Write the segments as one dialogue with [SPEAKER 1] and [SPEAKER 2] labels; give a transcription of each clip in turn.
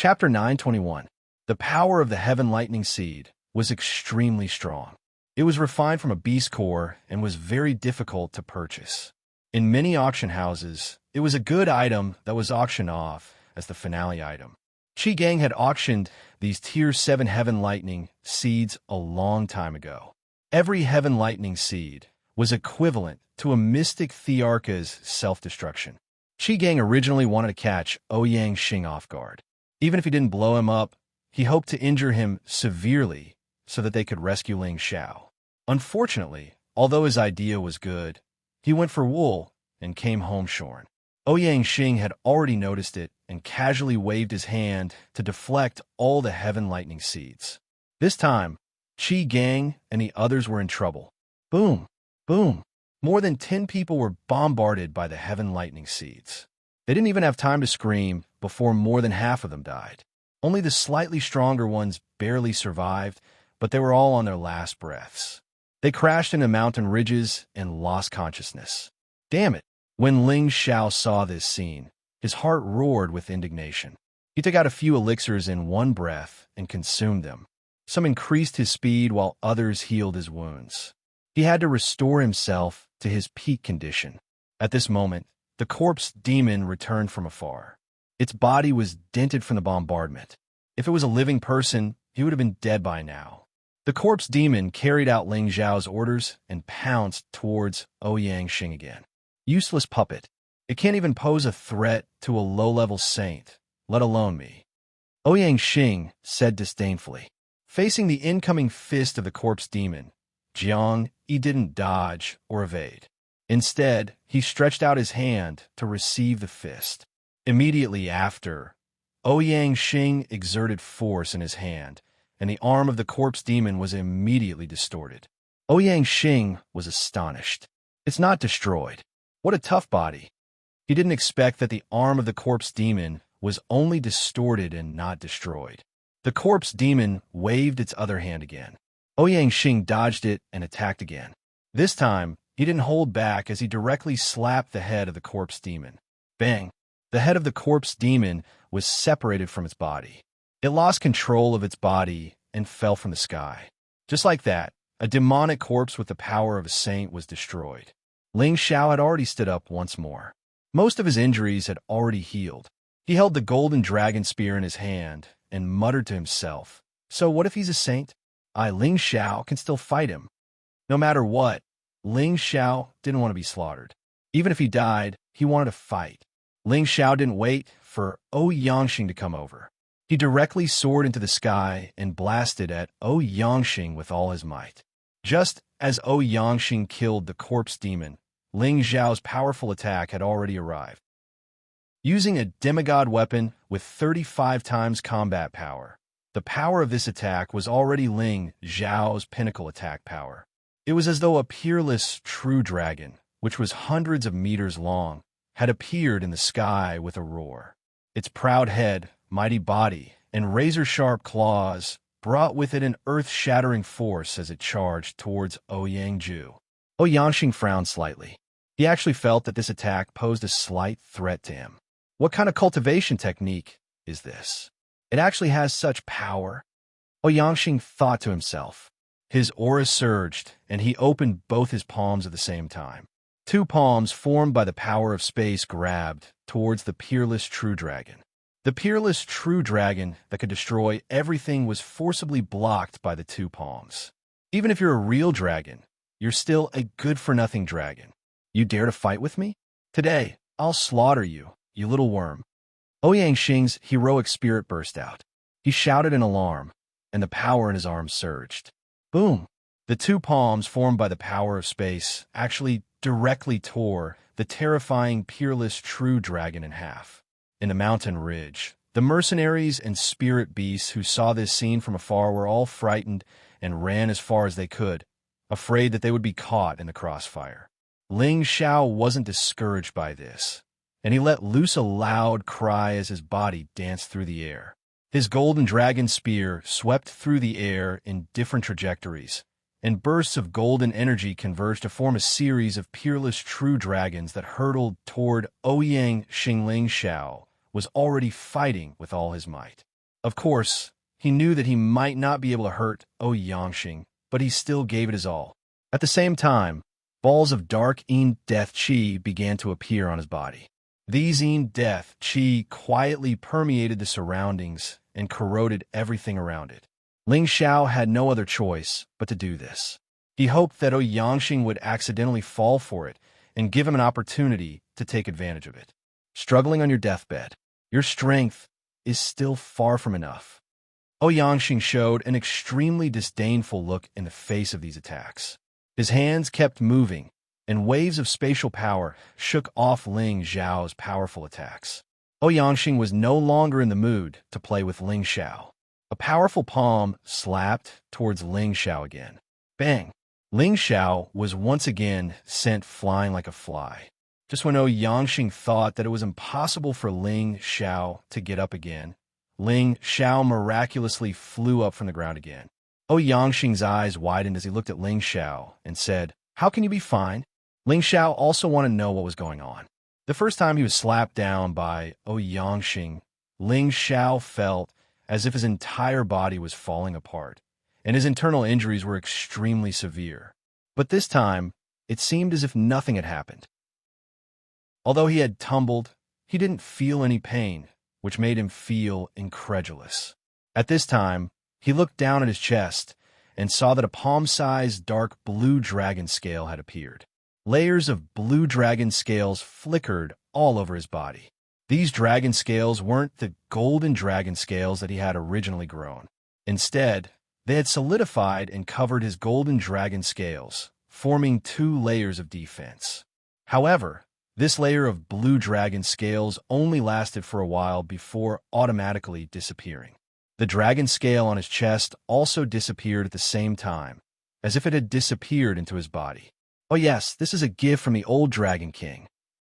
[SPEAKER 1] Chapter 921. The power of the Heaven Lightning Seed was extremely strong. It was refined from a beast core and was very difficult to purchase. In many auction houses, it was a good item that was auctioned off as the finale item. Qi Gang had auctioned these Tier 7 Heaven Lightning Seeds a long time ago. Every Heaven Lightning Seed was equivalent to a mystic Thearka's self-destruction. Qi Gang originally wanted to catch Xianxia off guard. Even if he didn't blow him up, he hoped to injure him severely so that they could rescue Ling Xiao. Unfortunately, although his idea was good, he went for wool and came home shorn. Xianxia had already noticed it and casually waved his hand to deflect all the Heaven Lightning Seeds. This time, Qi Gang and the others were in trouble. Boom! Boom! More than 10 people were bombarded by the Heaven Lightning Seeds. They didn't even have time to scream before more than half of them died. Only the slightly stronger ones barely survived, but they were all on their last breaths. They crashed into mountain ridges and lost consciousness. Damn it! When Ling Xiao saw this scene, his heart roared with indignation. He took out a few elixirs in one breath and consumed them. Some increased his speed while others healed his wounds. He had to restore himself to his peak condition. At this moment, the corpse demon returned from afar. Its body was dented from the bombardment. If it was a living person, he would have been dead by now. The corpse demon carried out Ling Xiao's orders and pounced towards Xianxia again. Useless puppet. It can't even pose a threat to a low-level saint, let alone me. Xianxia said disdainfully. Facing the incoming fist of the corpse demon, he didn't dodge or evade. Instead, he stretched out his hand to receive the fist. Immediately after, Xianxia exerted force in his hand, and the arm of the corpse demon was immediately distorted. Xianxia was astonished. It's not destroyed. What a tough body. He didn't expect that the arm of the corpse demon was only distorted and not destroyed. The corpse demon waved its other hand again. Xianxia dodged it and attacked again. This time, he didn't hold back as he directly slapped the head of the corpse demon. Bang! The head of the corpse demon was separated from its body. It lost control of its body and fell from the sky. Just like that, a demonic corpse with the power of a saint was destroyed. Ling Xiao had already stood up once more. Most of his injuries had already healed. He held the golden dragon spear in his hand and muttered to himself, "So what if he's a saint? Ling Xiao can still fight him." No matter what, Ling Xiao didn't want to be slaughtered. Even if he died, he wanted to fight. Ling Xiao didn't wait for Xianxia to come over. He directly soared into the sky and blasted at Xianxia with all his might. Just as Xianxia killed the corpse demon, Ling Xiao's powerful attack had already arrived. Using a demigod weapon with 35 times combat power, the power of this attack was already Ling Xiao's pinnacle attack power. It was as though a peerless true dragon, which was hundreds of meters long, had appeared in the sky with a roar. Its proud head, mighty body, and razor-sharp claws brought with it an earth-shattering force as it charged towards Ouyangju. Xianxia frowned slightly. He actually felt that this attack posed a slight threat to him. What kind of cultivation technique is this? It actually has such power. Xianxia thought to himself. His aura surged, and he opened both his palms at the same time. Two palms formed by the power of space grabbed towards the peerless true dragon. The peerless true dragon that could destroy everything was forcibly blocked by the two palms. Even if you're a real dragon, you're still a good-for-nothing dragon. You dare to fight with me? Today, I'll slaughter you, you little worm. Xianxia's heroic spirit burst out. He shouted in alarm, and the power in his arms surged. Boom! The two palms formed by the power of space actually directly tore the terrifying peerless true dragon in half. In the mountain ridge, the mercenaries and spirit beasts who saw this scene from afar were all frightened and ran as far as they could, afraid that they would be caught in the crossfire. Ling Xiao wasn't discouraged by this, and he let loose a loud cry as his body danced through the air. His golden dragon spear swept through the air in different trajectories, and bursts of golden energy converged to form a series of peerless true dragons that hurtled toward Ouyang Xingling Xiao was already fighting with all his might. Of course, he knew that he might not be able to hurt Xianxia, but he still gave it his all. At the same time, balls of dark death chi began to appear on his body. These death chi quietly permeated the surroundings and corroded everything around it. Ling Xiao had no other choice but to do this. He hoped that Xianxia would accidentally fall for it and give him an opportunity to take advantage of it. Struggling on your deathbed, your strength is still far from enough. Xianxia showed an extremely disdainful look in the face of these attacks. His hands kept moving, and waves of spatial power shook off Ling Xiao's powerful attacks. Xianxia was no longer in the mood to play with Ling Xiao. A powerful palm slapped towards Ling Xiao again. Bang! Ling Xiao was once again sent flying like a fly. Just when Xianxia thought that it was impossible for Ling Xiao to get up again, Ling Xiao miraculously flew up from the ground again. Xianxia's eyes widened as he looked at Ling Xiao and said, "How can you be fine?" Ling Xiao also wanted to know what was going on. The first time he was slapped down by Xianxia, Ling Xiao felt as if his entire body was falling apart, and his internal injuries were extremely severe. But this time, it seemed as if nothing had happened. Although he had tumbled, he didn't feel any pain, which made him feel incredulous. At this time, he looked down at his chest and saw that a palm-sized dark blue dragon scale had appeared. Layers of blue dragon scales flickered all over his body. These dragon scales weren't the golden dragon scales that he had originally grown. Instead, they had solidified and covered his golden dragon scales, forming 2 layers of defense. However, this layer of blue dragon scales only lasted for a while before automatically disappearing. The dragon scale on his chest also disappeared at the same time, as if it had disappeared into his body. Oh yes, this is a gift from the old Dragon King.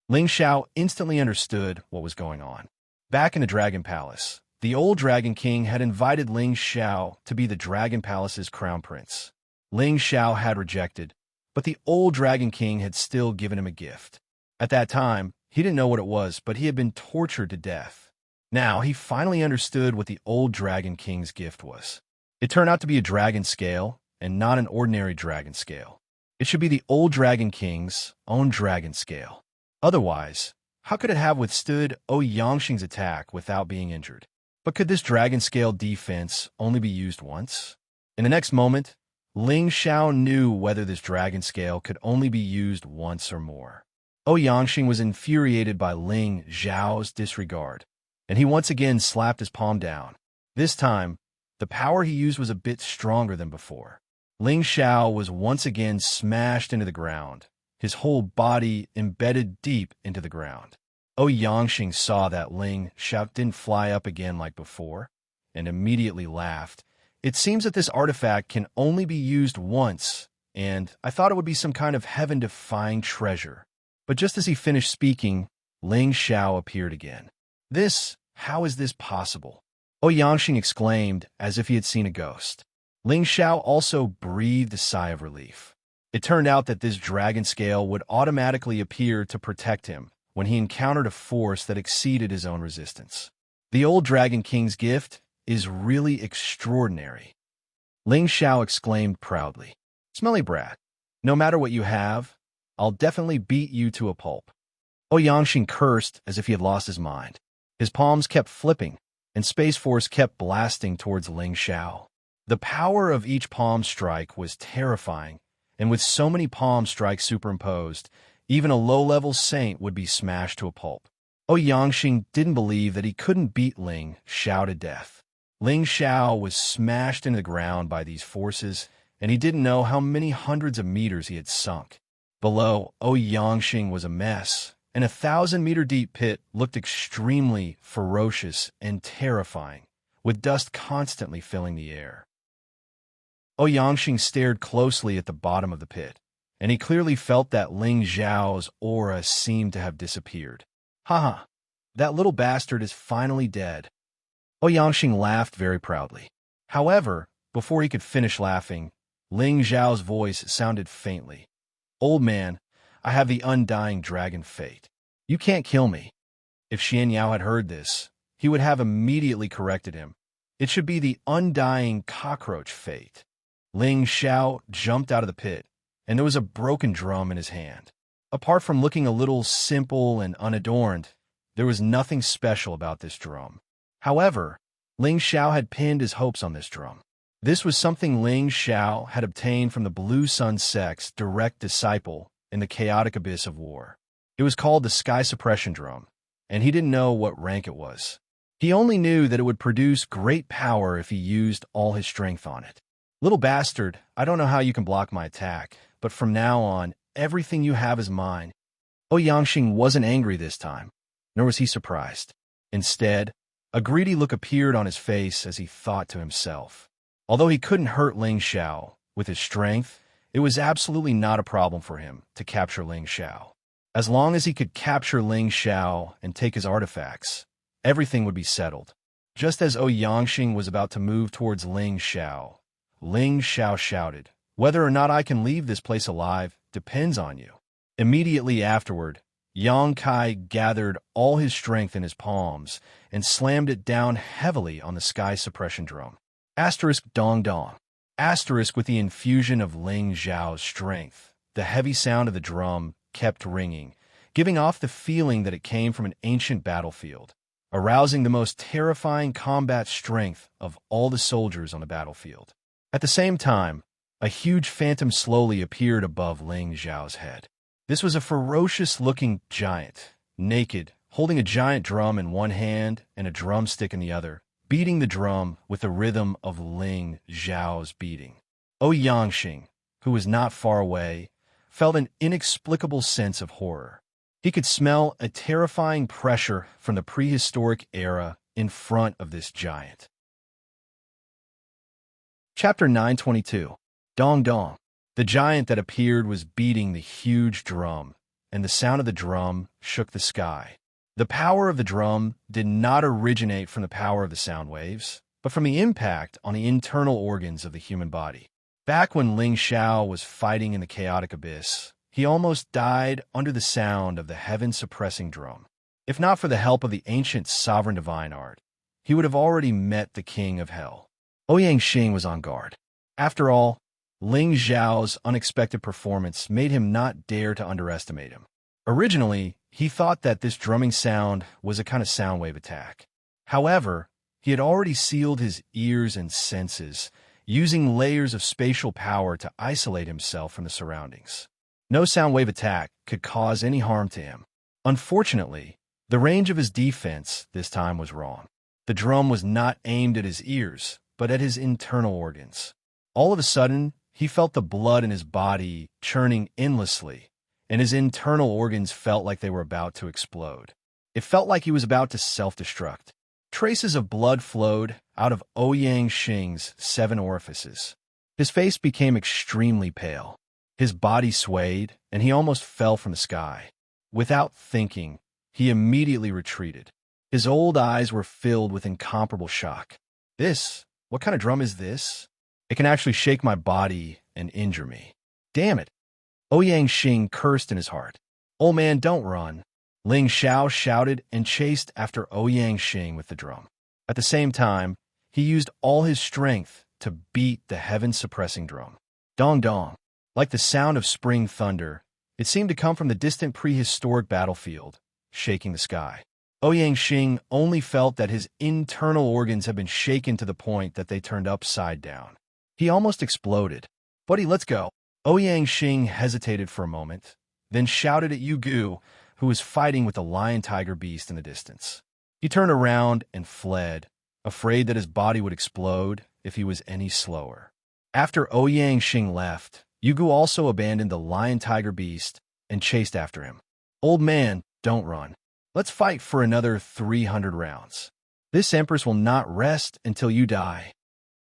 [SPEAKER 1] Ling Xiao instantly understood what was going on. Back in the Dragon Palace, the old Dragon King had invited Ling Xiao to be the Dragon Palace's crown prince. Ling Xiao had rejected, but the old Dragon King had still given him a gift. At that time, he didn't know what it was, but he had been tortured to death. Now, he finally understood what the old Dragon King's gift was. It turned out to be a dragon scale, and not an ordinary dragon scale. It should be the old Dragon King's own dragon scale. Otherwise, how could it have withstood Xianxia's attack without being injured? But could this dragon scale defense only be used once? In the next moment, Ling Xiao knew whether this dragon scale could only be used once or more. Xianxia was infuriated by Ling Xiao's disregard, and he once again slapped his palm down. This time, the power he used was a bit stronger than before. Ling Xiao was once again smashed into the ground, his whole body embedded deep into the ground. Xianxia saw that Ling Xiao didn't fly up again like before, and immediately laughed. It seems that this artifact can only be used once, and I thought it would be some kind of heaven-defying treasure. But just as he finished speaking, Ling Xiao appeared again. How is this possible? Xianxia exclaimed as if he had seen a ghost. Ling Xiao also breathed a sigh of relief. It turned out that this dragon scale would automatically appear to protect him when he encountered a force that exceeded his own resistance. The old Dragon King's gift is really extraordinary. Ling Xiao exclaimed proudly. Smelly brat, no matter what you have, I'll definitely beat you to a pulp. Xianxia cursed as if he had lost his mind. His palms kept flipping, and Space Force kept blasting towards Ling Xiao. The power of each palm strike was terrifying, and with so many palm strikes superimposed, even a low-level saint would be smashed to a pulp. Xianxia didn't believe that he couldn't beat Ling Xiao to death. Ling Xiao was smashed into the ground by these forces, and he didn't know how many hundreds of meters he had sunk. Below, Xianxia was a mess, and a 1,000-meter-deep pit looked extremely ferocious and terrifying, with dust constantly filling the air. Xianxia stared closely at the bottom of the pit, and he clearly felt that Ling Xiao's aura seemed to have disappeared. Haha, that little bastard is finally dead. Xianxia laughed very proudly. However, before he could finish laughing, Ling Xiao's voice sounded faintly. Old man, I have the undying dragon fate. You can't kill me. If Xianxia had heard this, he would have immediately corrected him, It should be the undying cockroach fate. Ling Xiao jumped out of the pit, and there was a broken drum in his hand. Apart from looking a little simple and unadorned, there was nothing special about this drum. However, Ling Xiao had pinned his hopes on this drum. This was something Ling Xiao had obtained from the Blue Sun sect's direct disciple in the chaotic abyss of war. It was called the Sky Suppression Drum, and he didn't know what rank it was. He only knew that it would produce great power if he used all his strength on it. Little bastard, I don't know how you can block my attack, but from now on, everything you have is mine. Xianxia wasn't angry this time, nor was he surprised. Instead, a greedy look appeared on his face as he thought to himself. Although he couldn't hurt Ling Xiao with his strength, it was absolutely not a problem for him to capture Ling Xiao. As long as he could capture Ling Xiao and take his artifacts, everything would be settled. Just as Xianxia was about to move towards Ling Xiao shouted, "Whether or not I can leave this place alive depends on you." Immediately afterward, Yang Kai gathered all his strength in his palms and slammed it down heavily on the Sky Suppression Drum. Asterisk dong dong. Asterisk with the infusion of Ling Xiao's strength. The heavy sound of the drum kept ringing, giving off the feeling that it came from an ancient battlefield, arousing the most terrifying combat strength of all the soldiers on the battlefield. At the same time, a huge phantom slowly appeared above Ling Xiao's head. This was a ferocious-looking giant, naked, holding a giant drum in one hand and a drumstick in the other, beating the drum with the rhythm of Ling Xiao's beating. Xianxia, who was not far away, felt an inexplicable sense of horror. He could smell a terrifying pressure from the prehistoric era in front of this giant. Chapter 922. Dong Dong. The giant that appeared was beating the huge drum, and the sound of the drum shook the sky. The power of the drum did not originate from the power of the sound waves, but from the impact on the internal organs of the human body. Back when Ling Xiao was fighting in the chaotic abyss, he almost died under the sound of the heaven-suppressing drum. If not for the help of the ancient sovereign divine art, he would have already met the king of hell. Xianxia was on guard. After all, Ling Xiao's unexpected performance made him not dare to underestimate him. Originally, he thought that this drumming sound was a kind of sound wave attack. However, he had already sealed his ears and senses, using layers of spatial power to isolate himself from the surroundings. No sound wave attack could cause any harm to him. Unfortunately, the range of his defense this time was wrong. The drum was not aimed at his ears, but at his internal organs. All of a sudden, he felt the blood in his body churning endlessly, and his internal organs felt like they were about to explode. It felt like he was about to self-destruct. Traces of blood flowed out of Xianxia's 7 orifices. His face became extremely pale. His body swayed, and he almost fell from the sky. Without thinking, he immediately retreated. His old eyes were filled with incomparable shock. What kind of drum is this? It can actually shake my body and injure me. Damn it! Xianxia cursed in his heart. Old man, don't run. Ling Xiao shouted and chased after Xianxia with the drum. At the same time, he used all his strength to beat the heaven-suppressing drum. Dong dong. Like the sound of spring thunder, it seemed to come from the distant prehistoric battlefield, shaking the sky. Xianxia only felt that his internal organs had been shaken to the point that they turned upside down. He almost exploded. Buddy, let's go. Xianxia hesitated for a moment, then shouted at Yu Gu, who was fighting with the lion-tiger beast in the distance. He turned around and fled, afraid that his body would explode if he was any slower. After Xianxia left, Yu Gu also abandoned the lion-tiger beast and chased after him. Old man, don't run. Let's fight for another 300 rounds. This empress will not rest until you die.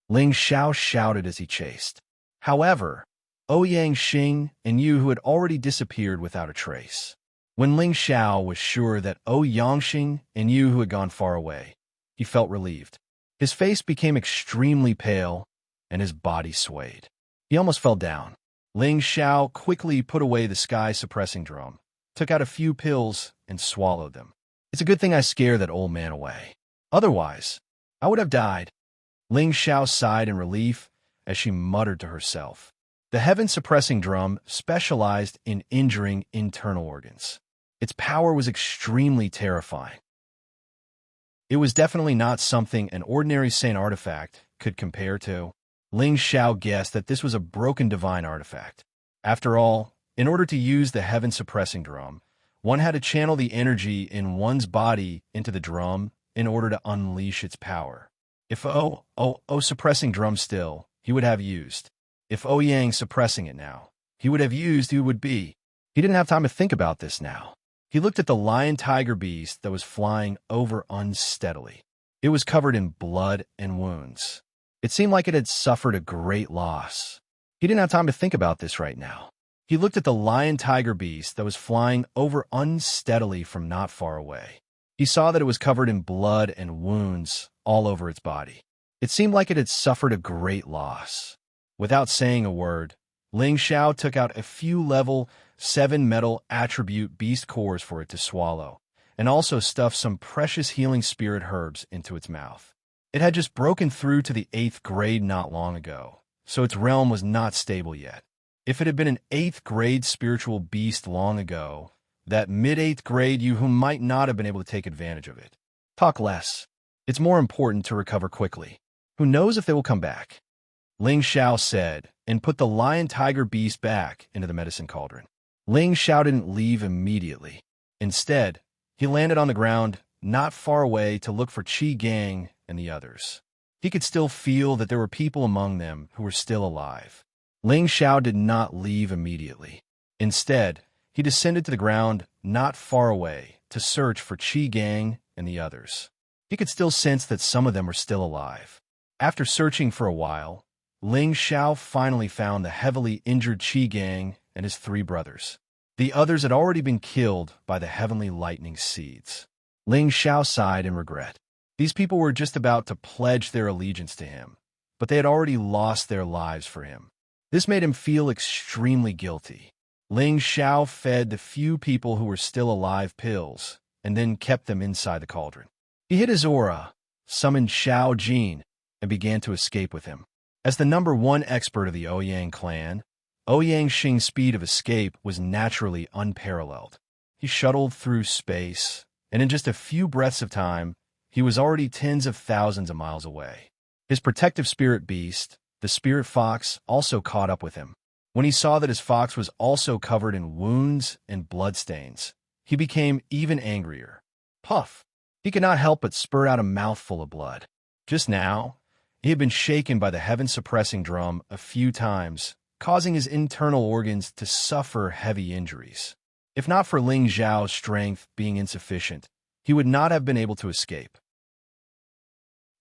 [SPEAKER 1] Ling Xiao shouted as he chased. However, Xianxia and Yu had already disappeared without a trace. When Ling Xiao was sure that Xianxia and Yu had gone far away, he felt relieved. His face became extremely pale, and his body swayed. He almost fell down. Ling Xiao quickly put away the sky-suppressing drum, took out a few pills, and swallowed them. It's a good thing I scared that old man away. Otherwise, I would have died. Ling Xiao sighed in relief as she muttered to herself. The heaven-suppressing drum specialized in injuring internal organs. Its power was extremely terrifying. It was definitely not something an ordinary saint artifact could compare to. Ling Xiao guessed that this was a broken divine artifact. After all, in order to use the heaven-suppressing drum, one had to channel the energy in one's body into the drum in order to unleash its power. If suppressing drum still, he would have used. If Yang suppressing it now, he would have used, he would be. He didn't have time to think about this now. He looked at the lion-tiger beast that was flying over unsteadily. It was covered in blood and wounds. It seemed like it had suffered a great loss. He didn't have time to think about this right now. He looked at the lion-tiger beast that was flying over unsteadily from not far away. He saw that it was covered in blood and wounds all over its body. It seemed like it had suffered a great loss. Without saying a word, Ling Xiao took out a few level 7 metal attribute beast cores for it to swallow, and also stuffed some precious healing spirit herbs into its mouth. It had just broken through to the 8th grade not long ago, so its realm was not stable yet. If it had been an 8th grade spiritual beast long ago, that mid-8th grade you who might not have been able to take advantage of it. Talk less. It's more important to recover quickly. Who knows if they will come back? Ling Xiao said, and put the lion-tiger beast back into the medicine cauldron. Ling Xiao didn't leave immediately. Instead, he landed on the ground not far away to look for Qi Gang and the others. He could still feel that there were people among them who were still alive. Ling Xiao did not leave immediately. Instead, he descended to the ground not far away to search for Qi Gang and the others. He could still sense that some of them were still alive. After searching for a while, Ling Xiao finally found the heavily injured Qi Gang and his 3 brothers. The others had already been killed by the heavenly lightning seeds. Ling Xiao sighed in regret. These people were just about to pledge their allegiance to him, but they had already lost their lives for him. This made him feel extremely guilty. Ling Xiao fed the few people who were still alive pills, and then kept them inside the cauldron. He hid his aura, summoned Xiao Jin, and began to escape with him. As the #1 expert of the Ouyang clan, Ouyang Xing's speed of escape was naturally unparalleled. He shuttled through space, and in just a few breaths of time, he was already tens of thousands of miles away. His protective spirit beast, the spirit fox, also caught up with him. When he saw that his fox was also covered in wounds and bloodstains, he became even angrier. Puff! He could not help but spurt out a mouthful of blood. Just now, he had been shaken by the heaven-suppressing drum a few times, causing his internal organs to suffer heavy injuries. If not for Ling Xiao's strength being insufficient, he would not have been able to escape.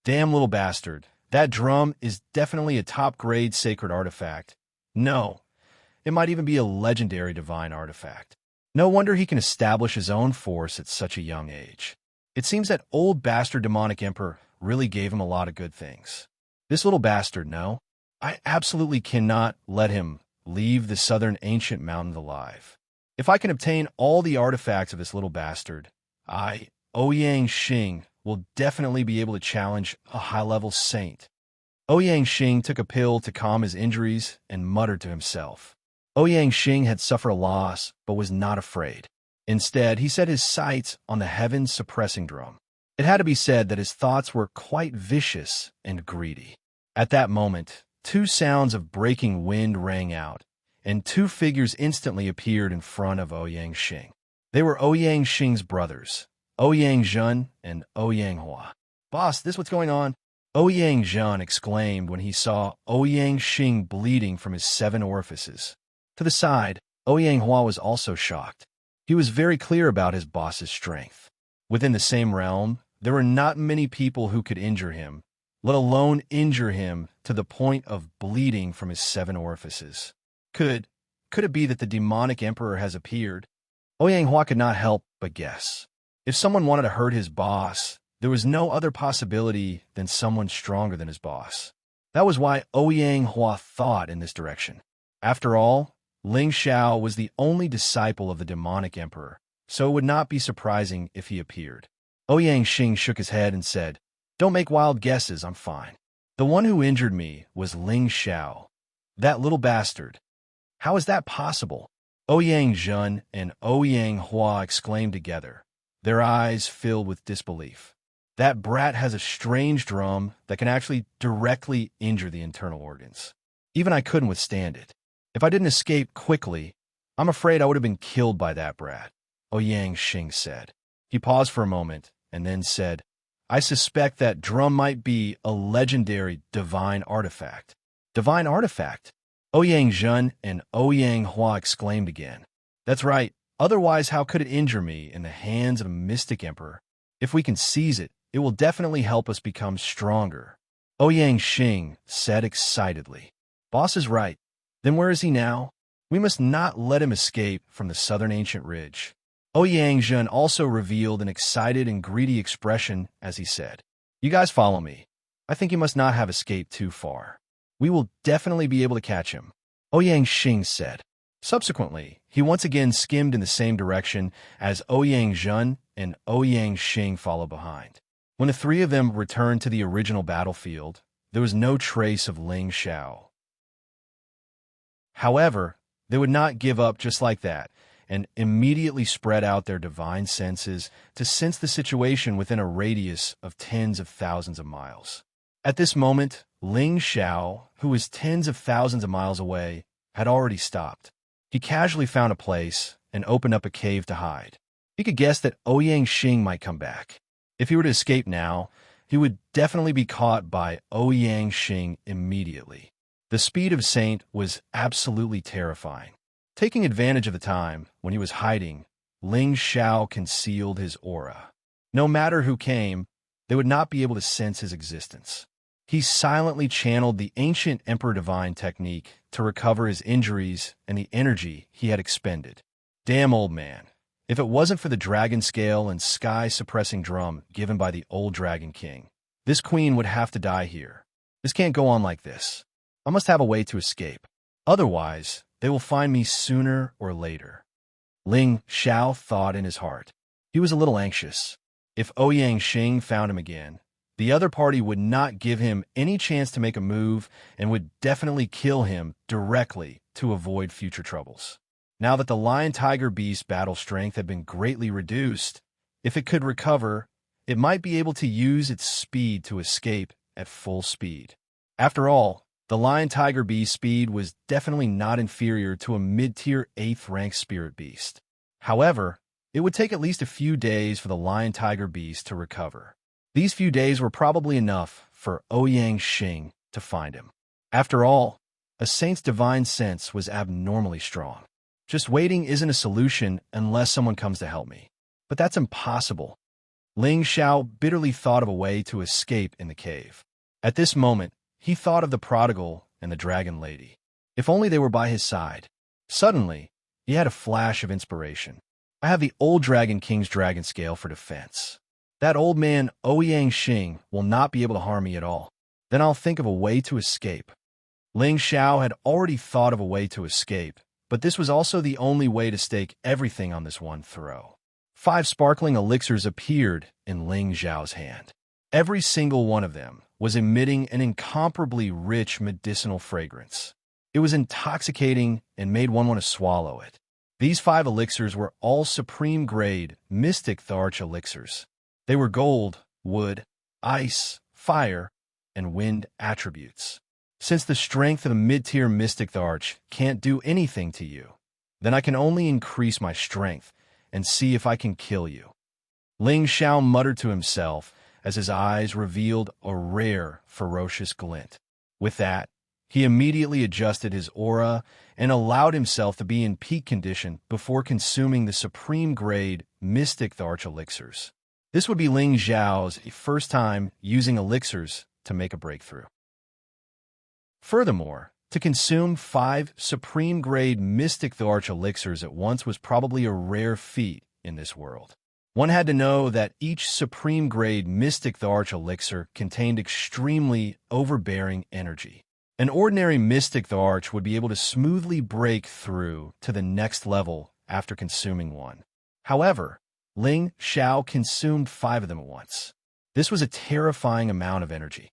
[SPEAKER 1] Damn little bastard, that drum is definitely a top-grade sacred artifact. No, it might even be a legendary divine artifact. No wonder he can establish his own force at such a young age. It seems that old bastard demonic emperor really gave him a lot of good things. This little bastard, no, I absolutely cannot let him leave the southern ancient mountains alive. If I can obtain all the artifacts of this little bastard, Ouyang Xing, will definitely be able to challenge a high-level saint. Ouyang Xing took a pill to calm his injuries and muttered to himself. Ouyang Xing had suffered a loss, but was not afraid. Instead, he set his sights on the heaven-suppressing drum. It had to be said that his thoughts were quite vicious and greedy. At that moment, 2 sounds of breaking wind rang out, and 2 figures instantly appeared in front of Ouyang Xing. They were Ouyang Xing's brothers, Ouyang Zhen and Ouyang Hua. "Boss, this what's going on?" Ouyang Zhen exclaimed when he saw Ouyang Xing bleeding from his 7 orifices. To the side, Ouyang Hua was also shocked. He was very clear about his boss's strength. Within the same realm, there were not many people who could injure him, let alone injure him to the point of bleeding from his 7 orifices. Could it be that the demonic emperor has appeared? Ouyang Hua could not help but guess. If someone wanted to hurt his boss, there was no other possibility than someone stronger than his boss. That was why Ouyang Hua thought in this direction. After all, Ling Xiao was the only disciple of the demonic emperor, so it would not be surprising if he appeared. Ouyang Xing shook his head and said, "Don't make wild guesses, I'm fine." The one who injured me was Ling Xiao. That little bastard. How is that possible? Ouyang Zhen and Ouyang Hua exclaimed together, their eyes filled with disbelief. That brat has a strange drum that can actually directly injure the internal organs. Even I couldn't withstand it. If I didn't escape quickly, I'm afraid I would have been killed by that brat, Ouyang Xing said. He paused for a moment and then said, I suspect that drum might be a legendary divine artifact. Divine artifact? Ouyang Zhen and Ouyang Hua exclaimed again. That's right. Otherwise, how could it injure me in the hands of a mystic emperor? If we can seize it, it will definitely help us become stronger. Ouyang Xing said excitedly. Boss is right. Then where is he now? We must not let him escape from the southern ancient ridge. Ouyang Zhen also revealed an excited and greedy expression as he said, You guys follow me. I think he must not have escaped too far. We will definitely be able to catch him, Ouyang Xing said. Subsequently, he once again skimmed in the same direction as Ouyang Zhen and Ouyang Xing followed behind. When the three of them returned to the original battlefield, there was no trace of Ling Xiao. However, they would not give up just like that, and immediately spread out their divine senses to sense the situation within a radius of tens of thousands of miles. At this moment, Ling Xiao, who was tens of thousands of miles away, had already stopped. He casually found a place and opened up a cave to hide. He could guess that Ouyang Xing might come back. If he were to escape now, he would definitely be caught by Ouyang Xing immediately. The speed of Saint was absolutely terrifying. Taking advantage of the time when he was hiding, Ling Xiao concealed his aura. No matter who came, they would not be able to sense his existence. He silently channeled the ancient Emperor Divine technique to recover his injuries and the energy he had expended. Damn old man. If it wasn't for the dragon scale and sky-suppressing drum given by the old Dragon King, this queen would have to die here. This can't go on like this. I must have a way to escape. Otherwise, they will find me sooner or later. Ling Xiao thought in his heart. He was a little anxious. If Ouyang Xing found him again, the other party would not give him any chance to make a move and would definitely kill him directly to avoid future troubles. Now that the Lion-Tiger-Beast battle strength had been greatly reduced, if it could recover, it might be able to use its speed to escape at full speed. After all, the Lion-Tiger-Beast speed was definitely not inferior to a mid-tier 8th-ranked spirit beast. However, it would take at least a few days for the Lion-Tiger-Beast to recover. These few days were probably enough for Ouyang Xing to find him. After all, a saint's divine sense was abnormally strong. Just waiting isn't a solution unless someone comes to help me. But that's impossible. Ling Xiao bitterly thought of a way to escape in the cave. At this moment, he thought of the prodigal and the dragon lady. If only they were by his side. Suddenly, he had a flash of inspiration. I have the old Dragon King's dragon scale for defense. That old man, Ouyang Xing, will not be able to harm me at all. Then I'll think of a way to escape. Ling Xiao had already thought of a way to escape, but this was also the only way to stake everything on this one throw. 5 sparkling elixirs appeared in Ling Xiao's hand. Every single one of them was emitting an incomparably rich medicinal fragrance. It was intoxicating and made one want to swallow it. These 5 elixirs were all supreme-grade Mystic Tharch elixirs. They were gold, wood, ice, fire, and wind attributes. Since the strength of a mid-tier Mystic Tharch can't do anything to you, then I can only increase my strength and see if I can kill you. Ling Xiao muttered to himself as his eyes revealed a rare, ferocious glint. With that, he immediately adjusted his aura and allowed himself to be in peak condition before consuming the supreme-grade Mystic Tharch elixirs. This would be Ling Xiao's first time using elixirs to make a breakthrough. Furthermore, to consume 5 supreme-grade Mystic Tharch elixirs at once was probably a rare feat in this world. One had to know that each supreme-grade Mystic Tharch elixir contained extremely overbearing energy. An ordinary Mystic Tharch would be able to smoothly break through to the next level after consuming one. However, Ling Xiao consumed 5 of them at once. This was a terrifying amount of energy.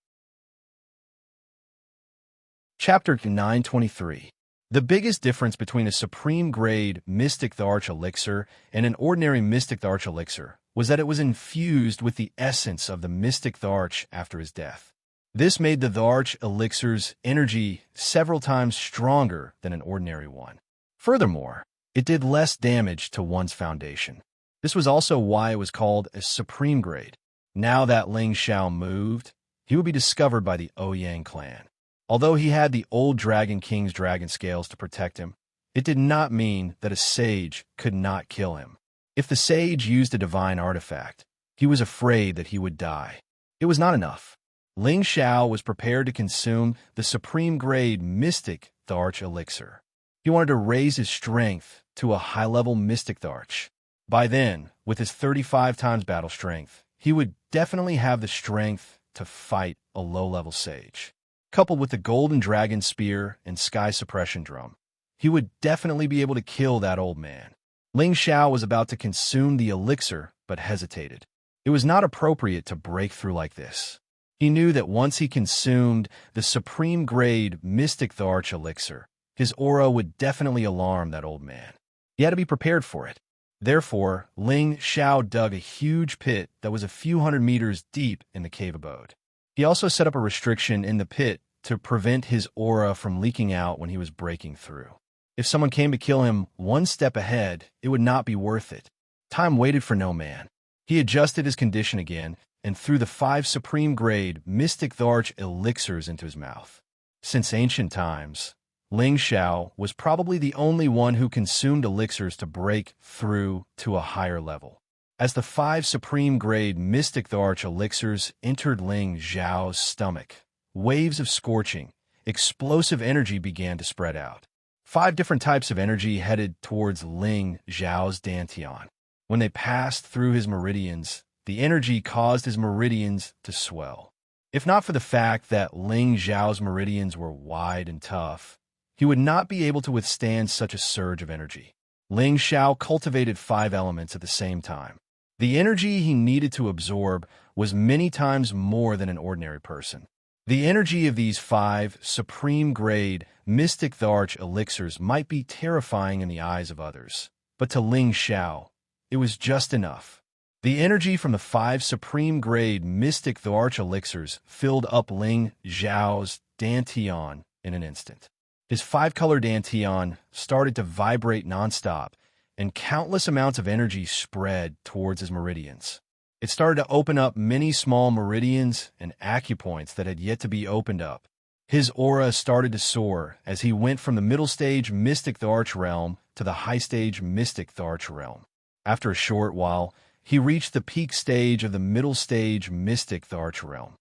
[SPEAKER 1] Chapter 923. The biggest difference between a supreme-grade Mystic Tharch elixir and an ordinary Mystic Tharch elixir was that it was infused with the essence of the Mystic Tharch after his death. This made the Tharch elixir's energy several times stronger than an ordinary one. Furthermore, it did less damage to one's foundation. This was also why it was called a supreme grade. Now that Ling Xiao moved, he would be discovered by the Ouyang clan. Although he had the old Dragon King's dragon scales to protect him, it did not mean that a sage could not kill him. If the sage used a divine artifact, he was afraid that he would die. It was not enough. Ling Xiao was prepared to consume the supreme-grade Mystic Tharch elixir. He wanted to raise his strength to a high-level Mystic Tharch. By then, with his 35 times battle strength, he would definitely have the strength to fight a low-level sage. Coupled with the Golden Dragon Spear and Sky Suppression Drum, he would definitely be able to kill that old man. Ling Xiao was about to consume the elixir, but hesitated. It was not appropriate to break through like this. He knew that once he consumed the supreme-grade Mystic Tharch elixir, his aura would definitely alarm that old man. He had to be prepared for it. Therefore, Ling Xiao dug a huge pit that was a few hundred meters deep in the cave abode. He also set up a restriction in the pit to prevent his aura from leaking out when he was breaking through. If someone came to kill him one step ahead, it would not be worth it. Time waited for no man. He adjusted his condition again and threw the 5 supreme-grade Mystic Tharch elixirs into his mouth. Since ancient times, Ling Xiao was probably the only one who consumed elixirs to break through to a higher level. As the 5 supreme-grade Mystic Tharch elixirs entered Ling Xiao's stomach, waves of scorching, explosive energy began to spread out. 5 different types of energy headed towards Ling Xiao's dantian. When they passed through his meridians, the energy caused his meridians to swell. If not for the fact that Ling Xiao's meridians were wide and tough, he would not be able to withstand such a surge of energy. Ling Xiao cultivated 5 elements at the same time. The energy he needed to absorb was many times more than an ordinary person. The energy of these 5 supreme-grade Mystic Tharch elixirs might be terrifying in the eyes of others, but to Ling Xiao, it was just enough. The energy from the 5 supreme-grade Mystic Tharch elixirs filled up Ling Xiao's dantian in an instant. His 5-color dantian started to vibrate nonstop, and countless amounts of energy spread towards his meridians. It started to open up many small meridians and acupoints that had yet to be opened up. His aura started to soar as he went from the middle stage Mystic Tharch realm to the high stage Mystic Tharch realm. After a short while, he reached the peak stage of the middle stage Mystic Tharch realm.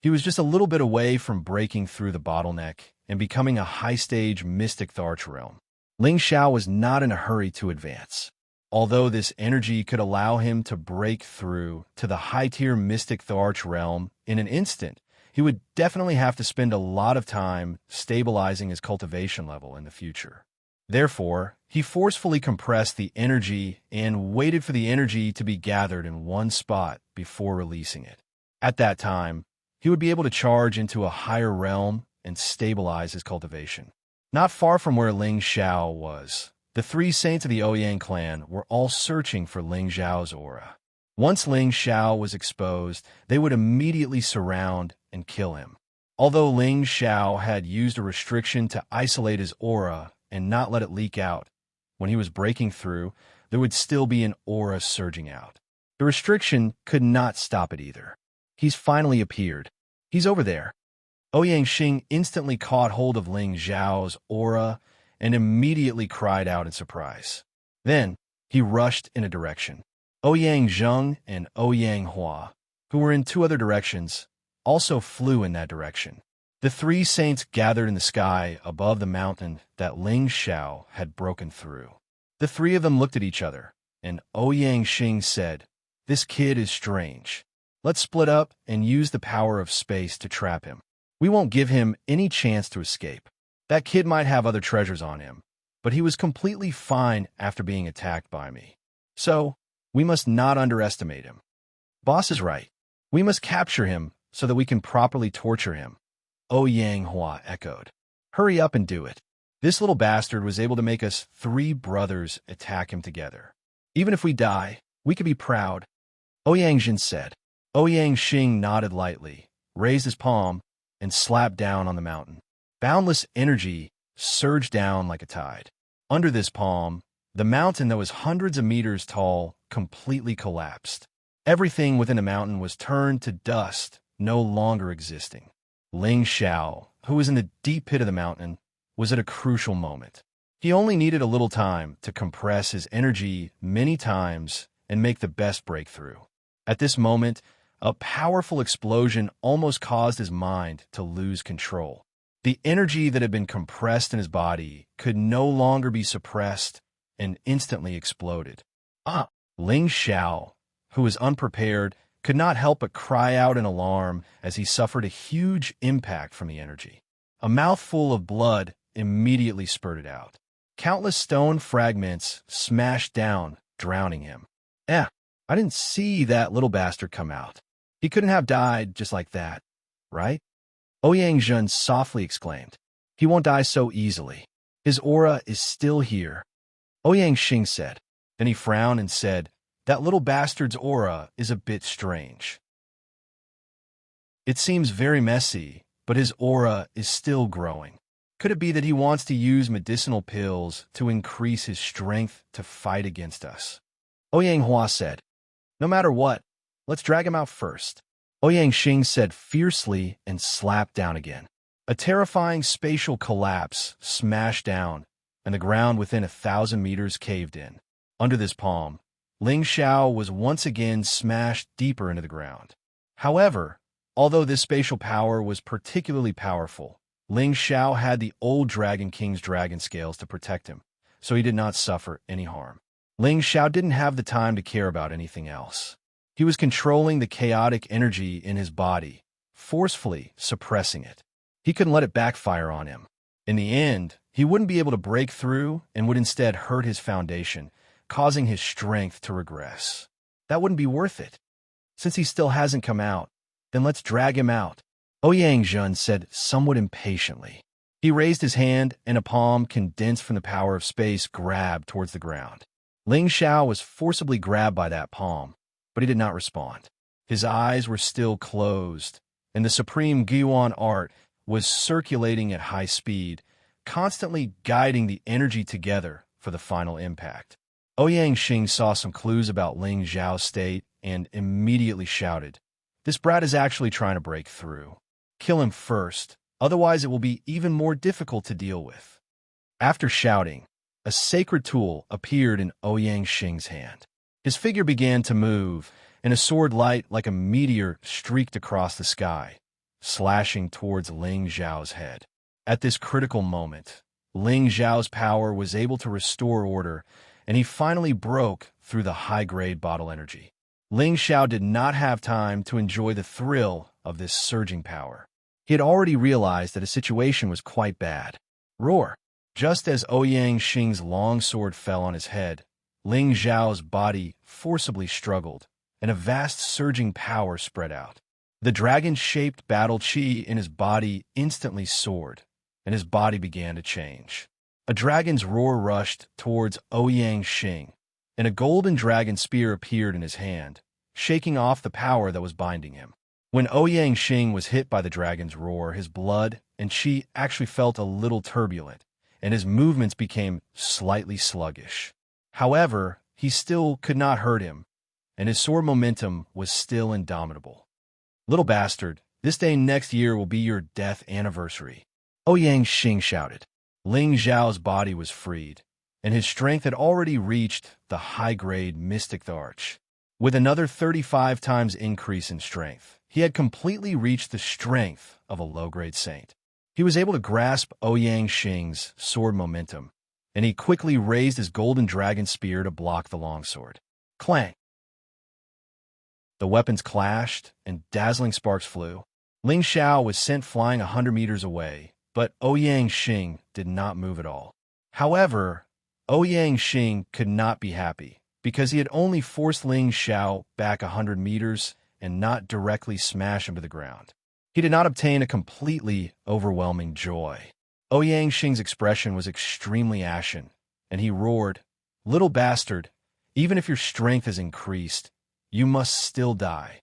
[SPEAKER 1] He was just a little bit away from breaking through the bottleneck and becoming a high stage Mystic Tharch realm. Ling Xiao was not in a hurry to advance. Although this energy could allow him to break through to the high-tier Mystic Tharch realm in an instant, he would definitely have to spend a lot of time stabilizing his cultivation level in the future. Therefore, he forcefully compressed the energy and waited for the energy to be gathered in one spot before releasing it. At that time, he would be able to charge into a higher realm and stabilize his cultivation. Not far from where Ling Xiao was, the 3 saints of the Ouyang clan were all searching for Ling Xiao's aura. Once Ling Xiao was exposed, they would immediately surround and kill him. Although Ling Xiao had used a restriction to isolate his aura and not let it leak out, when he was breaking through, there would still be an aura surging out. The restriction could not stop it either. He's finally appeared. He's over there. Ouyang Xing instantly caught hold of Ling Xiao's aura and immediately cried out in surprise. Then, he rushed in a direction. Ouyang Zheng and Ouyang Hua, who were in 2 other directions, also flew in that direction. The 3 saints gathered in the sky above the mountain that Ling Xiao had broken through. The 3 of them looked at each other, and Ouyang Xing said, "This kid is strange. Let's split up and use the power of space to trap him. We won't give him any chance to escape. That kid might have other treasures on him, but he was completely fine after being attacked by me. So, we must not underestimate him. Boss is right. We must capture him so that we can properly torture him." Xianxia echoed. Hurry up and do it. This little bastard was able to make us 3 brothers attack him together. Even if we die, we could be proud. Ouyang said. Ouyang Xing nodded lightly, raised his palm, and slapped down on the mountain. Boundless energy surged down like a tide. Under this palm, the mountain that was hundreds of meters tall completely collapsed. Everything within the mountain was turned to dust, no longer existing. Ling Xiao, who was in the deep pit of the mountain, was at a crucial moment. He only needed a little time to compress his energy many times and make the best breakthrough. At this moment, a powerful explosion almost caused his mind to lose control. The energy that had been compressed in his body could no longer be suppressed and instantly exploded. Ling Xiao, who was unprepared, could not help but cry out in alarm as he suffered a huge impact from the energy. A mouthful of blood immediately spurted out. Countless stone fragments smashed down, drowning him. I didn't see that little bastard come out. He couldn't have died just like that, right? Ouyang softly exclaimed. He won't die so easily. His aura is still here. Ouyang Xing said. Then he frowned and said, that little bastard's aura is a bit strange. It seems very messy, but his aura is still growing. Could it be that he wants to use medicinal pills to increase his strength to fight against us? Ouyang said, no matter what, let's drag him out first. Ouyang Xing said fiercely and slapped down again. A terrifying spatial collapse smashed down, and the ground within 1,000 meters caved in. Under this palm, Ling Xiao was once again smashed deeper into the ground. However, although this spatial power was particularly powerful, Ling Xiao had the old Dragon King's dragon scales to protect him, so he did not suffer any harm. Ling Xiao didn't have the time to care about anything else. He was controlling the chaotic energy in his body, forcefully suppressing it. He couldn't let it backfire on him. In the end, he wouldn't be able to break through and would instead hurt his foundation, causing his strength to regress. That wouldn't be worth it. Since he still hasn't come out, then let's drag him out, Ouyang said somewhat impatiently. He raised his hand, and a palm condensed from the power of space grabbed towards the ground. Ling Xiao was forcibly grabbed by that palm, but he did not respond. His eyes were still closed, and the supreme Guiyuan art was circulating at high speed, constantly guiding the energy together for the final impact. Ouyang Xing saw some clues about Ling Xiao's state and immediately shouted, this brat is actually trying to break through. Kill him first, otherwise it will be even more difficult to deal with. After shouting, a sacred tool appeared in Ouyang Xing's hand. His figure began to move, and a sword light like a meteor streaked across the sky, slashing towards Ling Xiao's head. At this critical moment, Ling Xiao's power was able to restore order, and he finally broke through the high-grade bottle energy. Ling Xiao did not have time to enjoy the thrill of this surging power. He had already realized that his situation was quite bad. Roar! Just as Ouyang Xing's long sword fell on his head, Ling Xiao's body forcibly struggled, and a vast surging power spread out. The dragon-shaped battle chi in his body instantly soared, and his body began to change. A dragon's roar rushed towards Ouyang Xing, and a golden dragon spear appeared in his hand, shaking off the power that was binding him. When Ouyang Xing was hit by the dragon's roar, his blood and chi actually felt a little turbulent, and his movements became slightly sluggish. However, he still could not hurt him, and his sword momentum was still indomitable. Little bastard, this day next year will be your death anniversary, Ouyang Xing shouted. Ling Xiao's body was freed, and his strength had already reached the high-grade Mystic Arch. With another 35 times increase in strength, he had completely reached the strength of a low-grade saint. He was able to grasp Ouyang Xing's sword momentum, and he quickly raised his golden dragon spear to block the longsword. Clang! The weapons clashed, and dazzling sparks flew. Ling Xiao was sent flying 100 meters away, but Ouyang Xing did not move at all. However, Ouyang Xing could not be happy, because he had only forced Ling Xiao back 100 meters and not directly smash him to the ground. He did not obtain a completely overwhelming joy. Ouyangxing's expression was extremely ashen, and he roared, "Little bastard, even if your strength is increased, you must still die."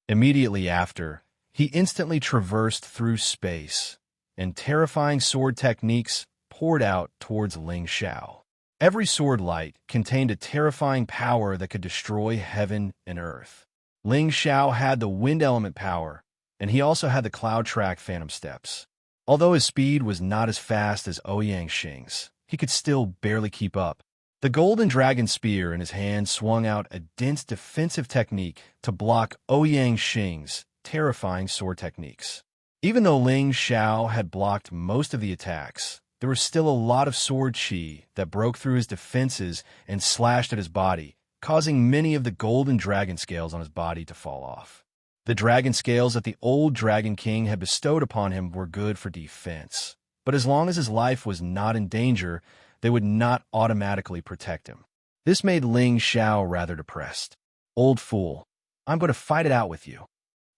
[SPEAKER 1] Immediately after, he instantly traversed through space, and terrifying sword techniques poured out towards Ling Xiao. Every sword light contained a terrifying power that could destroy heaven and earth. Ling Xiao had the wind element power, and he also had the cloud track phantom steps. Although his speed was not as fast as Ouyangxing's, he could still barely keep up. The golden dragon spear in his hand swung out a dense defensive technique to block Ouyangxing's terrifying sword techniques. Even though Ling Xiao had blocked most of the attacks, there was still a lot of sword chi that broke through his defenses and slashed at his body, causing many of the golden dragon scales on his body to fall off. The dragon scales that the old Dragon King had bestowed upon him were good for defense, but as long as his life was not in danger, they would not automatically protect him. This made Ling Xiao rather depressed. "Old fool, I'm going to fight it out with you."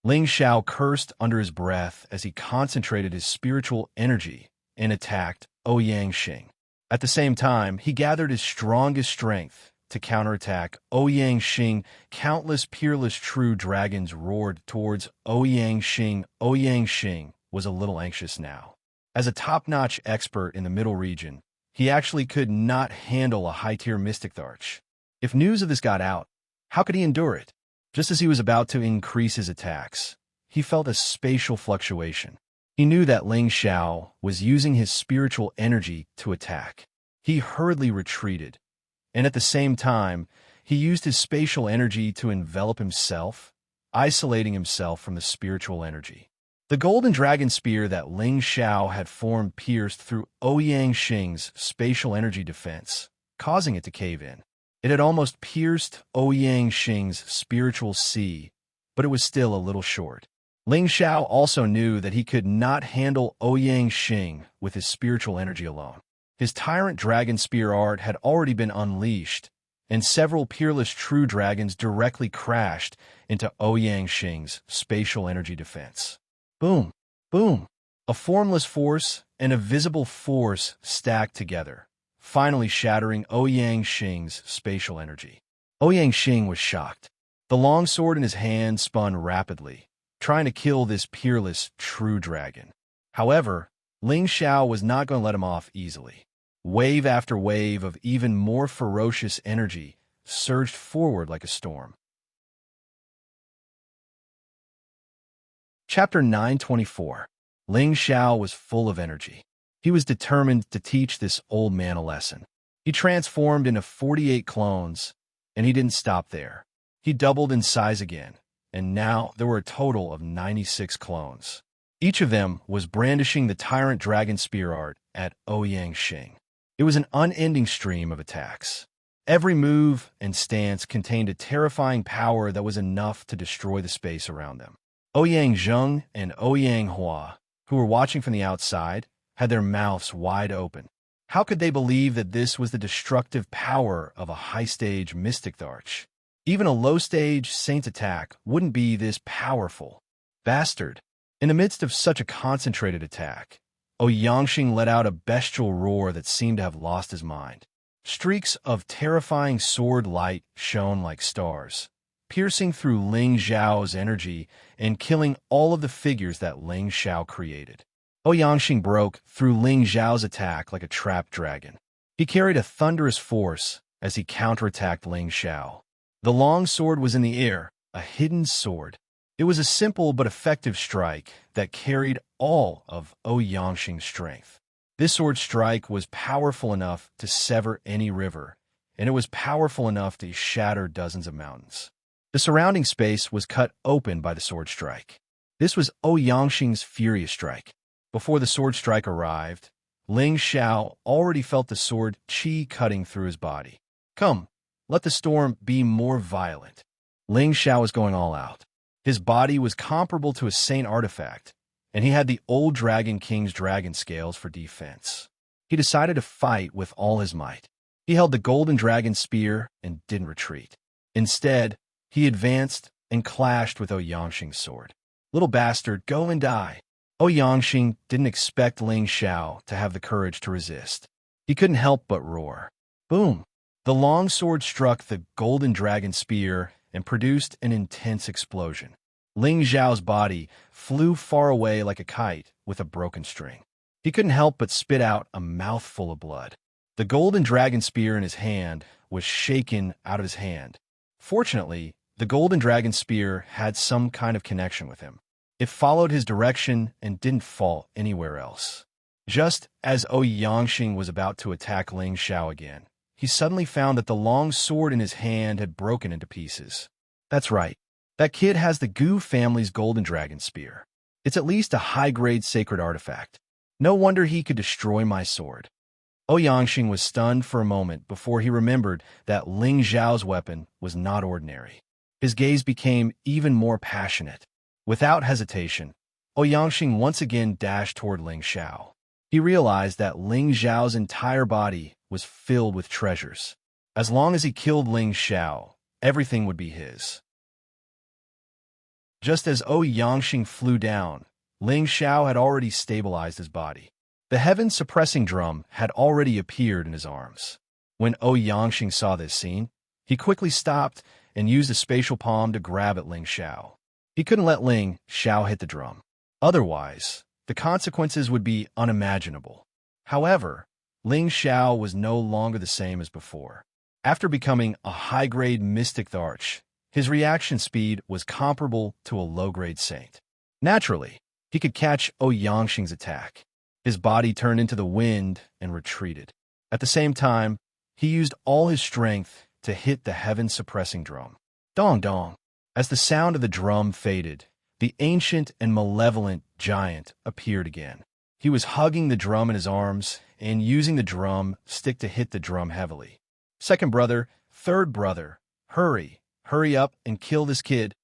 [SPEAKER 1] Ling Xiao cursed under his breath as he concentrated his spiritual energy and attacked Ouyangxing. At the same time, he gathered his strongest strength to counterattack Ouyangxing. Countless peerless true dragons roared towards Ouyangxing. Ouyangxing was a little anxious now. As a top-notch expert in the middle region, he actually could not handle a high-tier mystic arch. If news of this got out, how could he endure it? Just as he was about to increase his attacks, he felt a spatial fluctuation. He knew that Ling Xiao was using his spiritual energy to attack. He hurriedly retreated, and at the same time, he used his spatial energy to envelop himself, isolating himself from the spiritual energy. The golden dragon spear that Ling Xiao had formed pierced through Ouyangxing's spatial energy defense, causing it to cave in. It had almost pierced Ouyangxing's spiritual sea, but it was still a little short. Ling Xiao also knew that he could not handle Ouyangxing with his spiritual energy alone. His tyrant dragon spear art had already been unleashed, and several peerless true dragons directly crashed into Ouyangxing's spatial energy defense. Boom, boom. A formless force and a visible force stacked together, finally shattering Ouyangxing's spatial energy. Ouyangxing was shocked. The long sword in his hand spun rapidly, trying to kill this peerless true dragon. However, Ling Xiao was not going to let him off easily. Wave after wave of even more ferocious energy surged forward like a storm. Chapter 924. Ling Xiao was full of energy. He was determined to teach this old man a lesson. He transformed into 48 clones, and he didn't stop there. He doubled in size again, and now there were a total of 96 clones. Each of them was brandishing the tyrant dragon spear art at Ouyangxing. It was an unending stream of attacks. Every move and stance contained a terrifying power that was enough to destroy the space around them. Ouyangzheng and Ouyanghua, who were watching from the outside, had their mouths wide open. How could they believe that this was the destructive power of a high-stage mystic arch? Even a low-stage saint attack wouldn't be this powerful. Bastard! In the midst of such a concentrated attack, Ouyangxing let out a bestial roar that seemed to have lost his mind. Streaks of terrifying sword light shone like stars, piercing through Ling Xiao's energy and killing all of the figures that Ling Xiao created. Ouyangxing broke through Ling Xiao's attack like a trapped dragon. He carried a thunderous force as he counterattacked Ling Xiao. The long sword was in the air, a hidden sword. It was a simple but effective strike that carried all of Ouyangxing's strength. This sword strike was powerful enough to sever any river, and it was powerful enough to shatter dozens of mountains. The surrounding space was cut open by the sword strike. This was Ouyangxing's furious strike. Before the sword strike arrived, Ling Xiao already felt the sword chi cutting through his body. Come, let the storm be more violent. Ling Xiao was going all out. His body was comparable to a saint artifact, and he had the old Dragon King's dragon scales for defense. He decided to fight with all his might. He held the golden dragon spear and didn't retreat. Instead, he advanced and clashed with Ouyangxing's sword. Little bastard, go and die. Xianxia didn't expect Ling Xiao to have the courage to resist. He couldn't help but roar. Boom! The long sword struck the golden dragon spear and produced an intense explosion. Ling Xiao's body flew far away like a kite with a broken string. He couldn't help but spit out a mouthful of blood. The golden dragon spear in his hand was shaken out of his hand. Fortunately, the golden dragon spear had some kind of connection with him. It followed his direction and didn't fall anywhere else. Just as Xianxia was about to attack Ling Xiao again, he suddenly found that the long sword in his hand had broken into pieces. That's right. That kid has the Gu family's golden dragon spear. It's at least a high-grade sacred artifact. No wonder he could destroy my sword. Xianxia was stunned for a moment before he remembered that Ling Xiao's weapon was not ordinary. His gaze became even more passionate. Without hesitation, Xianxia once again dashed toward Ling Xiao. He realized that Ling Xiao's entire body was filled with treasures. As long as he killed Ling Xiao, everything would be his. Just as Xianxia flew down, Ling Xiao had already stabilized his body. The heaven-suppressing drum had already appeared in his arms. When Xianxia saw this scene, he quickly stopped and used a spatial palm to grab at Ling Xiao. He couldn't let Ling Xiao hit the drum. Otherwise, the consequences would be unimaginable. However, Ling Xiao was no longer the same as before. After becoming a high-grade mystic arch, his reaction speed was comparable to a low-grade saint. Naturally, he could catch Xianxia's attack. His body turned into the wind and retreated. At the same time, he used all his strength to hit the heaven-suppressing drum. Dong dong! As the sound of the drum faded, the ancient and malevolent giant appeared again. He was hugging the drum in his arms and using the drum stick to hit the drum heavily. Second brother, third brother, hurry up and kill this kid.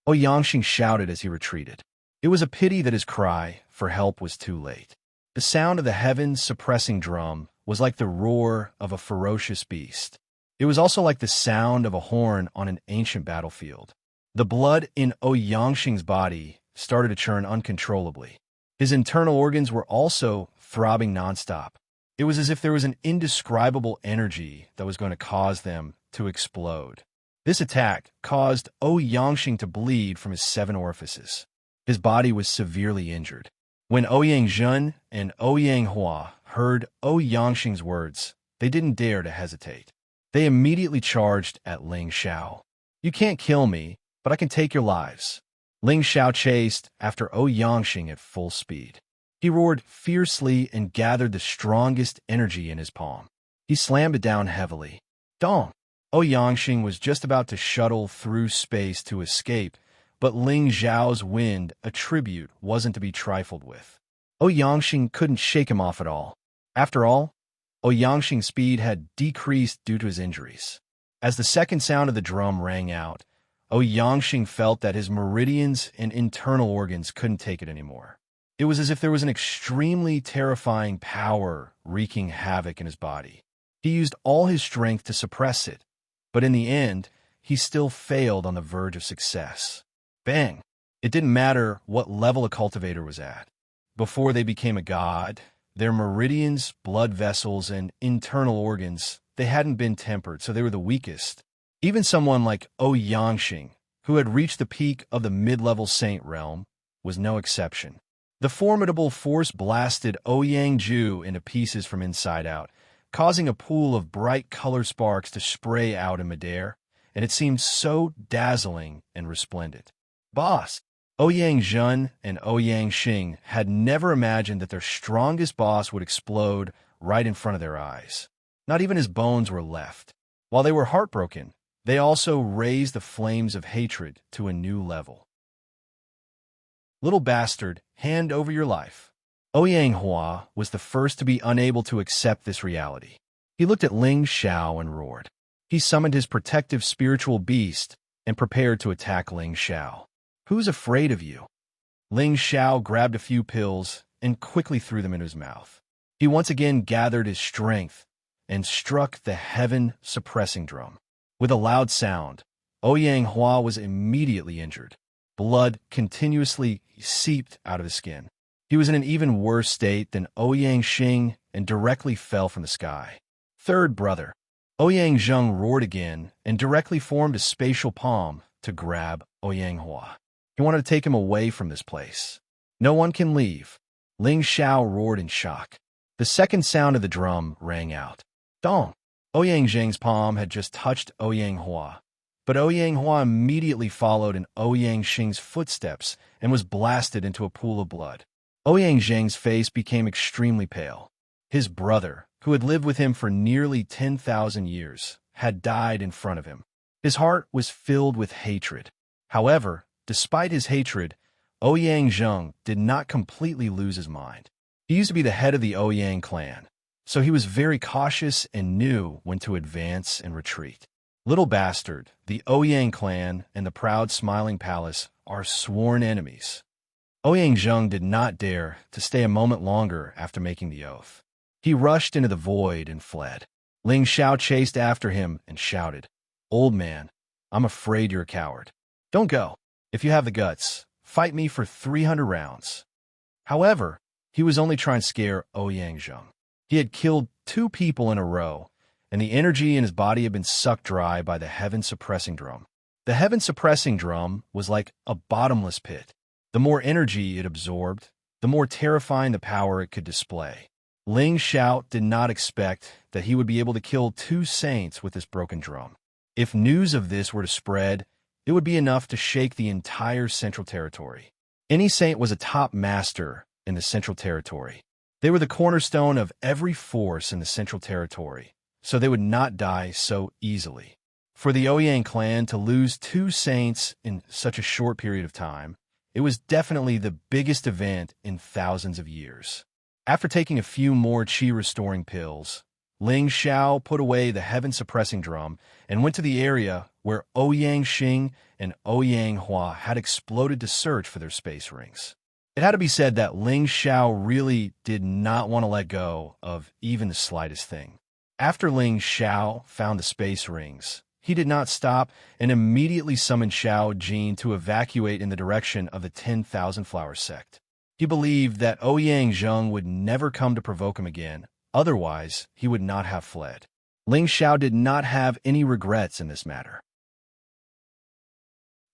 [SPEAKER 1] Xianxia shouted as he retreated. It was a pity that his cry for help was too late. The sound of the heaven-suppressing drum was like the roar of a ferocious beast. It was also like the sound of a horn on an ancient battlefield. The blood in Xianxia's body started to churn uncontrollably. His internal organs were also throbbing nonstop. It was as if there was an indescribable energy that was going to cause them to explode. This attack caused Xianxia to bleed from his 7 orifices. His body was severely injured. When Ouyang Zhen and Ouyang Hua heard Xianxia's words, they didn't dare to hesitate. They immediately charged at Ling Xiao. You can't kill me, but I can take your lives. Ling Xiao chased after Xianxia at full speed. He roared fiercely and gathered the strongest energy in his palm. He slammed it down heavily. Dong! Xianxia was just about to shuttle through space to escape, but Ling Xiao's wind attribute wasn't to be trifled with. Xianxia couldn't shake him off at all. After all, Xianxia's speed had decreased due to his injuries. As the second sound of the drum rang out, Xianxia felt that his meridians and internal organs couldn't take it anymore. It was as if there was an extremely terrifying power wreaking havoc in his body. He used all his strength to suppress it, but in the end, he still failed on the verge of success. Bang! It didn't matter what level a cultivator was at. Before they became a god, their meridians, blood vessels, and internal organs, they hadn't been tempered, so they were the weakest. Even someone like Xianxia, who had reached the peak of the mid-level saint realm, was no exception. The formidable force blasted Ouyang Ju into pieces from inside out, causing a pool of bright color sparks to spray out in midair, and it seemed so dazzling and resplendent. Boss! Ouyang Zhen and Ouyang Xing had never imagined that their strongest boss would explode right in front of their eyes. Not even his bones were left. While they were heartbroken, they also raised the flames of hatred to a new level. Little bastard, hand over your life. Ouyang Hua was the first to be unable to accept this reality. He looked at Ling Xiao and roared. He summoned his protective spiritual beast and prepared to attack Ling Xiao. Who's afraid of you? Ling Xiao grabbed a few pills and quickly threw them into his mouth. He once again gathered his strength and struck the heaven-suppressing drum. With a loud sound, Ouyang Hua was immediately injured. Blood continuously seeped out of his skin. He was in an even worse state than Xianxia and directly fell from the sky. Third brother. Xianxia roared again and directly formed a spatial palm to grab Xianxia. He wanted to take him away from this place. No one can leave. Ling Xiao roared in shock. The second sound of the drum rang out. Dong! Xiang's palm had just touched Xianxia, but Xianxia immediately followed in Xiang's footsteps and was blasted into a pool of blood. Xiang's face became extremely pale. His brother, who had lived with him for nearly 10,000 years, had died in front of him. His heart was filled with hatred. However, despite his hatred, Xianxia did not completely lose his mind. He used to be the head of the Ouyang clan, so he was very cautious and knew when to advance and retreat. Little bastard, the Ouyang clan and the proud Smiling Palace are sworn enemies. Xianxia did not dare to stay a moment longer after making the oath. He rushed into the void and fled. Ling Xiao chased after him and shouted, "Old man, I'm afraid you're a coward. Don't go. If you have the guts, fight me for 300 rounds." However, he was only trying to scare Xianxia. He had killed 2 people in a row, and the energy in his body had been sucked dry by the heaven-suppressing drum. The heaven-suppressing drum was like a bottomless pit. The more energy it absorbed, the more terrifying the power it could display. Ling Xiao did not expect that he would be able to kill 2 saints with this broken drum. If news of this were to spread, it would be enough to shake the entire Central Territory. Any saint was a top master in the Central Territory. They were the cornerstone of every force in the Central Territory, so they would not die so easily. For the Ouyang clan to lose 2 saints in such a short period of time, it was definitely the biggest event in thousands of years. After taking a few more chi-restoring pills, Ling Xiao put away the heaven-suppressing drum and went to the area where Xianxia and Xianxia had exploded to search for their space rings. It had to be said that Ling Xiao really did not want to let go of even the slightest thing. After Ling Xiao found the space rings, he did not stop and immediately summoned Xiao Jin to evacuate in the direction of the 10,000 Flower sect. He believed that Xianxia would never come to provoke him again, otherwise he would not have fled. Ling Xiao did not have any regrets in this matter.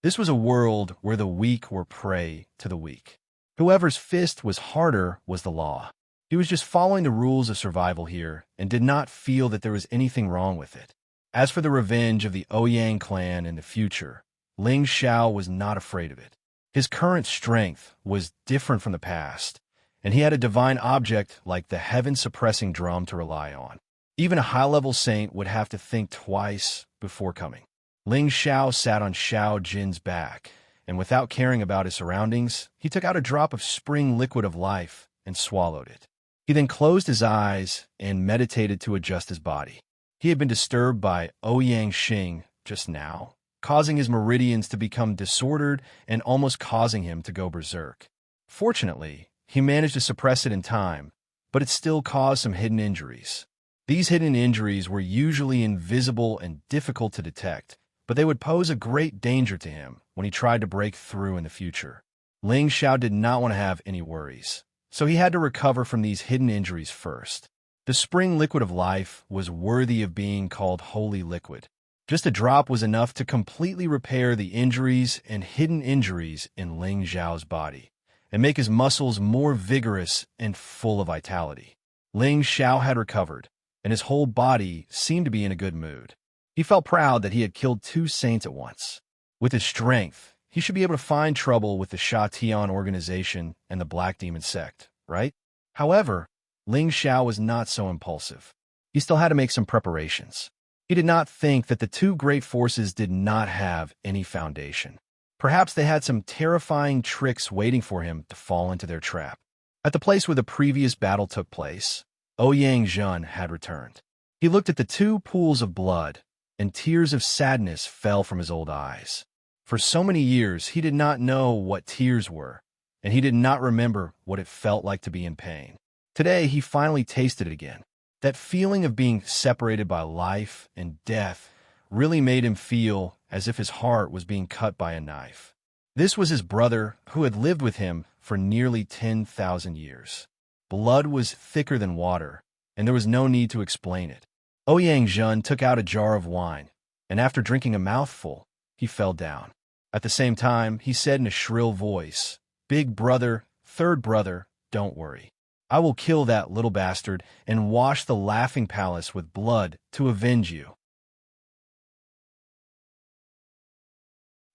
[SPEAKER 1] This was a world where the weak were prey to the weak. Whoever's fist was harder was the law. He was just following the rules of survival here and did not feel that there was anything wrong with it. As for the revenge of the Ouyang clan in the future, Ling Xiao was not afraid of it. His current strength was different from the past, and he had a divine object like the heaven-suppressing drum to rely on. Even a high-level saint would have to think twice before coming. Ling Xiao sat on Xiao Jin's back, and without caring about his surroundings, he took out a drop of spring liquid of life and swallowed it. He then closed his eyes and meditated to adjust his body. He had been disturbed by Xianxia just now, causing his meridians to become disordered and almost causing him to go berserk. Fortunately, he managed to suppress it in time, but it still caused some hidden injuries. These hidden injuries were usually invisible and difficult to detect, but they would pose a great danger to him when he tried to break through in the future. Ling Xiao did not want to have any worries, so he had to recover from these hidden injuries first. The spring liquid of life was worthy of being called holy liquid. Just a drop was enough to completely repair the injuries and hidden injuries in Ling Xiao's body and make his muscles more vigorous and full of vitality. Ling Xiao had recovered, and his whole body seemed to be in a good mood. He felt proud that he had killed 2 saints at once. With his strength, he should be able to find trouble with the Sha Tian organization and the Black Demon sect, right? However, Ling Xiao was not so impulsive. He still had to make some preparations. He did not think that the 2 great forces did not have any foundation. Perhaps they had some terrifying tricks waiting for him to fall into their trap. At the place where the previous battle took place, Xianxia had returned. He looked at the 2 pools of blood, and tears of sadness fell from his old eyes. For so many years, he did not know what tears were, and he did not remember what it felt like to be in pain. Today, he finally tasted it again. That feeling of being separated by life and death really made him feel as if his heart was being cut by a knife. This was his brother who had lived with him for nearly 10,000 years. Blood was thicker than water, and there was no need to explain it. Ouyang took out a jar of wine, and after drinking a mouthful, he fell down. At the same time, he said in a shrill voice, "Big brother, third brother, don't worry. I will kill that little bastard and wash the laughing palace with blood to avenge you."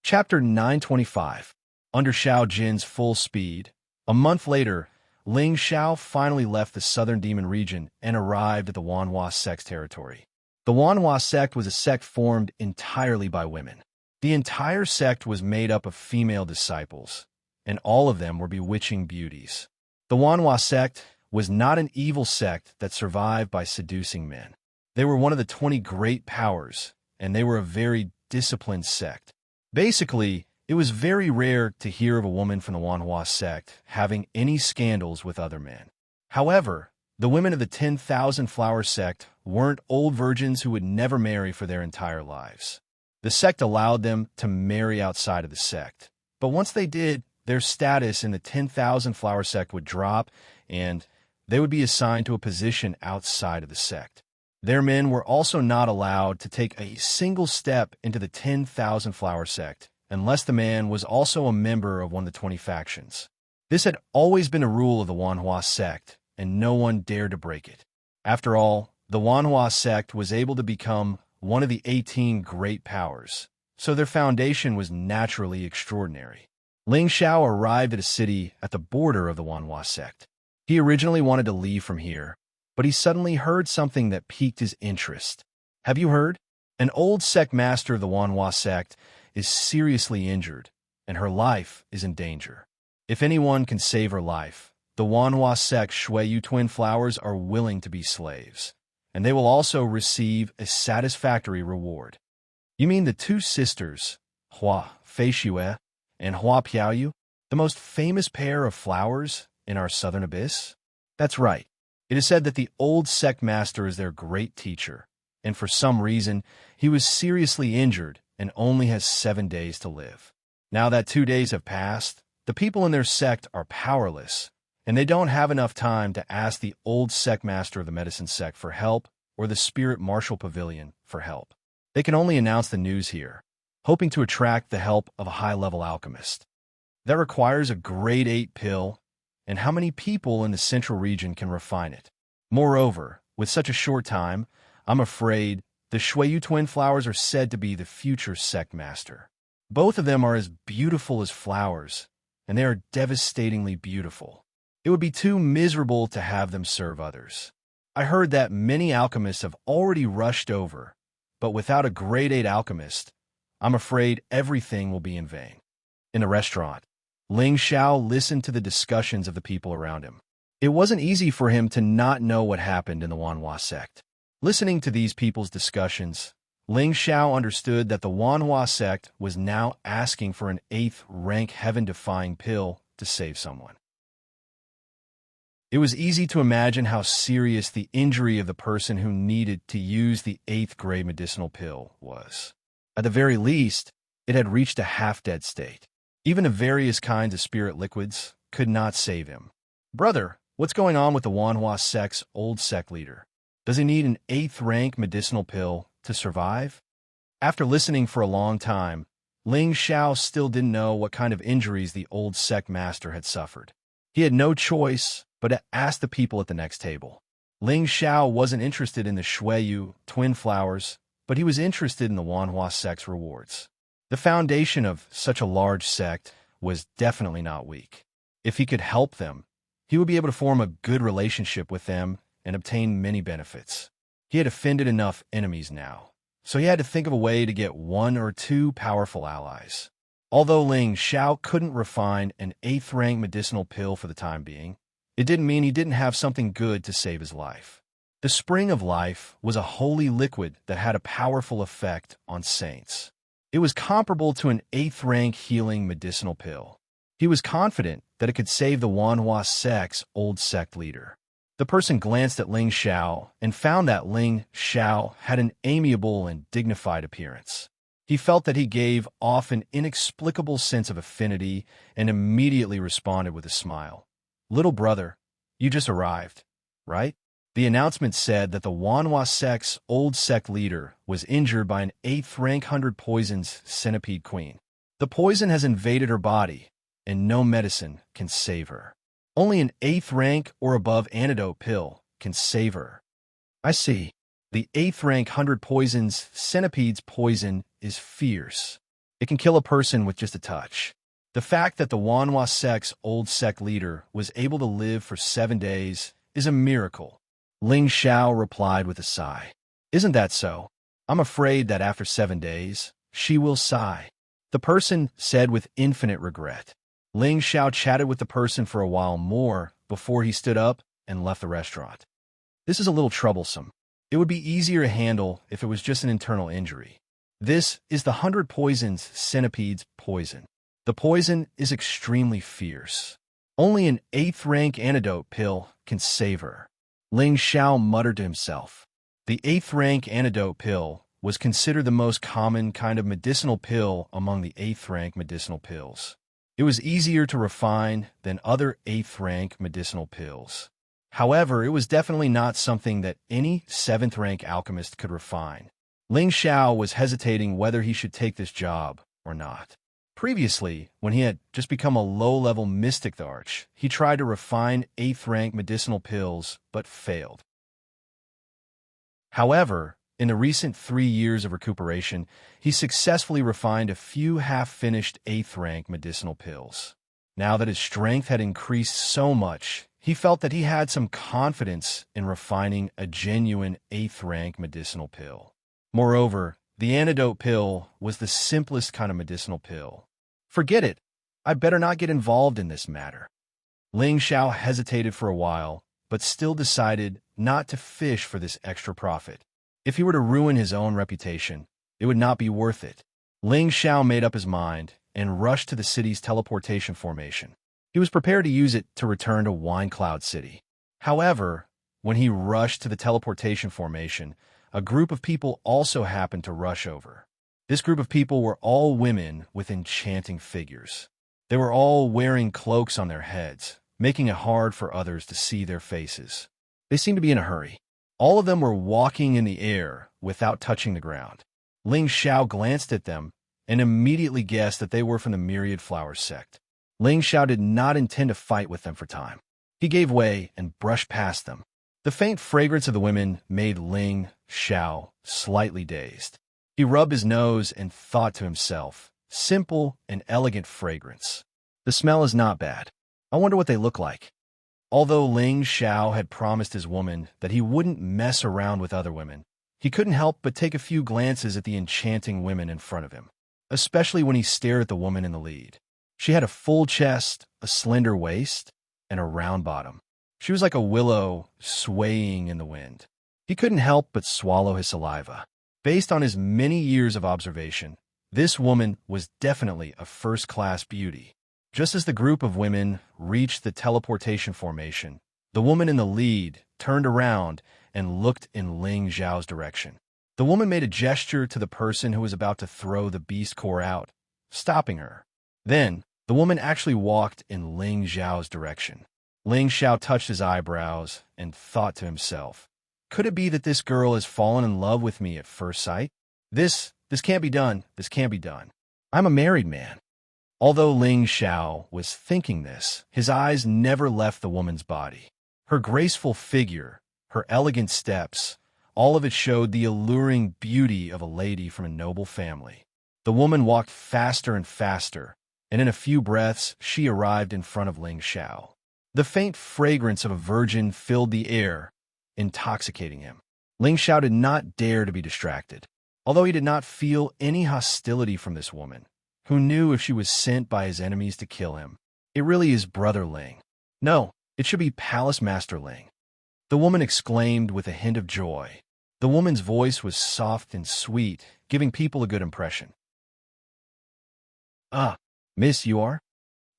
[SPEAKER 1] Chapter 925. Under Xiao Jin's full speed. A month later, Ling Xiao finally left the southern demon region and arrived at the Wanhua sect's territory. The Wanhua sect was a sect formed entirely by women. The entire sect was made up of female disciples, and all of them were bewitching beauties. The Wanhua sect was not an evil sect that survived by seducing men. They were one of the 20 great powers, and they were a very disciplined sect. Basically, it was very rare to hear of a woman from the Wanhua sect having any scandals with other men. However, the women of the 10,000 Flower sect weren't old virgins who would never marry for their entire lives. The sect allowed them to marry outside of the sect, but once they did, their status in the 10,000 Flower sect would drop, and they would be assigned to a position outside of the sect. Their men were also not allowed to take a single step into the 10,000 Flower sect unless the man was also a member of one of the 20 factions. This had always been a rule of the Wanhua sect, and no one dared to break it. After all, the Wanhua sect was able to become one of the 18 great powers, so their foundation was naturally extraordinary. Ling Xiao arrived at a city at the border of the Wanhua sect. He originally wanted to leave from here, but he suddenly heard something that piqued his interest. Have you heard? An old sect master of the Wanhua sect is seriously injured, and her life is in danger. If anyone can save her life, the Wanhua sect Shuiyu twin flowers are willing to be slaves, and they will also receive a satisfactory reward. You mean the two sisters, Hua Feishue and Hua Piaoyu, the most famous pair of flowers in our southern abyss? That's right. It is said that the old sect master is their great teacher, and for some reason, he was seriously injured and only has 7 days to live. Now that 2 days have passed, the people in their sect are powerless, and they don't have enough time to ask the old sect master of the medicine sect for help or the spirit marshal pavilion for help. They can only announce the news here, hoping to attract the help of a high-level alchemist. That requires a grade 8 pill, and how many people in the central region can refine it? Moreover, with such a short time, I'm afraid the Shuiyu twin flowers are said to be the future sect master. Both of them are as beautiful as flowers, and they are devastatingly beautiful. It would be too miserable to have them serve others. I heard that many alchemists have already rushed over, but without a grade 8 alchemist, I'm afraid everything will be in vain. In the restaurant, Ling Xiao listened to the discussions of the people around him. It wasn't easy for him to not know what happened in the Wanhua sect. Listening to these people's discussions, Ling Xiao understood that the Wanhua sect was now asking for an 8th rank heaven-defying pill to save someone. It was easy to imagine how serious the injury of the person who needed to use the 8th grade medicinal pill was. At the very least, it had reached a half-dead state. Even the various kinds of spirit liquids could not save him. Brother, what's going on with the Wanhua sect's old sect leader? Does he need an 8th rank medicinal pill to survive? After listening for a long time, Ling Xiao still didn't know what kind of injuries the old sect master had suffered. He had no choice but to ask the people at the next table. Ling Xiao wasn't interested in the Shuiyu twin flowers, but he was interested in the Wanhua sect's rewards. The foundation of such a large sect was definitely not weak. If he could help them, he would be able to form a good relationship with them and obtain many benefits. He had offended enough enemies now, so he had to think of a way to get 1 or 2 powerful allies. Although Ling Xiao couldn't refine an 8th rank medicinal pill for the time being, it didn't mean he didn't have something good to save his life. The Spring of Life was a holy liquid that had a powerful effect on saints. It was comparable to an 8th rank healing medicinal pill. He was confident that it could save the Wanhua sect's old sect leader. The person glanced at Ling Xiao and found that Ling Xiao had an amiable and dignified appearance. He felt that he gave off an inexplicable sense of affinity and immediately responded with a smile. "Little brother, you just arrived, right?" The announcement said that the Wanhua sect's old sect leader was injured by an 8th rank 100 poisons centipede queen. The poison has invaded her body, and no medicine can save her. Only an 8th rank or above antidote pill can save her. I see. The 8th rank 100 poisons centipede's poison is fierce. It can kill a person with just a touch. The fact that the Wanhua sect's old sect leader was able to live for 7 days is a miracle. Ling Xiao replied with a sigh. Isn't that so? I'm afraid that after 7 days, she will sigh. The person said with infinite regret. Ling Xiao chatted with the person for a while more before he stood up and left the restaurant. This is a little troublesome. It would be easier to handle if it was just an internal injury. This is the 100 poisons centipede's poison. The poison is extremely fierce. Only an 8th rank antidote pill can save her. Ling Xiao muttered to himself. The 8th rank antidote pill was considered the most common kind of medicinal pill among the 8th rank medicinal pills. It was easier to refine than other 8th rank medicinal pills. However, it was definitely not something that any 7th rank alchemist could refine. Ling Xiao was hesitating whether he should take this job or not. Previously, when he had just become a low-level mystic arch, he tried to refine 8th rank medicinal pills but failed. However, in the recent 3 years of recuperation, he successfully refined a few half-finished 8th rank medicinal pills. Now that his strength had increased so much, he felt that he had some confidence in refining a genuine 8th rank medicinal pill. Moreover, the antidote pill was the simplest kind of medicinal pill. Forget it. I better not get involved in this matter. Ling Xiao hesitated for a while, but still decided not to fish for this extra profit. If he were to ruin his own reputation, it would not be worth it. Ling Xiao made up his mind and rushed to the city's teleportation formation. He was prepared to use it to return to Wine Cloud City. However, when he rushed to the teleportation formation, a group of people also happened to rush over. This group of people were all women with enchanting figures. They were all wearing cloaks on their heads, making it hard for others to see their faces. They seemed to be in a hurry. All of them were walking in the air without touching the ground. Ling Xiao glanced at them and immediately guessed that they were from the Myriad Flower sect. Ling Xiao did not intend to fight with them for time. He gave way and brushed past them. The faint fragrance of the women made Ling Xiao slightly dazed. He rubbed his nose and thought to himself, simple and elegant fragrance. The smell is not bad. I wonder what they look like. Although Ling Xiao had promised his woman that he wouldn't mess around with other women, he couldn't help but take a few glances at the enchanting women in front of him, especially when he stared at the woman in the lead. She had a full chest, a slender waist, and a round bottom. She was like a willow swaying in the wind. He couldn't help but swallow his saliva. Based on his many years of observation, this woman was definitely a first-class beauty. Just as the group of women reached the teleportation formation, the woman in the lead turned around and looked in Ling Xiao's direction. The woman made a gesture to the person who was about to throw the beast core out, stopping her. Then, the woman actually walked in Ling Xiao's direction. Ling Xiao touched his eyebrows and thought to himself, could it be that this girl has fallen in love with me at first sight? This can't be done. This can't be done. I'm a married man. Although Ling Xiao was thinking this, his eyes never left the woman's body. Her graceful figure, her elegant steps, all of it showed the alluring beauty of a lady from a noble family. The woman walked faster and faster, and in a few breaths she arrived in front of Ling Xiao. The faint fragrance of a virgin filled the air, intoxicating him. Ling Xiao did not dare to be distracted. Although he did not feel any hostility from this woman, who knew if she was sent by his enemies to kill him, it really is Brother Ling. No, it should be Palace Master Ling. The woman exclaimed with a hint of joy. The woman's voice was soft and sweet, giving people a good impression. Ah, miss, you are?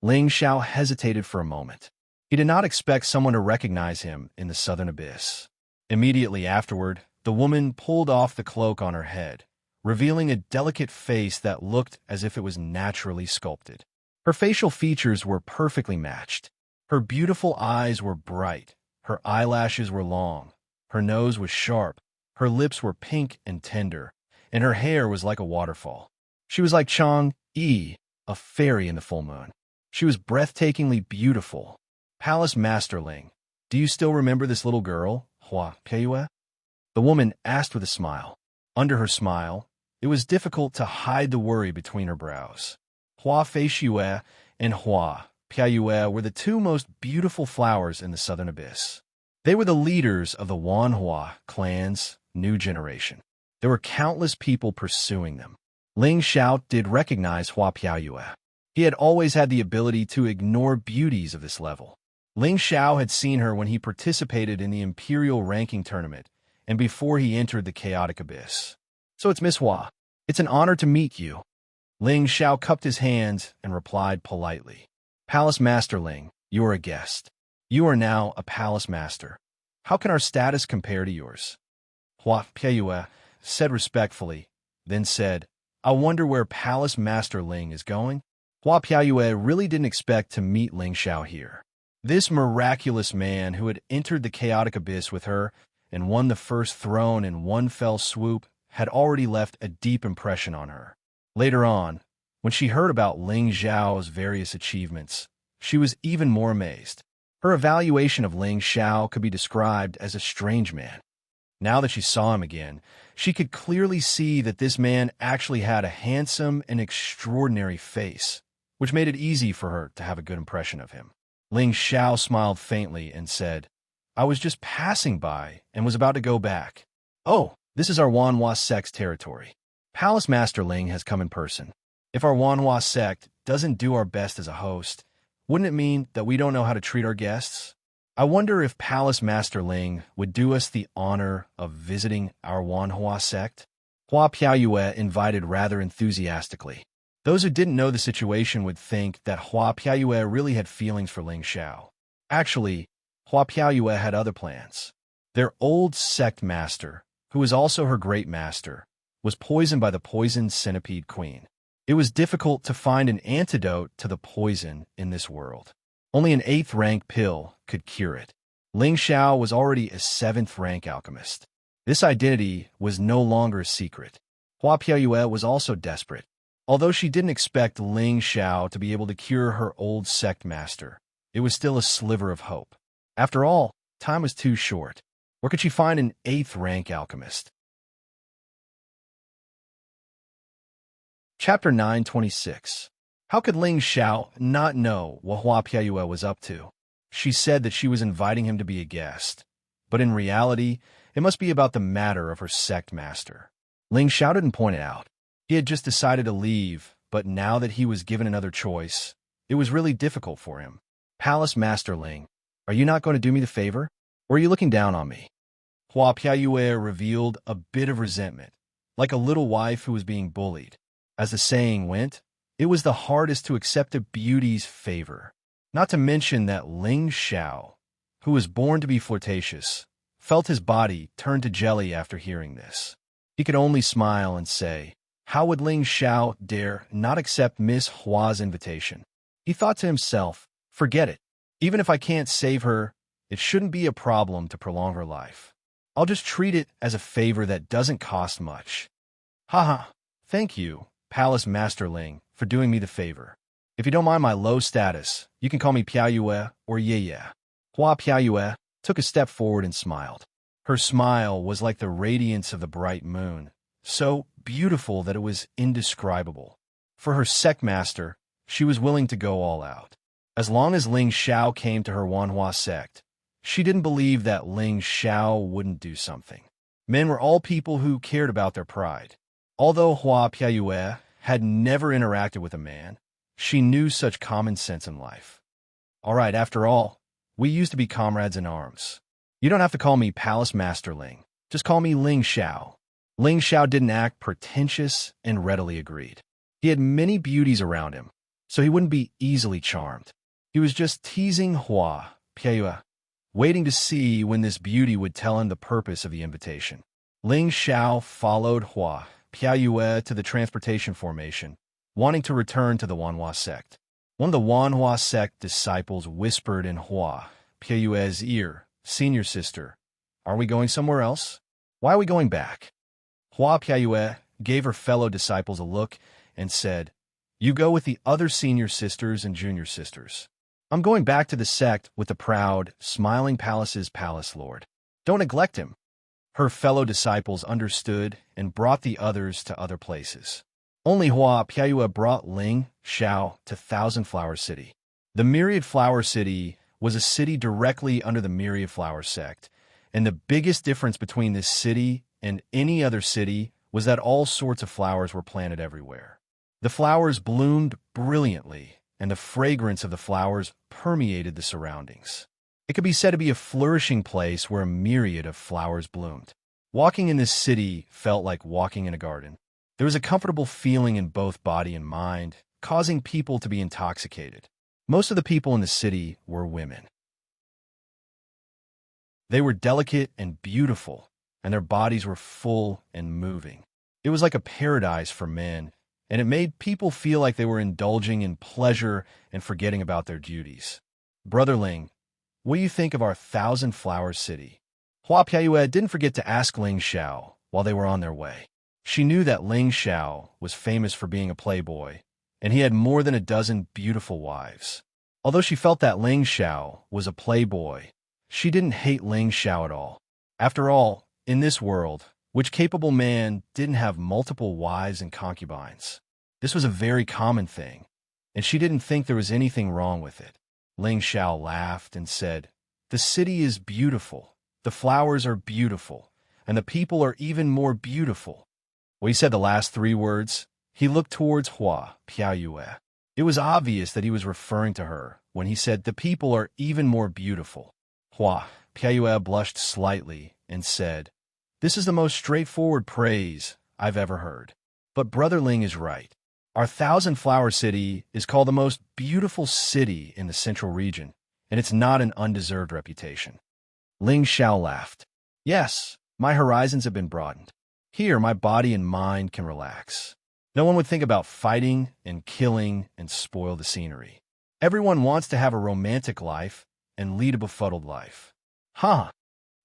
[SPEAKER 1] Ling Xiao hesitated for a moment. He did not expect someone to recognize him in the southern abyss. Immediately afterward, the woman pulled off the cloak on her head, revealing a delicate face that looked as if it was naturally sculpted. Her facial features were perfectly matched. Her beautiful eyes were bright, her eyelashes were long, her nose was sharp, her lips were pink and tender, and her hair was like a waterfall. She was like Xianxia, a fairy in the full moon. She was breathtakingly beautiful. Palace Masterling, do you still remember this little girl, Hua Peiyue? The woman asked with a smile. Under her smile, it was difficult to hide the worry between her brows. Hua Feishue and Hua Peiyue were the two most beautiful flowers in the southern abyss. They were the leaders of the Wanhua clan's new generation. There were countless people pursuing them. Ling Xiao did recognize Hua Peiyue. He had always had the ability to ignore beauties of this level. Ling Xiao had seen her when he participated in the Imperial Ranking Tournament and before he entered the Chaotic Abyss. So it's Miss Hua. It's an honor to meet you. Ling Xiao cupped his hands and replied politely. Palace Master Ling, you are a guest. You are now a Palace Master. How can our status compare to yours? Hua Peiyue said respectfully, then said, I wonder where Palace Master Ling is going? Hua Peiyue really didn't expect to meet Ling Xiao here. This miraculous man who had entered the Chaotic Abyss with her and won the first throne in one fell swoop had already left a deep impression on her. Later on, when she heard about Ling Xiao's various achievements, she was even more amazed. Her evaluation of Ling Xiao could be described as a strange man. Now that she saw him again, she could clearly see that this man actually had a handsome and extraordinary face, which made it easy for her to have a good impression of him. Ling Xiao smiled faintly and said, I was just passing by and was about to go back. Oh, this is our Wanhua sect's territory. Palace Master Ling has come in person. If our Wanhua sect doesn't do our best as a host, wouldn't it mean that we don't know how to treat our guests? I wonder if Palace Master Ling would do us the honor of visiting our Wanhua sect? Hua Peiyue invited rather enthusiastically. Those who didn't know the situation would think that Hua Peiyue really had feelings for Ling Xiao. Actually, Hua Peiyue had other plans. Their old sect master, who was also her great master, was poisoned by the poisoned centipede queen. It was difficult to find an antidote to the poison in this world. Only an 8th rank pill could cure it. Ling Xiao was already a 7th rank alchemist. This identity was no longer a secret. Hua Peiyue was also desperate. Although she didn't expect Ling Xiao to be able to cure her old sect master, it was still a sliver of hope. After all, time was too short. Where could she find an 8th rank alchemist? Chapter 926. How could Ling Xiao not know what Hua Peiyue was up to? She said that she was inviting him to be a guest, but in reality, it must be about the matter of her sect master. Ling Xiao didn't point it out. He had just decided to leave, but now that he was given another choice, it was really difficult for him. Palace Master Ling, are you not going to do me the favor? Or are you looking down on me? Hua Peiyue revealed a bit of resentment, like a little wife who was being bullied. As the saying went, it was the hardest to accept a beauty's favor. Not to mention that Ling Xiao, who was born to be flirtatious, felt his body turn to jelly after hearing this. He could only smile and say, how would Ling Xiao dare not accept Miss Hua's invitation? He thought to himself, forget it. Even if I can't save her, it shouldn't be a problem to prolong her life. I'll just treat it as a favor that doesn't cost much. Haha, thank you, Palace Master Ling, for doing me the favor. If you don't mind my low status, you can call me Peiyue or Ye. Hua Peiyue took a step forward and smiled. Her smile was like the radiance of the bright moon, so beautiful that it was indescribable. For her sect master, she was willing to go all out. As long as Ling Xiao came to her Wanhua sect, she didn't believe that Ling Xiao wouldn't do something. Men were all people who cared about their pride. Although Hua Peiyue had never interacted with a man, she knew such common sense in life. All right, after all, we used to be comrades in arms. You don't have to call me Palace Master Ling. Just call me Ling Xiao. Ling Xiao didn't act pretentious and readily agreed. He had many beauties around him, so he wouldn't be easily charmed. He was just teasing Hua Peiyue, waiting to see when this beauty would tell him the purpose of the invitation. Ling Xiao followed Hua Piaoyue to the transportation formation, wanting to return to the Wanhua sect. One of the Wanhua sect disciples whispered in Hua Piaoyue's ear, "Senior sister, are we going somewhere else? Why are we going back?" Hua Piaoyue gave her fellow disciples a look and said, "You go with the other senior sisters and junior sisters. I'm going back to the sect with the proud, smiling palace's palace lord. Don't neglect him." Her fellow disciples understood and brought the others to other places. Only Hua Piaoyue brought Ling Xiao to Thousand Flower City. The Myriad Flower City was a city directly under the Myriad Flower sect, and the biggest difference between this city and any other city was that all sorts of flowers were planted everywhere. The flowers bloomed brilliantly, and the fragrance of the flowers permeated the surroundings. It could be said to be a flourishing place where a myriad of flowers bloomed. Walking in this city felt like walking in a garden. There was a comfortable feeling in both body and mind, causing people to be intoxicated. Most of the people in the city were women. They were delicate and beautiful, and their bodies were full and moving. It was like a paradise for men, and it made people feel like they were indulging in pleasure and forgetting about their duties. "Brother Ling, what do you think of our Thousand Flower City?" Hua Piaoyue didn't forget to ask Ling Xiao while they were on their way. She knew that Ling Xiao was famous for being a playboy, and he had more than a dozen beautiful wives. Although she felt that Ling Xiao was a playboy, she didn't hate Ling Xiao at all. After all, in this world, which capable man didn't have multiple wives and concubines? This was a very common thing, and she didn't think there was anything wrong with it. Ling Xiao laughed and said, "The city is beautiful, the flowers are beautiful, and the people are even more beautiful." When he said the last three words, he looked towards Hua Piaoyue. It was obvious that he was referring to her when he said, "The people are even more beautiful." Hua Piaoyue blushed slightly and said, "This is the most straightforward praise I've ever heard. But Brother Ling is right. Our Thousand Flower City is called the most beautiful city in the central region, and it's not an undeserved reputation." Ling Xiao laughed. "Yes, my horizons have been broadened. Here, my body and mind can relax. No one would think about fighting and killing and spoil the scenery. Everyone wants to have a romantic life and lead a befuddled life." "Huh.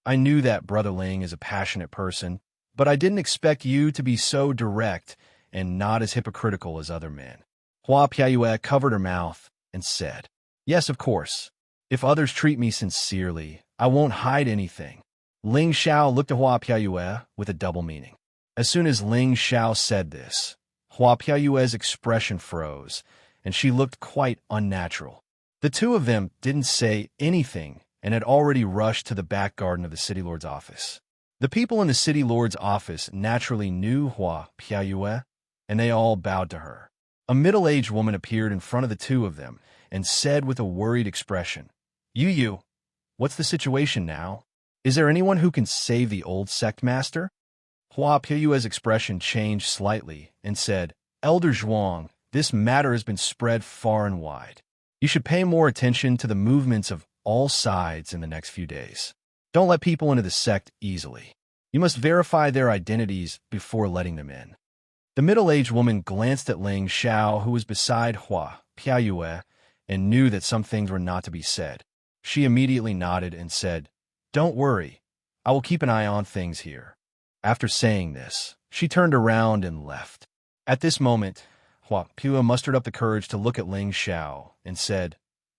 [SPEAKER 1] I knew that Brother Ling is a passionate person, but I didn't expect you to be so direct and not as hypocritical as other men." Hua Piaoyue covered her mouth and said, "Yes, of course. If others treat me sincerely, I won't hide anything." Ling Xiao looked at Hua Piaoyue with a double meaning. As soon as Ling Xiao said this, Hua Piaoyue's expression froze, and she looked quite unnatural. The two of them didn't say anything and had already rushed to the back garden of the city lord's office. The people in the city lord's office naturally knew Hua Piaoyue, and they all bowed to her. A middle-aged woman appeared in front of the two of them and said with a worried expression, "You, what's the situation now? Is there anyone who can save the old sect master?" Hua Piaoyue's expression changed slightly and said, "Elder Zhuang, this matter has been spread far and wide. You should pay more attention to the movements of all sides in the next few days. Don't let people into the sect easily. You must verify their identities before letting them in." The middle-aged woman glanced at Ling Xiao, who was beside Hua Piaoyue, and knew that some things were not to be said. She immediately nodded and said, "Don't worry. I will keep an eye on things here." After saying this, she turned around and left. At this moment, Hua Piaoyue mustered up the courage to look at Ling Xiao and said,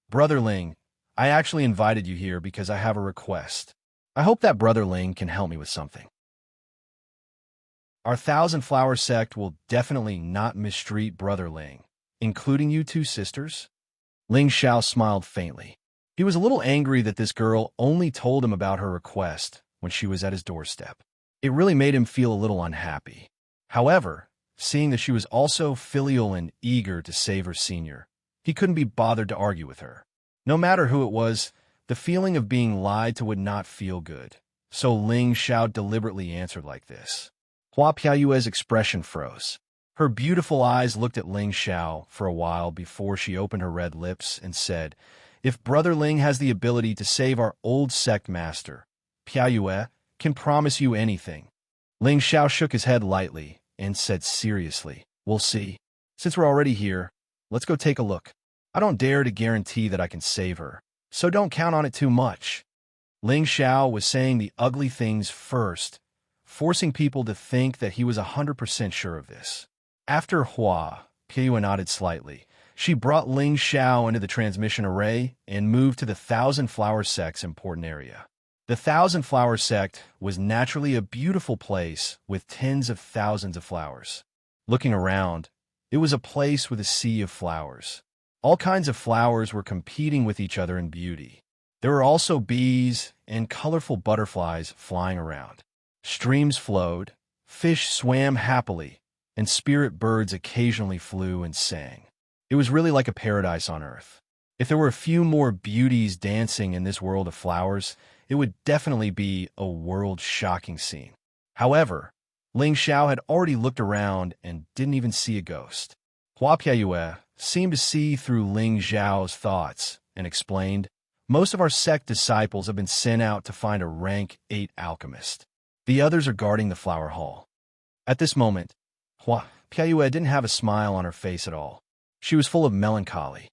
[SPEAKER 1] "Brother Ling, I actually invited you here because I have a request. I hope that Brother Ling can help me with something. Our Thousand Flower sect will definitely not mistreat Brother Ling, including you two sisters." Ling Xiao smiled faintly. He was a little angry that this girl only told him about her request when she was at his doorstep. It really made him feel a little unhappy. However, seeing that she was also filial and eager to save her senior, he couldn't be bothered to argue with her. No matter who it was, the feeling of being lied to would not feel good. So Ling Xiao deliberately answered like this. Hua Piaoyue's expression froze. Her beautiful eyes looked at Ling Xiao for a while before she opened her red lips and said, "If Brother Ling has the ability to save our old sect master, Piaoyue can promise you anything." Ling Xiao shook his head lightly and said seriously, "We'll see. Since we're already here, let's go take a look. I don't dare to guarantee that I can save her, so don't count on it too much." Ling Xiao was saying the ugly things first, forcing people to think that he was 100% sure of this. After Hua Piayue nodded slightly, she brought Ling Xiao into the transmission array and moved to the Thousand Flower Sect's important area. The Thousand Flower Sect was naturally a beautiful place with tens of thousands of flowers. Looking around, it was a place with a sea of flowers. All kinds of flowers were competing with each other in beauty. There were also bees and colorful butterflies flying around. Streams flowed, fish swam happily, and spirit birds occasionally flew and sang. It was really like a paradise on earth. If there were a few more beauties dancing in this world of flowers, it would definitely be a world-shocking scene. However, Ling Xiao had already looked around and didn't even see a ghost. Hua Piayue seemed to see through Ling Xiao's thoughts and explained, "Most of our sect disciples have been sent out to find a rank 8 alchemist. The others are guarding the flower hall." At this moment, Hua Piayue didn't have a smile on her face at all. She was full of melancholy.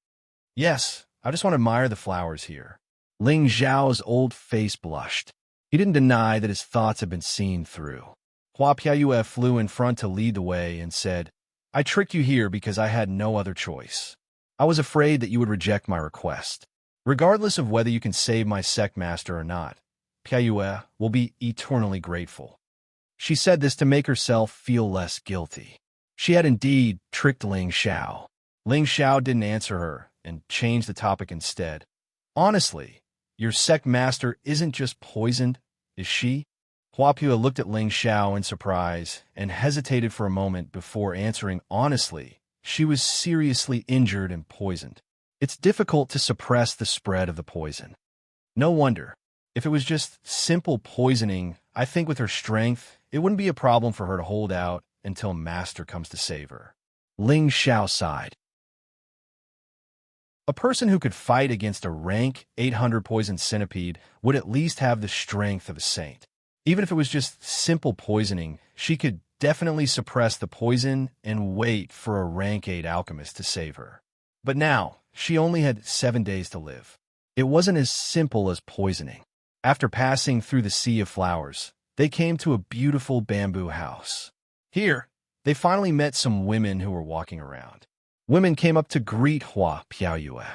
[SPEAKER 1] "Yes, I just want to admire the flowers here." Ling Xiao's old face blushed. He didn't deny that his thoughts had been seen through. Hua Piayue flew in front to lead the way and said, "I tricked you here because I had no other choice. I was afraid that you would reject my request. Regardless of whether you can save my sect master or not, Piayue will be eternally grateful." She said this to make herself feel less guilty. She had indeed tricked Ling Xiao. Ling Xiao didn't answer her and changed the topic instead. "Honestly, your sect master isn't just poisoned, is she?" Hua Piayue looked at Ling Xiao in surprise and hesitated for a moment before answering honestly. She was seriously injured and poisoned. It's difficult to suppress the spread of the poison. No wonder. If it was just simple poisoning, I think with her strength, it wouldn't be a problem for her to hold out until Master comes to save her. Ling Xiao sighed. A person who could fight against a rank 800 poison centipede would at least have the strength of a saint. Even if it was just simple poisoning, she could definitely suppress the poison and wait for a rank 8 alchemist to save her. But now, she only had 7 days to live. It wasn't as simple as poisoning. After passing through the sea of flowers, they came to a beautiful bamboo house. Here, they finally met some women who were walking around. Women came up to greet Hua Piayue.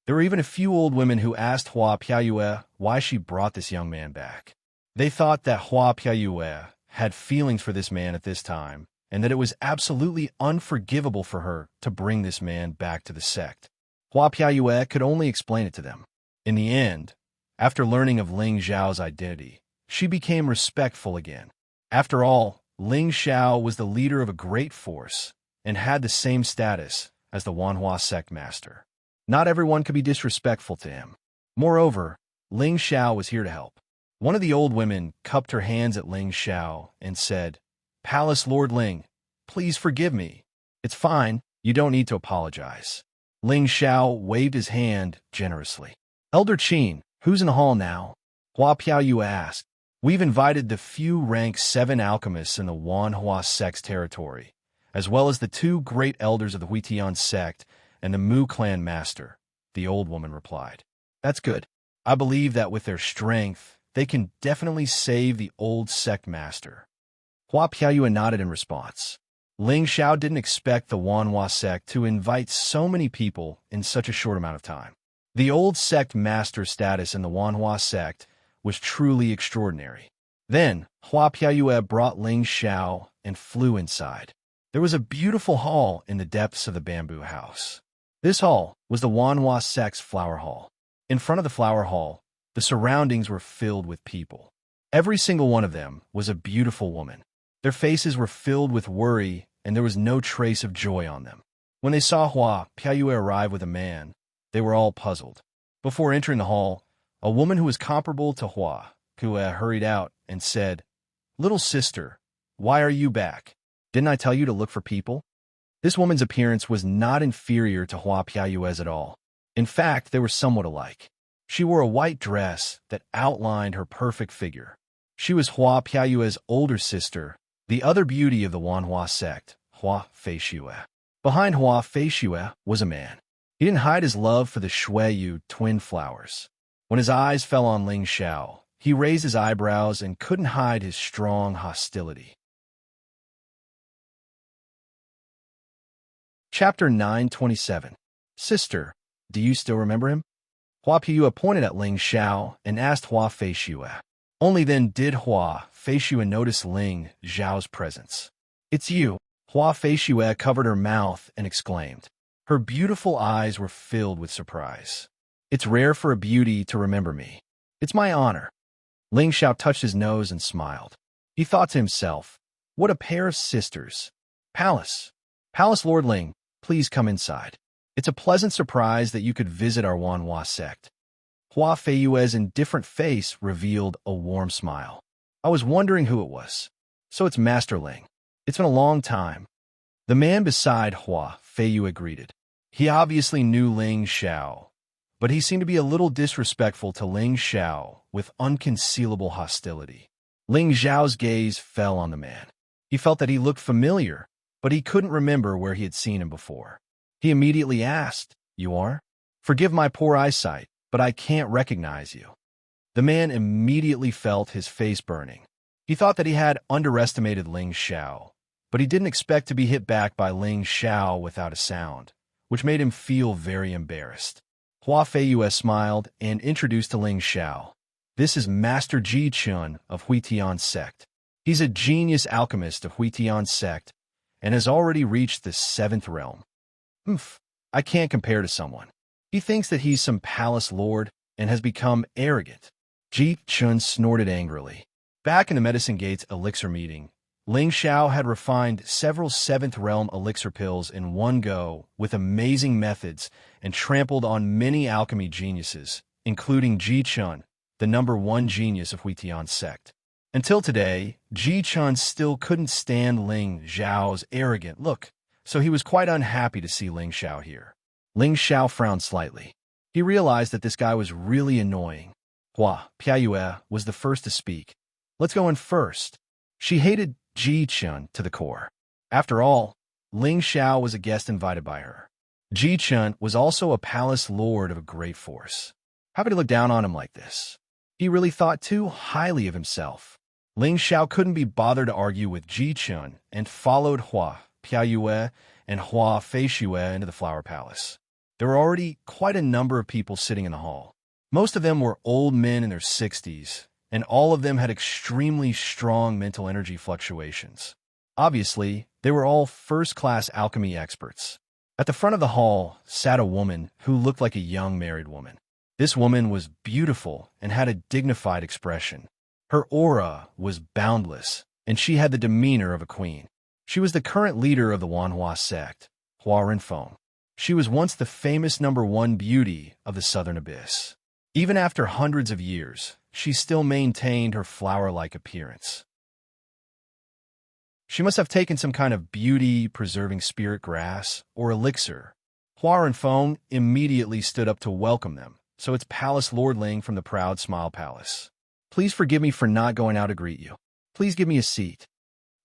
[SPEAKER 1] There were even a few old women who asked Hua Piayue why she brought this young man back. They thought that Hua Piayue had feelings for this man at this time, and that it was absolutely unforgivable for her to bring this man back to the sect. Hua Piayue could only explain it to them. In the end, after learning of Ling Xiao's identity, she became respectful again. After all, Ling Xiao was the leader of a great force and had the same status as the Wanhua sect master. Not everyone could be disrespectful to him. Moreover, Ling Xiao was here to help. One of the old women cupped her hands at Ling Xiao and said, "Palace Lord Ling, please forgive me. It's fine, you don't need to apologize." Ling Xiao waved his hand generously. "Elder Qin, who's in the hall now?" Hua Piayue asked. "We've invited the few rank 7 alchemists in the Wanhua sect's territory, as well as the 2 great elders of the Huitian sect and the Mu clan master," the old woman replied. "That's good. I believe that with their strength, they can definitely save the old sect master." Hua Piayue nodded in response. Ling Xiao didn't expect the Wanhua sect to invite so many people in such a short amount of time. The old sect master status in the Wanhua sect was truly extraordinary. Then, Hua Piayue brought Ling Xiao and flew inside. There was a beautiful hall in the depths of the bamboo house. This hall was the Wanhua sect's flower hall. In front of the flower hall, the surroundings were filled with people. Every single one of them was a beautiful woman. Their faces were filled with worry, and there was no trace of joy on them. When they saw Hua Piayue arrive with a man, they were all puzzled. Before entering the hall, a woman who was comparable to Hua Piayue hurried out and said, "Little sister, why are you back? Didn't I tell you to look for people?" This woman's appearance was not inferior to Hua Piayue's at all. In fact, they were somewhat alike. She wore a white dress that outlined her perfect figure. She was Hua Piayue's older sister, the other beauty of the Wanhua sect, Hua Feishue. Behind Hua Feishue was a man. He didn't hide his love for the Shuiyu twin flowers. When his eyes fell on Ling Xiao, he raised his eyebrows and couldn't hide his strong hostility. Chapter 927. Sister, do you still remember him? Hua Piyu pointed at Ling Xiao and asked Hua Feishue. Only then did Hua Feishue notice Ling Xiao's presence. It's you. Hua Feishue covered her mouth and exclaimed. Her beautiful eyes were filled with surprise. It's rare for a beauty to remember me. It's my honor. Ling Xiao touched his nose and smiled. He thought to himself, what a pair of sisters. Palace Lord Ling, please come inside. It's a pleasant surprise that you could visit our Wanhua sect. Hua Feiyue's indifferent face revealed a warm smile. I was wondering who it was. So it's Master Ling. It's been a long time. The man beside Hua Feiyue greeted. He obviously knew Ling Xiao, but he seemed to be a little disrespectful to Ling Xiao with unconcealable hostility. Ling Xiao's gaze fell on the man. He felt that he looked familiar, but he couldn't remember where he had seen him before. He immediately asked, You are? Forgive my poor eyesight, but I can't recognize you. The man immediately felt his face burning. He thought that he had underestimated Ling Xiao, but he didn't expect to be hit back by Ling Xiao without a sound, which made him feel very embarrassed. Hua Feiyue smiled and introduced to Ling Xiao. This is Master Ji Chun of Huitian sect. He's a genius alchemist of Huitian sect and has already reached the 7th realm. I can't compare to someone. He thinks that he's some palace lord and has become arrogant. Ji Chun snorted angrily. Back in the Medicine Gates elixir meeting, Ling Xiao had refined several 7th realm elixir pills in one go with amazing methods and trampled on many alchemy geniuses, including Ji Chun, the #1 genius of Huitian sect. Until today, Ji Chun still couldn't stand Ling Xiao's arrogant look, so he was quite unhappy to see Ling Xiao here. Ling Xiao frowned slightly. He realized that this guy was really annoying. Hua Piayue was the first to speak. Let's go in first. She hated Ji Chun to the core. After all, Ling Xiao was a guest invited by her. Ji Chun was also a palace lord of a great force. How could he look down on him like this? He really thought too highly of himself. Ling Xiao couldn't be bothered to argue with Ji Chun and followed Hua Piayue and Hua Feishue into the Flower Palace. There were already quite a number of people sitting in the hall. Most of them were old men in their 60s, and all of them had extremely strong mental energy fluctuations. Obviously, they were all first-class alchemy experts. At the front of the hall sat a woman who looked like a young married woman. This woman was beautiful and had a dignified expression. Her aura was boundless, and she had the demeanor of a queen. She was the current leader of the Wanhua sect, Hua Renfeng. She was once the famous #1 beauty of the Southern Abyss. Even after hundreds of years, she still maintained her flower-like appearance. She must have taken some kind of beauty-preserving spirit grass or elixir. Hua Renfeng immediately stood up to welcome them, so it's Palace Lord Ling from the Proud Smile Palace. Please forgive me for not going out to greet you. Please give me a seat.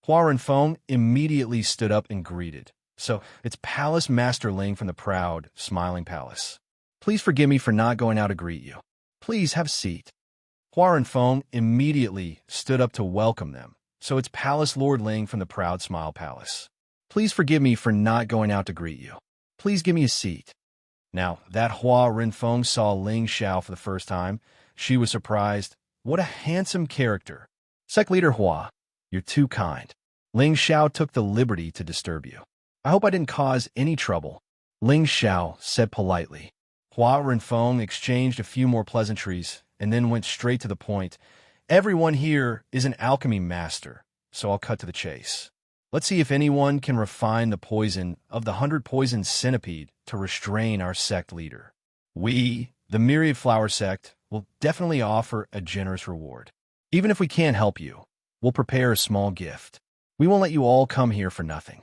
[SPEAKER 1] Hua Renfeng immediately stood up and greeted. So it's Palace Master Ling from the Proud Smiling Palace. Please forgive me for not going out to greet you. Please have a seat. Hua Renfeng immediately stood up to welcome them. So it's Palace Lord Ling from the Proud Smile Palace. Please forgive me for not going out to greet you. Please give me a seat. Now, that Hua Renfeng saw Ling Xiao for the first time, she was surprised. What a handsome character. Sect Leader Hua, you're too kind. Ling Xiao took the liberty to disturb you. I hope I didn't cause any trouble. Ling Xiao said politely. Hua Renfeng exchanged a few more pleasantries and then went straight to the point. Everyone here is an alchemy master, so I'll cut to the chase. Let's see if anyone can refine the poison of the 100-poison centipede to restrain our sect leader. We, the Myriad Flower Sect, will definitely offer a generous reward. Even if we can't help you, we'll prepare a small gift. We won't let you all come here for nothing.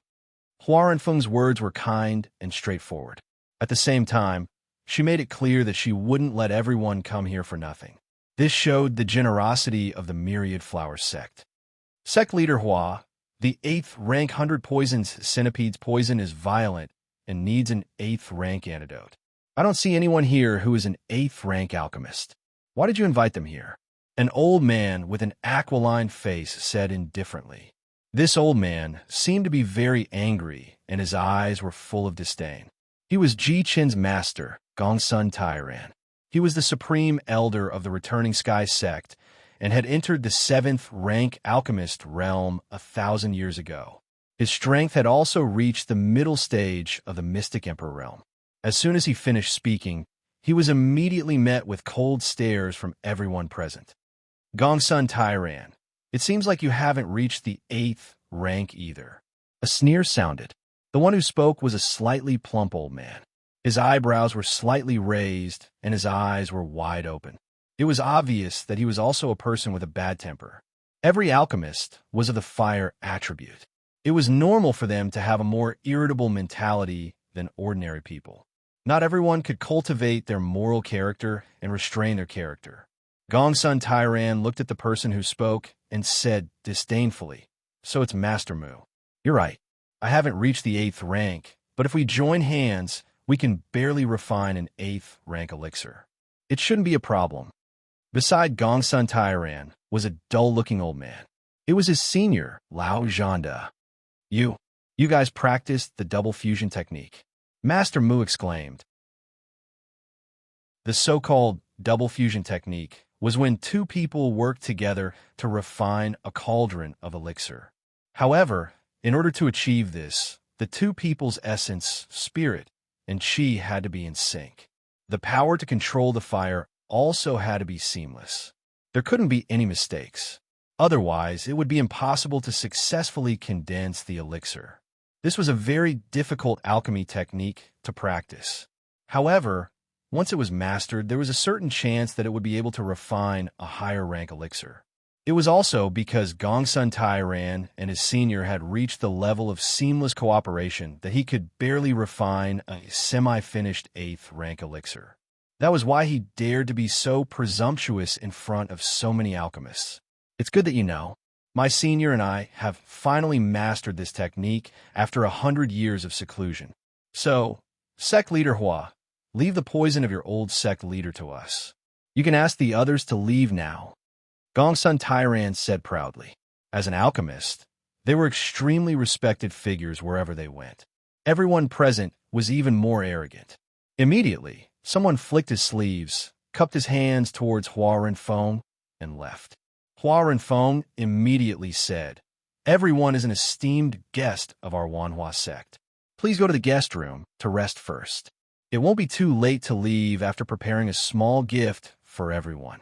[SPEAKER 1] Hua Renfeng's words were kind and straightforward. At the same time, she made it clear that she wouldn't let everyone come here for nothing. This showed the generosity of the Myriad Flower Sect. Sect Leader Hua, The 8th rank 100 poisons centipede's poison is violent and needs an 8th rank antidote. I don't see anyone here who is an 8th rank alchemist. Why did you invite them here? An old man with an aquiline face said indifferently. This old man seemed to be very angry, and his eyes were full of disdain. He was Ji Qin's master, Gongsun Tairan. He was the supreme elder of the Returning Sky sect and had entered the 7th rank alchemist realm 1,000 years ago. His strength had also reached the middle stage of the Mystic Emperor realm. As soon as he finished speaking, he was immediately met with cold stares from everyone present. Gongsun Tairan, it seems like you haven't reached the 8th rank either. A sneer sounded. The one who spoke was a slightly plump old man. His eyebrows were slightly raised, and his eyes were wide open. It was obvious that he was also a person with a bad temper. Every alchemist was of the fire attribute. It was normal for them to have a more irritable mentality than ordinary people. Not everyone could cultivate their moral character and restrain their character. Gongsun Tairan looked at the person who spoke and said disdainfully, "So it's Master Mu. You're right. I haven't reached the 8th rank, but if we join hands, we can barely refine an 8th rank elixir. It shouldn't be a problem." Beside Gongsun Tairan was a dull-looking old man. It was his senior, Lao Zhanda. You guys practiced the double fusion technique," Master Mu exclaimed. The so-called double fusion technique was when two people worked together to refine a cauldron of elixir. However, in order to achieve this, the two people's essence, spirit, and qi had to be in sync. The power to control the fire also had to be seamless. There couldn't be any mistakes. Otherwise, it would be impossible to successfully condense the elixir. This was a very difficult alchemy technique to practice. However, once it was mastered, there was a certain chance that it would be able to refine a higher rank elixir. It was also because Gongsun Tairan and his senior had reached the level of seamless cooperation that he could barely refine a semi-finished 8th rank elixir. That was why he dared to be so presumptuous in front of so many alchemists. It's good that you know. My senior and I have finally mastered this technique after 100 years of seclusion. So, sect leader Hua, leave the poison of your old sect leader to us. You can ask the others to leave now. Gongsun Tairan said proudly. As an alchemist, they were extremely respected figures wherever they went. Everyone present was even more arrogant. Immediately, someone flicked his sleeves, cupped his hands towards Hua Renfeng, and left. Hua Renfeng immediately said, "Everyone is an esteemed guest of our Wanhua sect. Please go to the guest room to rest first. It won't be too late to leave after preparing a small gift for everyone."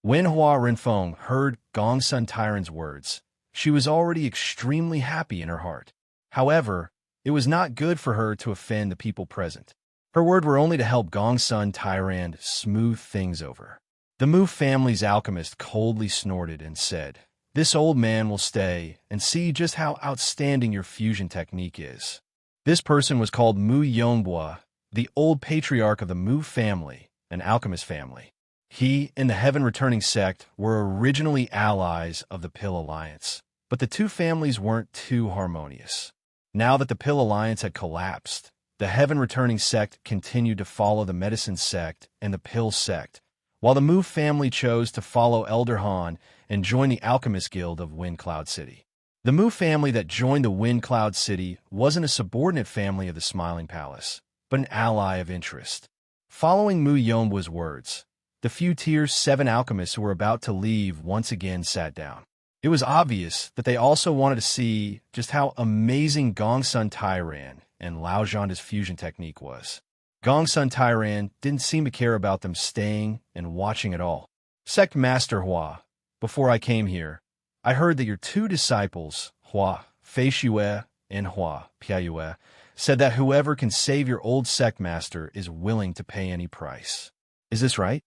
[SPEAKER 1] When Hua Renfeng heard Gongsun Tairan's words, she was already extremely happy in her heart. However, it was not good for her to offend the people present. Her words were only to help Gongsun Tairan smooth things over. The Mu family's alchemist coldly snorted and said, "This old man will stay and see just how outstanding your fusion technique is." This person was called Mu Yongbua, the old patriarch of the Mu family, an alchemist family. He and the Heaven Returning sect were originally allies of the Pill Alliance, but the two families weren't too harmonious. Now that the Pill Alliance had collapsed, the Heaven Returning sect continued to follow the Medicine sect and the Pill sect, while the Mu family chose to follow Elder Han and join the Alchemist Guild of Wind Cloud City. The Mu family that joined the Wind Cloud City wasn't a subordinate family of the Smiling Palace, but an ally of interest. Following Mu Yonbua's words, the few Tier 7 alchemists who were about to leave once again sat down. It was obvious that they also wanted to see just how amazing Gongsun Tairan and Lao Zhanda's fusion technique was. Gongsun Tairan didn't seem to care about them staying and watching at all. "Sect Master Hua, before I came here, I heard that your two disciples, Hua Feishue and Hua Piayue, said that whoever can save your old sect master is willing to pay any price. Is this right?"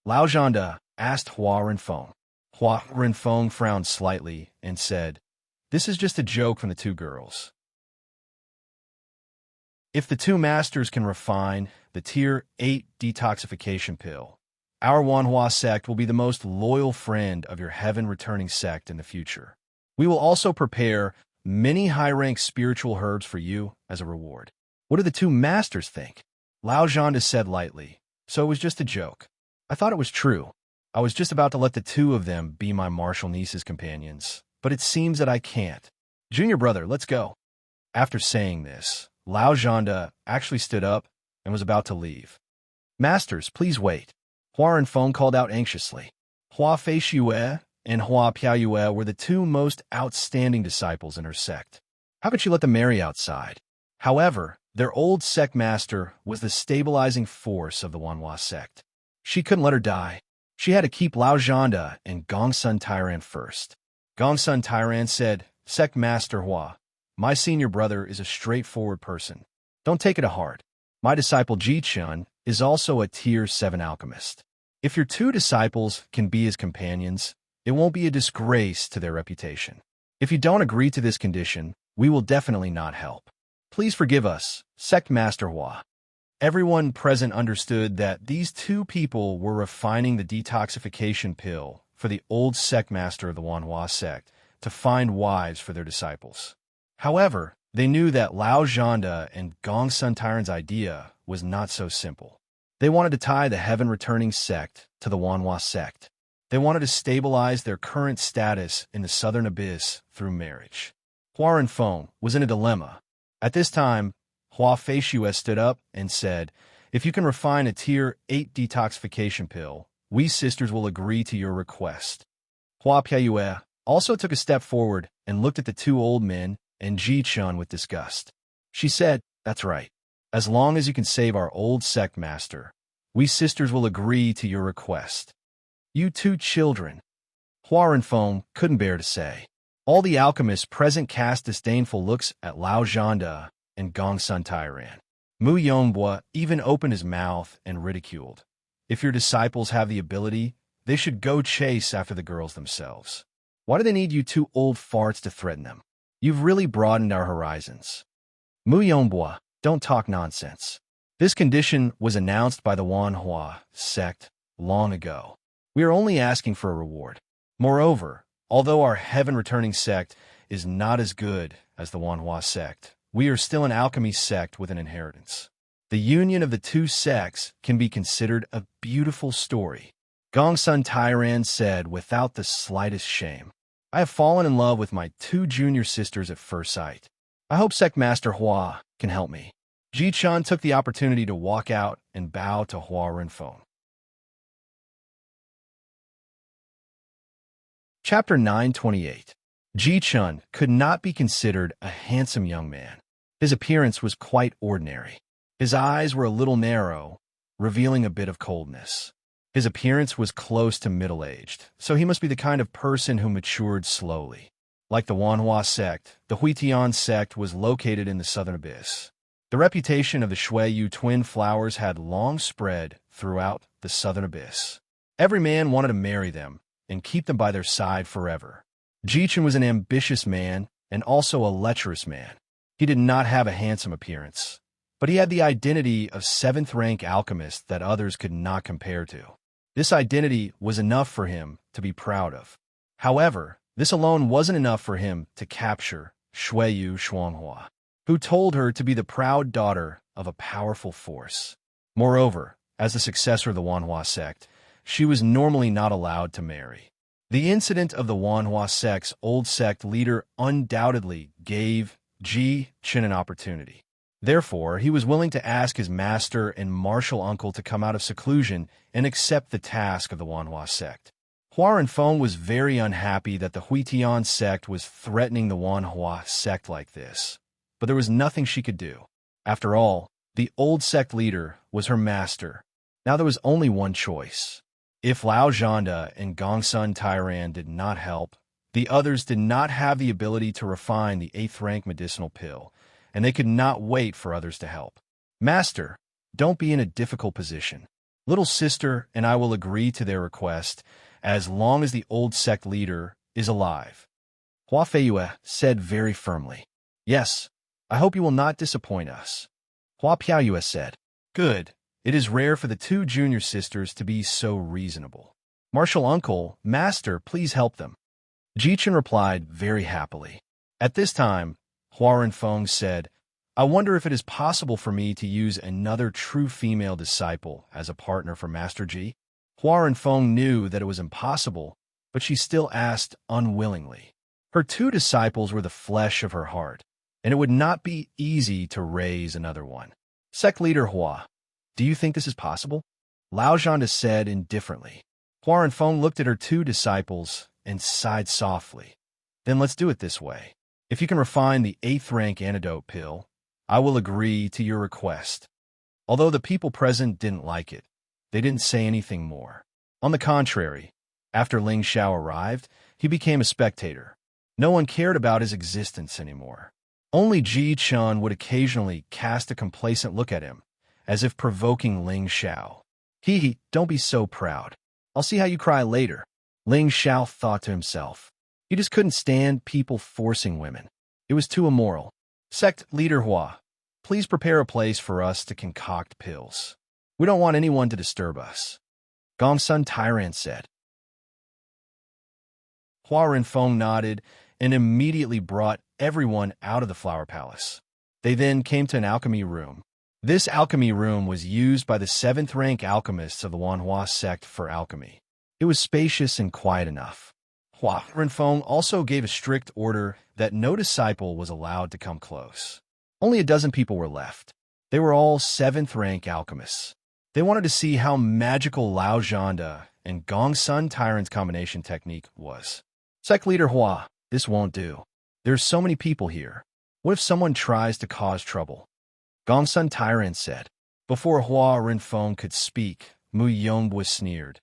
[SPEAKER 1] Lao Zhanda asked Hua Renfeng. Hua Renfeng frowned slightly and said, "This is just a joke from the two girls. If the two masters can refine the Tier 8 detoxification pill, our Wanhua sect will be the most loyal friend of your Heaven Returning sect in the future. We will also prepare many high-ranked spiritual herbs for you as a reward. What do the two masters think? Lao Zhanda said lightly, so it was just a joke. I thought it was true. I was just about to let the two of them be my martial niece's companions, but it seems that I can't. Junior brother, let's go. After saying this, Lao Zhanda actually stood up and was about to leave. Masters, please wait. Hua Renfeng called out anxiously. Hua Feishyue and Hua Piaoyue were the two most outstanding disciples in her sect. How could she let them marry outside? However, their old sect master was the stabilizing force of the Wanhua sect. She couldn't let her die. She had to keep Lao Zhanda and Gongsun Tairan first. Gongsun Tairan said, Sect Master Hua, my senior brother is a straightforward person. Don't take it to heart. My disciple Jichun is also a Tier 7 alchemist. If your two disciples can be his companions, it won't be a disgrace to their reputation. If you don't agree to this condition, we will definitely not help. Please forgive us, Sect Master Hua. Everyone present understood that these two people were refining the detoxification pill for the old sect master of the Wanhua sect to find wives for their disciples. However, they knew that Lao Zhanda and Gongsun Tairan's idea was not so simple. They wanted to tie the heaven-returning sect to the Wanhua sect. They wanted to stabilize their current status in the southern abyss through marriage. Hua Renfeng was in a dilemma. At this time, Hua Feishyue stood up and said, If you can refine a Tier 8 detoxification pill, we sisters will agree to your request. Hua Piaoyue also took a step forward and looked at the two old men and Ji Chun with disgust. She said, That's right. As long as you can save our old sect master, we sisters will agree to your request. You two children. Hua Renfeng couldn't bear to say. All the alchemists present cast disdainful looks at Lao Zhanda and Gongsun Tairan. Mu Yongbua even opened his mouth and ridiculed. If your disciples have the ability, they should go chase after the girls themselves. Why do they need you two old farts to threaten them? You've really broadened our horizons. Mu Yongbua, don't talk nonsense. This condition was announced by the Wanhua sect long ago. We are only asking for a reward. Moreover, although our heaven-returning sect is not as good as the Wanhua sect, we are still an alchemy sect with an inheritance. The union of the two sects can be considered a beautiful story. Gongsun Tairan said without the slightest shame. I have fallen in love with my two junior sisters at first sight. I hope Sect Master Hua can help me. Ji Chun took the opportunity to walk out and bow to Hua Renfeng. Chapter 928. Ji Chun could not be considered a handsome young man. His appearance was quite ordinary. His eyes were a little narrow, revealing a bit of coldness. His appearance was close to middle-aged, so he must be the kind of person who matured slowly. Like the Wanhua sect, the Huitian sect was located in the southern abyss. The reputation of the Xueyu twin flowers had long spread throughout the southern abyss. Every man wanted to marry them and keep them by their side forever. Jichun was an ambitious man and also a lecherous man. He did not have a handsome appearance, but he had the identity of seventh-rank alchemist that others could not compare to. This identity was enough for him to be proud of. However, this alone wasn't enough for him to capture Xueyu Xuanhua, who told her to be the proud daughter of a powerful force. Moreover, as the successor of the Wanhua sect, she was normally not allowed to marry. The incident of the Wanhua sect's old sect leader undoubtedly gave Ji Chun an opportunity. Therefore, he was willing to ask his master and martial uncle to come out of seclusion and accept the task of the Wanhua sect. Hua Renfeng was very unhappy that the Huitian sect was threatening the Wanhua sect like this, but there was nothing she could do. After all, the old sect leader was her master. Now there was only one choice. If Lao Zhanda and Gongsun Tairan did not help, the others did not have the ability to refine the 8th-rank medicinal pill, and they could not wait for others to help. Master, don't be in a difficult position. Little sister and I will agree to their request as long as the old sect leader is alive. Hua Feiyue said very firmly. Yes, I hope you will not disappoint us. Hua Piaoyue said. Good. It is rare for the two junior sisters to be so reasonable. Martial uncle, master, please help them. Jichun replied very happily. At this time, Hua Feng said, I wonder if it is possible for me to use another true female disciple as a partner for Master Ji. Hua Feng knew that it was impossible, but she still asked unwillingly. Her two disciples were the flesh of her heart, and it would not be easy to raise another one. Sect leader Hua, do you think this is possible? Lao Zhanda said indifferently. Hua Feng looked at her two disciples and sighed softly. Then let's do it this way. If you can refine the 8th rank antidote pill, I will agree to your request. Although the people present didn't like it, they didn't say anything more. On the contrary, after Ling Xiao arrived, he became a spectator. No one cared about his existence anymore. Only Ji Chun would occasionally cast a complacent look at him, as if provoking Ling Xiao. Hee, don't be so proud. I'll see how you cry later. Ling Xiao thought to himself. He just couldn't stand people forcing women. It was too immoral. Sect leader Hua, please prepare a place for us to concoct pills. We don't want anyone to disturb us. Gongsun Tyrant said. Hua Feng nodded and immediately brought everyone out of the flower palace. They then came to an alchemy room. This alchemy room was used by the 7th rank alchemists of the Wanhua sect for alchemy. It was spacious and quiet enough. Hua Feng also gave a strict order that no disciple was allowed to come close. Only a dozen people were left. They were all 7th rank alchemists. They wanted to see how magical Lao Zhanda and Gongsun Tyrant's combination technique was. Sect leader Hua, this won't do. There's so many people here. What if someone tries to cause trouble? Gongsun Tyrant said. Before Hua Feng could speak, Mu Yongbo sneered.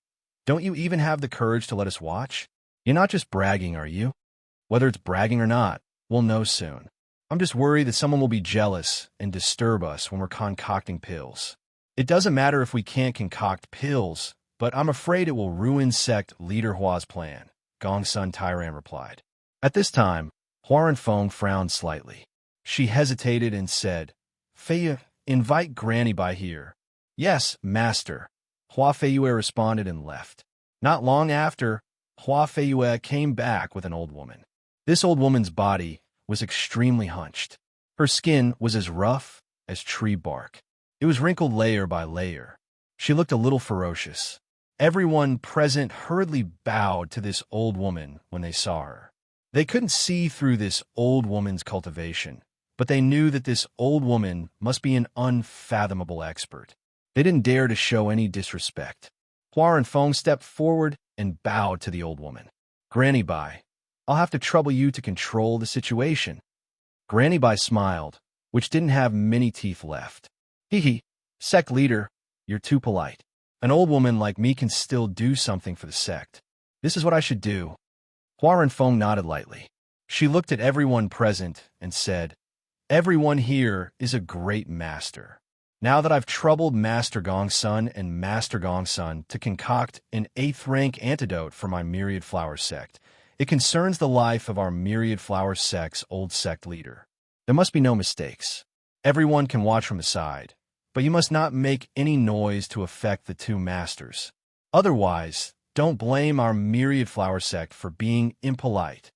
[SPEAKER 1] Don't you even have the courage to let us watch? You're not just bragging, are you? Whether it's bragging or not, we'll know soon. I'm just worried that someone will be jealous and disturb us when we're concocting pills. It doesn't matter if we can't concoct pills, but I'm afraid it will ruin sect leader Hua's plan, Gongsun Tyrant replied. At this time, Hua Feng frowned slightly. She hesitated and said, Feiyue, invite Granny by here. Yes, master. Hua Feiyue responded and left. Not long after, Hua Feiyue came back with an old woman. This old woman's body was extremely hunched. Her skin was as rough as tree bark. It was wrinkled layer by layer. She looked a little ferocious. Everyone present hurriedly bowed to this old woman when they saw her. They couldn't see through this old woman's cultivation, but they knew that this old woman must be an unfathomable expert. They didn't dare to show any disrespect. Hua Feng stepped forward and bowed to the old woman. Granny Bai, I'll have to trouble you to control the situation. Granny Bai smiled, which didn't have many teeth left. Hee, sect leader, you're too polite. An old woman like me can still do something for the sect. This is what I should do. Hua Feng nodded lightly. She looked at everyone present and said, Everyone here is a great master. Now that I've troubled Master Gongsun and Master Gongsun to concoct an 8th rank antidote for my Myriad Flower sect, it concerns the life of our Myriad Flower sect's old sect leader. There must be no mistakes. Everyone can watch from the side, but you must not make any noise to affect the two masters. Otherwise, don't blame our Myriad Flower sect for being impolite.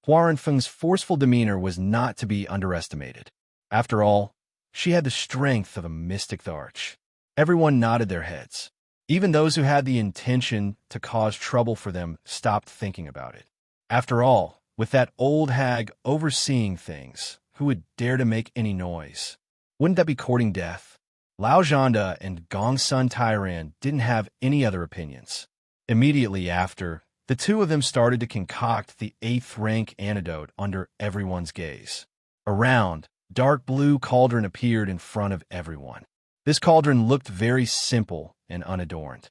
[SPEAKER 1] Hua Feng's forceful demeanor was not to be underestimated. After all, she had the strength of a mystic arch. Everyone nodded their heads. Even those who had the intention to cause trouble for them stopped thinking about it. After all, with that old hag overseeing things, who would dare to make any noise? Wouldn't that be courting death? Lao Zhanda and Gongsun Tyrant didn't have any other opinions. Immediately after, the two of them started to concoct the 8th rank antidote under everyone's gaze. A round, dark blue cauldron appeared in front of everyone. This cauldron looked very simple and unadorned.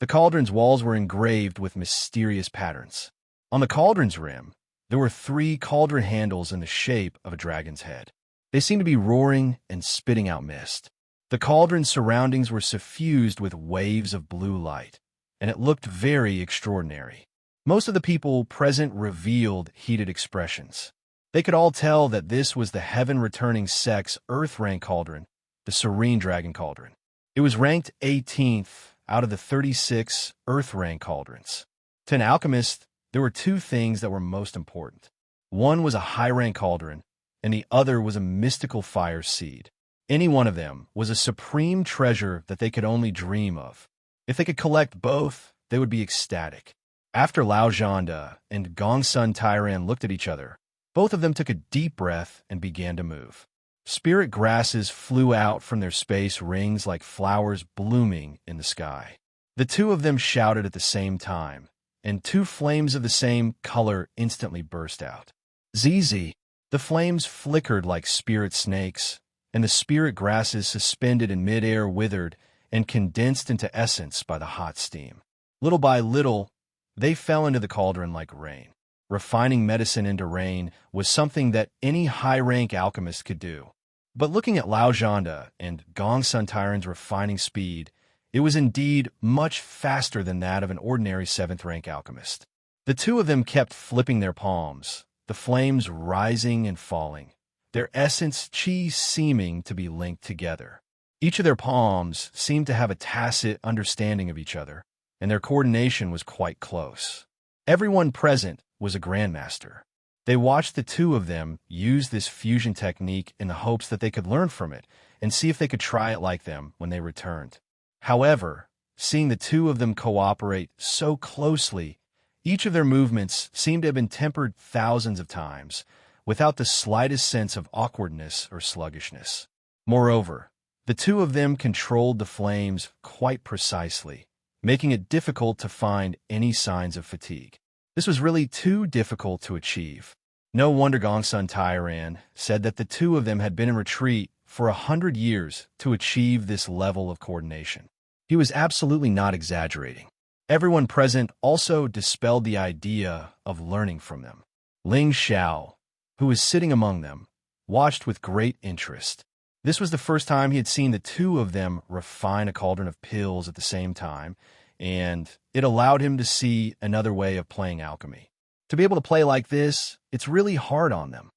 [SPEAKER 1] The cauldron's walls were engraved with mysterious patterns. On the cauldron's rim, there were 3 cauldron handles in the shape of a dragon's head. They seemed to be roaring and spitting out mist. The cauldron's surroundings were suffused with waves of blue light, and it looked very extraordinary. Most of the people present revealed heated expressions. They could all tell that this was the heaven-returning sect's Earth rank cauldron, the Serene Dragon Cauldron. It was ranked 18th out of the 36 Earth rank cauldrons. To an alchemist, there were two things that were most important. One was a high-rank cauldron, and the other was a mystical fire seed. Any one of them was a supreme treasure that they could only dream of. If they could collect both, they would be ecstatic. After Lao Zhanda and Gongsun Tairan looked at each other, both of them took a deep breath and began to move. Spirit grasses flew out from their space rings like flowers blooming in the sky. The two of them shouted at the same time, and two flames of the same color instantly burst out. ZZ! The flames flickered like spirit snakes, and the spirit grasses suspended in midair withered and condensed into essence by the hot steam. Little by little, they fell into the cauldron like rain. Refining medicine into rain was something that any high-rank alchemist could do. But looking at Lao Zhanda and Gongsun Tairan's refining speed, it was indeed much faster than that of an ordinary 7th-rank alchemist. The two of them kept flipping their palms, the flames rising and falling, their essence chi seeming to be linked together. Each of their palms seemed to have a tacit understanding of each other, and their coordination was quite close. Everyone present was a grandmaster. They watched the two of them use this fusion technique in the hopes that they could learn from it and see if they could try it like them when they returned. However, seeing the two of them cooperate so closely, each of their movements seemed to have been tempered thousands of times, without the slightest sense of awkwardness or sluggishness. Moreover, the two of them controlled the flames quite precisely, making it difficult to find any signs of fatigue. This was really too difficult to achieve. No wonder Gongsun Tairan said that the two of them had been in retreat for 100 years to achieve this level of coordination. He was absolutely not exaggerating. Everyone present also dispelled the idea of learning from them. Ling Xiao, who was sitting among them, watched with great interest. This was the first time he had seen the two of them refine a cauldron of pills at the same time, and it allowed him to see another way of playing alchemy. To be able to play like this, it's really hard on them.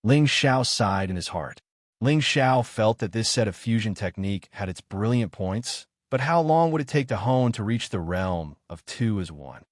[SPEAKER 1] Ling Xiao sighed in his heart. Ling Xiao felt that this set of fusion technique had its brilliant points, but how long would it take to hone to reach the realm of 2 as 1?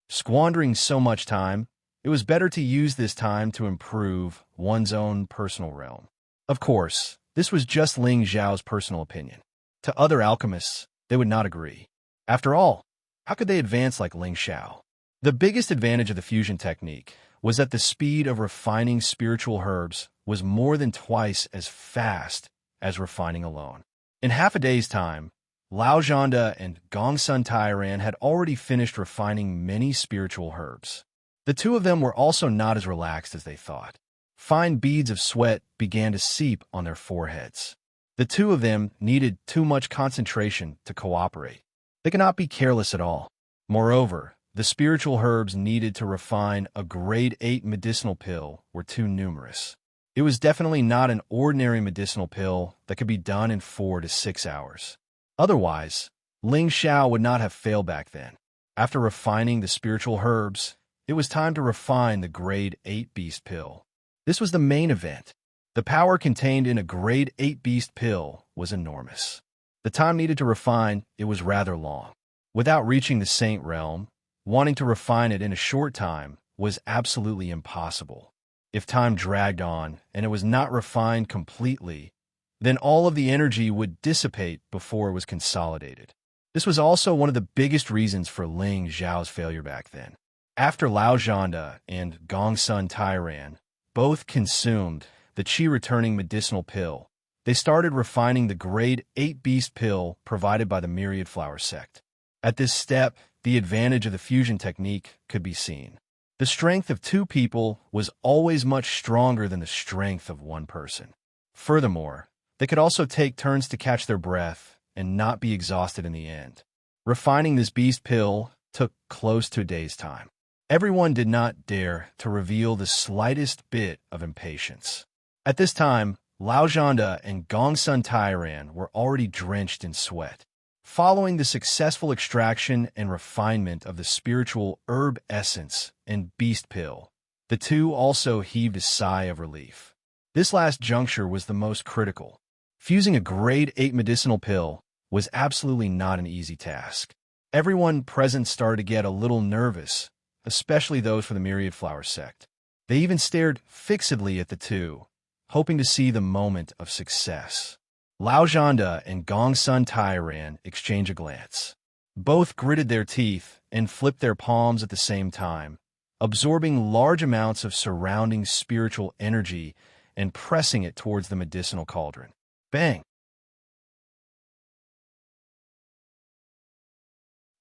[SPEAKER 1] Squandering so much time, it was better to use this time to improve one's own personal realm. Of course, this was just Ling Xiao's personal opinion. To other alchemists, they would not agree. After all, how could they advance like Ling Xiao? The biggest advantage of the fusion technique was that the speed of refining spiritual herbs was more than twice as fast as refining alone. In half a day's time, Lao Zhanda and Gongsun Tairan had already finished refining many spiritual herbs. The two of them were also not as relaxed as they thought. Fine beads of sweat began to seep on their foreheads. The two of them needed too much concentration to cooperate. They could not be careless at all. Moreover, the spiritual herbs needed to refine a grade 8 medicinal pill were too numerous. It was definitely not an ordinary medicinal pill that could be done in 4 to 6 hours. Otherwise, Ling Xiao would not have failed back then. After refining the spiritual herbs, it was time to refine the grade 8 beast pill. This was the main event. The power contained in a grade 8 beast pill was enormous. The time needed to refine it was rather long. Without reaching the saint realm, wanting to refine it in a short time was absolutely impossible. If time dragged on and it was not refined completely, then all of the energy would dissipate before it was consolidated. This was also one of the biggest reasons for Ling Xiao's failure back then. After Lao Zhanda and Gongsun Tairan both consumed the qi-returning medicinal pill, they started refining the grade 8 beast pill provided by the Myriad Flower sect. At this step, the advantage of the fusion technique could be seen. The strength of two people was always much stronger than the strength of one person. Furthermore, they could also take turns to catch their breath and not be exhausted in the end. Refining this beast pill took close to a day's time. Everyone did not dare to reveal the slightest bit of impatience. At this time, Lao Zhanda and Gongsun Tairan were already drenched in sweat. Following the successful extraction and refinement of the spiritual herb essence and beast pill, the two also heaved a sigh of relief. This last juncture was the most critical. Fusing a grade 8 medicinal pill was absolutely not an easy task. Everyone present started to get a little nervous, especially those from the Myriad Flower sect. They even stared fixedly at the two, hoping to see the moment of success. Lao Zhanda and Gongsun Tairan exchanged a glance. Both gritted their teeth and flipped their palms at the same time, absorbing large amounts of surrounding spiritual energy and pressing it towards the medicinal cauldron. Bang!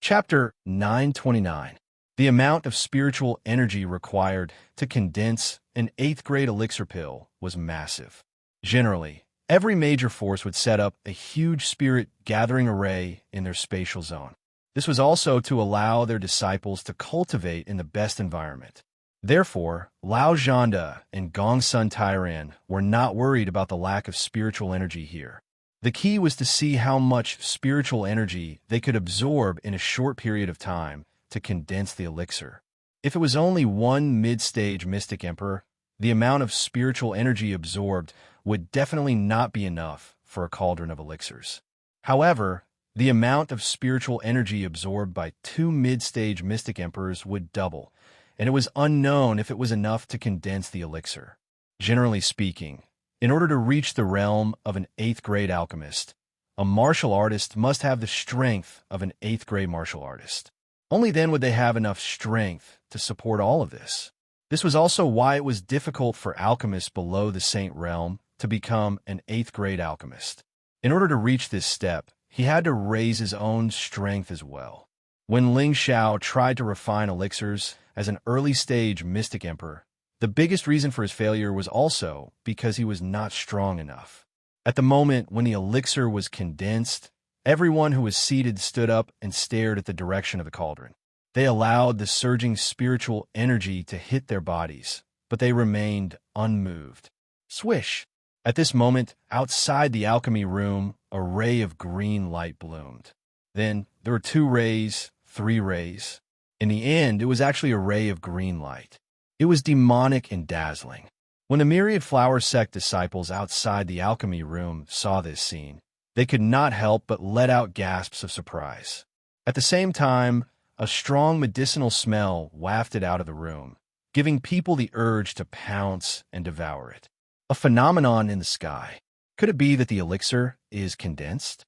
[SPEAKER 1] Chapter 929. The amount of spiritual energy required to condense an 8th grade elixir pill was massive. Generally, every major force would set up a huge spirit gathering array in their spatial zone. This was also to allow their disciples to cultivate in the best environment. Therefore, Lao Zhanda and Gongsun Tairan were not worried about the lack of spiritual energy here. The key was to see how much spiritual energy they could absorb in a short period of time to condense the elixir. If it was only one mid-stage mystic emperor, the amount of spiritual energy absorbed would definitely not be enough for a cauldron of elixirs. However, the amount of spiritual energy absorbed by 2 mid-stage mystic emperors would double, and it was unknown if it was enough to condense the elixir. Generally speaking, in order to reach the realm of an 8th grade alchemist, a martial artist must have the strength of an 8th grade martial artist. Only then would they have enough strength to support all of this. This was also why it was difficult for alchemists below the Saint realm to become an 8th grade alchemist. In order to reach this step, he had to raise his own strength as well. When Ling Xiao tried to refine elixirs as an early-stage mystic emperor, the biggest reason for his failure was also because he was not strong enough. At the moment when the elixir was condensed, everyone who was seated stood up and stared at the direction of the cauldron. They allowed the surging spiritual energy to hit their bodies, but they remained unmoved. Swish! At this moment, outside the alchemy room, a ray of green light bloomed. Then there were 2 rays, 3 rays. In the end, it was actually a ray of green light. It was demonic and dazzling. When the Myriad Flower sect disciples outside the alchemy room saw this scene, they could not help but let out gasps of surprise. At the same time, a strong medicinal smell wafted out of the room, giving people the urge to pounce and devour it. A phenomenon in the sky. Could it be that the elixir is condensed?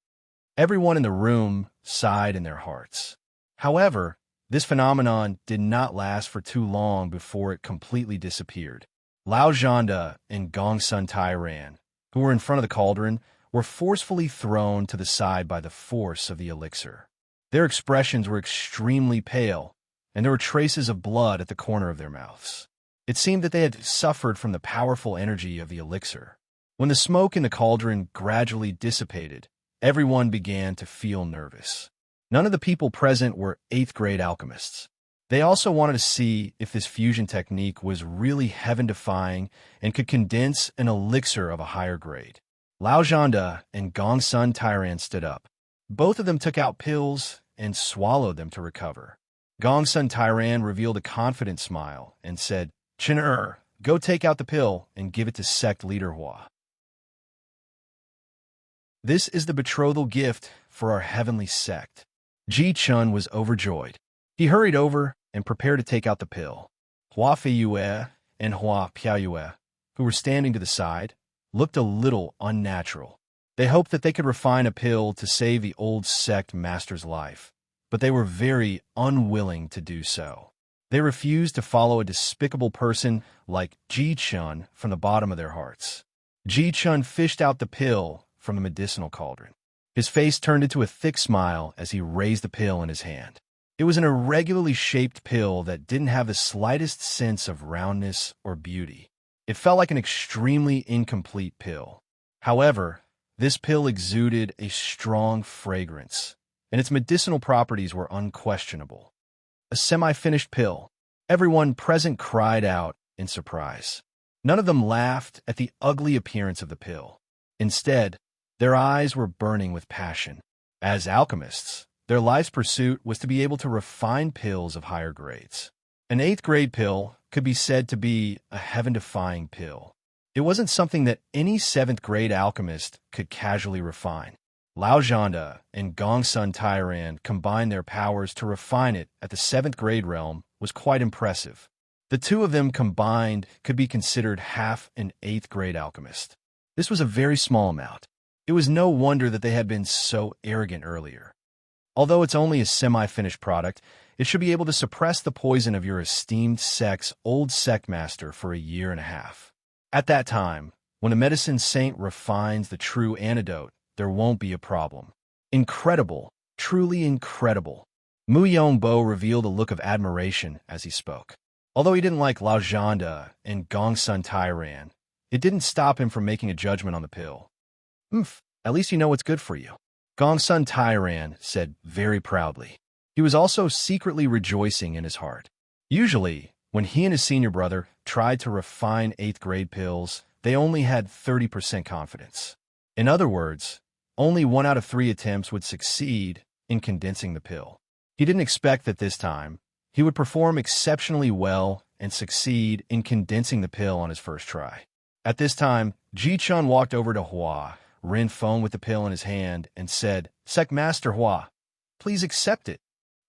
[SPEAKER 1] Everyone in the room sighed in their hearts. However, this phenomenon did not last for too long before it completely disappeared. Lao Zhanda and Gongsun Tairan, who were in front of the cauldron, were forcefully thrown to the side by the force of the elixir. Their expressions were extremely pale, and there were traces of blood at the corner of their mouths. It seemed that they had suffered from the powerful energy of the elixir. When the smoke in the cauldron gradually dissipated, everyone began to feel nervous. None of the people present were 8th grade alchemists. They also wanted to see if this fusion technique was really heaven-defying and could condense an elixir of a higher grade. Lao Zhanda and Gongsun Tairan stood up. Both of them took out pills and swallowed them to recover. Gongsun Tairan revealed a confident smile and said, "Chen, go take out the pill and give it to sect leader Hua. This is the betrothal gift for our heavenly sect." Ji Chun was overjoyed. He hurried over and prepared to take out the pill. Hua Feiyue and Hua Piaoyue, who were standing to the side, looked a little unnatural. They hoped that they could refine a pill to save the old sect master's life, but they were very unwilling to do so. They refused to follow a despicable person like Ji Chun from the bottom of their hearts. Ji Chun fished out the pill from the medicinal cauldron. His face turned into a thick smile as he raised the pill in his hand. It was an irregularly shaped pill that didn't have the slightest sense of roundness or beauty. It felt like an extremely incomplete pill. However, this pill exuded a strong fragrance, and its medicinal properties were unquestionable. A semi-finished pill. Everyone present cried out in surprise. None of them laughed at the ugly appearance of the pill. Instead, their eyes were burning with passion. As alchemists, their life's pursuit was to be able to refine pills of higher grades. An 8th grade pill could be said to be a heaven-defying pill. It wasn't something that any 7th grade alchemist could casually refine. Lao Zhanda and Gongsun Tairan combined their powers to refine it at the 7th grade realm was quite impressive. The two of them combined could be considered half an 8th grade alchemist. This was a very small amount. It was no wonder that they had been so arrogant earlier. Although it's only a semi-finished product, it should be able to suppress the poison of your esteemed sect's old sect master for a year and a half. At that time, when a medicine saint refines the true antidote, there won't be a problem. Incredible, truly incredible. Mu Yongbo revealed a look of admiration as he spoke. Although he didn't like Lao Zhanda and Gongsun Tairan, it didn't stop him from making a judgment on the pill. At least you know what's good for you, Gongsun Tairan said very proudly. He was also secretly rejoicing in his heart. Usually, when he and his senior brother tried to refine 8th grade pills, they only had 30% confidence. In other words, only 1 out of 3 attempts would succeed in condensing the pill. He didn't expect that this time he would perform exceptionally well and succeed in condensing the pill on his first try. At this time, Ji Chun walked over to Hua Renfeng with the pill in his hand and said, "Sect Master Hua, please accept it."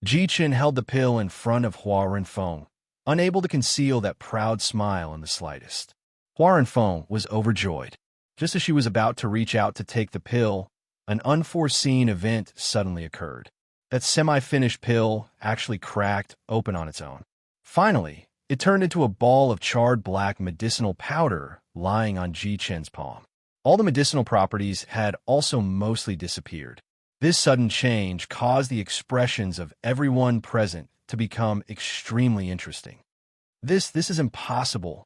[SPEAKER 1] Ji Chun held the pill in front of Hua Renfeng, unable to conceal that proud smile in the slightest. Hua Renfeng was overjoyed. Just as she was about to reach out to take the pill, an unforeseen event suddenly occurred. That semi-finished pill actually cracked open on its own. Finally, it turned into a ball of charred black medicinal powder lying on Ji Chen's palm. All the medicinal properties had also mostly disappeared. This sudden change caused the expressions of everyone present to become extremely interesting. This is impossible.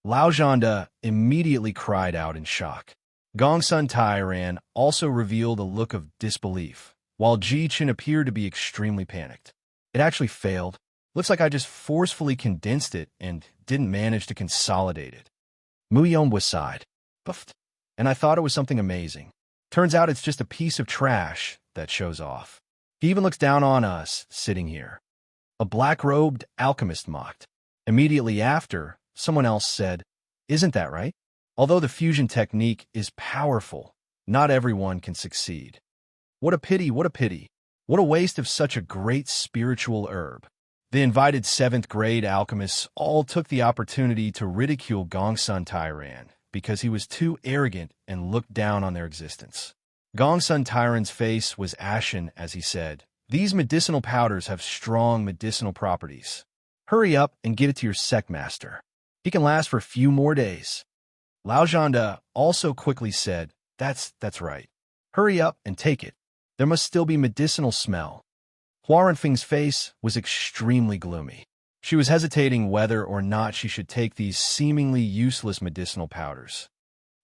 [SPEAKER 1] Lao Zhanda immediately cried out in shock. Gongsun Tairan also revealed a look of disbelief, while Ji Chen appeared to be extremely panicked. It actually failed. Looks like I just forcefully condensed it and didn't manage to consolidate it. Mu Yongbo sighed. Puffed. And I thought it was something amazing. Turns out it's just a piece of trash that shows off. He even looks down on us, sitting here. A black-robed alchemist mocked. Immediately after, someone else said, "Isn't that right? Although the fusion technique is powerful, not everyone can succeed. What a pity, what a pity. What a waste of such a great spiritual herb." The invited 7th grade alchemists all took the opportunity to ridicule Gongsun Tairan because he was too arrogant and looked down on their existence. Gongsun Tairan's face was ashen as he said, "These medicinal powders have strong medicinal properties. Hurry up and give it to your sect master. He can last for a few more days." Lao Zhanda also quickly said, That's right. Hurry up and take it. There must still be medicinal smell." Hua Renfeng's face was extremely gloomy. She was hesitating whether or not she should take these seemingly useless medicinal powders.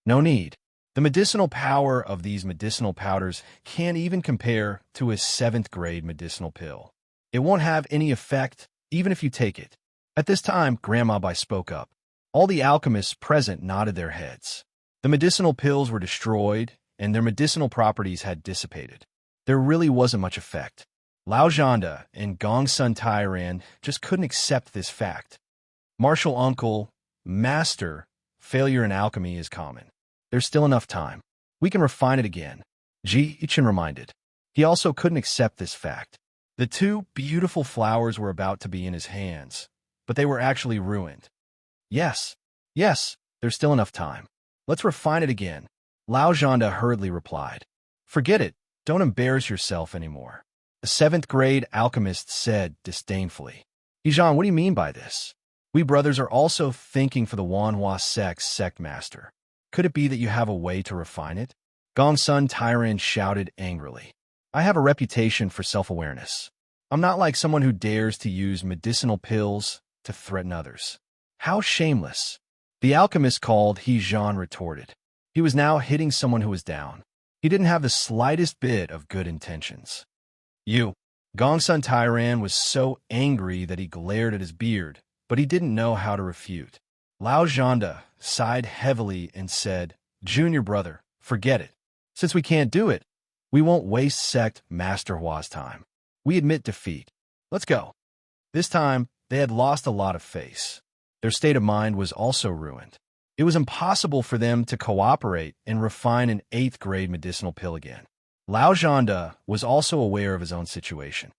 [SPEAKER 1] No need. The medicinal power of these medicinal powders can't even compare to a 7th grade medicinal pill. It won't have any effect even if you take it. At this time, Grandma Bai spoke up. All the alchemists present nodded their heads. The medicinal pills were destroyed, and their medicinal properties had dissipated. There really wasn't much effect. Lao Zhanda and Gongsun Tairan just couldn't accept this fact. Martial uncle, master, failure in alchemy is common. There's still enough time. We can refine it again, Ji Chen reminded. He also couldn't accept this fact. The 2 beautiful flowers were about to be in his hands, but they were actually ruined. Yes, there's still enough time. Let's refine it again, Lao Zhanda hurriedly replied. Forget it. Don't embarrass yourself anymore. The 7th grade alchemist said disdainfully. Yijan, what do you mean by this? We brothers are also thinking for the Wanhua sect's sect master. Could it be that you have a way to refine it? Gongsun Tairan shouted angrily. I have a reputation for self-awareness. I'm not like someone who dares to use medicinal pills to threaten others. How shameless. The alchemist called He Zhan retorted. He was now hitting someone who was down. He didn't have the slightest bit of good intentions. You. Gongsun Tairan was so angry that he glared at his beard, but he didn't know how to refute. Lao Zhanda sighed heavily and said, Junior brother, forget it. Since we can't do it, we won't waste sect Master Hua's time. We admit defeat. Let's go. This time, they had lost a lot of face. Their state of mind was also ruined. It was impossible for them to cooperate and refine an 8th-grade medicinal pill again. Lao Zhanda was also aware of his own situation.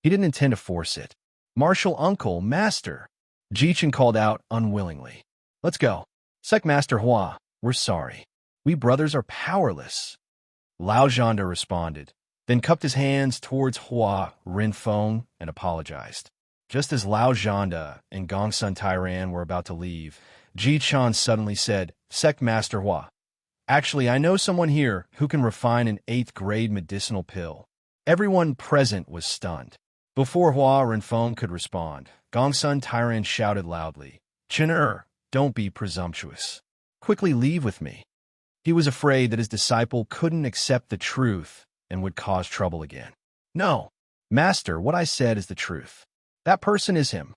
[SPEAKER 1] He didn't intend to force it. "Martial uncle, master," Jichen called out unwillingly. "Let's go." "Sec Master Hua, we're sorry. We brothers are powerless," Lao Zhanda responded, then cupped his hands towards Hua Rinfeng and apologized. Just as Lao Zhanda and Gongsun Tairan were about to leave, Ji Chan suddenly said, "Sec Master Hua, actually I know someone here who can refine an 8th-grade medicinal pill." Everyone present was stunned. Before Hua Rinfeng could respond, Gongsun Tairan shouted loudly, "Chen don't be presumptuous. Quickly leave with me." He was afraid that his disciple couldn't accept the truth and would cause trouble again. "No, Master, what I said is the truth. That person is him,"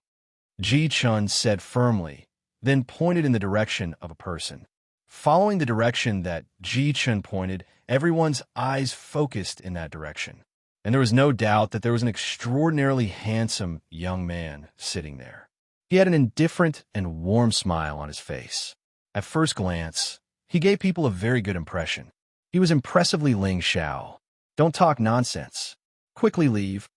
[SPEAKER 1] Ji Chun said firmly, then pointed in the direction of a person. Following the direction that Ji Chun pointed, everyone's eyes focused in that direction, and there was no doubt that there was an extraordinarily handsome young man sitting there. He had an indifferent and warm smile on his face. At first glance, he gave people a very good impression. He was impressively Ling Xiao. "Don't talk nonsense. Quickly leave."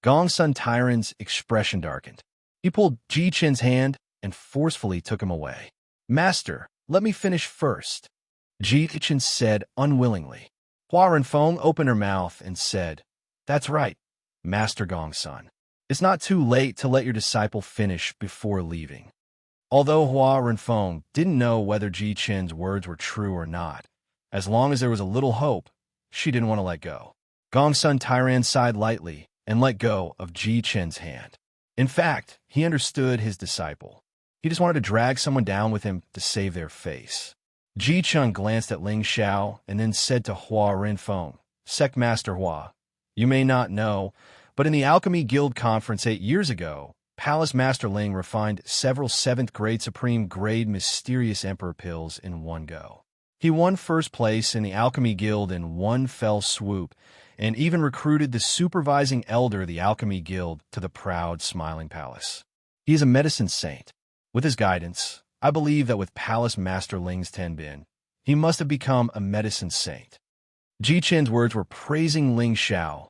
[SPEAKER 1] Gongsun Tairan's expression darkened. He pulled Ji Chen's hand and forcefully took him away. "Master, let me finish first," Ji Chen said unwillingly. Hua Renfeng opened her mouth and said, "That's right, Master Gongsun. It's not too late to let your disciple finish before leaving." Although Hua Renfeng didn't know whether Ji Chen's words were true or not, as long as there was a little hope, she didn't want to let go. Gongsun Tairan sighed lightly and let go of Ji Chen's hand. In fact, he understood his disciple. He just wanted to drag someone down with him to save their face. Ji Chun glanced at Ling Xiao and then said to Hua Rinfeng, "Sec Master Hua, you may not know, but in the Alchemy Guild conference 8 years ago, Palace Master Ling refined several 7th-grade Supreme Grade Mysterious Emperor pills in one go. He won first place in the Alchemy Guild in one fell swoop, and even recruited the supervising elder of the Alchemy Guild to the proud, smiling palace. He is a medicine saint. With his guidance, I believe that with Palace Master Ling's Tenbin, he must have become a medicine saint." Ji Chen's words were praising Ling Xiao,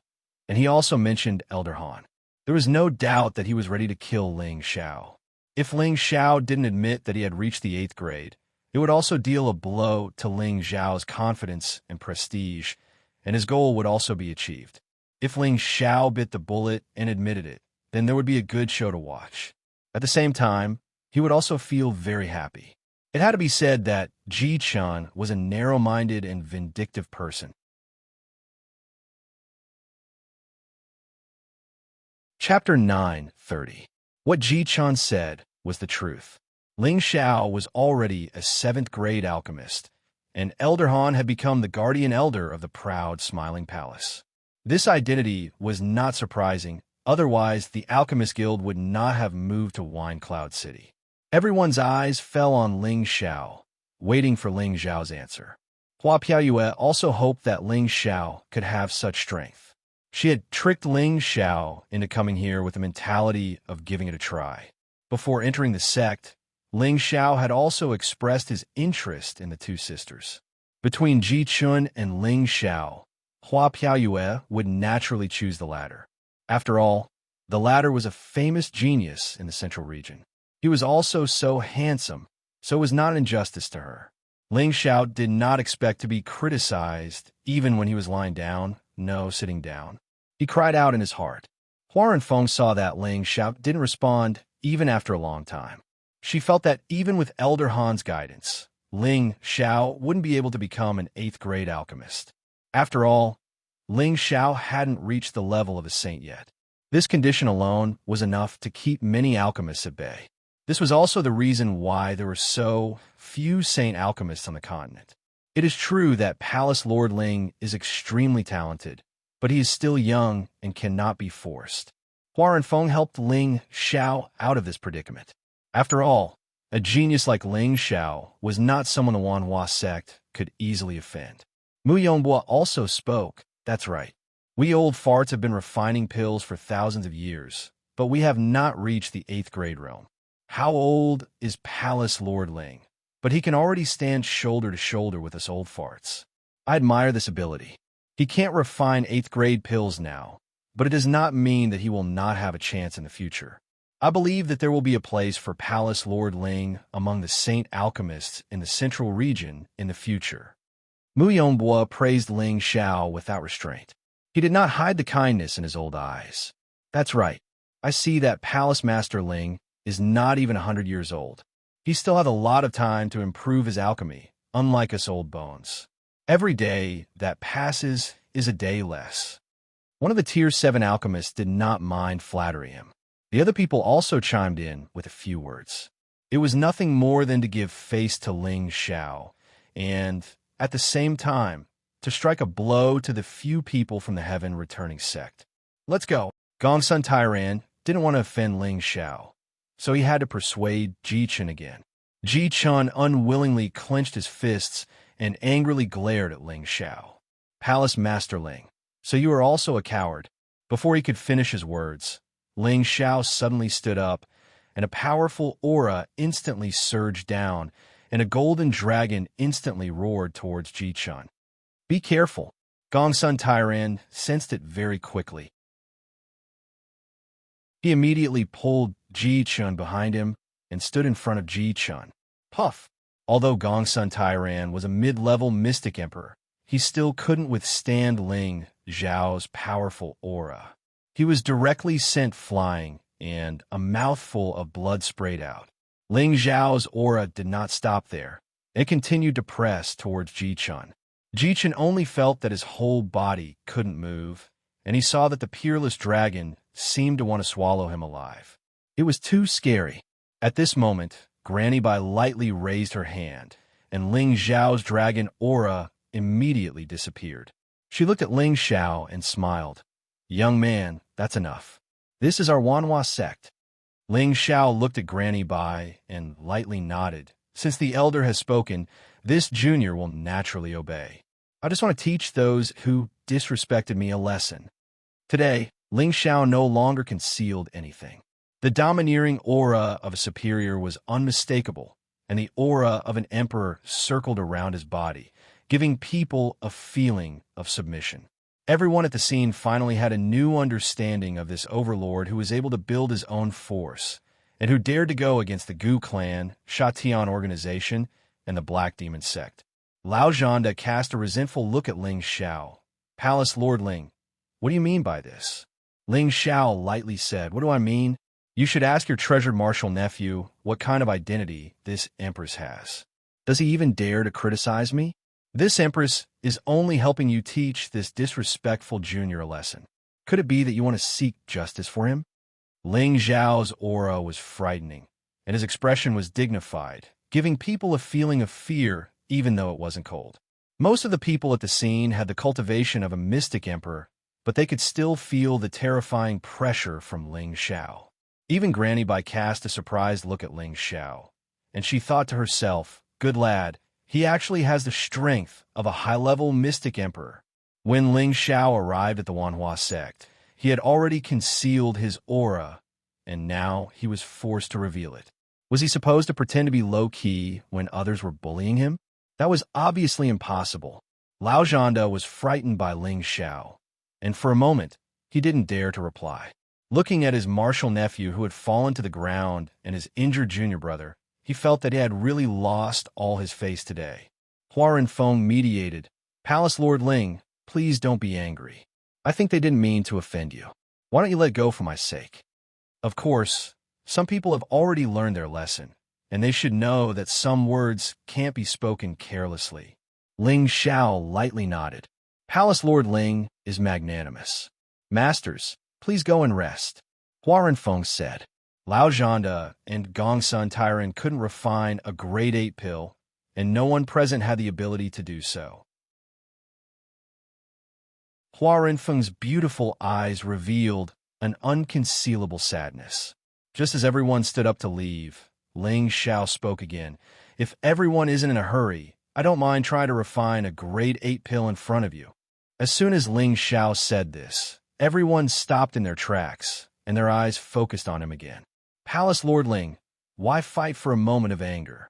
[SPEAKER 1] and he also mentioned Elder Han. There was no doubt that he was ready to kill Ling Xiao. If Ling Xiao didn't admit that he had reached the 8th grade, it would also deal a blow to Ling Xiao's confidence and prestige, and his goal would also be achieved. If Ling Xiao bit the bullet and admitted it, then there would be a good show to watch. At the same time, he would also feel very happy. It had to be said that Ji Chun was a narrow-minded and vindictive person. Chapter 9:30. What Ji Chun said was the truth. Ling Xiao was already a 7th-grade alchemist, and Elder Han had become the guardian elder of the proud, smiling palace. This identity was not surprising, otherwise the Alchemist Guild would not have moved to Wine Cloud City. Everyone's eyes fell on Ling Xiao, waiting for Ling Xiao's answer. Hua Piaoyue also hoped that Ling Xiao could have such strength. She had tricked Ling Xiao into coming here with the mentality of giving it a try. Before entering the sect, Ling Xiao had also expressed his interest in the two sisters. Between Ji Chun and Ling Xiao, Hua Piaoyue would naturally choose the latter. After all, the latter was a famous genius in the central region. He was also so handsome, so it was not an injustice to her. Ling Xiao did not expect to be criticized even when he was lying down, no, sitting down. He cried out in his heart. Hua Renfeng saw that Ling Xiao didn't respond even after a long time. She felt that even with Elder Han's guidance, Ling Xiao wouldn't be able to become an 8th-grade alchemist. After all, Ling Xiao hadn't reached the level of a saint yet. This condition alone was enough to keep many alchemists at bay. This was also the reason why there were so few saint alchemists on the continent. It is true that Palace Lord Ling is extremely talented, but he is still young and cannot be forced. Hua Renfeng helped Ling Xiao out of this predicament. After all, a genius like Ling Xiao was not someone the Wanhua sect could easily offend. Mu Yonghua also spoke. "That's right. We old farts have been refining pills for thousands of years, but we have not reached the 8th grade realm. How old is Palace Lord Ling? But he can already stand shoulder to shoulder with us old farts. I admire this ability. He can't refine 8th grade pills now, but it does not mean that he will not have a chance in the future. I believe that there will be a place for Palace Lord Ling among the saint alchemists in the central region in the future. Mu Yonghua praised Ling Xiao without restraint. He did not hide the kindness in his old eyes. That's right. I see that Palace Master Ling is not even 100 years old. He still has a lot of time to improve his alchemy, unlike us old bones. Every day that passes is a day less. One of the Tier 7 alchemists did not mind flattering him. The other people also chimed in with a few words. It was nothing more than to give face to Ling Xiao, and, at the same time, to strike a blow to the few people from the Heaven Returning sect. Let's go. Gongsun Tairan didn't want to offend Ling Xiao, so he had to persuade Ji Chun again. Ji Chun unwillingly clenched his fists and angrily glared at Ling Xiao. Palace Master Ling, so you are also a coward. Before he could finish his words, Ling Xiao suddenly stood up, and a powerful aura instantly surged down, and a golden dragon instantly roared towards Ji Chun. Be careful. Gongsun Tairan sensed it very quickly. He immediately pulled Ji Chun behind him and stood in front of Ji Chun. Puff! Although Gongsun Tairan was a mid-level mystic emperor, he still couldn't withstand Ling Xiao's powerful aura. He was directly sent flying, and a mouthful of blood sprayed out. Ling Xiao's aura did not stop there. It continued to press towards Ji Chun. Ji Chun only felt that his whole body couldn't move, and he saw that the peerless dragon seemed to want to swallow him alive. It was too scary. At this moment, Granny Bai lightly raised her hand, and Ling Xiao's dragon aura immediately disappeared. She looked at Ling Xiao and smiled. Young man, that's enough. This is our Wanhua sect. Ling Xiao looked at Granny Bai and lightly nodded. Since the elder has spoken, this junior will naturally obey. I just want to teach those who disrespected me a lesson. Today, Ling Xiao no longer concealed anything. The domineering aura of a superior was unmistakable, and the aura of an emperor circled around his body, giving people a feeling of submission. Everyone at the scene finally had a new understanding of this overlord who was able to build his own force, and who dared to go against the Gu clan, Shatian organization, and the Black Demon sect. Lao Zhanda cast a resentful look at Ling Xiao. Palace Lord Ling, what do you mean by this? Ling Xiao lightly said, what do I mean? You should ask your treasured martial nephew what kind of identity this empress has. Does he even dare to criticize me? This empress is only helping you teach this disrespectful junior a lesson. Could it be that you want to seek justice for him? Ling Xiao's aura was frightening, and his expression was dignified, giving people a feeling of fear even though it wasn't cold. Most of the people at the scene had the cultivation of a mystic emperor, but they could still feel the terrifying pressure from Ling Xiao. Even Granny Bai cast a surprised look at Ling Xiao, and she thought to herself, good lad, he actually has the strength of a high-level mystic emperor. When Ling Xiao arrived at the Wanhua sect, he had already concealed his aura, and now he was forced to reveal it. Was he supposed to pretend to be low-key when others were bullying him? That was obviously impossible. Lao Zhanda was frightened by Ling Xiao, and for a moment, he didn't dare to reply. Looking at his martial nephew who had fallen to the ground and his injured junior brother, he felt that he had really lost all his face today. Hua Renfeng mediated. Palace Lord Ling, please don't be angry. I think they didn't mean to offend you. Why don't you let go for my sake? Of course, some people have already learned their lesson, and they should know that some words can't be spoken carelessly. Ling Xiao lightly nodded. Palace Lord Ling is magnanimous. Masters, please go and rest. Hua Renfeng said. Lao Zhanda and Gongsun Tairan couldn't refine a grade 8 pill, and no one present had the ability to do so. Hua Renfeng's beautiful eyes revealed an unconcealable sadness. Just as everyone stood up to leave, Ling Xiao spoke again. If everyone isn't in a hurry, I don't mind trying to refine a grade 8 pill in front of you. As soon as Ling Xiao said this, everyone stopped in their tracks, and their eyes focused on him again. Palace Lord Ling, why fight for a moment of anger?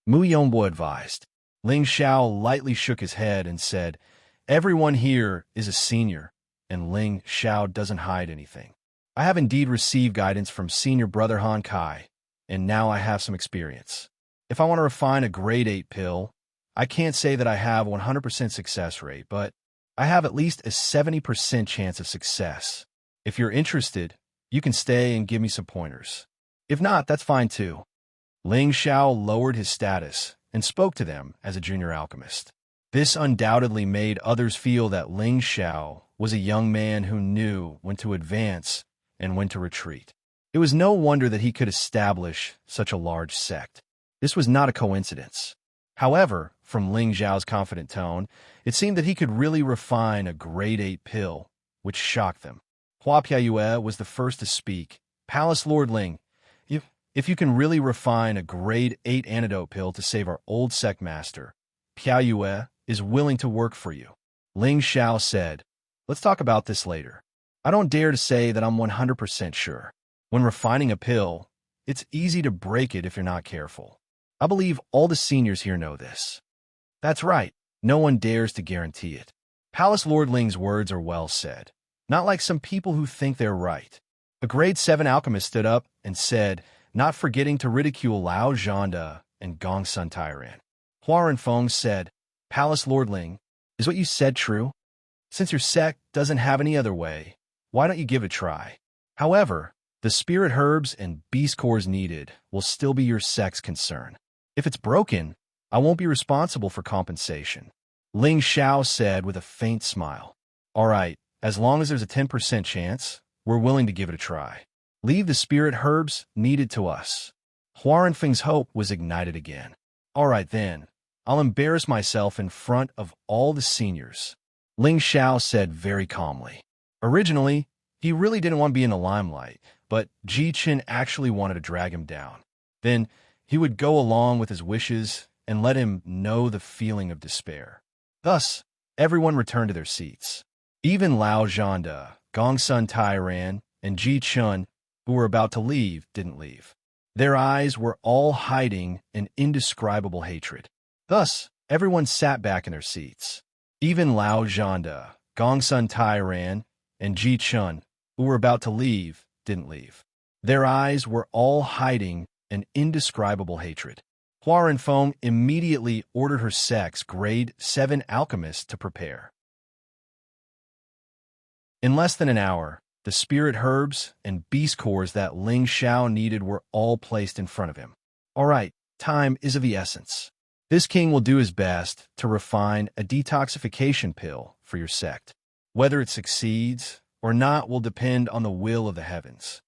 [SPEAKER 1] Mu Yongbo advised. Ling Xiao lightly shook his head and said, everyone here is a senior, and Ling Xiao doesn't hide anything. I have indeed received guidance from senior brother Han Kai, and now I have some experience. If I want to refine a grade 8 pill, I can't say that I have 100% success rate, but I have at least a 70% chance of success. If you're interested, you can stay and give me some pointers. If not, that's fine too. Ling Xiao lowered his status and spoke to them as a junior alchemist. This undoubtedly made others feel that Ling Xiao was a young man who knew when to advance and when to retreat. It was no wonder that he could establish such a large sect. This was not a coincidence. However, from Ling Xiao's confident tone, it seemed that he could really refine a grade 8 pill, which shocked them. Hua Piayue was the first to speak. Palace Lord Ling, if you can really refine a grade 8 antidote pill to save our old sect master, Piayue is willing to work for you. Ling Xiao said, let's talk about this later. I don't dare to say that I'm 100% sure. When refining a pill, it's easy to break it if you're not careful. I believe all the seniors here know this. That's right, no one dares to guarantee it. Palace Lord Ling's words are well said, not like some people who think they're right. A grade 7 alchemist stood up and said, not forgetting to ridicule Lao Zhanda and Gong Sun Tairan. Huaran Feng said, Palace Lord Ling, is what you said true? Since your sect doesn't have any other way, why don't you give it a try? However, the spirit herbs and beast cores needed will still be your sect's concern. If it's broken, I won't be responsible for compensation. Ling Xiao said with a faint smile. All right, as long as there's a 10% chance, we're willing to give it a try. Leave the spirit herbs needed to us. Huaran Feng's hope was ignited again. All right then, I'll embarrass myself in front of all the seniors. Ling Xiao said very calmly. Originally, he really didn't want to be in the limelight, but Ji Qin actually wanted to drag him down. Then he would go along with his wishes and let him know the feeling of despair. Thus, everyone returned to their seats. Even Lao Zhanda, Gong Sun Tairan, and Ji Chun, who were about to leave, didn't leave. Their eyes were all hiding an indescribable hatred. Thus, everyone sat back in their seats. Even Lao Zhanda, Gong Sun Tairan, and Ji Chun, who were about to leave, didn't leave. Their eyes were all hiding an indescribable hatred. Huaran Feng immediately ordered her sect's grade 7 alchemist to prepare. In less than an hour, the spirit herbs and beast cores that Ling Xiao needed were all placed in front of him. All right, time is of the essence. This king will do his best to refine a detoxification pill for your sect. Whether it succeeds or not will depend on the will of the heavens.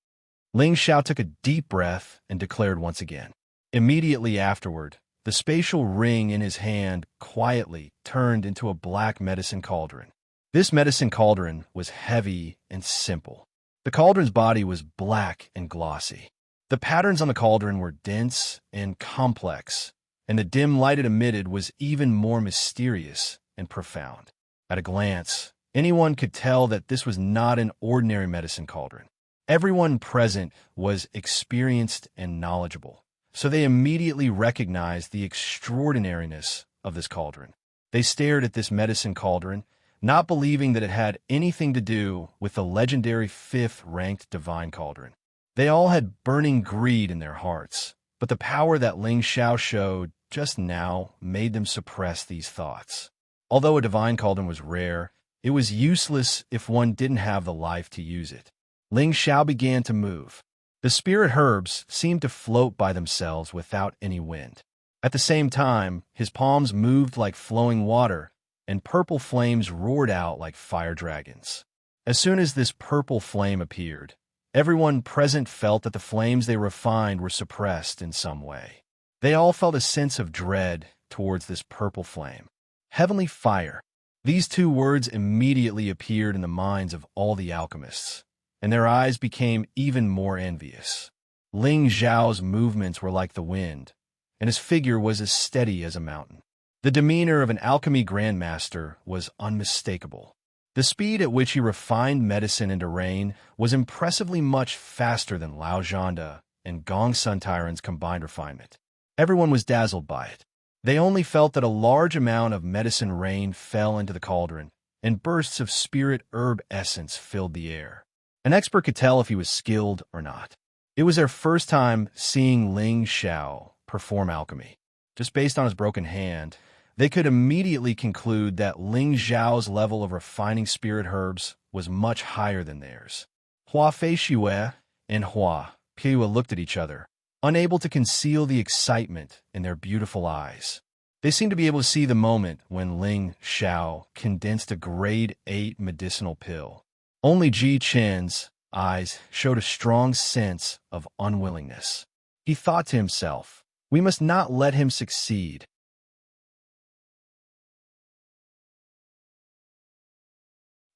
[SPEAKER 1] Ling Xiao took a deep breath and declared once again. Immediately afterward, the spatial ring in his hand quietly turned into a black medicine cauldron. This medicine cauldron was heavy and simple. The cauldron's body was black and glossy. The patterns on the cauldron were dense and complex, and the dim light it emitted was even more mysterious and profound. At a glance, anyone could tell that this was not an ordinary medicine cauldron. Everyone present was experienced and knowledgeable, so they immediately recognized the extraordinariness of this cauldron. They stared at this medicine cauldron, not believing that it had anything to do with the legendary 5th-ranked divine cauldron. They all had burning greed in their hearts, but the power that Ling Xiao showed just now made them suppress these thoughts. Although a divine cauldron was rare, it was useless if one didn't have the life to use it. Ling Xiao began to move. The spirit herbs seemed to float by themselves without any wind. At the same time, his palms moved like flowing water, and purple flames roared out like fire dragons. As soon as this purple flame appeared, everyone present felt that the flames they refined were suppressed in some way. They all felt a sense of dread towards this purple flame. Heavenly fire. These two words immediately appeared in the minds of all the alchemists, and their eyes became even more envious. Ling Xiao's movements were like the wind, and his figure was as steady as a mountain. The demeanor of an alchemy grandmaster was unmistakable. The speed at which he refined medicine into rain was impressively much faster than Lao Zhanda and Gongsun Tyrant's combined refinement. Everyone was dazzled by it. They only felt that a large amount of medicine rain fell into the cauldron, and bursts of spirit herb essence filled the air. An expert could tell if he was skilled or not. It was their first time seeing Ling Xiao perform alchemy. Just based on his broken hand, they could immediately conclude that Ling Xiao's level of refining spirit herbs was much higher than theirs. Hua Feishue and Hua Piua looked at each other, unable to conceal the excitement in their beautiful eyes. They seemed to be able to see the moment when Ling Xiao condensed a grade 8 medicinal pill. Only Ji Chen's eyes showed a strong sense of unwillingness. He thought to himself, "We must not let him succeed."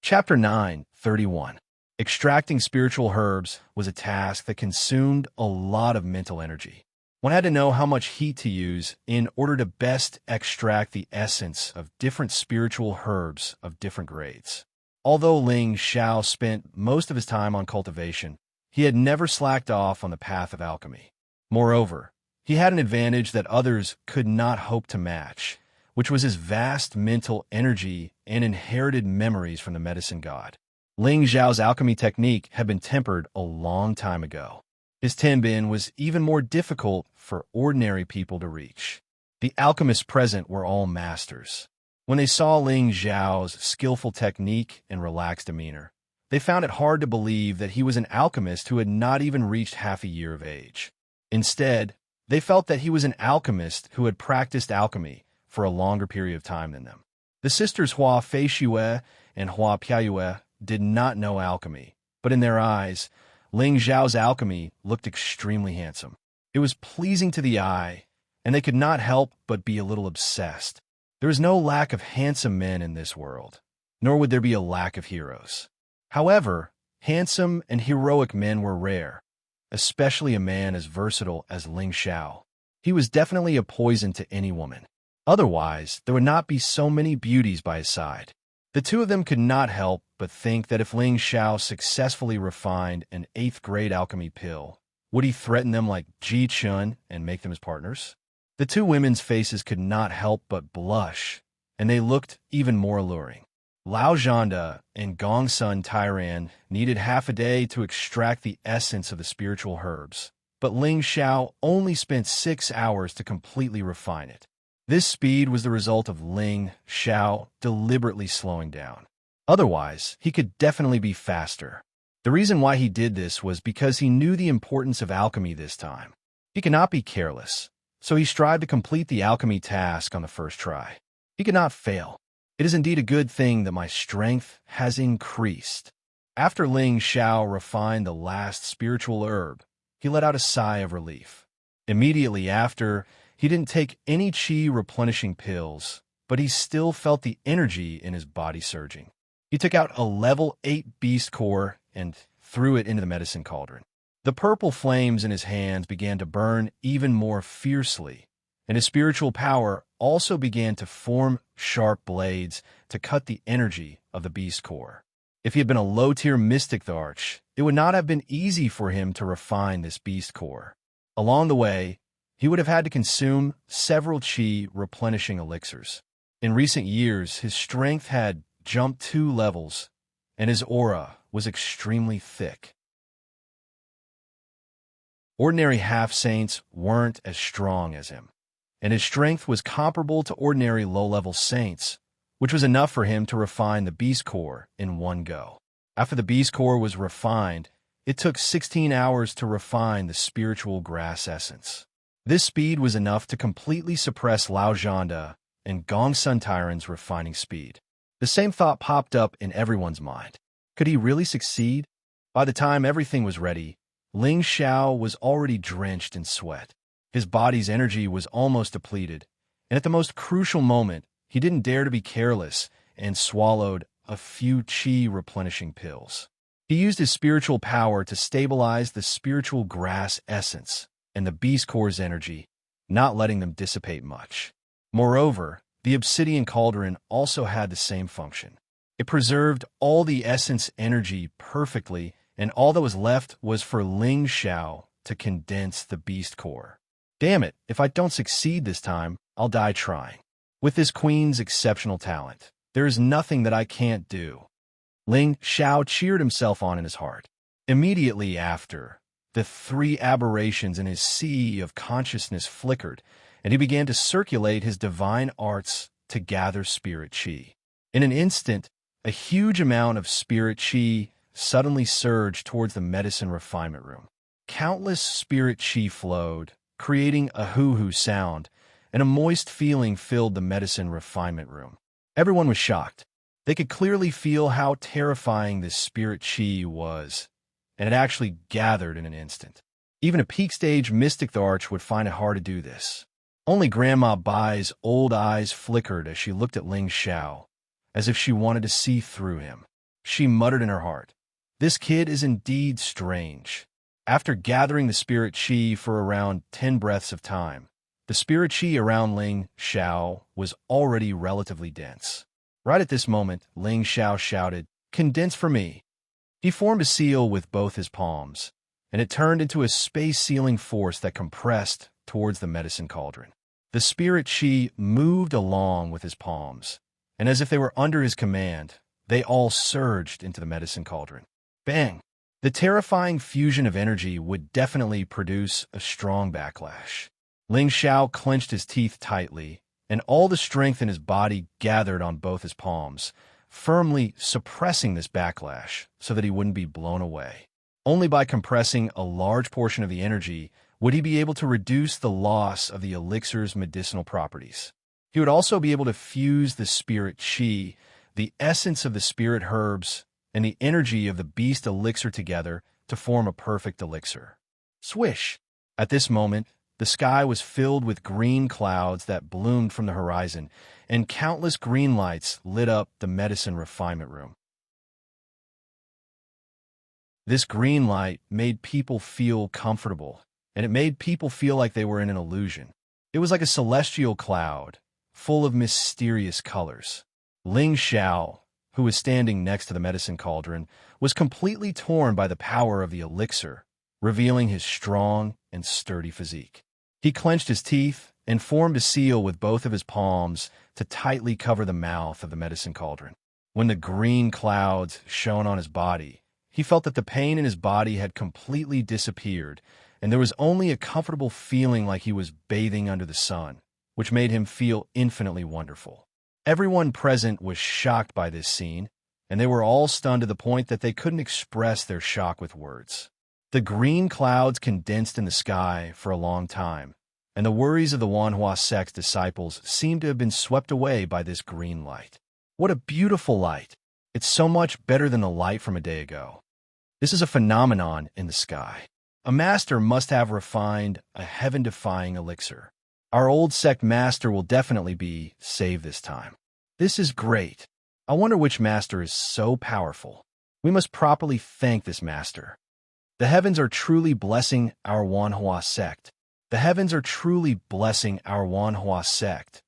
[SPEAKER 1] Chapter 9:31. Extracting spiritual herbs was a task that consumed a lot of mental energy. One had to know how much heat to use in order to best extract the essence of different spiritual herbs of different grades. Although Ling Xiao spent most of his time on cultivation, he had never slacked off on the path of alchemy. Moreover, he had an advantage that others could not hope to match, which was his vast mental energy and inherited memories from the medicine god. Ling Xiao's alchemy technique had been tempered a long time ago. His tenbin was even more difficult for ordinary people to reach. The alchemists present were all masters. When they saw Ling Xiao's skillful technique and relaxed demeanor, they found it hard to believe that he was an alchemist who had not even reached half a year of age. Instead, they felt that he was an alchemist who had practiced alchemy for a longer period of time than them. The sisters Hua Feishue and Hua Piayue did not know alchemy, but in their eyes, Ling Xiao's alchemy looked extremely handsome. It was pleasing to the eye, and they could not help but be a little obsessed. There is no lack of handsome men in this world, nor would there be a lack of heroes. However, handsome and heroic men were rare, especially a man as versatile as Ling Xiao. He was definitely a poison to any woman. Otherwise, there would not be so many beauties by his side. The two of them could not help but think that if Ling Xiao successfully refined an 8th grade alchemy pill, would he threaten them like Ji Chun and make them his partners? The two women's faces could not help but blush, and they looked even more alluring. Lao Zhanda and Gongsun Tairan needed half a day to extract the essence of the spiritual herbs, but Ling Xiao only spent 6 hours to completely refine it. This speed was the result of Ling Xiao deliberately slowing down. Otherwise, he could definitely be faster. The reason why he did this was because he knew the importance of alchemy this time. He could not be careless, so he strived to complete the alchemy task on the first try. He could not fail. It is indeed a good thing that my strength has increased. After Ling Xiao refined the last spiritual herb, he let out a sigh of relief. Immediately after, he didn't take any qi replenishing pills, but he still felt the energy in his body surging. He took out a level 8 beast core and threw it into the medicine cauldron. The purple flames in his hands began to burn even more fiercely, and his spiritual power also began to form sharp blades to cut the energy of the beast core. If he had been a low-tier mystic Tharch, it would not have been easy for him to refine this beast core. Along the way, he would have had to consume several qi replenishing elixirs. In recent years, his strength had jumped 2 levels, and his aura was extremely thick. Ordinary half-saints weren't as strong as him, and his strength was comparable to ordinary low-level saints, which was enough for him to refine the beast core in one go. After the beast core was refined, it took 16 hours to refine the spiritual grass essence. This speed was enough to completely suppress Lao Zhanda and Gongsun Tairan's refining speed. The same thought popped up in everyone's mind. Could he really succeed? By the time everything was ready, Ling Xiao was already drenched in sweat. His body's energy was almost depleted, and at the most crucial moment, he didn't dare to be careless and swallowed a few qi replenishing pills. He used his spiritual power to stabilize the spiritual grass essence and the beast core's energy, not letting them dissipate much. Moreover, the obsidian cauldron also had the same function. It preserved all the essence energy perfectly, and all that was left was for Ling Xiao to condense the beast core. Damn it, if I don't succeed this time, I'll die trying. With this queen's exceptional talent, there is nothing that I can't do. Ling Xiao cheered himself on in his heart. Immediately after, the three aberrations in his sea of consciousness flickered, and he began to circulate his divine arts to gather spirit qi. In an instant, a huge amount of spirit qi suddenly surged towards the medicine refinement room. Countless spirit qi flowed, creating a hoo-hoo sound, and a moist feeling filled the medicine refinement room. Everyone was shocked. They could clearly feel how terrifying this spirit qi was, and it actually gathered in an instant. Even a peak-stage mystic arch would find it hard to do this. Only Grandma Bai's old eyes flickered as she looked at Ling Xiao, as if she wanted to see through him. She muttered in her heart, "This kid is indeed strange." After gathering the spirit qi for around 10 breaths of time, the spirit qi around Ling Xiao was already relatively dense. Right at this moment, Ling Xiao shouted, "Condense for me." He formed a seal with both his palms, and it turned into a space-sealing force that compressed towards the medicine cauldron. The spirit qi moved along with his palms, and as if they were under his command, they all surged into the medicine cauldron. Bang! The terrifying fusion of energy would definitely produce a strong backlash. Ling Xiao clenched his teeth tightly, and all the strength in his body gathered on both his palms, firmly suppressing this backlash so that he wouldn't be blown away. Only by compressing a large portion of the energy would he be able to reduce the loss of the elixir's medicinal properties. He would also be able to fuse the spirit qi, the essence of the spirit herbs, and the energy of the beast elixir together to form a perfect elixir. Swish! At this moment, the sky was filled with green clouds that bloomed from the horizon, and countless green lights lit up the medicine refinement room. This green light made people feel comfortable, and it made people feel like they were in an illusion. It was like a celestial cloud, full of mysterious colors. Ling Xiao, who was standing next to the medicine cauldron, was completely torn by the power of the elixir, revealing his strong and sturdy physique. He clenched his teeth and formed a seal with both of his palms to tightly cover the mouth of the medicine cauldron. When the green clouds shone on his body, he felt that the pain in his body had completely disappeared, and there was only a comfortable feeling like he was bathing under the sun, which made him feel infinitely wonderful. Everyone present was shocked by this scene, and they were all stunned to the point that they couldn't express their shock with words. The green clouds condensed in the sky for a long time, and the worries of the Wanhua sect's disciples seemed to have been swept away by this green light. What a beautiful light! It's so much better than the light from a day ago. This is a phenomenon in the sky. A master must have refined a heaven-defying elixir. Our old sect master will definitely be saved this time. This is great. I wonder which master is so powerful. We must properly thank this master. The heavens are truly blessing our Wanhua sect. The heavens are truly blessing our Wanhua sect.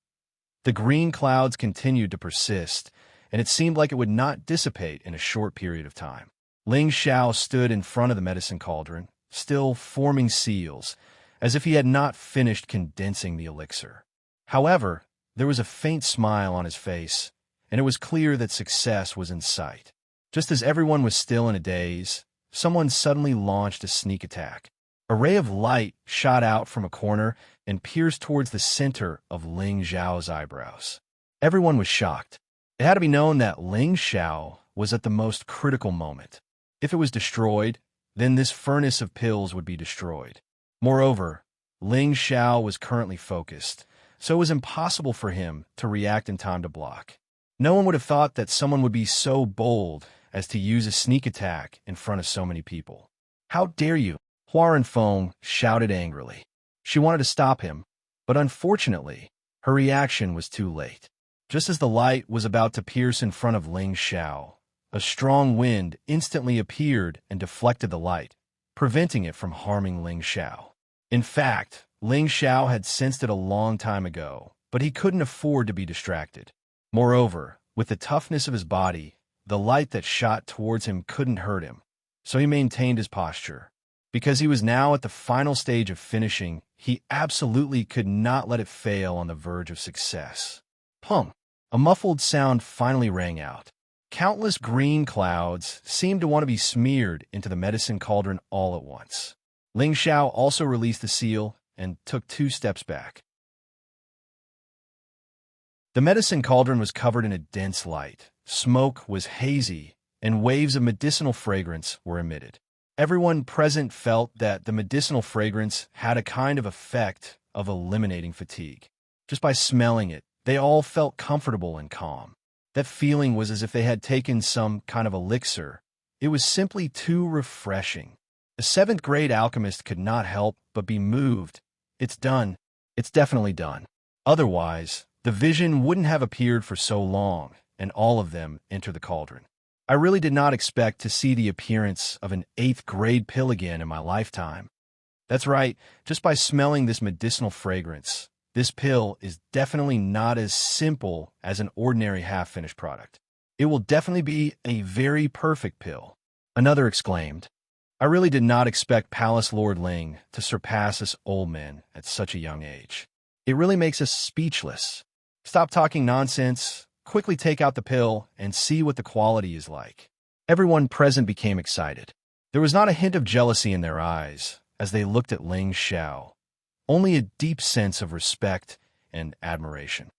[SPEAKER 1] The green clouds continued to persist, and it seemed like it would not dissipate in a short period of time. Ling Xiao stood in front of the medicine cauldron, still forming seals, as if he had not finished condensing the elixir. However, there was a faint smile on his face, and it was clear that success was in sight. Just as everyone was still in a daze, someone suddenly launched a sneak attack. A ray of light shot out from a corner and pierced towards the center of Ling Xiao's eyebrows. Everyone was shocked. It had to be known that Ling Xiao was at the most critical moment. If it was destroyed, then this furnace of pills would be destroyed. Moreover, Ling Xiao was currently focused, so it was impossible for him to react in time to block. No one would have thought that someone would be so bold as to use a sneak attack in front of so many people. "How dare you?" Huaren Feng shouted angrily. She wanted to stop him, but unfortunately, her reaction was too late. Just as the light was about to pierce in front of Ling Xiao, a strong wind instantly appeared and deflected the light, preventing it from harming Ling Xiao. In fact, Ling Xiao had sensed it a long time ago, but he couldn't afford to be distracted. Moreover, with the toughness of his body, the light that shot towards him couldn't hurt him, so he maintained his posture. Because he was now at the final stage of finishing, he absolutely could not let it fail on the verge of success. Pum! A muffled sound finally rang out. Countless green clouds seemed to want to be smeared into the medicine cauldron all at once. Ling Xiao also released the seal and took 2 steps back. The medicine cauldron was covered in a dense light. Smoke was hazy, and waves of medicinal fragrance were emitted. Everyone present felt that the medicinal fragrance had a kind of effect of eliminating fatigue. Just by smelling it, they all felt comfortable and calm. That feeling was as if they had taken some kind of elixir. It was simply too refreshing. The 7th-grade alchemist could not help but be moved. It's done. It's definitely done. Otherwise, the vision wouldn't have appeared for so long, and all of them enter the cauldron. I really did not expect to see the appearance of an 8th-grade pill again in my lifetime. That's right, just by smelling this medicinal fragrance, this pill is definitely not as simple as an ordinary half-finished product. It will definitely be a very perfect pill. Another exclaimed. I really did not expect Palace Lord Ling to surpass us old men at such a young age. It really makes us speechless. Stop talking nonsense, quickly take out the pill, and see what the quality is like. Everyone present became excited. There was not a hint of jealousy in their eyes as they looked at Ling Xiao, only a deep sense of respect and admiration.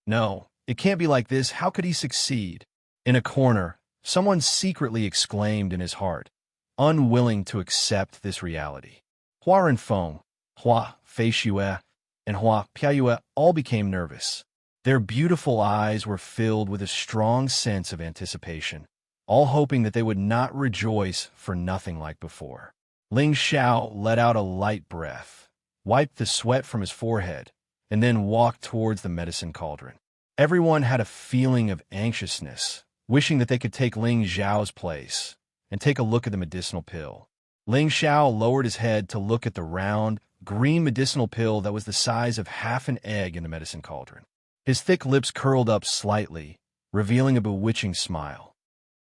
[SPEAKER 1] No, it can't be like this. How could he succeed? In a corner, someone secretly exclaimed in his heart, unwilling to accept this reality. Hua Renfeng, Hua Feishue, and Hua Piayue all became nervous. Their beautiful eyes were filled with a strong sense of anticipation, all hoping that they would not rejoice for nothing like before. Ling Xiao let out a light breath, wiped the sweat from his forehead, and then walked towards the medicine cauldron. Everyone had a feeling of anxiousness, wishing that they could take Ling Xiao's place and take a look at the medicinal pill. Ling Xiao lowered his head to look at the round, green medicinal pill that was the size of half an egg in the medicine cauldron. His thick lips curled up slightly, revealing a bewitching smile.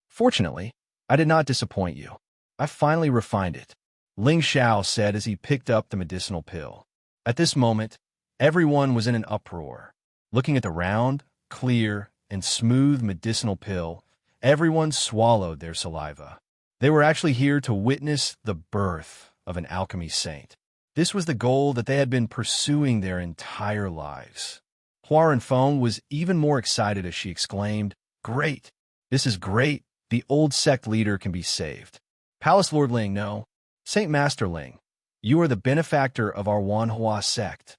[SPEAKER 1] Fortunately, I did not disappoint you. I finally refined it, Ling Xiao said as he picked up the medicinal pill. At this moment, everyone was in an uproar. Looking at the round, clear, and smooth medicinal pill, everyone swallowed their saliva. They were actually here to witness the birth of an alchemy saint. This was the goal that they had been pursuing their entire lives. Hua Renfeng was even more excited as she exclaimed, "Great! This is great! The old sect leader can be saved." Palace Lord Ling, no. Saint Master Ling, you are the benefactor of our Wanhua sect.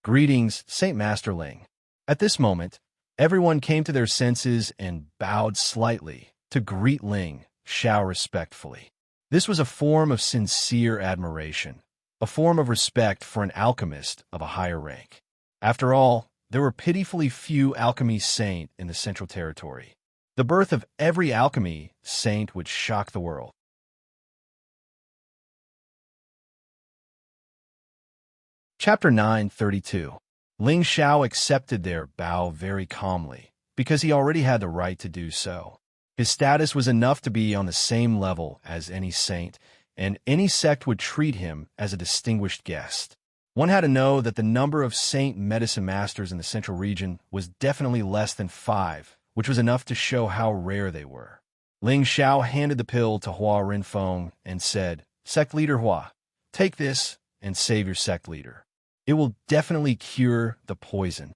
[SPEAKER 1] Greetings, Saint Master Ling. At this moment, everyone came to their senses and bowed slightly to greet Ling Xiao respectfully. This was a form of sincere admiration, a form of respect for an alchemist of a higher rank. After all, there were pitifully few alchemy saint in the Central Territory. The birth of every alchemy saint would shock the world. Chapter 932. Ling Xiao accepted their bow very calmly, because he already had the right to do so. His status was enough to be on the same level as any saint, and any sect would treat him as a distinguished guest. One had to know that the number of saint medicine masters in the central region was definitely less than 5, which was enough to show how rare they were. Ling Xiao handed the pill to Hua Renfeng and said, "Sect leader Hua, take this and save your sect leader. It will definitely cure the poison."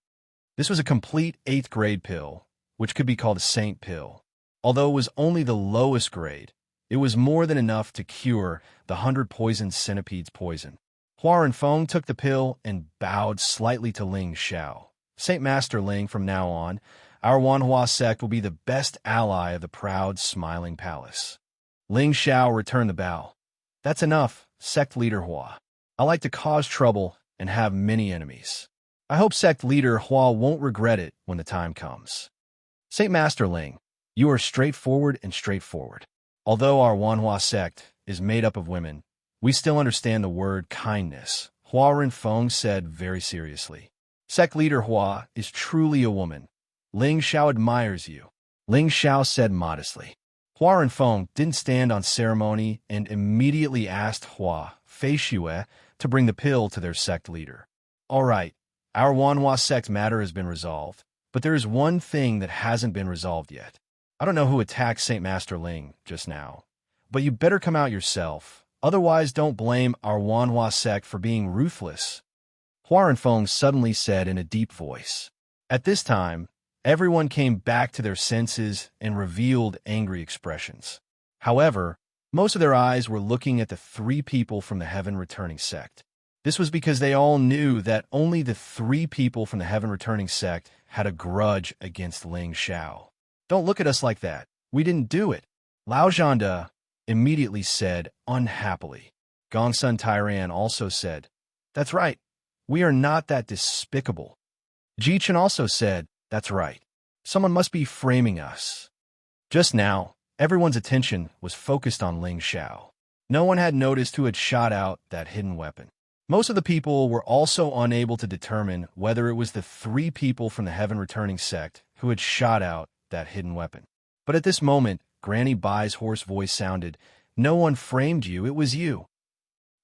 [SPEAKER 1] This was a complete 8th grade pill, which could be called a saint pill. Although it was only the lowest grade, it was more than enough to cure the 100 poisoned centipedes' poison. Hua Renfeng took the pill and bowed slightly to Ling Xiao. "Saint Master Ling, from now on, our Wanhua sect will be the best ally of the proud, smiling palace." Ling Xiao returned the bow. "That's enough, sect leader Hua. I like to cause trouble and have many enemies. I hope sect leader Hua won't regret it when the time comes." "Saint Master Ling, you are straightforward and straightforward. Although our Wanhua sect is made up of women, we still understand the word kindness," Hua Renfeng said very seriously. "Sect leader Hua is truly a woman. Ling Xiao admires you," Ling Xiao said modestly. Hua Renfeng didn't stand on ceremony and immediately asked Hua Feishue to bring the pill to their sect leader. All right, our Wanhua sect matter has been resolved, but there is one thing that hasn't been resolved yet. I don't know who attacked Saint Master Ling just now, but you better come out yourself. Otherwise, don't blame our Wanhua sect for being ruthless. Hua Renfeng suddenly said in a deep voice. At this time, everyone came back to their senses and revealed angry expressions. However, most of their eyes were looking at the three people from the Heaven Returning sect. This was because they all knew that only the three people from the Heaven Returning sect had a grudge against Ling Xiao. Don't look at us like that. We didn't do it. Lao Zhanda immediately said unhappily. Gongsun Tairan also said, That's right. We are not that despicable. Ji Chen also said, That's right. Someone must be framing us. Just now, everyone's attention was focused on Ling Xiao. No one had noticed who had shot out that hidden weapon. Most of the people were also unable to determine whether it was the three people from the Heaven Returning sect who had shot out that hidden weapon. But at this moment, Granny Bai's hoarse voice sounded, No one framed you, it was you.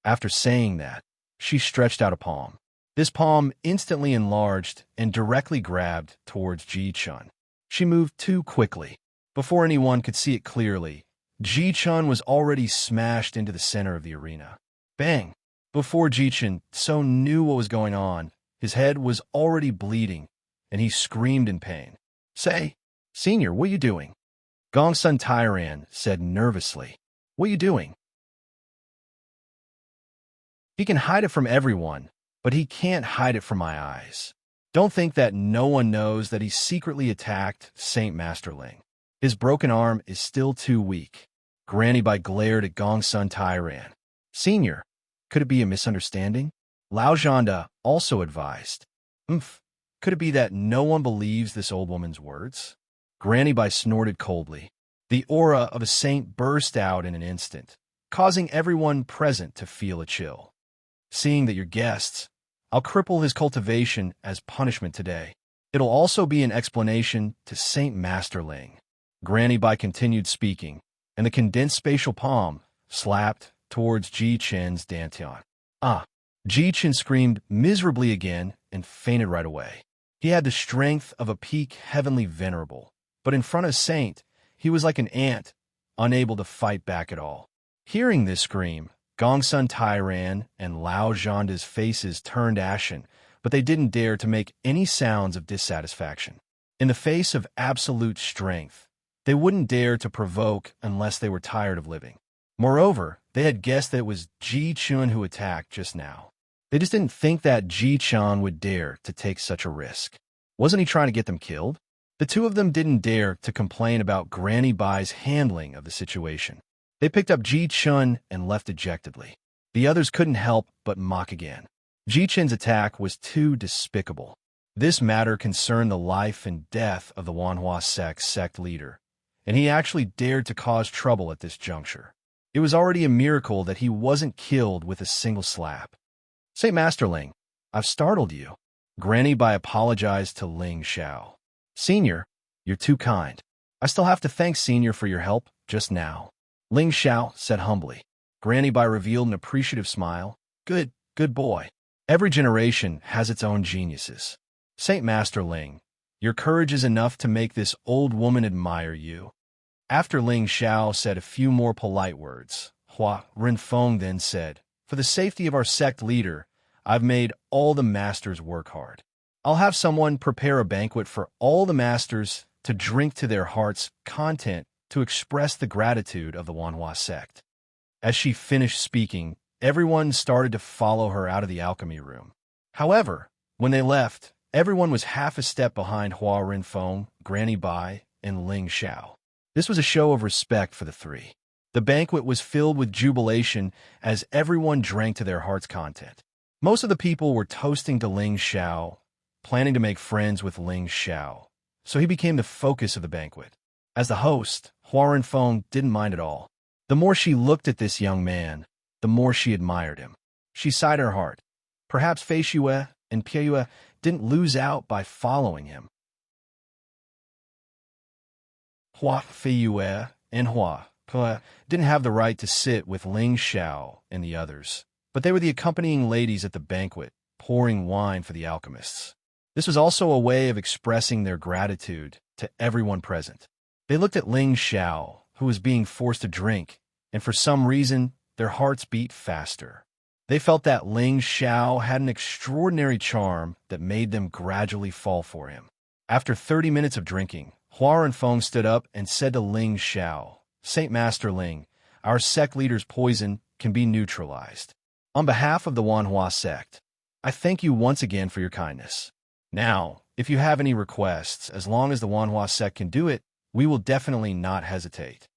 [SPEAKER 1] After saying that, she stretched out a palm. This palm instantly enlarged and directly grabbed towards Ji Chun. She moved too quickly. Before anyone could see it clearly, Ji Chun was already smashed into the center of the arena. Bang! Before Ji Chun so knew what was going on, his head was already bleeding, and he screamed in pain. Say, Senior, what are you doing? Gongsun Tairan said nervously. What are you doing? He can hide it from everyone, but he can't hide it from my eyes. Don't think that no one knows that he secretly attacked Saint Master Ling. His broken arm is still too weak. Granny Bai glared at Gongsun Tairan. Senior, could it be a misunderstanding? Lao Zhanda also advised. Could it be that no one believes this old woman's words? Granny Bai snorted coldly. The aura of a saint burst out in an instant, causing everyone present to feel a chill. Seeing that you're guests, I'll cripple his cultivation as punishment today. It'll also be an explanation to Saint Master Ling. Granny Bai continued speaking, and the condensed spatial palm slapped towards Ji Chen's dantian. Ji Chen screamed miserably again and fainted right away. He had the strength of a peak heavenly venerable, but in front of Saint, he was like an ant, unable to fight back at all. Hearing this scream, Gongsun Tairan and Lao Zhanda's faces turned ashen, but they didn't dare to make any sounds of dissatisfaction. In the face of absolute strength, they wouldn't dare to provoke unless they were tired of living. Moreover, they had guessed that it was Ji Chun who attacked just now. They just didn't think that Ji Chun would dare to take such a risk. Wasn't he trying to get them killed? The two of them didn't dare to complain about Granny Bai's handling of the situation. They picked up Ji Chun and left dejectedly. The others couldn't help but mock again. Ji Chun's attack was too despicable. This matter concerned the life and death of the Wanhua sect leader, and he actually dared to cause trouble at this juncture. It was already a miracle that he wasn't killed with a single slap. Saint Master Ling, I've startled you. Granny Bai apologized to Ling Xiao. Senior, you're too kind. I still have to thank Senior for your help just now. Ling Xiao said humbly. Granny Bai revealed an appreciative smile. Good boy. Every generation has its own geniuses. Saint Master Ling, your courage is enough to make this old woman admire you. After Ling Xiao said a few more polite words, Hua Renfeng then said, For the safety of our sect leader, I've made all the masters work hard. I'll have someone prepare a banquet for all the masters to drink to their heart's content to express the gratitude of the Wanhua sect. As she finished speaking, everyone started to follow her out of the alchemy room. However, when they left, everyone was half a step behind Hua Renfeng, Granny Bai, and Ling Xiao. This was a show of respect for the three. The banquet was filled with jubilation as everyone drank to their heart's content. Most of the people were toasting to Ling Xiao, planning to make friends with Ling Xiao, so he became the focus of the banquet. As the host, Hua Renfeng didn't mind at all. The more she looked at this young man, the more she admired him. She sighed her heart. Perhaps Feishue and Pieyue didn't lose out by following him. Hua Feiyue and Hua didn't have the right to sit with Ling Xiao and the others, but they were the accompanying ladies at the banquet, pouring wine for the alchemists. This was also a way of expressing their gratitude to everyone present. They looked at Ling Xiao, who was being forced to drink, and for some reason, their hearts beat faster. They felt that Ling Xiao had an extraordinary charm that made them gradually fall for him. After 30 minutes of drinking, Hua and Feng stood up and said to Ling Xiao, "Saint Master Ling, our sect leader's poison can be neutralized. On behalf of the Wanhua sect, I thank you once again for your kindness. Now, if you have any requests, as long as the Wanhua sect can do it, we will definitely not hesitate."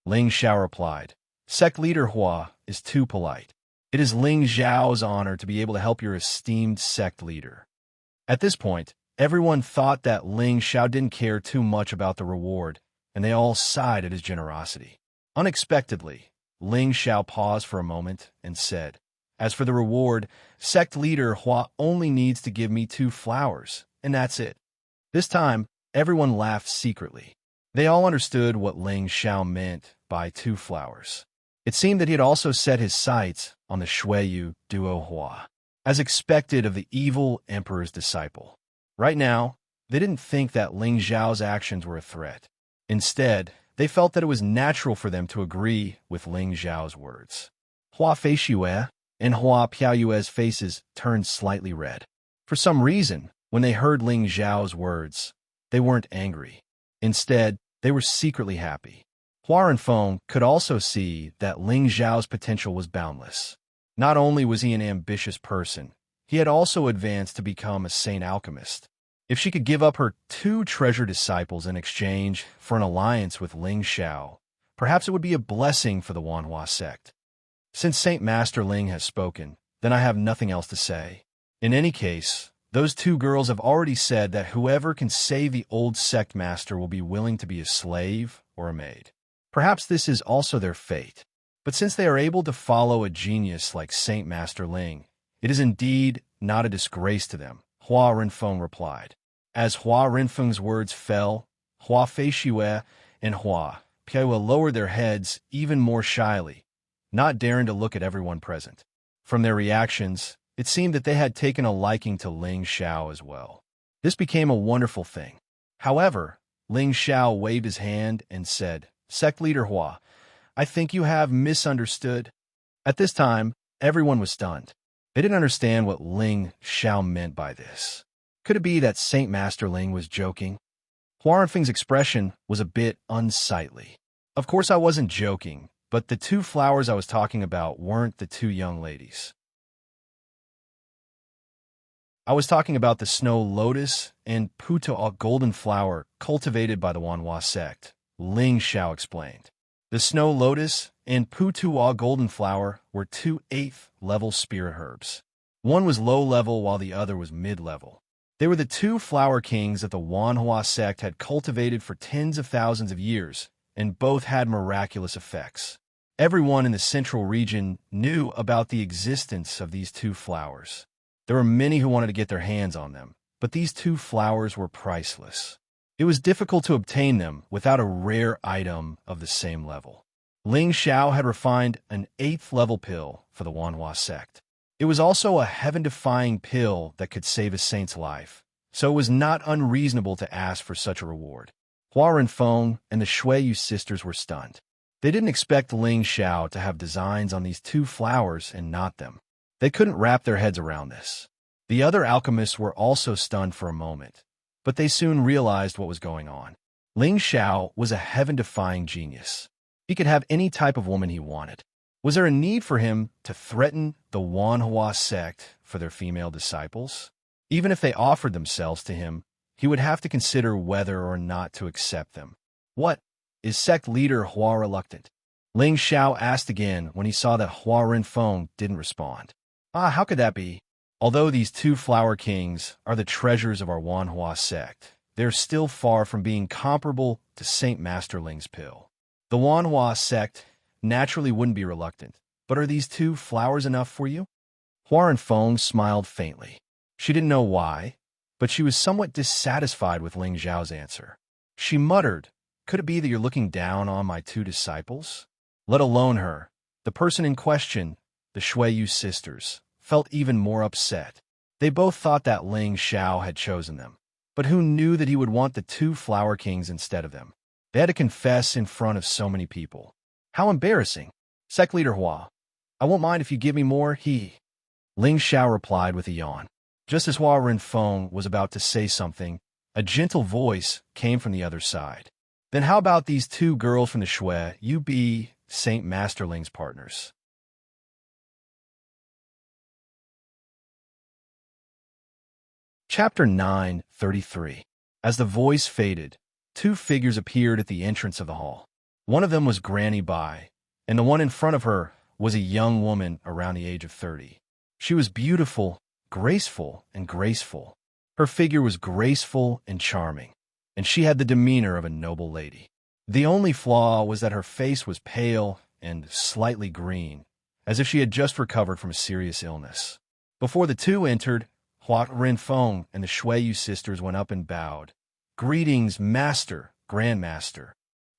[SPEAKER 1] Ling Xiao replied, "Sect leader Hua is too polite. It is Ling Xiao's honor to be able to help your esteemed sect leader." At this point, everyone thought that Ling Xiao didn't care too much about the reward, and they all sighed at his generosity. Unexpectedly, Ling Xiao paused for a moment and said, "As for the reward, sect leader Hua only needs to give me 2 flowers, and that's it." This time, everyone laughed secretly. They all understood what Ling Xiao meant by 2 flowers. It seemed that he had also set his sights on the Shuiyu duo Hua, as expected of the evil emperor's disciple. Right now, they didn't think that Ling Xiao's actions were a threat. Instead, they felt that it was natural for them to agree with Ling Xiao's words. Hua Feishue and Hua Piaoyue's faces turned slightly red. For some reason, when they heard Ling Xiao's words, they weren't angry. Instead, they were secretly happy. Hua and Feng could also see that Ling Xiao's potential was boundless. Not only was he an ambitious person, he had also advanced to become a saint alchemist. If she could give up her 2 treasured disciples in exchange for an alliance with Ling Xiao, perhaps it would be a blessing for the Wanhua sect. Since Saint Master Ling has spoken, then I have nothing else to say. In any case, those 2 girls have already said that whoever can save the old sect master will be willing to be a slave or a maid. Perhaps this is also their fate. But since they are able to follow a genius like Saint Master Ling, it is indeed not a disgrace to them, Hua Renfeng replied. As Hua Renfeng's words fell, Hua Feishue and Hua Piaoyue lowered their heads even more shyly, not daring to look at everyone present. From their reactions, it seemed that they had taken a liking to Ling Xiao as well. This became a wonderful thing. However, Ling Xiao waved his hand and said, "Sect leader Hua, I think you have misunderstood." At this time, everyone was stunned. They didn't understand what Ling Xiao meant by this. Could it be that Saint Master Ling was joking? Hua Renfeng's expression was a bit unsightly. "Of course I wasn't joking, but the 2 flowers I was talking about weren't the 2 young ladies. I was talking about the snow lotus and puto golden flower cultivated by the Wanhua sect," Ling Xiao explained. The snow lotus and puto golden flower were 2 8th-level spirit herbs. One was low-level while the other was mid-level. They were the 2 flower kings that the Wanhua sect had cultivated for tens of thousands of years, and both had miraculous effects. Everyone in the central region knew about the existence of these 2 flowers. There were many who wanted to get their hands on them, but these 2 flowers were priceless. It was difficult to obtain them without a rare item of the same level. Ling Xiao had refined an 8th-level pill for the Wanhua sect. It was also a heaven-defying pill that could save a saint's life, so it was not unreasonable to ask for such a reward. Hua Renfeng and the Shuiyu sisters were stunned. They didn't expect Ling Xiao to have designs on these 2 flowers and not them. They couldn't wrap their heads around this. The other alchemists were also stunned for a moment, but they soon realized what was going on. Ling Xiao was a heaven-defying genius. He could have any type of woman he wanted. Was there a need for him to threaten the Wanhua sect for their female disciples? Even if they offered themselves to him, he would have to consider whether or not to accept them. "What? Is sect leader Hua reluctant?" Ling Xiao asked again when he saw that Hua Renfeng didn't respond. How could that be? Although these 2 flower kings are the treasures of our Wanhua sect, they're still far from being comparable to Saint Master Ling's pill. The Wanhua sect naturally wouldn't be reluctant, but are these 2 flowers enough for you? Hua Renfeng smiled faintly. She didn't know why, but she was somewhat dissatisfied with Ling Xiao's answer. She muttered, Could it be that you're looking down on my two disciples? Let alone her. The person in question, the Shuiyu sisters, felt even more upset. They both thought that Ling Xiao had chosen them. But who knew that he would want the two Flower Kings instead of them? They had to confess in front of so many people. How embarrassing. Sect Leader Hua, I won't mind if you give me more, Ling Xiao replied with a yawn. Just as Hua Renfeng was about to say something, a gentle voice came from the other side. Then how about these two girls from the Shui, you be Saint Masterling's partners? Chapter 9:33. As the voice faded, two figures appeared at the entrance of the hall. One of them was Granny Bai, and the one in front of her was a young woman around the age of 30. She was beautiful, graceful, and graceful. Her figure was graceful and charming, and she had the demeanor of a noble lady. The only flaw was that her face was pale and slightly green, as if she had just recovered from a serious illness. Before the two entered, Hua Renfeng and the Shuiyu sisters went up and bowed. Greetings, Master, Grandmaster.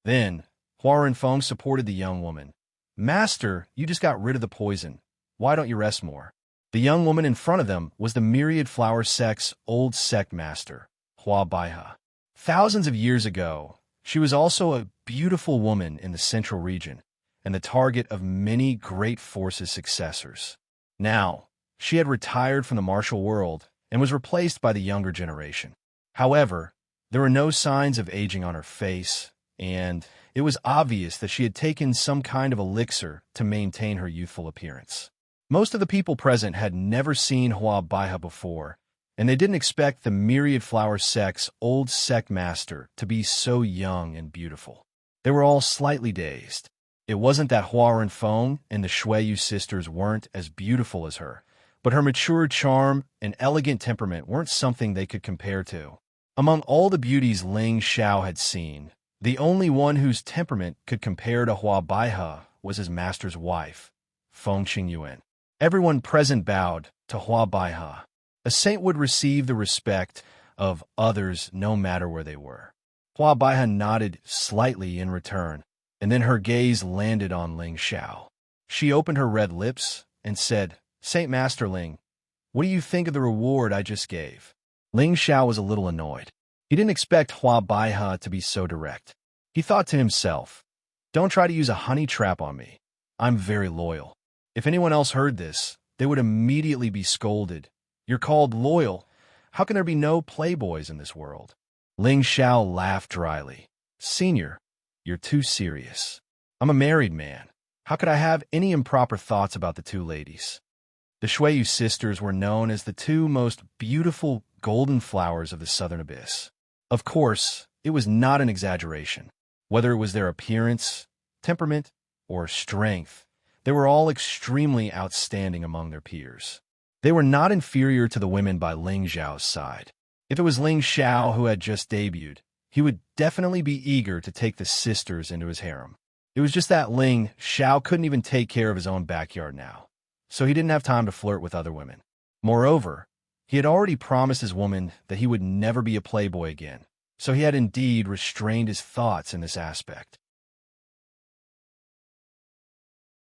[SPEAKER 1] Then, Hua Renfeng supported the young woman. Master, you just got rid of the poison. Why don't you rest more? The young woman in front of them was the Myriad Flower Sect's old sect master, Hua Baihe. Thousands of years ago, she was also a beautiful woman in the central region, and the target of many great forces' successors. Now, she had retired from the martial world and was replaced by the younger generation. However, there were no signs of aging on her face, and it was obvious that she had taken some kind of elixir to maintain her youthful appearance. Most of the people present had never seen Hua Baihe before, and they didn't expect the Myriad Flower Sect's old sect master to be so young and beautiful. They were all slightly dazed. It wasn't that Hua Renfeng and the Shuiyu sisters weren't as beautiful as her, but her mature charm and elegant temperament weren't something they could compare to. Among all the beauties Ling Xiao had seen, the only one whose temperament could compare to Hua Baihe was his master's wife, Feng Qingyuan. Everyone present bowed to Hua Baihe. A saint would receive the respect of others no matter where they were. Hua Baihe nodded slightly in return, and then her gaze landed on Ling Xiao. She opened her red lips and said, Saint Master Ling, what do you think of the reward I just gave? Ling Xiao was a little annoyed. He didn't expect Hua Baihe to be so direct. He thought to himself, don't try to use a honey trap on me. I'm very loyal. If anyone else heard this, they would immediately be scolded. You're called loyal. How can there be no playboys in this world? Ling Xiao laughed dryly. Senior, you're too serious. I'm a married man. How could I have any improper thoughts about the two ladies? The Shuiyu sisters were known as the two most beautiful golden flowers of the southern abyss. Of course, it was not an exaggeration. Whether it was their appearance, temperament, or strength, they were all extremely outstanding among their peers. They were not inferior to the women by Ling Xiao's side. If it was Ling Xiao who had just debuted, he would definitely be eager to take the sisters into his harem. It was just that Ling Xiao couldn't even take care of his own backyard now, so he didn't have time to flirt with other women. Moreover, he had already promised his woman that he would never be a playboy again, so he had indeed restrained his thoughts in this aspect.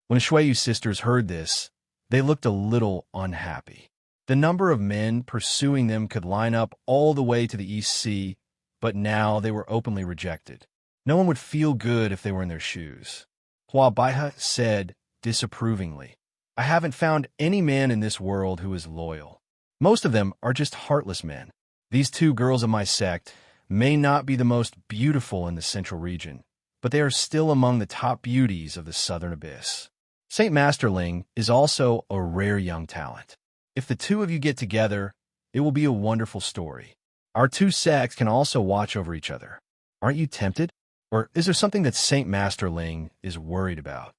[SPEAKER 1] When the Shuiyu sisters heard this, they looked a little unhappy. The number of men pursuing them could line up all the way to the East Sea, but now they were openly rejected. No one would feel good if they were in their shoes. Hua Baihe said disapprovingly, I haven't found any man in this world who is loyal. Most of them are just heartless men. These two girls of my sect may not be the most beautiful in the central region, but they are still among the top beauties of the southern abyss. Saint Masterling is also a rare young talent. If the two of you get together, it will be a wonderful story. Our two sects can also watch over each other. Aren't you tempted? Or is there something that Saint Masterling is worried about?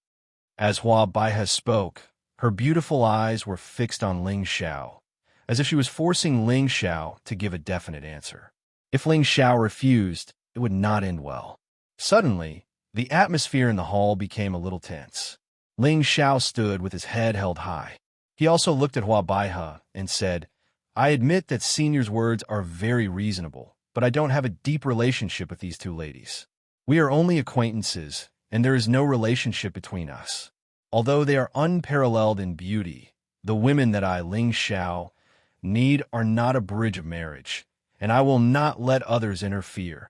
[SPEAKER 1] As Hua Baihe spoke, her beautiful eyes were fixed on Ling Xiao, as if she was forcing Ling Xiao to give a definite answer. If Ling Xiao refused, it would not end well. Suddenly, the atmosphere in the hall became a little tense. Ling Xiao stood with his head held high. He also looked at Hua Baihe and said, I admit that Senior's words are very reasonable, but I don't have a deep relationship with these two ladies. We are only acquaintances, and there is no relationship between us. Although they are unparalleled in beauty, the women that I, Ling Xiao, need are not a bridge of marriage, and I will not let others interfere."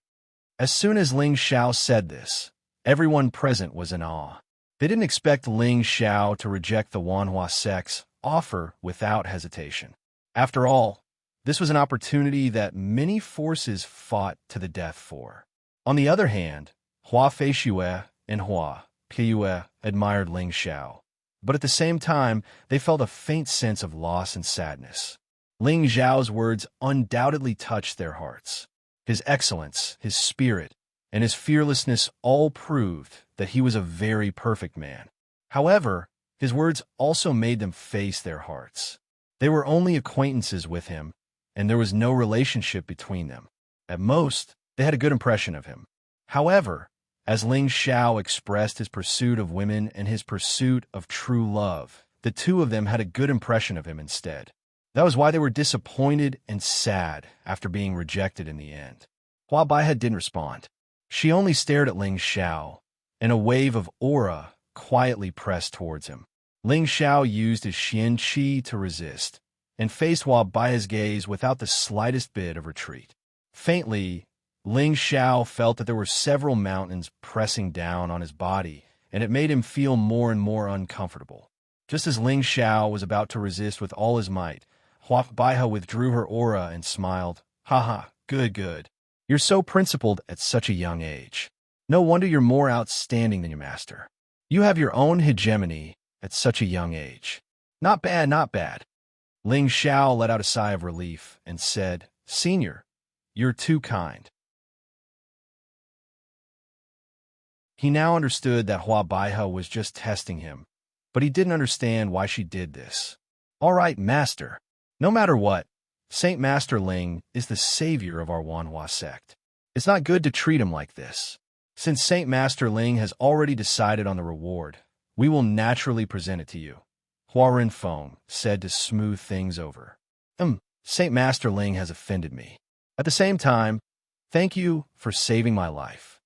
[SPEAKER 1] As soon as Ling Xiao said this, everyone present was in awe. They didn't expect Ling Xiao to reject the Wanhua sect's offer without hesitation. After all, this was an opportunity that many forces fought to the death for. On the other hand, Hua Feishue and Hua Piyue admired Ling Xiao, but at the same time, they felt a faint sense of loss and sadness. Ling Xiao's words undoubtedly touched their hearts. His excellence, his spirit, and his fearlessness all proved that he was a very perfect man. However, his words also made them face their hearts. They were only acquaintances with him, and there was no relationship between them. At most, they had a good impression of him. However, as Ling Xiao expressed his pursuit of women and his pursuit of true love, the two of them had a good impression of him instead. That was why they were disappointed and sad after being rejected in the end. Hua Baihe didn't respond. She only stared at Ling Xiao, and a wave of aura quietly pressed towards him. Ling Xiao used his Xianxia to resist, and faced Hua Baihe's gaze without the slightest bit of retreat. Faintly, Ling Xiao felt that there were several mountains pressing down on his body, and it made him feel more and more uncomfortable. Just as Ling Xiao was about to resist with all his might, Hua Baihe withdrew her aura and smiled. "Haha, good. You're so principled at such a young age. No wonder you're more outstanding than your master. You have your own hegemony at such a young age. Not bad. Ling Xiao let out a sigh of relief and said, "Senior, you're too kind." He now understood that Hua Baihe was just testing him, but he didn't understand why she did this. "All right, master. No matter what, Saint Master Ling is the savior of our Wanhua sect. It's not good to treat him like this. Since Saint Master Ling has already decided on the reward, we will naturally present it to you," Hua Renfeng said to smooth things over. Saint Master Ling has offended me. At the same time, thank you for saving my life."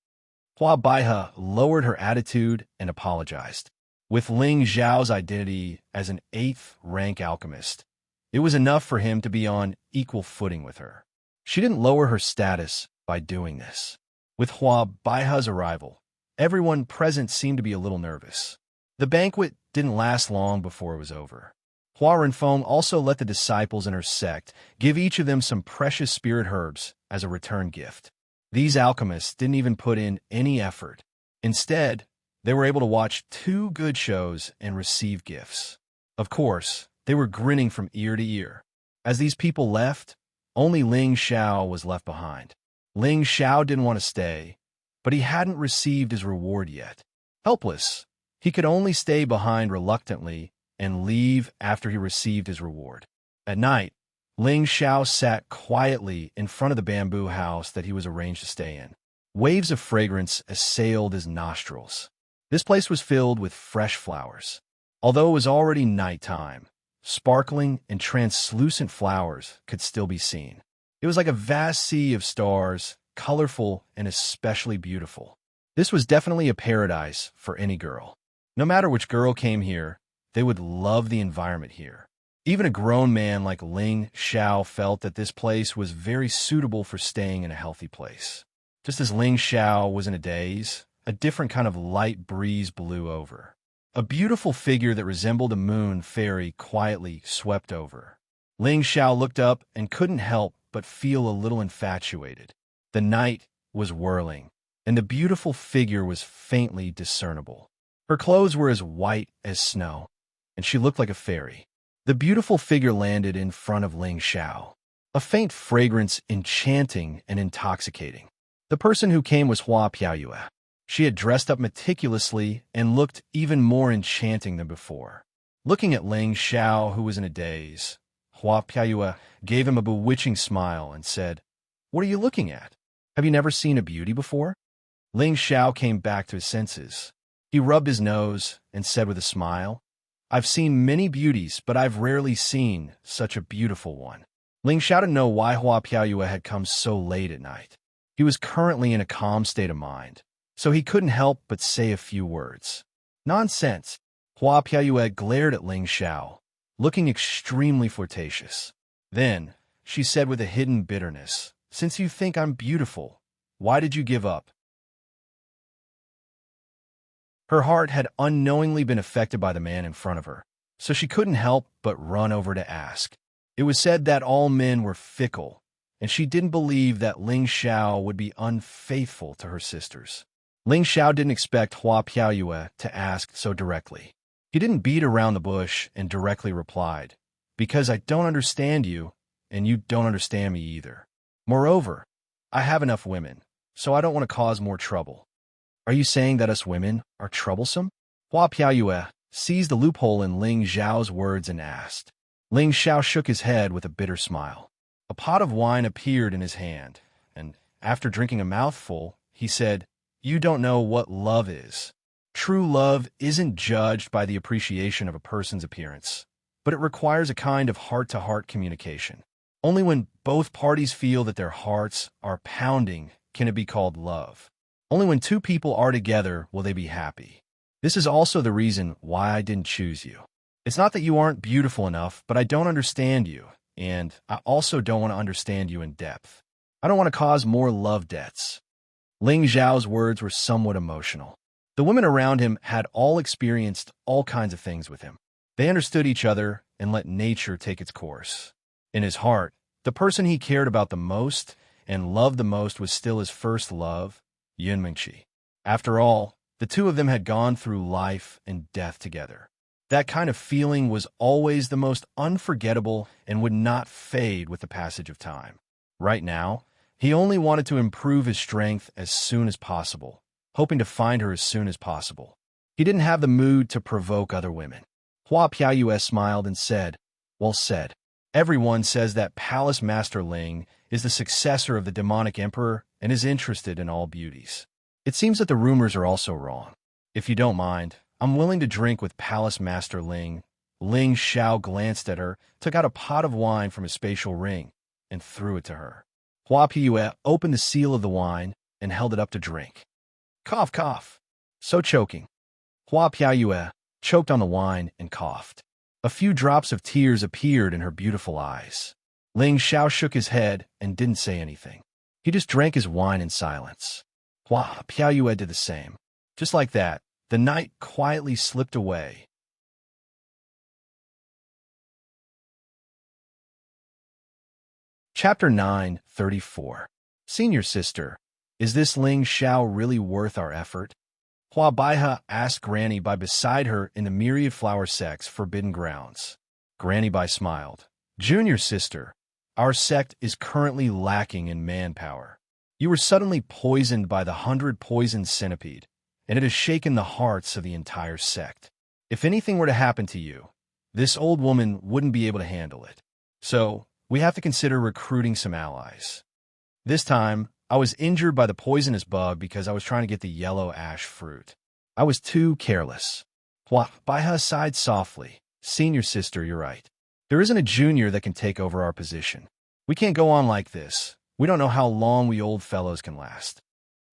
[SPEAKER 1] Hua Baihe lowered her attitude and apologized. With Ling Xiao's identity as an 8th rank alchemist, it was enough for him to be on equal footing with her. She didn't lower her status by doing this. With Hua Baihe's arrival, everyone present seemed to be a little nervous. The banquet didn't last long before it was over. Hua Renfeng also let the disciples in her sect give each of them some precious spirit herbs as a return gift. These alchemists didn't even put in any effort. Instead, they were able to watch 2 good shows and receive gifts. Of course, they were grinning from ear to ear. As these people left, only Ling Xiao was left behind. Ling Xiao didn't want to stay, but he hadn't received his reward yet. Helpless, he could only stay behind reluctantly and leave after he received his reward. At night, Ling Xiao sat quietly in front of the bamboo house that he was arranged to stay in. Waves of fragrance assailed his nostrils. This place was filled with fresh flowers. Although it was already nighttime, sparkling and translucent flowers could still be seen. It was like a vast sea of stars, colorful and especially beautiful. This was definitely a paradise for any girl. No matter which girl came here, they would love the environment here. Even a grown man like Ling Xiao felt that this place was very suitable for staying in a healthy place. Just as Ling Xiao was in a daze, a different kind of light breeze blew over. A beautiful figure that resembled a moon fairy quietly swept over. Ling Xiao looked up and couldn't help but feel a little infatuated. The night was whirling, and the beautiful figure was faintly discernible. Her clothes were as white as snow, and she looked like a fairy. The beautiful figure landed in front of Ling Xiao, a faint fragrance enchanting and intoxicating. The person who came was Hua Piyue. She had dressed up meticulously and looked even more enchanting than before. Looking at Ling Xiao, who was in a daze, Hua Piyue gave him a bewitching smile and said, "What are you looking at? Have you never seen a beauty before?" Ling Xiao came back to his senses. He rubbed his nose and said with a smile, "I've seen many beauties, but I've rarely seen such a beautiful one." Ling Xiao didn't know why Hua Piyue had come so late at night. He was currently in a calm state of mind, so he couldn't help but say a few words. Nonsense. Hua Piaoyue glared at Ling Xiao, looking extremely flirtatious. Then, she said with a hidden bitterness, "Since you think I'm beautiful, why did you give up?" Her heart had unknowingly been affected by the man in front of her, so she couldn't help but run over to ask. It was said that all men were fickle, and she didn't believe that Ling Xiao would be unfaithful to her sisters. Ling Xiao didn't expect Hua Piaoyue to ask so directly. He didn't beat around the bush and directly replied, "Because I don't understand you, and you don't understand me either. Moreover, I have enough women, so I don't want to cause more trouble." "Are you saying that us women are troublesome?" Hua Piaoyue seized the loophole in Ling Xiao's words and asked. Ling Xiao shook his head with a bitter smile. A pot of wine appeared in his hand, and after drinking a mouthful, he said, "You don't know what love is. True love isn't judged by the appreciation of a person's appearance, but it requires a kind of heart-to-heart communication. Only when both parties feel that their hearts are pounding can it be called love. Only when two people are together will they be happy. This is also the reason why I didn't choose you. It's not that you aren't beautiful enough, but I don't understand you, and I also don't want to understand you in depth. I don't want to cause more love debts." Ling Xiao's words were somewhat emotional. The women around him had all experienced all kinds of things with him. They understood each other and let nature take its course. In his heart, the person he cared about the most and loved the most was still his first love, Yunmingqi. After all, the two of them had gone through life and death together. That kind of feeling was always the most unforgettable and would not fade with the passage of time. Right now, he only wanted to improve his strength as soon as possible, hoping to find her as soon as possible. He didn't have the mood to provoke other women. Hua Piaoyue smiled and said, "Well said. Everyone says that Palace Master Ling is the successor of the demonic emperor and is interested in all beauties. It seems that the rumors are also wrong. If you don't mind, I'm willing to drink with Palace Master Ling." Ling Xiao glanced at her, took out a pot of wine from his spatial ring, and threw it to her. Hua Piaoyue opened the seal of the wine and held it up to drink. Cough, cough. So choking. Hua Piaoyue choked on the wine and coughed. A few drops of tears appeared in her beautiful eyes. Ling Xiao shook his head and didn't say anything. He just drank his wine in silence. Hua Piaoyue did the same. Just like that, the night quietly slipped away. Chapter 9:34. Senior sister, is this Ling Xiao really worth our effort? Hua Baihe asked Granny Bai beside her in the myriad flower sect's forbidden grounds. Granny Bai smiled. Junior sister, our sect is currently lacking in manpower. You were suddenly poisoned by the 100-poisoned centipede, and it has shaken the hearts of the entire sect. If anything were to happen to you, this old woman wouldn't be able to handle it. So, we have to consider recruiting some allies. This time, I was injured by the poisonous bug because I was trying to get the yellow ash fruit. I was too careless. Hua Baihe sighed softly. Senior sister, you're right. There isn't a junior that can take over our position. We can't go on like this. We don't know how long we old fellows can last.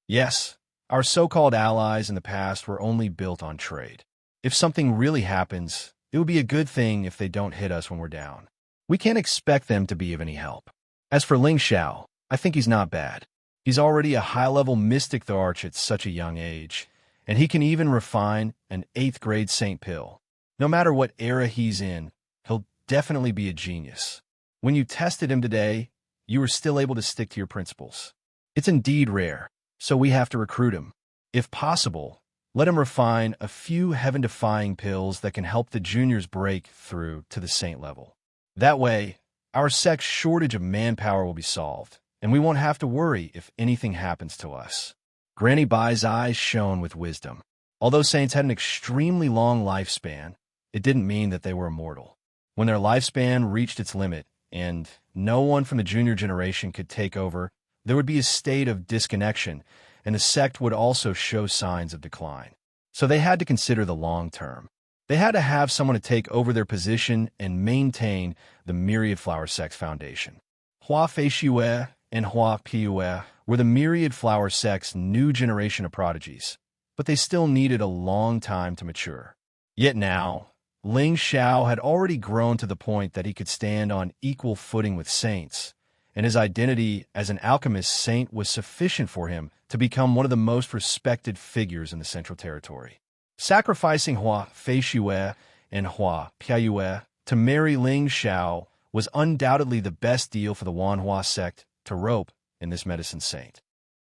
[SPEAKER 1] Yes, our so-called allies in the past were only built on trade. If something really happens, it would be a good thing if they don't hit us when we're down. We can't expect them to be of any help. As for Ling Xiao, I think he's not bad. He's already a high-level mystic the arch at such a young age, and he can even refine an 8th-grade Saint Pill. No matter what era he's in, he'll definitely be a genius. When you tested him today, you were still able to stick to your principles. It's indeed rare, so we have to recruit him. If possible, let him refine a few heaven-defying pills that can help the juniors break through to the saint level. That way, our sect's shortage of manpower will be solved, and we won't have to worry if anything happens to us. Granny Bai's eyes shone with wisdom. Although saints had an extremely long lifespan, it didn't mean that they were immortal. When their lifespan reached its limit, and no one from the junior generation could take over, there would be a state of disconnection, and the sect would also show signs of decline. So they had to consider the long term. They had to have someone to take over their position and maintain the Myriad Flower Sect's foundation. Hua Feishue and Hua Piue were the myriad flower sect's new generation of prodigies, but they still needed a long time to mature. Yet now, Ling Xiao had already grown to the point that he could stand on equal footing with saints, and his identity as an alchemist saint was sufficient for him to become one of the most respected figures in the Central Territory. Sacrificing Hua Feishue and Hua Piaiyue to marry Ling Xiao was undoubtedly the best deal for the Wanhua sect to rope in this medicine saint.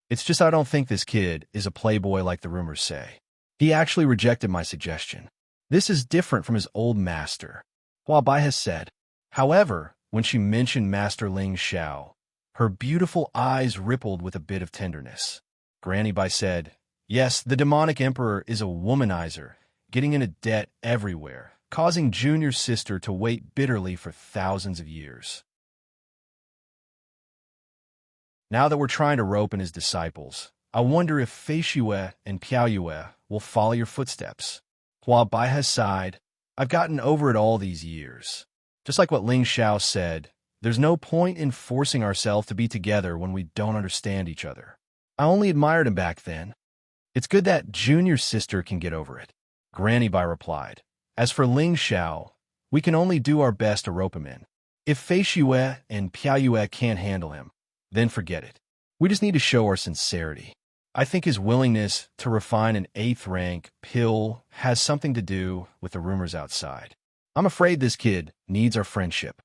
[SPEAKER 1] It's just I don't think this kid is a playboy like the rumors say. He actually rejected my suggestion. This is different from his old master, Hua Bai has said. However, when she mentioned Master Ling Xiao, her beautiful eyes rippled with a bit of tenderness. Granny Bai said, "Yes, the demonic emperor is a womanizer, getting into debt everywhere, causing Junior's sister to wait bitterly for thousands of years. Now that we're trying to rope in his disciples, I wonder if Feishue and Piaoyue will follow your footsteps." Hua Bai has sighed, "I've gotten over it all these years. Just like what Ling Xiao said, there's no point in forcing ourselves to be together when we don't understand each other. I only admired him back then. It's good that Junior's sister can get over it." Granny Bai replied, "As for Ling Xiao, we can only do our best to rope him in. If Feishue and Piaoyue can't handle him, then forget it. We just need to show our sincerity. I think his willingness to refine an 8th rank pill has something to do with the rumors outside. I'm afraid this kid needs our friendship."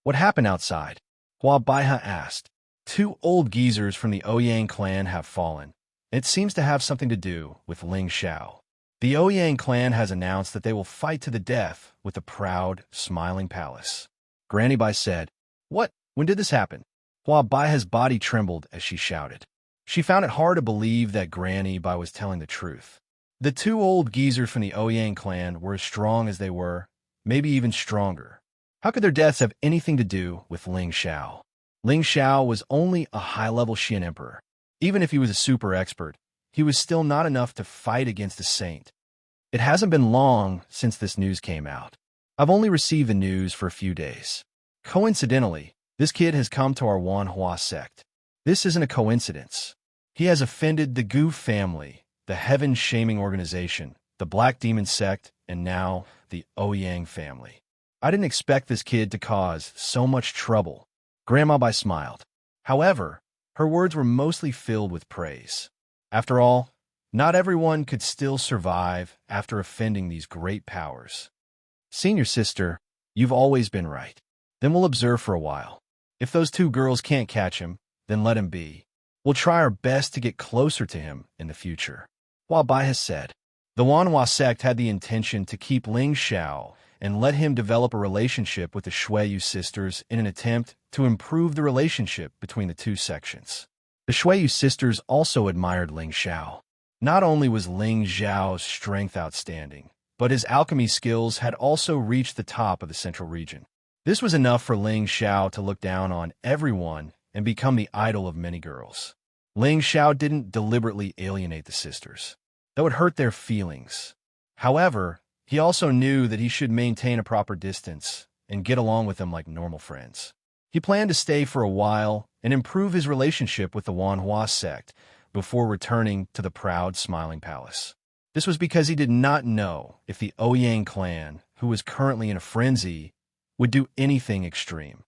[SPEAKER 1] "What happened outside?" Hua Baiha asked. "2 old geezers from the Ouyang clan have fallen. It seems to have something to do with Ling Xiao. The Ouyang clan has announced that they will fight to the death with the proud, smiling palace." Granny Bai said, "What? When did this happen?" Hua Baiha's body trembled as she shouted. She found it hard to believe that Granny Bai was telling the truth. The 2 old geezers from the Ouyang clan were as strong as they were, maybe even stronger. How could their deaths have anything to do with Ling Xiao? Ling Xiao was only a high-level Xian emperor. Even if he was a super expert, he was still not enough to fight against a saint. It hasn't been long since this news came out. I've only received the news for a few days. Coincidentally, this kid has come to our Wanhua sect. This isn't a coincidence. He has offended the Gu family, the heaven-shaming organization, the Black Demon sect, and now the Ouyang family. I didn't expect this kid to cause so much trouble." Grandma Bai smiled. However, her words were mostly filled with praise. After all, not everyone could still survive after offending these great powers. "Senior sister, you've always been right. Then we'll observe for a while. If those 2 girls can't catch him, then let him be. We'll try our best to get closer to him in the future." Hua Bai has said. The Wanhua sect had the intention to keep Ling Xiao and let him develop a relationship with the Shuiyu sisters in an attempt to improve the relationship between the 2 sections. The Shuiyu sisters also admired Ling Xiao. Not only was Ling Xiao's strength outstanding, but his alchemy skills had also reached the top of the central region. This was enough for Ling Xiao to look down on everyone and become the idol of many girls. Ling Xiao didn't deliberately alienate the sisters. That would hurt their feelings. However, he also knew that he should maintain a proper distance and get along with them like normal friends. He planned to stay for a while and improve his relationship with the Wanhua sect before returning to the proud, smiling palace. This was because he did not know if the Ouyang clan, who was currently in a frenzy, would do anything extreme.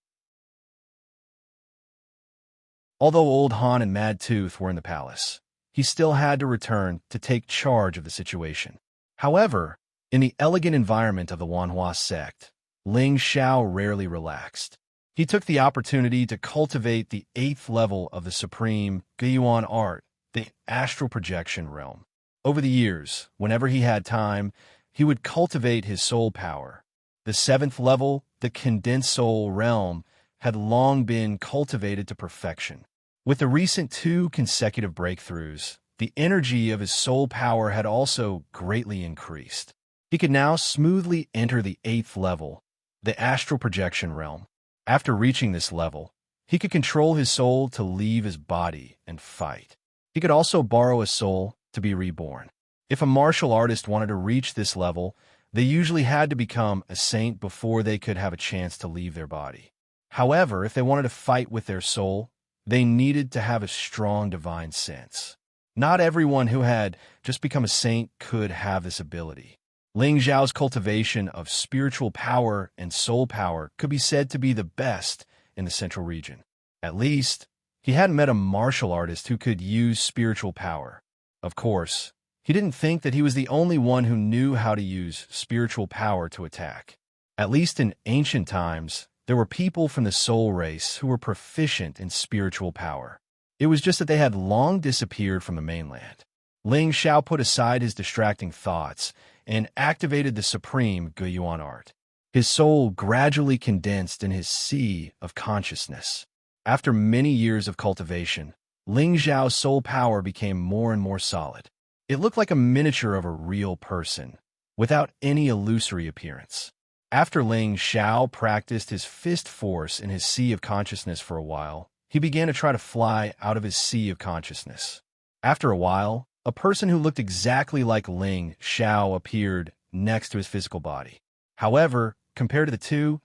[SPEAKER 1] Although Old Han and Mad Tooth were in the palace, he still had to return to take charge of the situation. However, in the elegant environment of the Wanhua sect, Ling Xiao rarely relaxed. He took the opportunity to cultivate the 8th level of the supreme Guiyuan art, the astral projection realm. Over the years, whenever he had time, he would cultivate his soul power. The 7th level, the condensed soul realm, had long been cultivated to perfection. With the recent 2 consecutive breakthroughs, the energy of his soul power had also greatly increased. He could now smoothly enter the 8th level, the astral projection realm. After reaching this level, he could control his soul to leave his body and fight. He could also borrow a soul to be reborn. If a martial artist wanted to reach this level, they usually had to become a saint before they could have a chance to leave their body. However, if they wanted to fight with their soul, They needed to have a strong divine sense. Not everyone who had just become a saint could have this ability. Ling Zhao's cultivation of spiritual power and soul power could be said to be the best in the central region. At least, he hadn't met a martial artist who could use spiritual power. Of course, he didn't think that he was the only one who knew how to use spiritual power to attack. At least in ancient times, there were people from the soul race who were proficient in spiritual power. It was just that they had long disappeared from the mainland. Ling Xiao put aside his distracting thoughts and activated the supreme Guyuan art. His soul gradually condensed in his sea of consciousness. After many years of cultivation, Ling Xiao's soul power became more and more solid. It looked like a miniature of a real person, without any illusory appearance. After Ling Xiao practiced his fist force in his sea of consciousness for a while, he began to try to fly out of his sea of consciousness. After a while, a person who looked exactly like Ling Xiao appeared next to his physical body. However, compared to the two,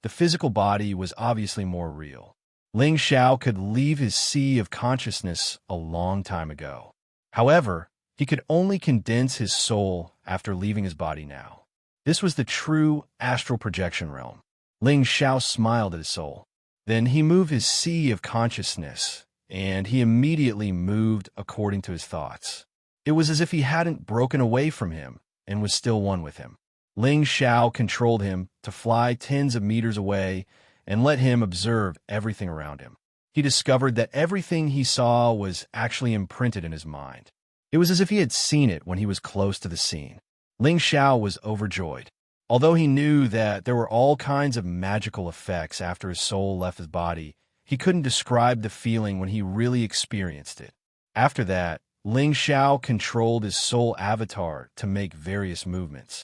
[SPEAKER 1] the physical body was obviously more real. Ling Xiao could leave his sea of consciousness a long time ago. However, he could only condense his soul after leaving his body now. This was the true astral projection realm. Ling Xiao smiled at his soul. Then he moved his sea of consciousness, and he immediately moved according to his thoughts. It was as if he hadn't broken away from him and was still one with him. Ling Xiao controlled him to fly tens of meters away and let him observe everything around him. He discovered that everything he saw was actually imprinted in his mind. It was as if he had seen it when he was close to the scene. Ling Xiao was overjoyed. Although he knew that there were all kinds of magical effects after his soul left his body, he couldn't describe the feeling when he really experienced it. After that, Ling Xiao controlled his soul avatar to make various movements.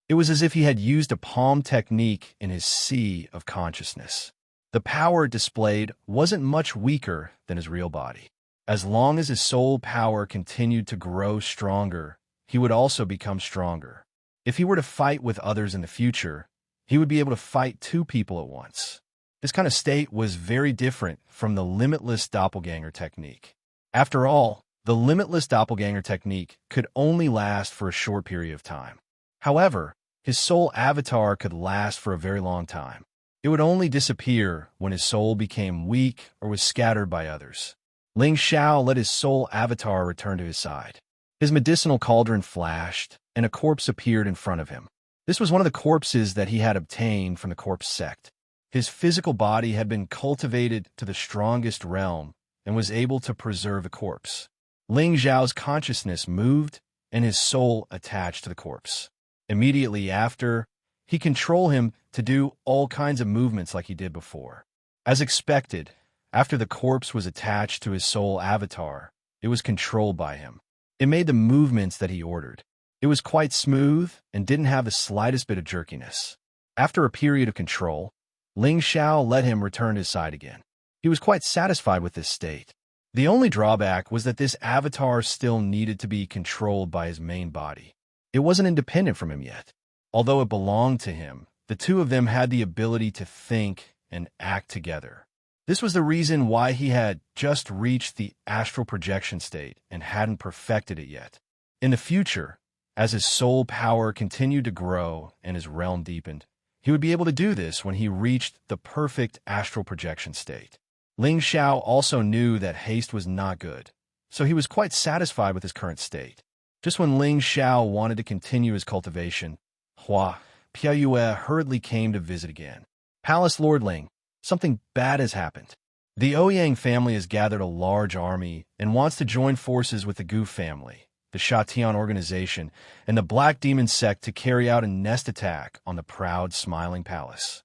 [SPEAKER 1] It was as if he had used a palm technique in his sea of consciousness. The power it displayed wasn't much weaker than his real body. As long as his soul power continued to grow stronger, he would also become stronger. If he were to fight with others in the future, he would be able to fight two people at once. This kind of state was very different from the limitless doppelganger technique. After all, the limitless doppelganger technique could only last for a short period of time. However, his soul avatar could last for a very long time. It would only disappear when his soul became weak or was scattered by others. Ling Xiao let his soul avatar return to his side. His medicinal cauldron flashed, and a corpse appeared in front of him. This was one of the corpses that he had obtained from the corpse sect. His physical body had been cultivated to the strongest realm and was able to preserve the corpse. Ling Xiao's consciousness moved, and his soul attached to the corpse. Immediately after, he controlled him to do all kinds of movements like he did before. As expected, after the corpse was attached to his soul avatar, it was controlled by him. It made the movements that he ordered. It was quite smooth and didn't have the slightest bit of jerkiness. After a period of control, Ling Xiao let him return to his side again. He was quite satisfied with this state. The only drawback was that this avatar still needed to be controlled by his main body. It wasn't independent from him yet. Although it belonged to him, the two of them had the ability to think and act together. This was the reason why he had just reached the astral projection state and hadn't perfected it yet. In the future, as his soul power continued to grow and his realm deepened, he would be able to do this when he reached the perfect astral projection state. Ling Xiao also knew that haste was not good, so he was quite satisfied with his current state. Just when Ling Xiao wanted to continue his cultivation, Hua Piaoyue hurriedly came to visit again. Palace Lord Ling, something bad has happened. The Ouyang family has gathered a large army and wants to join forces with the Gu family, the Shatian organization, and the Black Demon sect to carry out a nest attack on the proud, smiling palace.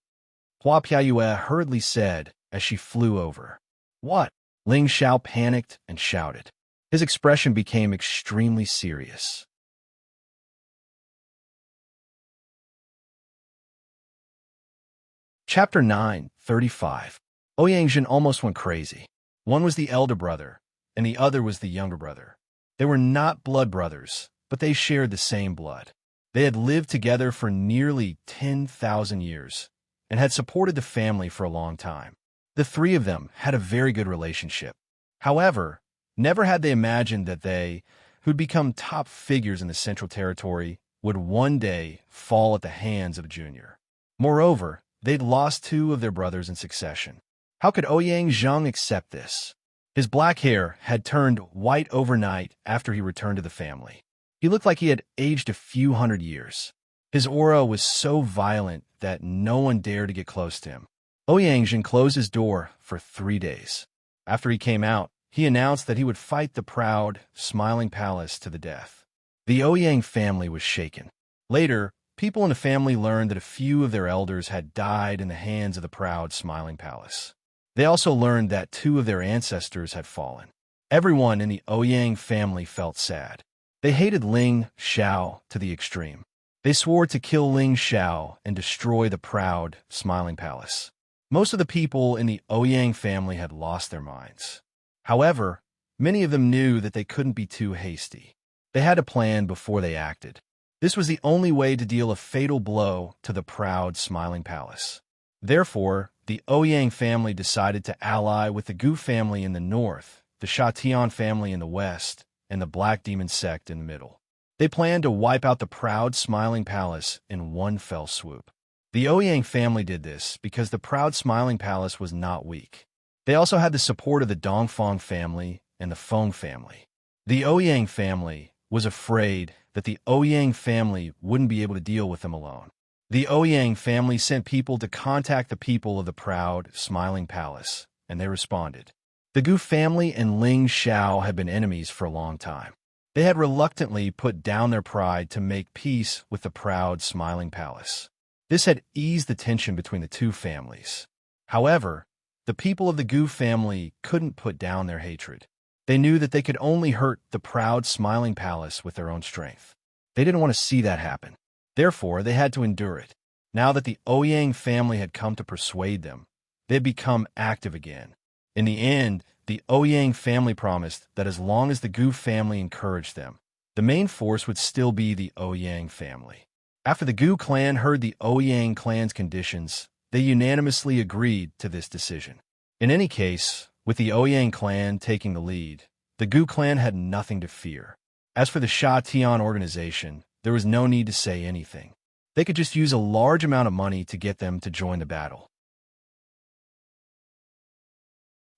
[SPEAKER 1] Hua Piaoyue hurriedly said as she flew over. What? Ling Xiao panicked and shouted. His expression became extremely serious. Chapter 9:35. Ouyang almost went crazy. One was the elder brother, and the other was the younger brother. They were not blood brothers, but they shared the same blood. They had lived together for nearly 10,000 years, and had supported the family for a long time. The three of them had a very good relationship. However, never had they imagined that they, who'd become top figures in the Central Territory, would one day fall at the hands of a junior. Moreover, they'd lost two of their brothers in succession. How could Ouyang Zheng accept this? His black hair had turned white overnight after he returned to the family. He looked like he had aged a few hundred years. His aura was so violent that no one dared to get close to him. Ouyang Zheng closed his door for 3 days. After he came out, he announced that he would fight the proud, smiling palace to the death. The Ouyang family was shaken. Later, people in the family learned that a few of their elders had died in the hands of the proud, smiling palace. They also learned that 2 of their ancestors had fallen. Everyone in the Ouyang family felt sad. They hated Ling Xiao to the extreme. They swore to kill Ling Xiao and destroy the proud, smiling palace. Most of the people in the Ouyang family had lost their minds. However, many of them knew that they couldn't be too hasty. They had a plan before they acted. This was the only way to deal a fatal blow to the proud, smiling palace. Therefore, the Ouyang family decided to ally with the Gu family in the north, the Shatian family in the west, and the Black Demon sect in the middle. They planned to wipe out the proud, smiling palace in one fell swoop. The Ouyang family did this because the proud, smiling palace was not weak. They also had the support of the Dongfang family and the Feng family. The Ouyang family was afraid that the Ouyang family wouldn't be able to deal with them alone. The Ouyang family sent people to contact the people of the proud, smiling palace, and they responded. The Gu family and Ling Xiao had been enemies for a long time. They had reluctantly put down their pride to make peace with the proud, smiling palace. This had eased the tension between the two families. However, the people of the Gu family couldn't put down their hatred. They knew that they could only hurt the proud, smiling palace with their own strength. They didn't want to see that happen. Therefore, they had to endure it. Now that the Ouyang family had come to persuade them, they had become active again. In the end, the Ouyang family promised that as long as the Gu family encouraged them, the main force would still be the Ouyang family. After the Gu clan heard the Ouyang clan's conditions, they unanimously agreed to this decision. In any case, with the Ouyang clan taking the lead, the Gu clan had nothing to fear. As for the Sha Tian organization, there was no need to say anything. They could just use a large amount of money to get them to join the battle.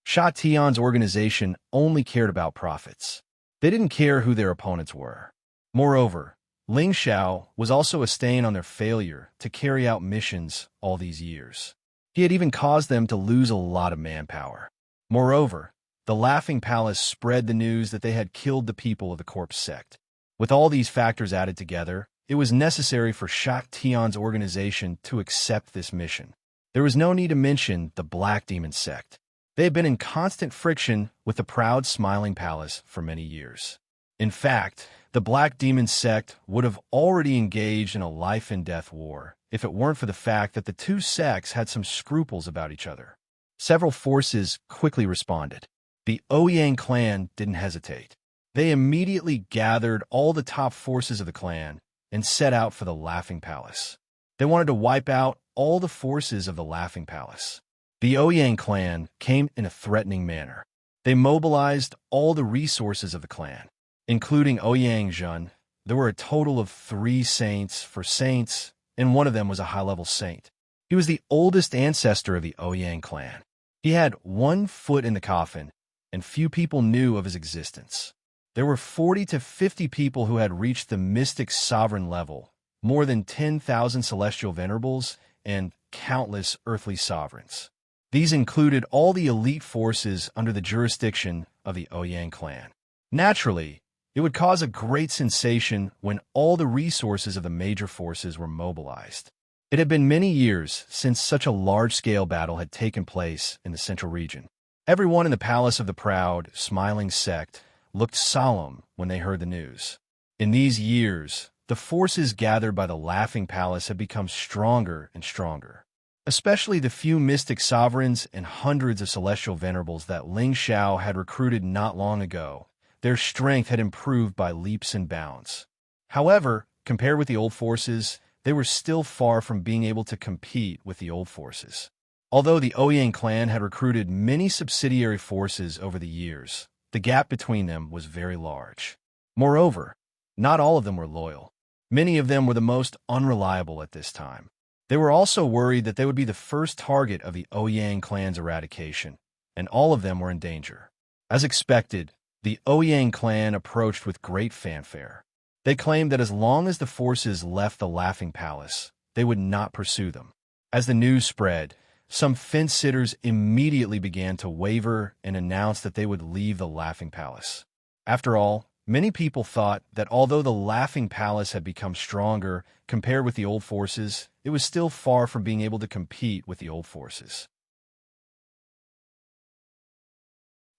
[SPEAKER 1] Sha Tian's organization only cared about profits. They didn't care who their opponents were. Moreover, Ling Xiao was also a stain on their failure to carry out missions all these years. He had even caused them to lose a lot of manpower. Moreover, the Laughing Palace spread the news that they had killed the people of the Corpse sect. With all these factors added together, it was necessary for Sha Tian's organization to accept this mission. There was no need to mention the Black Demon sect. They had been in constant friction with the proud, smiling palace for many years. In fact, the Black Demon sect would have already engaged in a life-and-death war if it weren't for the fact that the two sects had some scruples about each other. Several forces quickly responded. The Ouyang clan didn't hesitate. They immediately gathered all the top forces of the clan and set out for the Laughing Palace. They wanted to wipe out all the forces of the Laughing Palace. The Ouyang clan came in a threatening manner. They mobilized all the resources of the clan, including Ouyang Zhen. There were a total of 3 saints for saints, and one of them was a high-level saint. He was the oldest ancestor of the Ouyang clan. He had 1 foot in the coffin, and few people knew of his existence. There were 40 to 50 people who had reached the mystic sovereign level, more than 10,000 celestial venerables, and countless earthly sovereigns. These included all the elite forces under the jurisdiction of the Ouyang clan. Naturally, it would cause a great sensation when all the resources of the major forces were mobilized. It had been many years since such a large-scale battle had taken place in the central region. Everyone in the palace of the proud, smiling sect looked solemn when they heard the news. In these years, the forces gathered by the Laughing Palace had become stronger and stronger. Especially the few mystic sovereigns and hundreds of celestial venerables that Ling Xiao had recruited not long ago. Their strength had improved by leaps and bounds. However, compared with the old forces, they were still far from being able to compete with the old forces. Although the Ouyang clan had recruited many subsidiary forces over the years, the gap between them was very large. Moreover, not all of them were loyal. Many of them were the most unreliable at this time. They were also worried that they would be the first target of the Ouyang clan's eradication, and all of them were in danger. As expected, the Ouyang clan approached with great fanfare. They claimed that as long as the forces left the Laughing Palace, they would not pursue them. As the news spread, some fence-sitters immediately began to waver and announced that they would leave the Laughing Palace. After all, many people thought that although the Laughing Palace had become stronger compared with the old forces, it was still far from being able to compete with the old forces.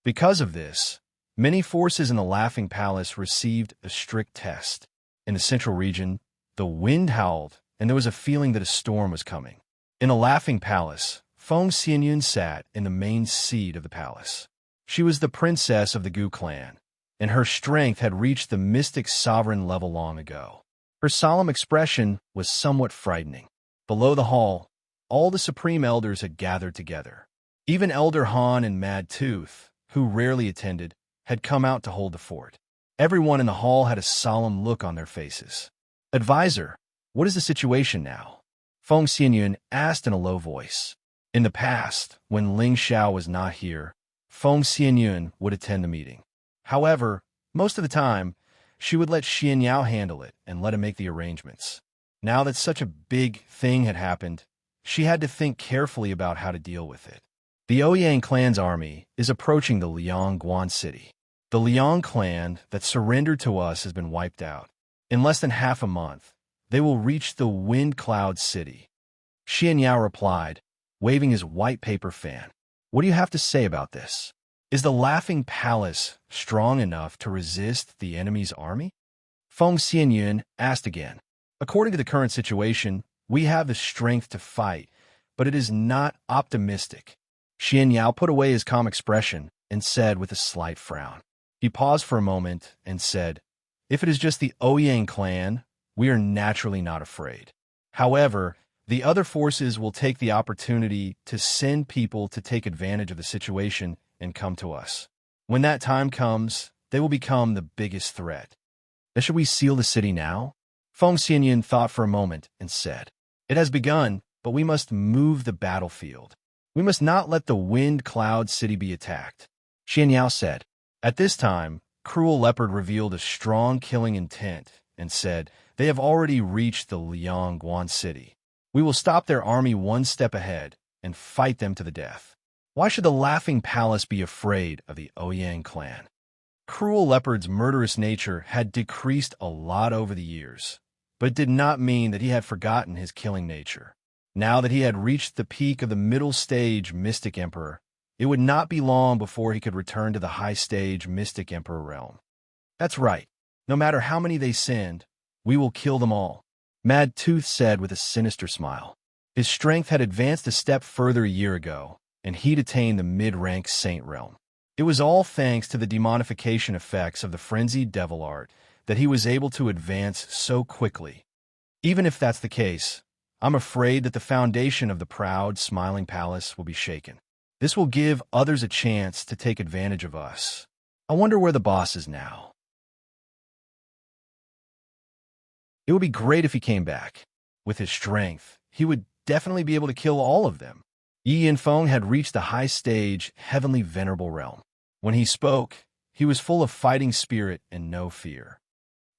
[SPEAKER 1] Because of this, many forces in the Laughing Palace received a strict test. In the central region, the wind howled, and there was a feeling that a storm was coming. In the Laughing Palace, Feng Xianyun sat in the main seat of the palace. She was the princess of the Gu clan, and her strength had reached the mystic sovereign level long ago. Her solemn expression was somewhat frightening. Below the hall, all the supreme elders had gathered together. Even Elder Han and Mad Tooth, who rarely attended, had come out to hold the fort. Everyone in the hall had a solemn look on their faces. "Advisor, what is the situation now?" Feng Xianyun asked in a low voice. In the past, when Ling Xiao was not here, Feng Xianyun would attend the meeting. However, most of the time, she would let Xianyao handle it and let him make the arrangements. Now that such a big thing had happened, she had to think carefully about how to deal with it. The Ouyang clan's army is approaching the Liangguan city. The Liang clan that surrendered to us has been wiped out. In less than half a month, they will reach the Wind Cloud City. Xianyao replied, waving his white paper fan. "What do you have to say about this? Is the Laughing Palace strong enough to resist the enemy's army?" Feng Xianyun asked again. "According to the current situation, we have the strength to fight, but it is not optimistic." Xianyao put away his calm expression and said with a slight frown. He paused for a moment and said, "If it is just the Ouyang clan, we are naturally not afraid. However, the other forces will take the opportunity to send people to take advantage of the situation and come to us. When that time comes, they will become the biggest threat. Then should we seal the city now?" Feng Xianyun thought for a moment and said, "It has begun, but we must move the battlefield. We must not let the Wind Cloud City be attacked." Xianyao said. At this time, Cruel Leopard revealed a strong killing intent and said, "They have already reached the Liangguan City. We will stop their army one step ahead and fight them to the death. Why should the Laughing Palace be afraid of the Ouyang clan?" Cruel Leopard's murderous nature had decreased a lot over the years, but it did not mean that he had forgotten his killing nature. Now that he had reached the peak of the middle stage Mystic Emperor, it would not be long before he could return to the high stage Mystic Emperor realm. "That's right. No matter how many they send, we will kill them all," Mad Tooth said with a sinister smile. His strength had advanced a step further a year ago, and he'd attained the mid-rank Saint realm. It was all thanks to the demonification effects of the frenzied devil art that he was able to advance so quickly. Even if that's the case, I'm afraid that the foundation of the proud, smiling palace will be shaken. This will give others a chance to take advantage of us. I wonder where the boss is now. It would be great if he came back. With his strength, he would definitely be able to kill all of them. Yi Yanfeng had reached the high stage, heavenly venerable realm. When he spoke, he was full of fighting spirit and no fear.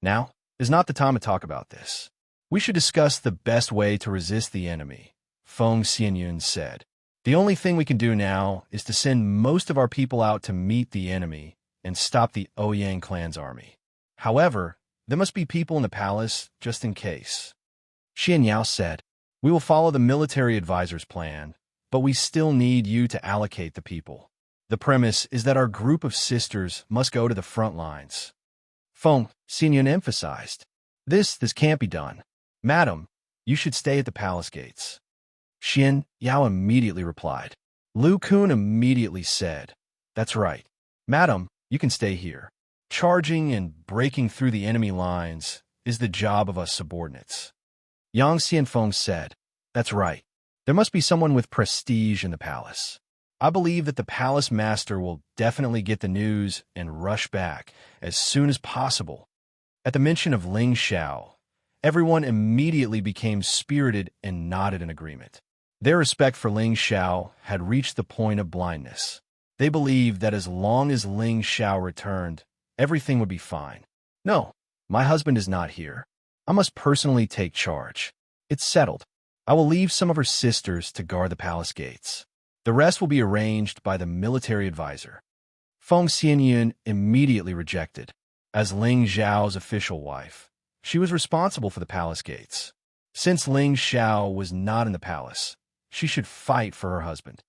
[SPEAKER 1] Now is not the time to talk about this. We should discuss the best way to resist the enemy, Feng Xianyun said. The only thing we can do now is to send most of our people out to meet the enemy and stop the Ouyang clan's army. However, there must be people in the palace just in case. Xianyao said, "We will follow the military advisor's plan, but we still need you to allocate the people. The premise is that our group of sisters must go to the front lines." Feng Xianyun emphasized, This can't be done. Madam, you should stay at the palace gates." Xianyao immediately replied. Lu Kun immediately said, "That's right. Madam, you can stay here. Charging and breaking through the enemy lines is the job of us subordinates." Yang Xianfeng said, "That's right. There must be someone with prestige in the palace. I believe that the palace master will definitely get the news and rush back as soon as possible." At the mention of Ling Xiao, everyone immediately became spirited and nodded in agreement. Their respect for Ling Xiao had reached the point of blindness. They believed that as long as Ling Xiao returned, everything would be fine. "No, my husband is not here. I must personally take charge. It's settled. I will leave some of her sisters to guard the palace gates. The rest will be arranged by the military advisor." Feng Xianyun immediately rejected. As Ling Xiao's official wife, she was responsible for the palace gates. Since Ling Xiao was not in the palace, she should fight for her husband.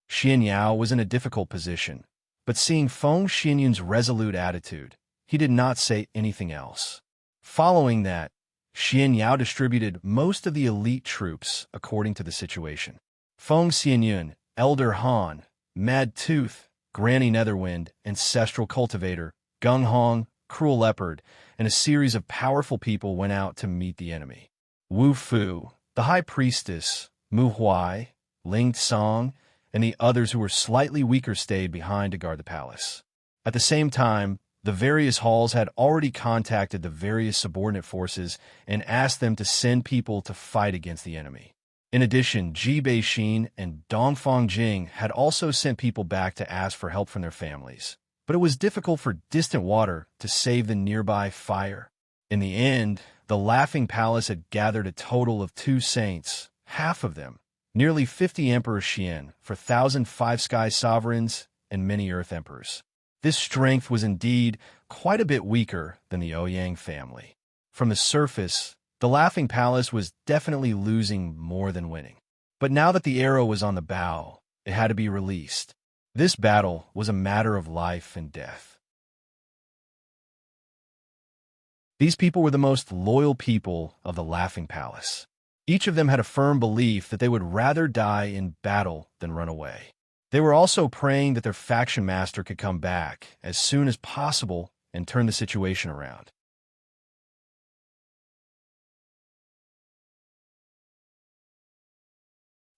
[SPEAKER 1] Xianyao was in a difficult position, but seeing Feng Xianyun's resolute attitude, he did not say anything else. Following that, Xianyao distributed most of the elite troops according to the situation. Feng Xianyun, Elder Han, Mad Tooth, Granny Netherwind, Ancestral Cultivator, Gung Hong, Cruel Leopard, and a series of powerful people went out to meet the enemy. Wu Fu, the High Priestess, Mu Huai, Ling Song, and the others who were slightly weaker stayed behind to guard the palace. At the same time, the various halls had already contacted the various subordinate forces and asked them to send people to fight against the enemy. In addition, Ji Beixin and Dongfang Jing had also sent people back to ask for help from their families. But it was difficult for distant water to save the nearby fire. In the end, the Laughing Palace had gathered a total of 2 saints, half of them, nearly 50 Emperor Xian, for 1,000 five-sky sovereigns and many earth emperors. This strength was indeed quite a bit weaker than the Ouyang family. From the surface, the Laughing Palace was definitely losing more than winning. But now that the arrow was on the bow, it had to be released. This battle was a matter of life and death. These people were the most loyal people of the Laughing Palace. Each of them had a firm belief that they would rather die in battle than run away. They were also praying that their faction master could come back as soon as possible and turn the situation around.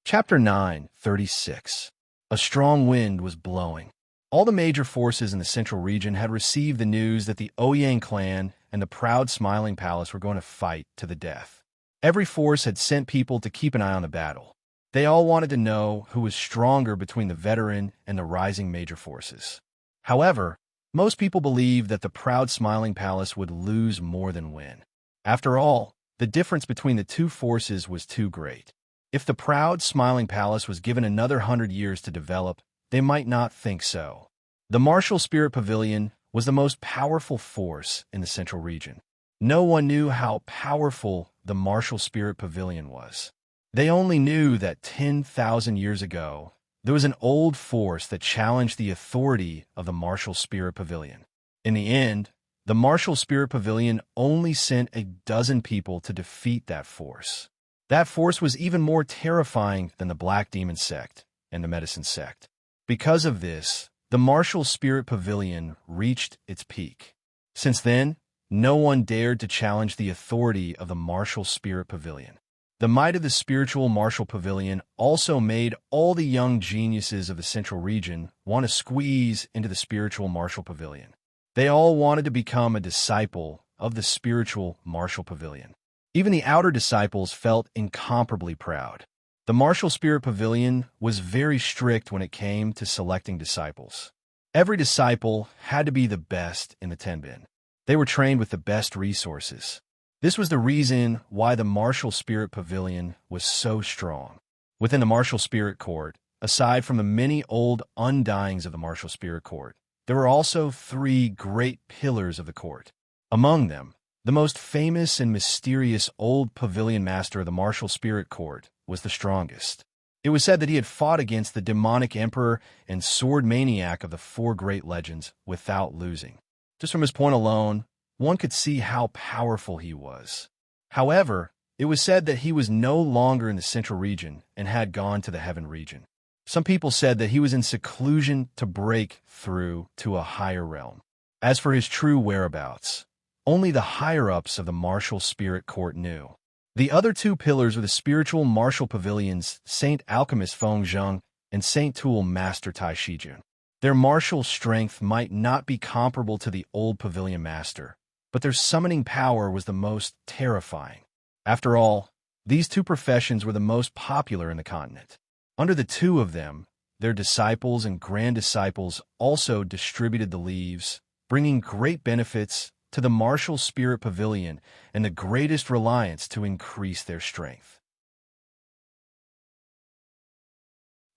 [SPEAKER 1] Chapter 9:36. A strong wind was blowing. All the major forces in the central region had received the news that the Ouyang clan and the proud Smiling Palace were going to fight to the death. Every force had sent people to keep an eye on the battle. They all wanted to know who was stronger between the veteran and the rising major forces. However, most people believed that the proud Smiling Palace would lose more than win. After all, the difference between the two forces was too great. If the proud Smiling Palace was given another 100 years to develop, they might not think so. The Martial Spirit Pavilion was the most powerful force in the central region. No one knew how powerful the Martial Spirit Pavilion was. They only knew that 10,000 years ago, there was an old force that challenged the authority of the Martial Spirit Pavilion. In the end, the Martial Spirit Pavilion only sent a dozen people to defeat that force. That force was even more terrifying than the Black Demon Sect and the Medicine Sect. Because of this, the Martial Spirit Pavilion reached its peak. Since then, no one dared to challenge the authority of the Martial Spirit Pavilion. The might of the spiritual Martial Pavilion also made all the young geniuses of the central region want to squeeze into the spiritual Martial Pavilion. They all wanted to become a disciple of the spiritual Martial Pavilion. Even the outer disciples felt incomparably proud. The Martial Spirit Pavilion was very strict when it came to selecting disciples. Every disciple had to be the best in the Tenbin. They were trained with the best resources. This was the reason why the Martial Spirit Pavilion was so strong. Within the Martial Spirit Court, aside from the many old undyings of the Martial Spirit Court, there were also 3 great pillars of the court. Among them, the most famous and mysterious old pavilion master of the Martial Spirit Court was the strongest. It was said that he had fought against the demonic emperor and sword maniac of the 4 great legends without losing. Just from his point alone, one could see how powerful he was. However, it was said that he was no longer in the central region and had gone to the heaven region. Some people said that he was in seclusion to break through to a higher realm. As for his true whereabouts, only the higher-ups of the Martial Spirit Court knew. The other two pillars were the spiritual martial pavilions, Saint Alchemist Feng Zheng and Saint Tool Master Tai Shijun. Their martial strength might not be comparable to the old pavilion master, but their summoning power was the most terrifying. After all, these two professions were the most popular in the continent. Under the two of them, their disciples and grand disciples also distributed the leaves, bringing great benefits to the martial spirit pavilion and the greatest reliance to increase their strength.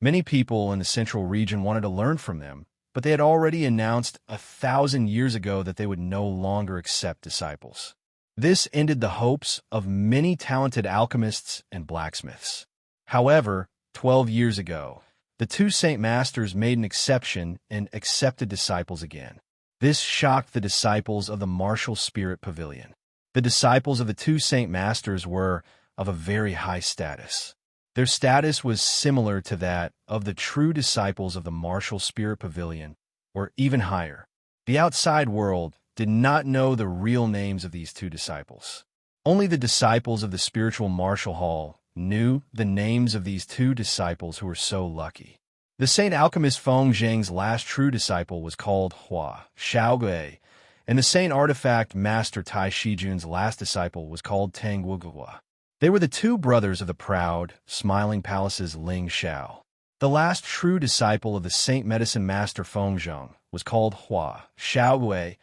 [SPEAKER 1] Many people in the central region wanted to learn from them, but they had already announced 1,000 years ago that they would no longer accept disciples. This ended the hopes of many talented alchemists and blacksmiths. However, 12 years ago, the two Saint Masters made an exception and accepted disciples again. This shocked the disciples of the martial spirit pavilion. The disciples of the two Saint Masters were of a very high status. Their status was similar to that of the true disciples of the martial spirit pavilion, or even higher. The outside world did not know the real names of these two disciples. Only the disciples of the spiritual martial hall knew the names of these two disciples who were so lucky. The Saint Alchemist Feng Zheng's last true disciple was called Hua Xiaogui, and the Saint Artifact Master Tai Shijun's last disciple was called Tang Wugua. They were the two brothers of the proud, smiling palace's Ling Xiao. The last true disciple of the Saint Medicine Master Feng Zheng was called Hua Xiaogui,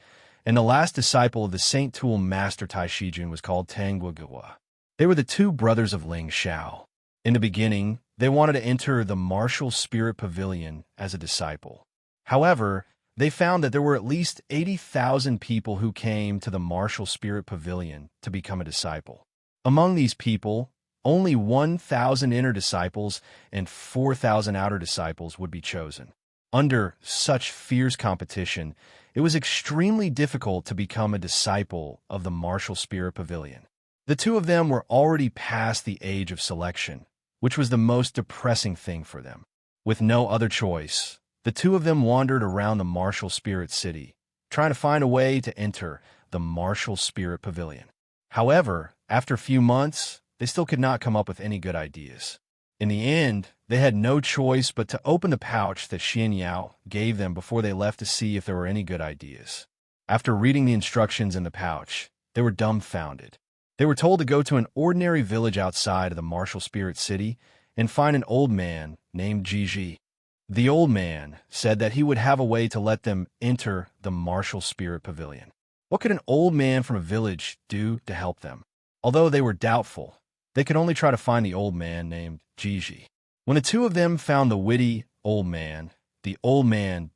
[SPEAKER 1] and the last disciple of the Saint Tool Master Tai Shijun was called Tang Wugua. They were the two brothers of Ling Xiao. In the beginning, they wanted to enter the martial spirit pavilion as a disciple. However, they found that there were at least 80,000 people who came to the martial spirit pavilion to become a disciple. Among these people, only 1,000 inner disciples and 4,000 outer disciples would be chosen. Under such fierce competition, it was extremely difficult to become a disciple of the martial spirit pavilion. The two of them were already past the age of selection, which was the most depressing thing for them. With no other choice, the two of them wandered around the martial spirit city, trying to find a way to enter the martial spirit pavilion. However, after a few months, they still could not come up with any good ideas. In the end, they had no choice but to open the pouch that Xianxia gave them before they left to see if there were any good ideas. After reading the instructions in the pouch, they were dumbfounded. They were told to go to an ordinary village outside of the martial spirit city and find an old man named Jiji. The old man said that he would have a way to let them enter the martial spirit pavilion. What could an old man from a village do to help them? Although they were doubtful, they could only try to find the old man named Jiji. When the two of them found the witty old man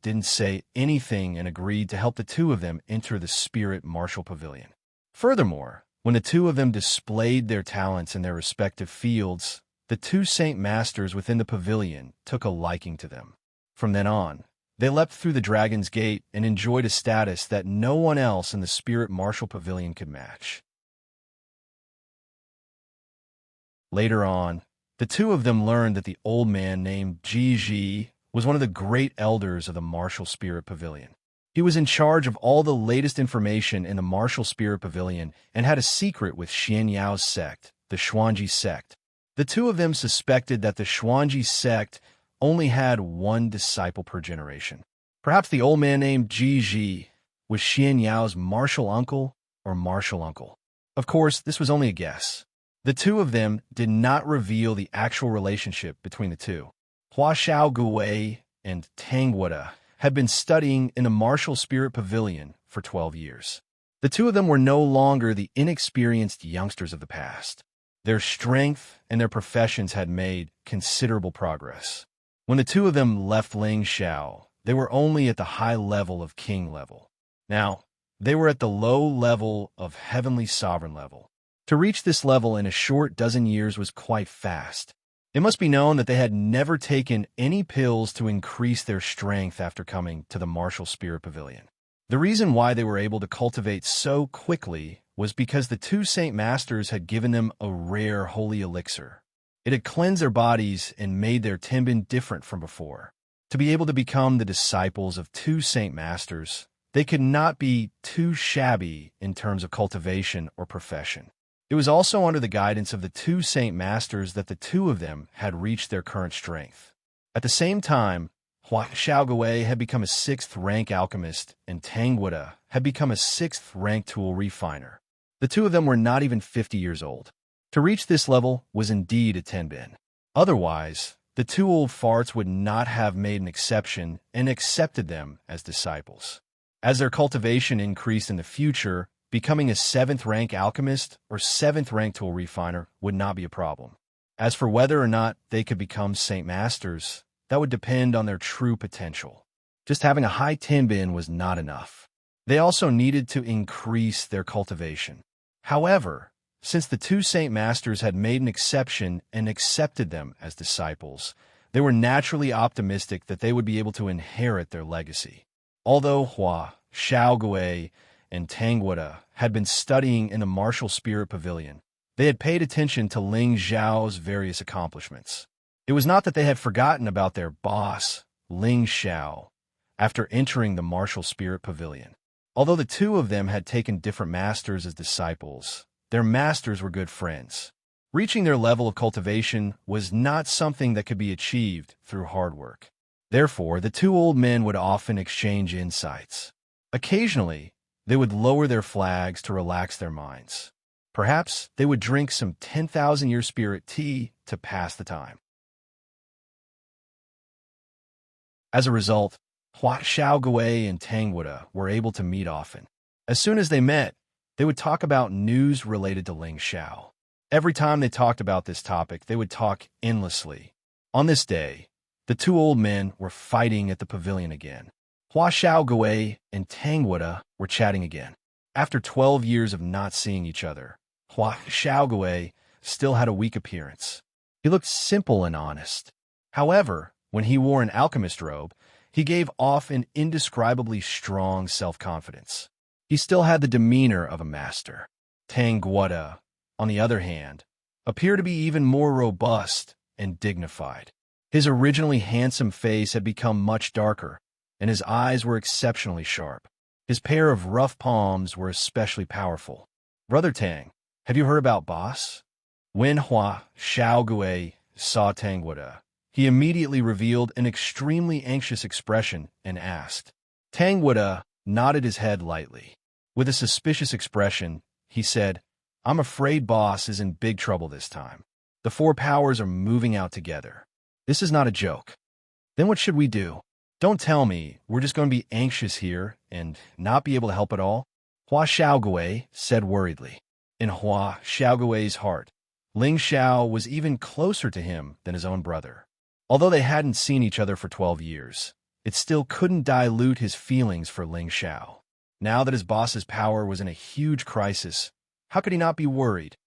[SPEAKER 1] didn't say anything and agreed to help the two of them enter the spirit martial pavilion. Furthermore, when the two of them displayed their talents in their respective fields, the two Saint Masters within the pavilion took a liking to them. From then on, they leapt through the Dragon's Gate and enjoyed a status that no one else in the spirit martial pavilion could match. Later on, the two of them learned that the old man named Jiji was one of the great elders of the martial spirit pavilion. He was in charge of all the latest information in the martial spirit pavilion and had a secret with Xianxia's sect, the Xuanji sect. The two of them suspected that the Xuanji sect only had one disciple per generation. Perhaps the old man named Jiji was Xianxia's martial uncle or martial uncle. Of course, this was only a guess. The two of them did not reveal the actual relationship between the two. Hua Xiaogui and Tang Wada had been studying in the martial spirit pavilion for 12 years. The two of them were no longer the inexperienced youngsters of the past. Their strength and their professions had made considerable progress. When the two of them left Ling Xiao, they were only at the high level of king level. Now, they were at the low level of heavenly sovereign level. To reach this level in a short dozen years was quite fast. It must be known that they had never taken any pills to increase their strength after coming to the martial spirit pavilion. The reason why they were able to cultivate so quickly was because the two Saint Masters had given them a rare holy elixir. It had cleansed their bodies and made their timbin different from before. To be able to become the disciples of two Saint Masters, they could not be too shabby in terms of cultivation or profession. It was also under the guidance of the two Saint Masters that the two of them had reached their current strength. At the same time, Hua Xiaogui had become a 6th-rank alchemist, and Tang Wuda had become a 6th-rank tool refiner. The two of them were not even 50 years old. To reach this level was indeed a tenbin. Otherwise, the two old farts would not have made an exception and accepted them as disciples. As their cultivation increased in the future, becoming a 7th-rank alchemist or 7th-rank tool refiner would not be a problem. As for whether or not they could become Saint Masters, that would depend on their true potential. Just having a high tenbin was not enough. They also needed to increase their cultivation. However, since the two Saint Masters had made an exception and accepted them as disciples, they were naturally optimistic that they would be able to inherit their legacy. Although Hua Xiaogui and Tang Wuda had been studying in the martial spirit pavilion, they had paid attention to Ling Xiao's various accomplishments. It was not that they had forgotten about their boss, Ling Xiao, after entering the martial spirit pavilion. Although the two of them had taken different masters as disciples, their masters were good friends. Reaching their level of cultivation was not something that could be achieved through hard work. Therefore, the two old men would often exchange insights. Occasionally, they would lower their flags to relax their minds. Perhaps they would drink some 10,000-year spirit tea to pass the time. As a result, Hua Xiaogui and Tang Wuda were able to meet often. As soon as they met, they would talk about news related to Ling Xiao. Every time they talked about this topic, they would talk endlessly. On this day, the two old men were fighting at the pavilion again. Hua Xiaogui and Tang Wuda were chatting again. After 12 years of not seeing each other, Hua Xiaogui still had a weak appearance. He looked simple and honest. However, when he wore an alchemist robe, he gave off an indescribably strong self-confidence. He still had the demeanor of a master. Tang Wuda, on the other hand, appeared to be even more robust and dignified. His originally handsome face had become much darker, and his eyes were exceptionally sharp. His pair of rough palms were especially powerful. "Brother Tang, have you heard about boss?" When Hua Xiaogui saw Tang Wuda, he immediately revealed an extremely anxious expression and asked. Tang Wuda nodded his head lightly. With a suspicious expression, he said, "I'm afraid boss is in big trouble this time. The four powers are moving out together. This is not a joke." "Then what should we do? Don't tell me we're just going to be anxious here and not be able to help at all?" Hua Xiaogui said worriedly. In Hua Xiaogui's heart, Ling Xiao was even closer to him than his own brother. Although they hadn't seen each other for 12 years, it still couldn't dilute his feelings for Ling Xiao. Now that his boss's power was in a huge crisis, how could he not be worried?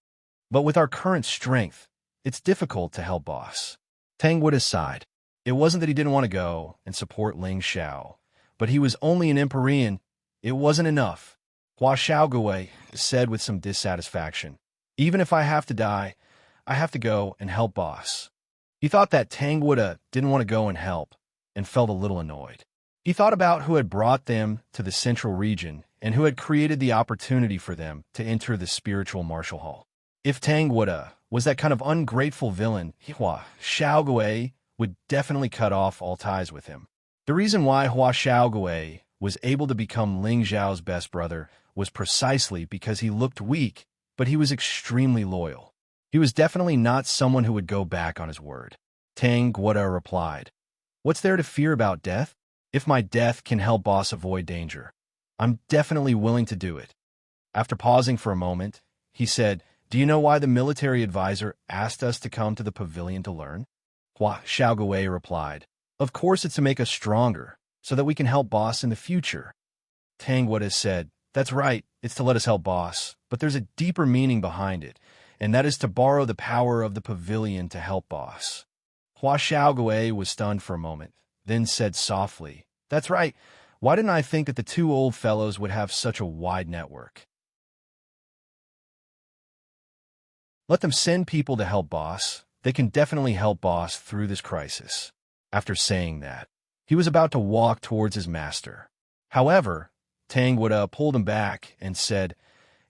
[SPEAKER 1] But with our current strength, it's difficult to help boss. Tang Wuda sighed. It wasn't that he didn't want to go and support Ling Xiao, but he was only an Empyrean. It wasn't enough. Hua Xiaogui said with some dissatisfaction, "Even if I have to die, I have to go and help boss." He thought that Tang Wuda didn't want to go and help, and felt a little annoyed. He thought about who had brought them to the central region and who had created the opportunity for them to enter the spiritual martial hall. If Tang Wuda was that kind of ungrateful villain, Hua Xiaogui would definitely cut off all ties with him. The reason why Hua Xiaogui was able to become Ling Xiao's best brother was precisely because he looked weak, but he was extremely loyal. He was definitely not someone who would go back on his word. Tang Wuda replied, "What's there to fear about death? If my death can help boss avoid danger, I'm definitely willing to do it." After pausing for a moment, he said, "Do you know why the military advisor asked us to come to the pavilion to learn?" Hua Xiaogui replied, "Of course it's to make us stronger, so that we can help boss in the future." Tang Wuda said, "That's right, it's to let us help boss, but there's a deeper meaning behind it, and that is to borrow the power of the pavilion to help boss." Hua Xiaogui was stunned for a moment, then said softly, "That's right. Why didn't I think that the two old fellows would have such a wide network? Let them send people to help boss. They can definitely help boss through this crisis." After saying that, he was about to walk towards his master. However, Tang Wuda pulled him back and said,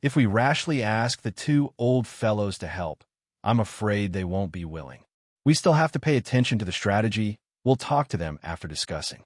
[SPEAKER 1] If we rashly ask the two old fellows to help, I'm afraid they won't be willing. We still have to pay attention to the strategy. We'll talk to them after discussing.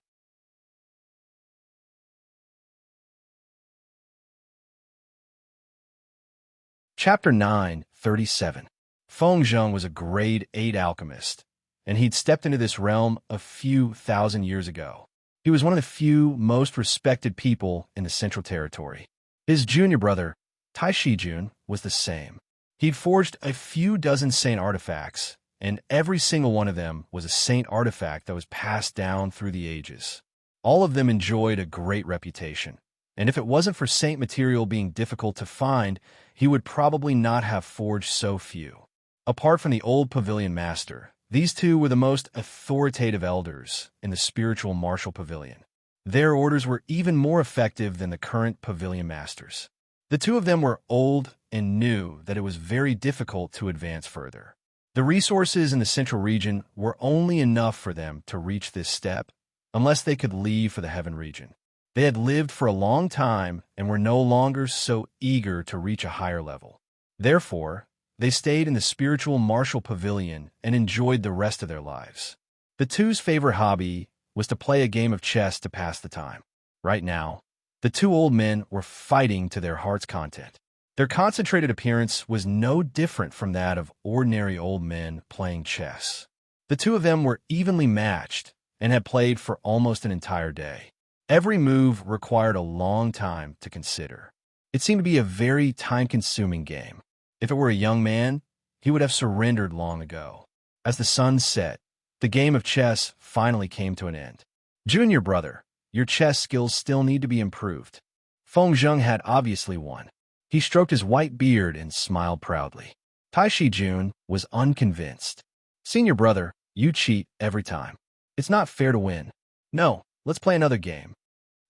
[SPEAKER 1] Chapter 9:37. Feng Zheng was a grade 8 alchemist, and he'd stepped into this realm a few thousand years ago. He was one of the few most respected people in the Central Territory. His junior brother, Tai Shijun, was the same. He'd forged a few dozen saint artifacts, and every single one of them was a saint artifact that was passed down through the ages. All of them enjoyed a great reputation, and if it wasn't for saint material being difficult to find, he would probably not have forged so few. Apart from the old pavilion master, these two were the most authoritative elders in the spiritual martial pavilion. Their orders were even more effective than the current pavilion masters. The two of them were old and knew that it was very difficult to advance further. The resources in the central region were only enough for them to reach this step, unless they could leave for the heaven region. They had lived for a long time and were no longer so eager to reach a higher level. Therefore, they stayed in the spiritual martial pavilion and enjoyed the rest of their lives. The two's favorite hobby was to play a game of chess to pass the time. Right now, the two old men were fighting to their heart's content. Their concentrated appearance was no different from that of ordinary old men playing chess. The two of them were evenly matched and had played for almost an entire day. Every move required a long time to consider. It seemed to be a very time-consuming game. If it were a young man, he would have surrendered long ago. As the sun set, the game of chess finally came to an end. Junior brother, your chess skills still need to be improved. Feng Zheng had obviously won. He stroked his white beard and smiled proudly. Tai Shijun was unconvinced. Senior brother, you cheat every time. It's not fair to win. No, let's play another game.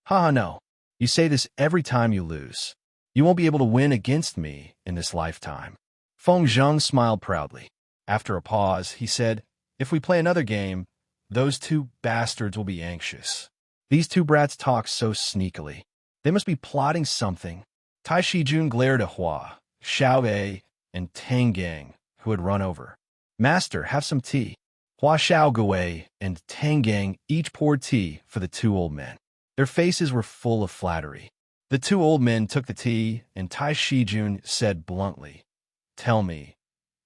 [SPEAKER 1] Haha, no. You say this every time you lose. You won't be able to win against me in this lifetime. Feng Zheng smiled proudly. After a pause, he said, if we play another game, those two bastards will be anxious. These two brats talk so sneakily. They must be plotting something. Tai Shijun glared at Hua, Xiaowei, and Tang Gang, who had run over. Master, have some tea. Hua Xiaogui and Tang Gang each poured tea for the two old men. Their faces were full of flattery. The two old men took the tea, and Tai Shijun said bluntly, tell me,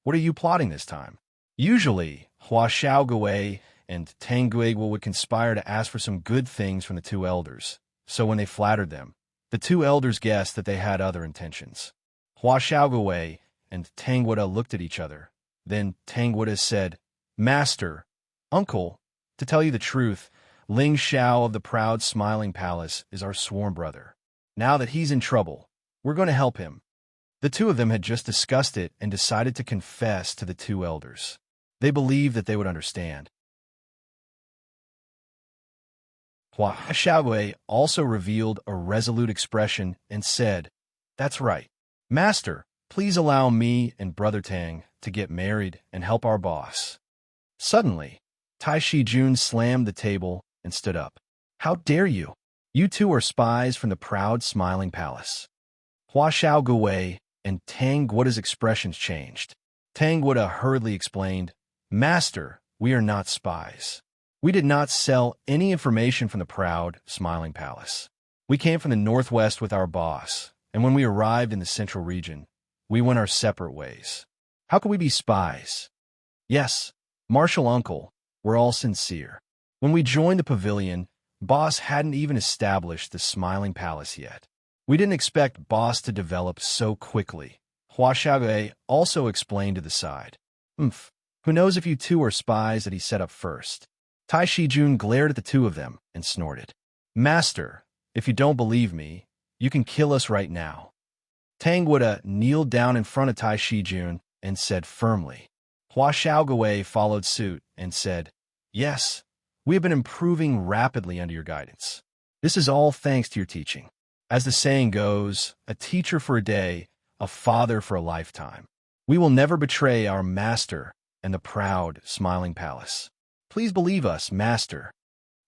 [SPEAKER 1] what are you plotting this time? Usually, Hua Xiaogui and Tang Gang would conspire to ask for some good things from the two elders, so when they flattered them, the two elders guessed that they had other intentions. Hua Xiaogui and Tang Guda looked at each other. Then Tang Guda said, Master, Uncle, to tell you the truth, Ling Xiao of the proud Smiling Palace is our sworn brother. Now that he's in trouble, we're going to help him. The two of them had just discussed it and decided to confess to the two elders. They believed that they would understand. Hua Xiaowei also revealed a resolute expression and said, that's right. Master, please allow me and Brother Tang to get married and help our boss. Suddenly, Tai Shijun slammed the table and stood up. How dare you? You two are spies from the proud Smiling Palace. Hua Xiaogui and Tang Guda's expressions changed. Tang Guda hurriedly explained, Master, we are not spies. We did not sell any information from the proud Smiling Palace. We came from the northwest with our boss, and when we arrived in the central region, we went our separate ways. How could we be spies? Yes, Marshal Uncle, we're all sincere. When we joined the pavilion, Boss hadn't even established the Smiling Palace yet. We didn't expect Boss to develop so quickly. Hua Xiaogui also explained to the side. Who knows if you two are spies that he set up first? Tai Shijun glared at the two of them and snorted. Master, if you don't believe me, you can kill us right now. Tang Guda kneeled down in front of Tai Shijun and said firmly. Hua Xiaogui followed suit and said, Yes, we have been improving rapidly under your guidance. This is all thanks to your teaching. As the saying goes, a teacher for a day, a father for a lifetime. We will never betray our master and the proud Smiling Palace. Please believe us, Master.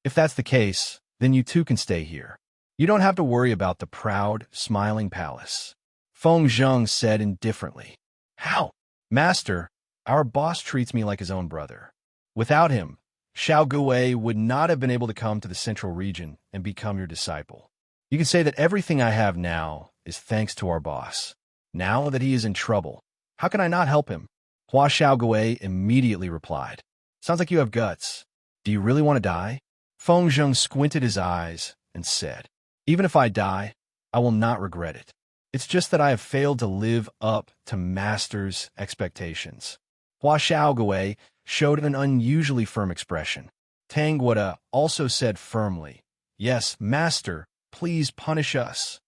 [SPEAKER 1] If that's the case, then you too can stay here. You don't have to worry about the proud Smiling Palace. Feng Zheng said indifferently. How? Master, our boss treats me like his own brother. Without him, Xiao Gui would not have been able to come to the central region and become your disciple. You can say that everything I have now is thanks to our boss. Now that he is in trouble, how can I not help him? Hua Xiaogui immediately replied. Sounds like you have guts. Do you really want to die? Feng Zheng squinted his eyes and said, Even if I die, I will not regret it. It's just that I have failed to live up to Master's expectations. Hua Xiaogui showed an unusually firm expression. Tang Guoda also said firmly, Yes, Master, please punish us.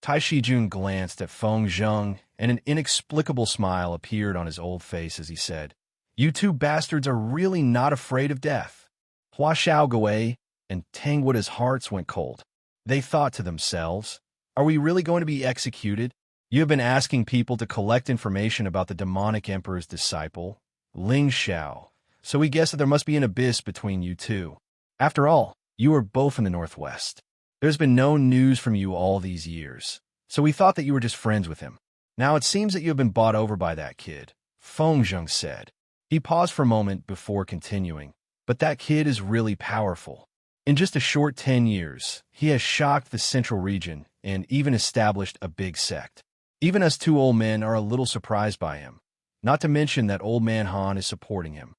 [SPEAKER 1] Tai Shijun glanced at Feng Zheng, and an inexplicable smile appeared on his old face as he said, You two bastards are really not afraid of death. Hua Xiaogui and Tang Guoda's hearts went cold. They thought to themselves, Are we really going to be executed? You have been asking people to collect information about the demonic emperor's disciple, Ling Xiao, so we guess that there must be an abyss between you two. After all, you are both in the Northwest. There's been no news from you all these years, so we thought that you were just friends with him. Now it seems that you have been bought over by that kid, Feng Zheng said. He paused for a moment before continuing, but that kid is really powerful. In just a short 10 years, he has shocked the central region and even established a big sect. Even us two old men are a little surprised by him, not to mention that old man Han is supporting him.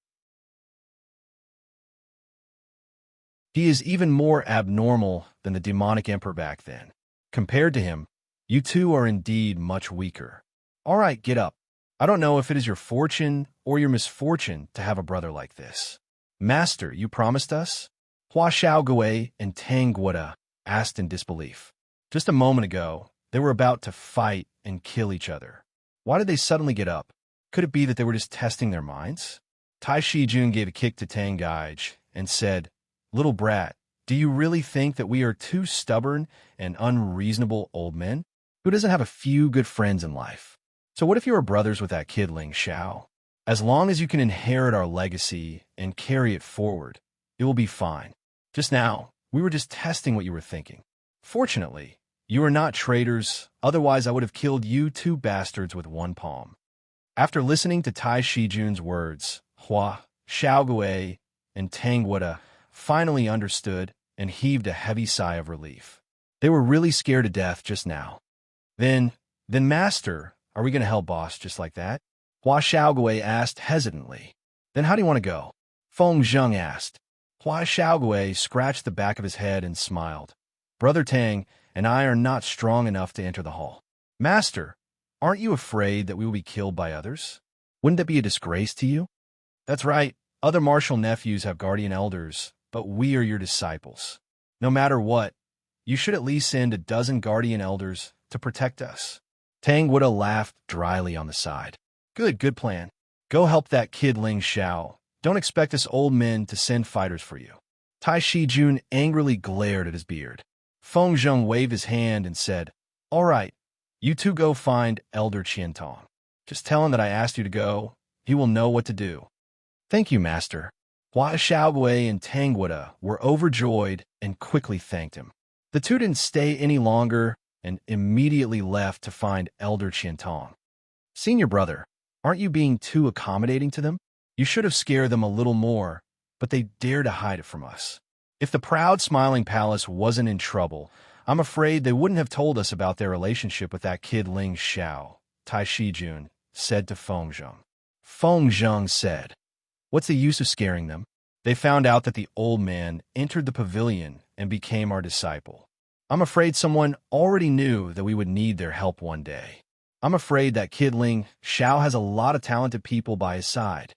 [SPEAKER 1] He is even more abnormal than the demonic emperor back then. Compared to him, you two are indeed much weaker. All right, get up. I don't know if it is your fortune or your misfortune to have a brother like this. Master, you promised us? Hua Xiaogui and Tang Guoda asked in disbelief. Just a moment ago, they were about to fight and kill each other. Why did they suddenly get up? Could it be that they were just testing their minds? Tai Shijun gave a kick to Tang Gaij and said, Little brat, do you really think that we are two stubborn and unreasonable old men? Who doesn't have a few good friends in life? So what if you were brothers with that kid Ling Xiao? As long as you can inherit our legacy and carry it forward, it will be fine. Just now, we were just testing what you were thinking. Fortunately, you are not traitors, otherwise I would have killed you two bastards with one palm. After listening to Tai Shijun's words, Hua, Xiaogui, and Tang Guoda finally understood and heaved a heavy sigh of relief. They were really scared to death just now. Then, Master, are we going to help boss just like that? Hua Xiaogui asked hesitantly. Then how do you want to go? Feng Zheng asked. Hua Xiaogui scratched the back of his head and smiled. Brother Tang and I are not strong enough to enter the hall. Master, aren't you afraid that we will be killed by others? Wouldn't that be a disgrace to you? That's right. Other martial nephews have guardian elders, but we are your disciples. No matter what, you should at least send a dozen guardian elders to protect us. Tang Guoda laughed dryly on the side. Good plan. Go help that kid Ling Xiao. Don't expect us old men to send fighters for you. Tai Shijun angrily glared at his beard. Feng Zheng waved his hand and said, All right, you two go find Elder Qiantong. Just tell him that I asked you to go. He will know what to do. Thank you, Master. Hua Xiaogui and Tang Guoda were overjoyed and quickly thanked him. The two didn't stay any longer and immediately left to find Elder Qiantong. Senior brother, aren't you being too accommodating to them? You should have scared them a little more, but they dare to hide it from us. If the proud Smiling Palace wasn't in trouble, I'm afraid they wouldn't have told us about their relationship with that kid Ling Xiao, Tai Shijun said to Feng Zheng. Feng Zheng said, What's the use of scaring them? They found out that the old man entered the pavilion and became our disciple. I'm afraid someone already knew that we would need their help one day. I'm afraid that kid Ling Xiao has a lot of talented people by his side.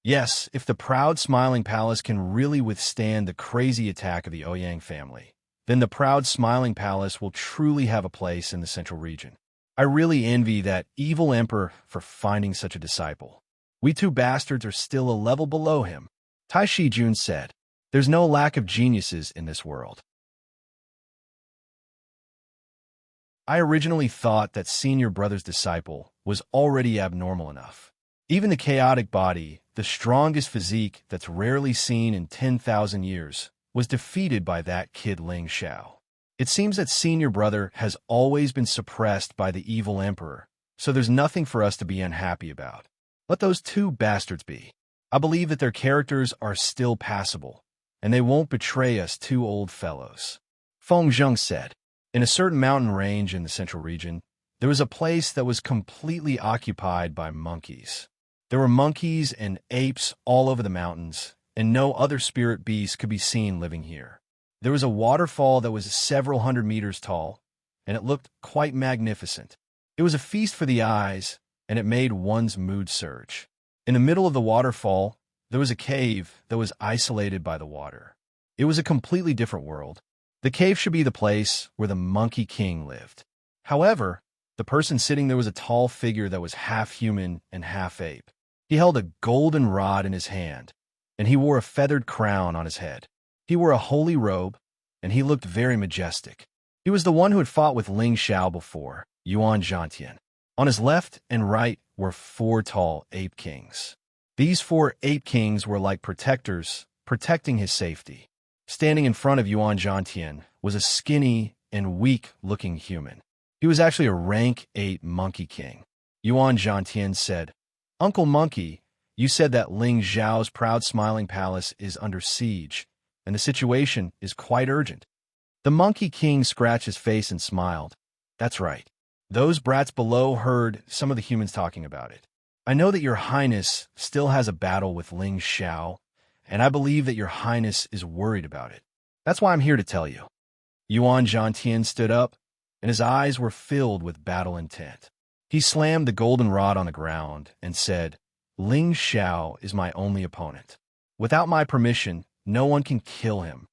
[SPEAKER 1] Yes, if the proud Smiling Palace can really withstand the crazy attack of the Ouyang family, then the proud Smiling Palace will truly have a place in the central region. I really envy that evil emperor for finding such a disciple. We two bastards are still a level below him. Tai Shijun said, There's no lack of geniuses in this world. I originally thought that senior brother's disciple was already abnormal enough. Even the chaotic body, the strongest physique that's rarely seen in 10,000 years, was defeated by that kid Ling Xiao. It seems that senior brother has always been suppressed by the evil emperor, so there's nothing for us to be unhappy about. Let those two bastards be. I believe that their characters are still passable, and they won't betray us two old fellows. Feng Zheng said. In a certain mountain range in the central region, there was a place that was completely occupied by monkeys. There were monkeys and apes all over the mountains, and no other spirit beasts could be seen living here. There was a waterfall that was several hundred meters tall, and it looked quite magnificent. It was a feast for the eyes, and it made one's mood surge. In the middle of the waterfall, there was a cave that was isolated by the water. It was a completely different world. The cave should be the place where the Monkey King lived. However, the person sitting there was a tall figure that was half human and half ape. He held a golden rod in his hand, and he wore a feathered crown on his head. He wore a holy robe, and he looked very majestic. He was the one who had fought with Ling Xiao before, Yuan Zhantian. On his left and right were 4 tall ape kings. These 4 ape kings were like protectors, protecting his safety. Standing in front of Yuan Zhantian was a skinny and weak-looking human. He was actually a rank 8 monkey king. Yuan Zhantian said, "Uncle Monkey, you said that Ling Xiao's proud smiling palace is under siege, and the situation is quite urgent." The Monkey King scratched his face and smiled. "That's right. Those brats below heard some of the humans talking about it. I know that your highness still has a battle with Ling Xiao, and I believe that your highness is worried about it. That's why I'm here to tell you." Yuan Zhantian stood up, and his eyes were filled with battle intent. He slammed the golden rod on the ground and said, "Ling Xiao is my only opponent. Without my permission, no one can kill him."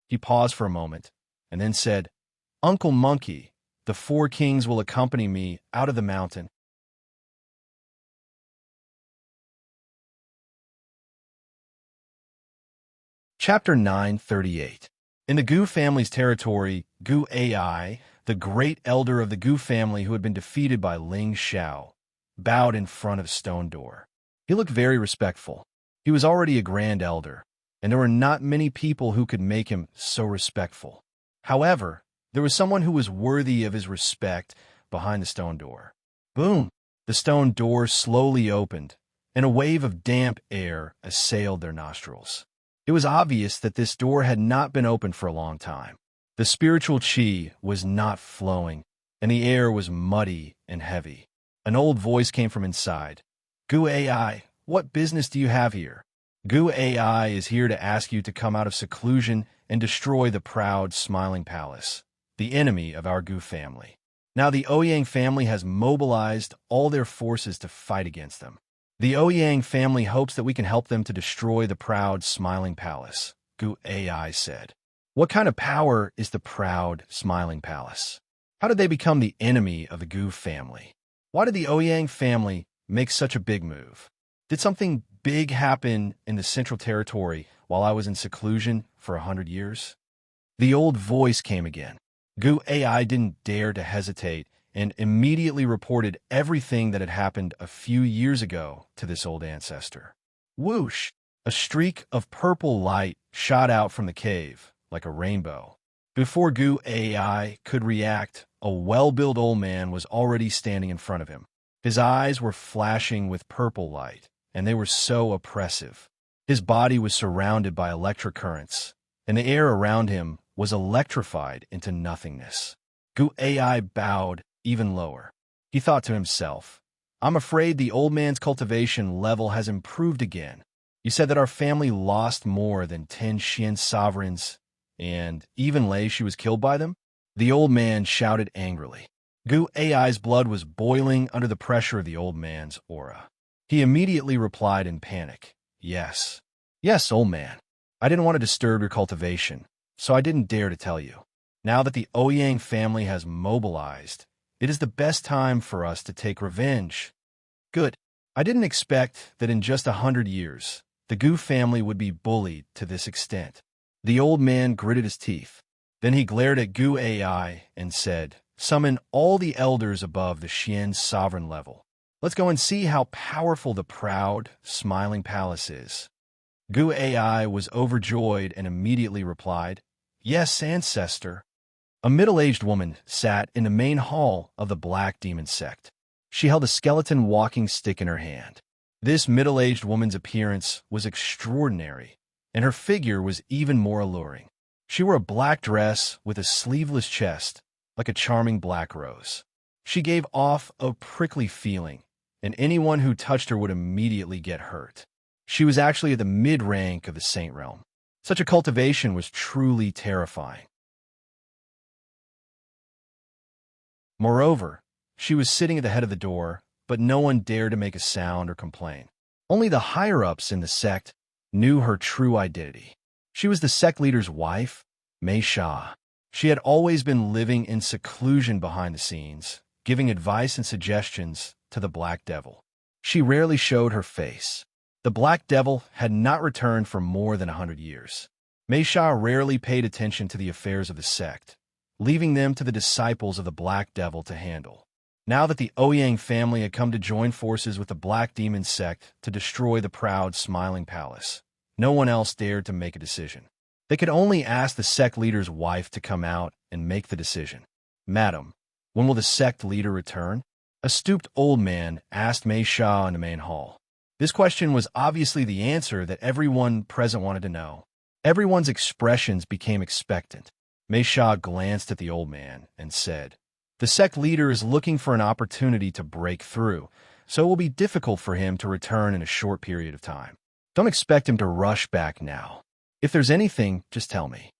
[SPEAKER 1] He paused for a moment, and then said, "Uncle Monkey, the 4 kings will accompany me out of the mountain." Chapter 938. In the Gu family's territory, Gu Ai, the great elder of the Gu family who had been defeated by Ling Xiao, bowed in front of a stone door. He looked very respectful. He was already a grand elder, and there were not many people who could make him so respectful. However, there was someone who was worthy of his respect behind the stone door. Boom! The stone door slowly opened, and a wave of damp air assailed their nostrils. It was obvious that this door had not been opened for a long time. The spiritual qi was not flowing, and the air was muddy and heavy. An old voice came from inside. "Gu Ai, what business do you have here?" "Gu Ai is here to ask you to come out of seclusion and destroy the proud, smiling palace, the enemy of our Gu family. Now the Ouyang family has mobilized all their forces to fight against them. The Ouyang family hopes that we can help them to destroy the proud, smiling palace," Gu Ai said. "What kind of power is the proud, smiling palace? How did they become the enemy of the Gu family? Why did the Ouyang family make such a big move? Did something big happen in the Central Territory while I was in seclusion for 100 years? The old voice came again. Gu Ai didn't dare to hesitate and immediately reported everything that had happened a few years ago to this old ancestor. Whoosh! A streak of purple light shot out from the cave, like a rainbow. Before Gu Ai could react, a well-built old man was already standing in front of him. His eyes were flashing with purple light, and they were so oppressive. His body was surrounded by electric currents, and the air around him was electrified into nothingness. Gu Ai bowed even lower. He thought to himself, "I'm afraid the old man's cultivation level has improved again. You said that our family lost more than 10 Xian sovereigns, and even Lei she was killed by them?" The old man shouted angrily. Gu Ai's blood was boiling under the pressure of the old man's aura. He immediately replied in panic, "Yes. Yes, old man. I didn't want to disturb your cultivation, so I didn't dare to tell you. Now that the Ouyang family has mobilized, it is the best time for us to take revenge." "Good. I didn't expect that in just 100 years, the Gu family would be bullied to this extent." The old man gritted his teeth. Then he glared at Gu Ai and said, "Summon all the elders above the Xian sovereign level. Let's go and see how powerful the proud, smiling palace is." Gu Ai was overjoyed and immediately replied, "Yes, ancestor." A middle-aged woman sat in the main hall of the Black Demon sect. She held a skeleton walking stick in her hand. This middle-aged woman's appearance was extraordinary, and her figure was even more alluring. She wore a black dress with a sleeveless chest, like a charming black rose. She gave off a prickly feeling, and anyone who touched her would immediately get hurt. She was actually at the mid-rank of the Saint Realm. Such a cultivation was truly terrifying. Moreover, she was sitting at the head of the door, but no one dared to make a sound or complain. Only the higher-ups in the sect knew her true identity. She was the sect leader's wife, Xianxia. She had always been living in seclusion behind the scenes, giving advice and suggestions to the Black Devil. She rarely showed her face. The Black Devil had not returned for more than 100 years. Xianxia rarely paid attention to the affairs of the sect, leaving them to the disciples of the Black Devil to handle. Now that the Ouyang family had come to join forces with the Black Demon sect to destroy the proud Smiling Palace, no one else dared to make a decision. They could only ask the sect leader's wife to come out and make the decision. "Madam, when will the sect leader return?" A stooped old man asked Xianxia in the main hall. This question was obviously the answer that everyone present wanted to know. Everyone's expressions became expectant. Xianxia glanced at the old man and said, "The sect leader is looking for an opportunity to break through, so it will be difficult for him to return in a short period of time. Don't expect him to rush back now. If there's anything, just tell me."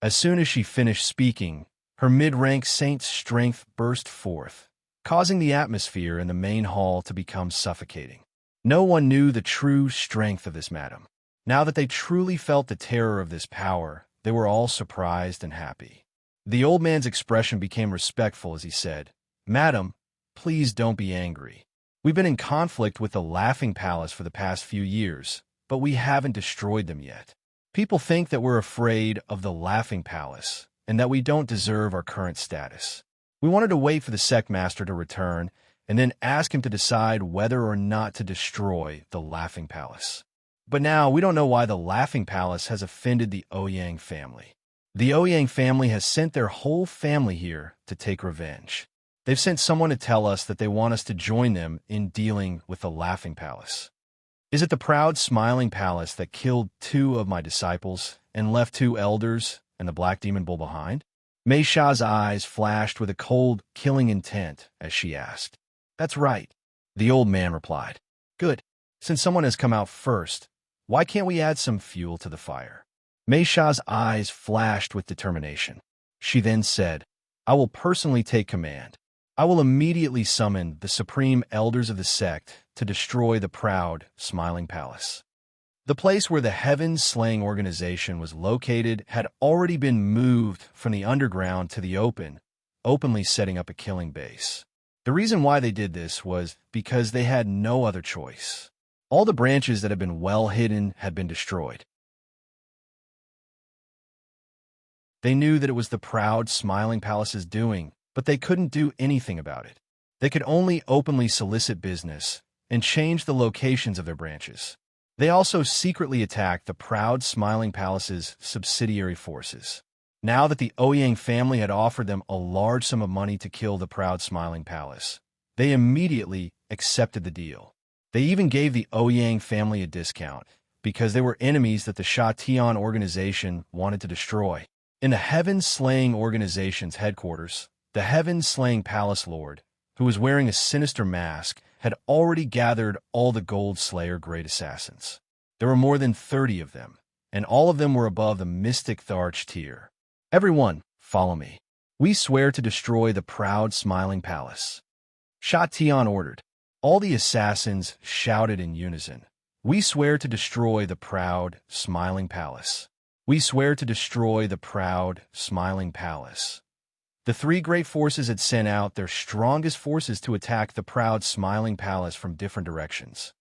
[SPEAKER 1] As soon as she finished speaking, her mid-rank saint's strength burst forth, causing the atmosphere in the main hall to become suffocating. No one knew the true strength of this madam. Now that they truly felt the terror of this power, they were all surprised and happy. The old man's expression became respectful as he said, "Madam, please don't be angry. We've been in conflict with the Laughing Palace for the past few years, but we haven't destroyed them yet. People think that we're afraid of the Laughing Palace and that we don't deserve our current status. We wanted to wait for the sect master to return and then ask him to decide whether or not to destroy the Laughing Palace. But now we don't know why the Laughing Palace has offended the Ouyang family. The Ouyang family has sent their whole family here to take revenge. They've sent someone to tell us that they want us to join them in dealing with the Laughing Palace. Is it the proud Smiling Palace that killed 2 of my disciples and left 2 elders and the Black Demon Bull behind?" Xia's eyes flashed with a cold, killing intent as she asked. "That's right," the old man replied. "Good. Since someone has come out first, why can't we add some fuel to the fire?" Xia's eyes flashed with determination. She then said, "I will personally take command. I will immediately summon the supreme elders of the sect to destroy the proud Smiling Palace." The place where the Heaven Slaying organization was located had already been moved from the underground to the open, openly setting up a killing base. The reason why they did this was because they had no other choice. All the branches that had been well hidden had been destroyed. They knew that it was the proud Smiling Palace's doing, but they couldn't do anything about it. They could only openly solicit business and change the locations of their branches. They also secretly attacked the proud Smiling Palace's subsidiary forces. Now that the Ouyang family had offered them a large sum of money to kill the proud Smiling Palace, they immediately accepted the deal. They even gave the Ouyang family a discount because they were enemies that the Xianxia organization wanted to destroy. In the Heaven Slaying organization's headquarters, the Heaven Slaying Palace Lord, who was wearing a sinister mask, had already gathered all the Gold Slayer Great Assassins. There were more than 30 of them, and all of them were above the Mystic Tharch tier. "Everyone, follow me. We swear to destroy the proud Smiling Palace." Xianxia ordered. All the assassins shouted in unison, "We swear to destroy the proud Smiling Palace. We swear to destroy the proud Smiling Palace." The 3 great forces had sent out their strongest forces to attack the proud Smiling Palace from different directions.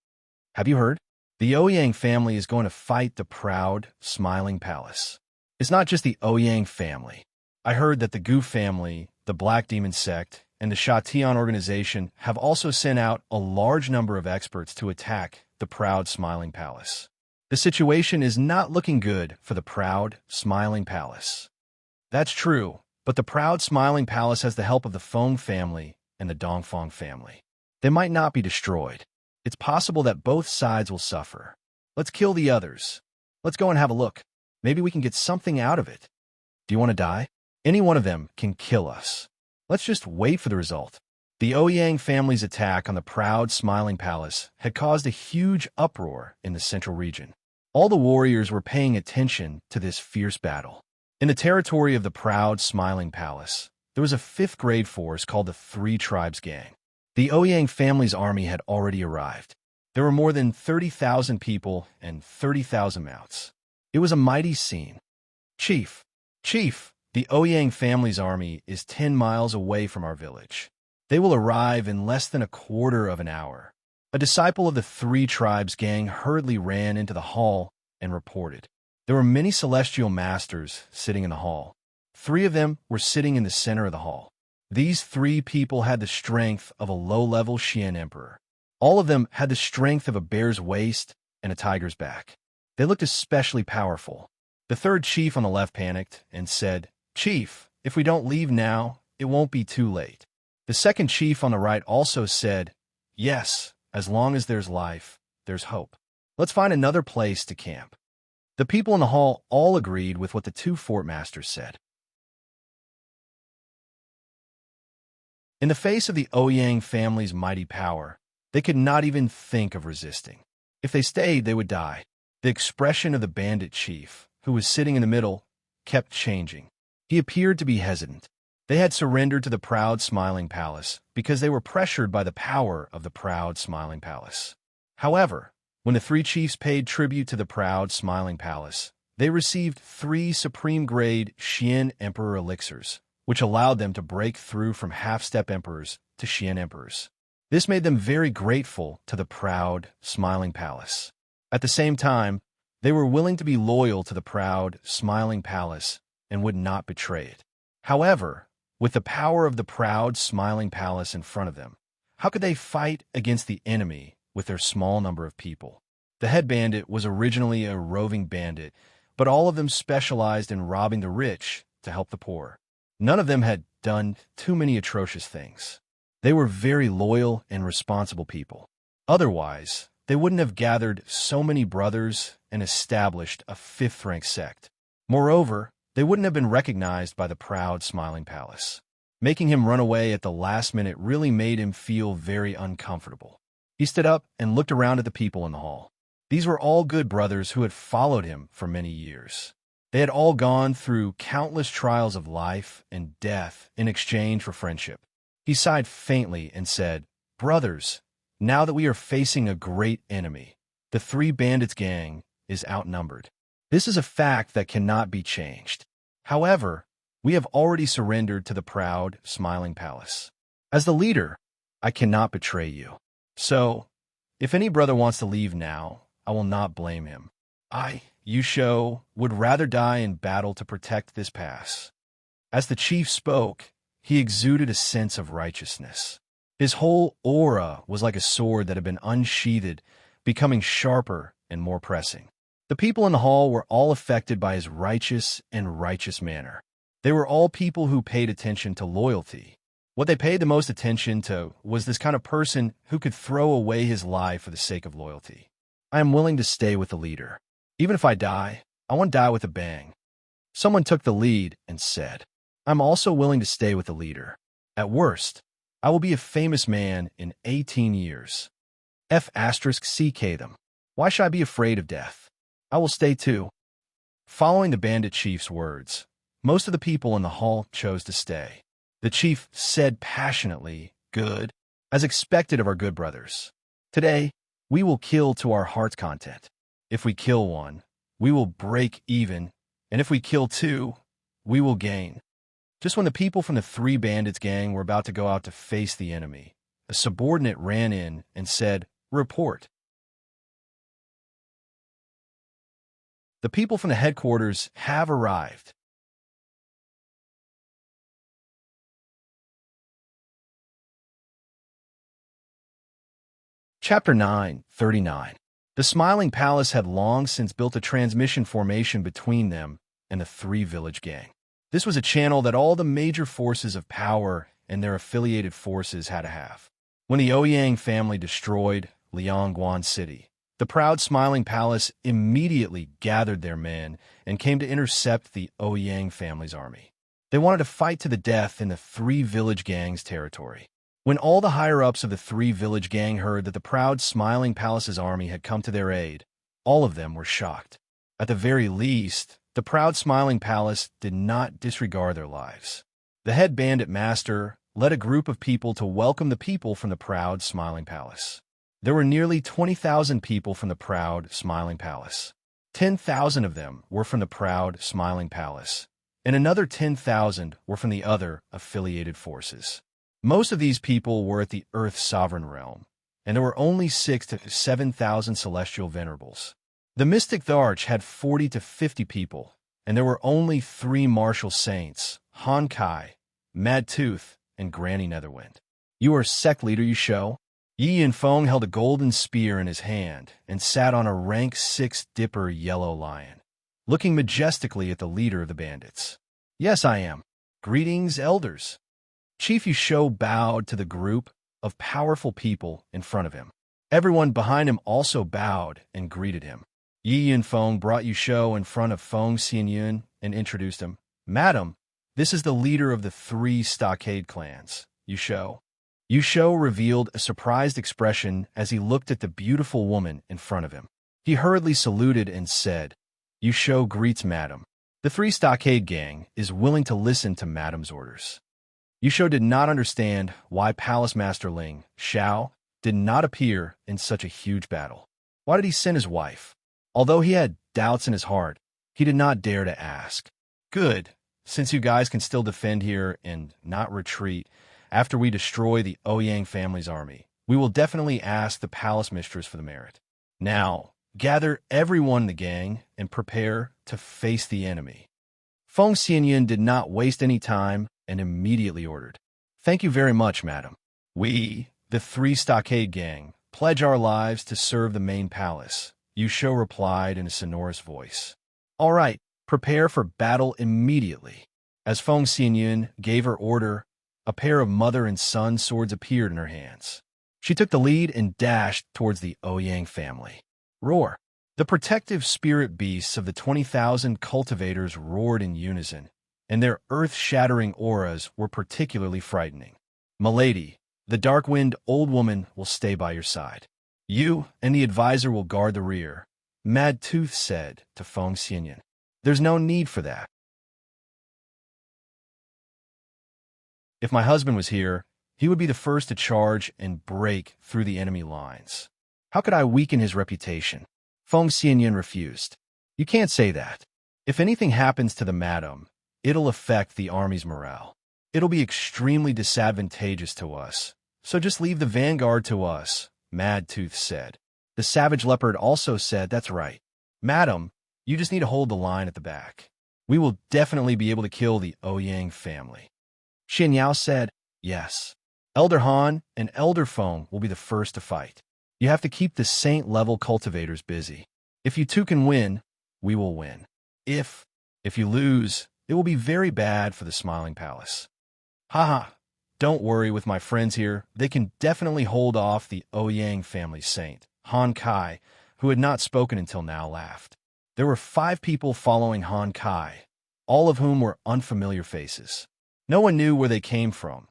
[SPEAKER 1] Have you heard? The Ouyang family is going to fight the proud Smiling Palace. It's not just the Ouyang family. I heard that the Gu family, the Black Demon sect, and the Xianxia organization have also sent out a large number of experts to attack the proud Smiling Palace. The situation is not looking good for the proud Smiling Palace. That's true. But the proud Smiling Palace has the help of the Feng family and the Dongfeng family. They might not be destroyed. It's possible that both sides will suffer. Let's kill the others. Let's go and have a look. Maybe we can get something out of it. Do you want to die? Any one of them can kill us. Let's just wait for the result. The Ouyang family's attack on the proud Smiling Palace had caused a huge uproar in the central region. All the warriors were paying attention to this fierce battle. In the territory of the proud Smiling Palace, there was a 5th-grade force called the Three Tribes Gang. The Ouyang family's army had already arrived. There were more than 30,000 people and 30,000 mounts. It was a mighty scene. Chief, the Ouyang family's army is 10 miles away from our village. They will arrive in less than a quarter of an hour. A disciple of the Three Tribes Gang hurriedly ran into the hall and reported. There were many celestial masters sitting in the hall. 3 of them were sitting in the center of the hall. These 3 people had the strength of a low-level Xian emperor. All of them had the strength of a bear's waist and a tiger's back. They looked especially powerful. The 3rd chief on the left panicked and said, "Chief, if we don't leave now, it won't be too late." The 2nd chief on the right also said, "Yes, as long as there's life, there's hope. Let's find another place to camp." The people in the hall all agreed with what the 2 fort masters said. In the face of the Ouyang family's mighty power, they could not even think of resisting. If they stayed, they would die. The expression of the bandit chief, who was sitting in the middle, kept changing. He appeared to be hesitant. They had surrendered to the proud Smiling Palace because they were pressured by the power of the proud Smiling Palace. However, when the 3 chiefs paid tribute to the proud Smiling Palace, they received 3 supreme-grade Xian Emperor elixirs, which allowed them to break through from half-step emperors to Xian emperors. This made them very grateful to the proud Smiling Palace. At the same time, they were willing to be loyal to the proud Smiling Palace and would not betray it. However, with the power of the proud Smiling Palace in front of them, how could they fight against the enemy with their small number of people? The head bandit was originally a roving bandit, but all of them specialized in robbing the rich to help the poor. None of them had done too many atrocious things. They were very loyal and responsible people. Otherwise, they wouldn't have gathered so many brothers and established a 5th-rank sect. Moreover, they wouldn't have been recognized by the proud Smiling Palace. Making him run away at the last minute really made him feel very uncomfortable. He stood up and looked around at the people in the hall. These were all good brothers who had followed him for many years. They had all gone through countless trials of life and death in exchange for friendship. He sighed faintly and said, "Brothers, now that we are facing a great enemy, the 3 bandits gang is outnumbered. This is a fact that cannot be changed. However, we have already surrendered to the proud Smiling Palace. As the leader, I cannot betray you. So, if any brother wants to leave now, I will not blame him. I, Yusho, would rather die in battle to protect this pass." As the chief spoke, he exuded a sense of righteousness. His whole aura was like a sword that had been unsheathed, becoming sharper and more pressing. The people in the hall were all affected by his righteous manner. They were all people who paid attention to loyalty. What they paid the most attention to was this kind of person who could throw away his life for the sake of loyalty. I am willing to stay with the leader. Even if I die, I want to die with a bang. Someone took the lead and said, I'm also willing to stay with the leader. At worst, I will be a famous man in 18 years. F***CK them. Why should I be afraid of death? I will stay too. Following the bandit chief's words, most of the people in the hall chose to stay. The chief said passionately, "Good," as expected of our good brothers. Today, we will kill to our heart's content. If we kill one, we will break even, and if we kill 2, we will gain. Just when the people from the 3 bandits gang were about to go out to face the enemy, a subordinate ran in and said, "Report." The people from the headquarters have arrived. Chapter 9:39. The Smiling Palace had long since built a transmission formation between them and the 3 village gang. This was a channel that all the major forces of power and their affiliated forces had to have. When the Ouyang family destroyed Liangguan City, the proud Smiling Palace immediately gathered their men and came to intercept the Ouyang family's army. They wanted to fight to the death in the three village gangs' territory. When all the higher-ups of the three village gang heard that the proud Smiling Palace's army had come to their aid, all of them were shocked. At the very least, the proud Smiling Palace did not disregard their lives. The head bandit master led a group of people to welcome the people from the proud Smiling Palace. There were nearly 20,000 people from the proud Smiling Palace. 10,000 of them were from the proud Smiling Palace, and another 10,000 were from the other affiliated forces. Most of these people were at the Earth's sovereign realm, and there were only 6,000 to 7,000 celestial venerables. The Mystic Arch had 40 to 50 people, and there were only 3 martial saints, Han Kai, Mad Tooth, and Granny Netherwind. You are sect leader, you show? Yi Yanfeng held a golden spear in his hand and sat on a rank 6 dipper yellow lion, looking majestically at the leader of the bandits. Yes, I am. Greetings, elders. Chief Yusho bowed to the group of powerful people in front of him. Everyone behind him also bowed and greeted him. Yi Yanfeng brought Yusho in front of Feng Xianyun and introduced him. Madam, this is the leader of the 3 stockade clans, Yusho. Yusho revealed a surprised expression as he looked at the beautiful woman in front of him. He hurriedly saluted and said, Yusho greets Madam. The 3 stockade gang is willing to listen to Madam's orders. Yusho did not understand why Palace Master Ling Xiao did not appear in such a huge battle. Why did he send his wife? Although he had doubts in his heart, he did not dare to ask. Good, since you guys can still defend here and not retreat after we destroy the Ouyang family's army, we will definitely ask the palace mistress for the merit. Now, gather everyone in the gang and prepare to face the enemy. Feng Xianyun did not waste any time and immediately ordered. Thank you very much, madam. We, the 3 stockade gang, pledge our lives to serve the main palace, Yusho replied in a sonorous voice. All right, prepare for battle immediately. As Feng Xianyun gave her order, a pair of mother and son swords appeared in her hands. She took the lead and dashed towards the Ouyang family. Roar! The protective spirit beasts of the 20,000 cultivators roared in unison, and their earth-shattering auras were particularly frightening. Milady, the dark-wind old woman will stay by your side. You and the advisor will guard the rear, Mad Tooth said to Feng Xianyun. There's no need for that. If my husband was here, he would be the first to charge and break through the enemy lines. How could I weaken his reputation? Feng Xianyun refused. You can't say that. If anything happens to the madam, it'll affect the army's morale. It'll be extremely disadvantageous to us, so just leave the vanguard to us, Mad Tooth said. The savage leopard also said, that's right. Madam, you just need to hold the line at the back. We will definitely be able to kill the Ouyang family. Xianyao said, yes. Elder Han and Elder Feng will be the first to fight. You have to keep the saint-level cultivators busy. If you two can win, we will win. If you lose, it will be very bad for the Smiling Palace. Haha, don't worry with my friends here. They can definitely hold off the Ouyang family saint. Han Kai, who had not spoken until now, laughed. There were 5 people following Han Kai, all of whom were unfamiliar faces. No one knew where they came from,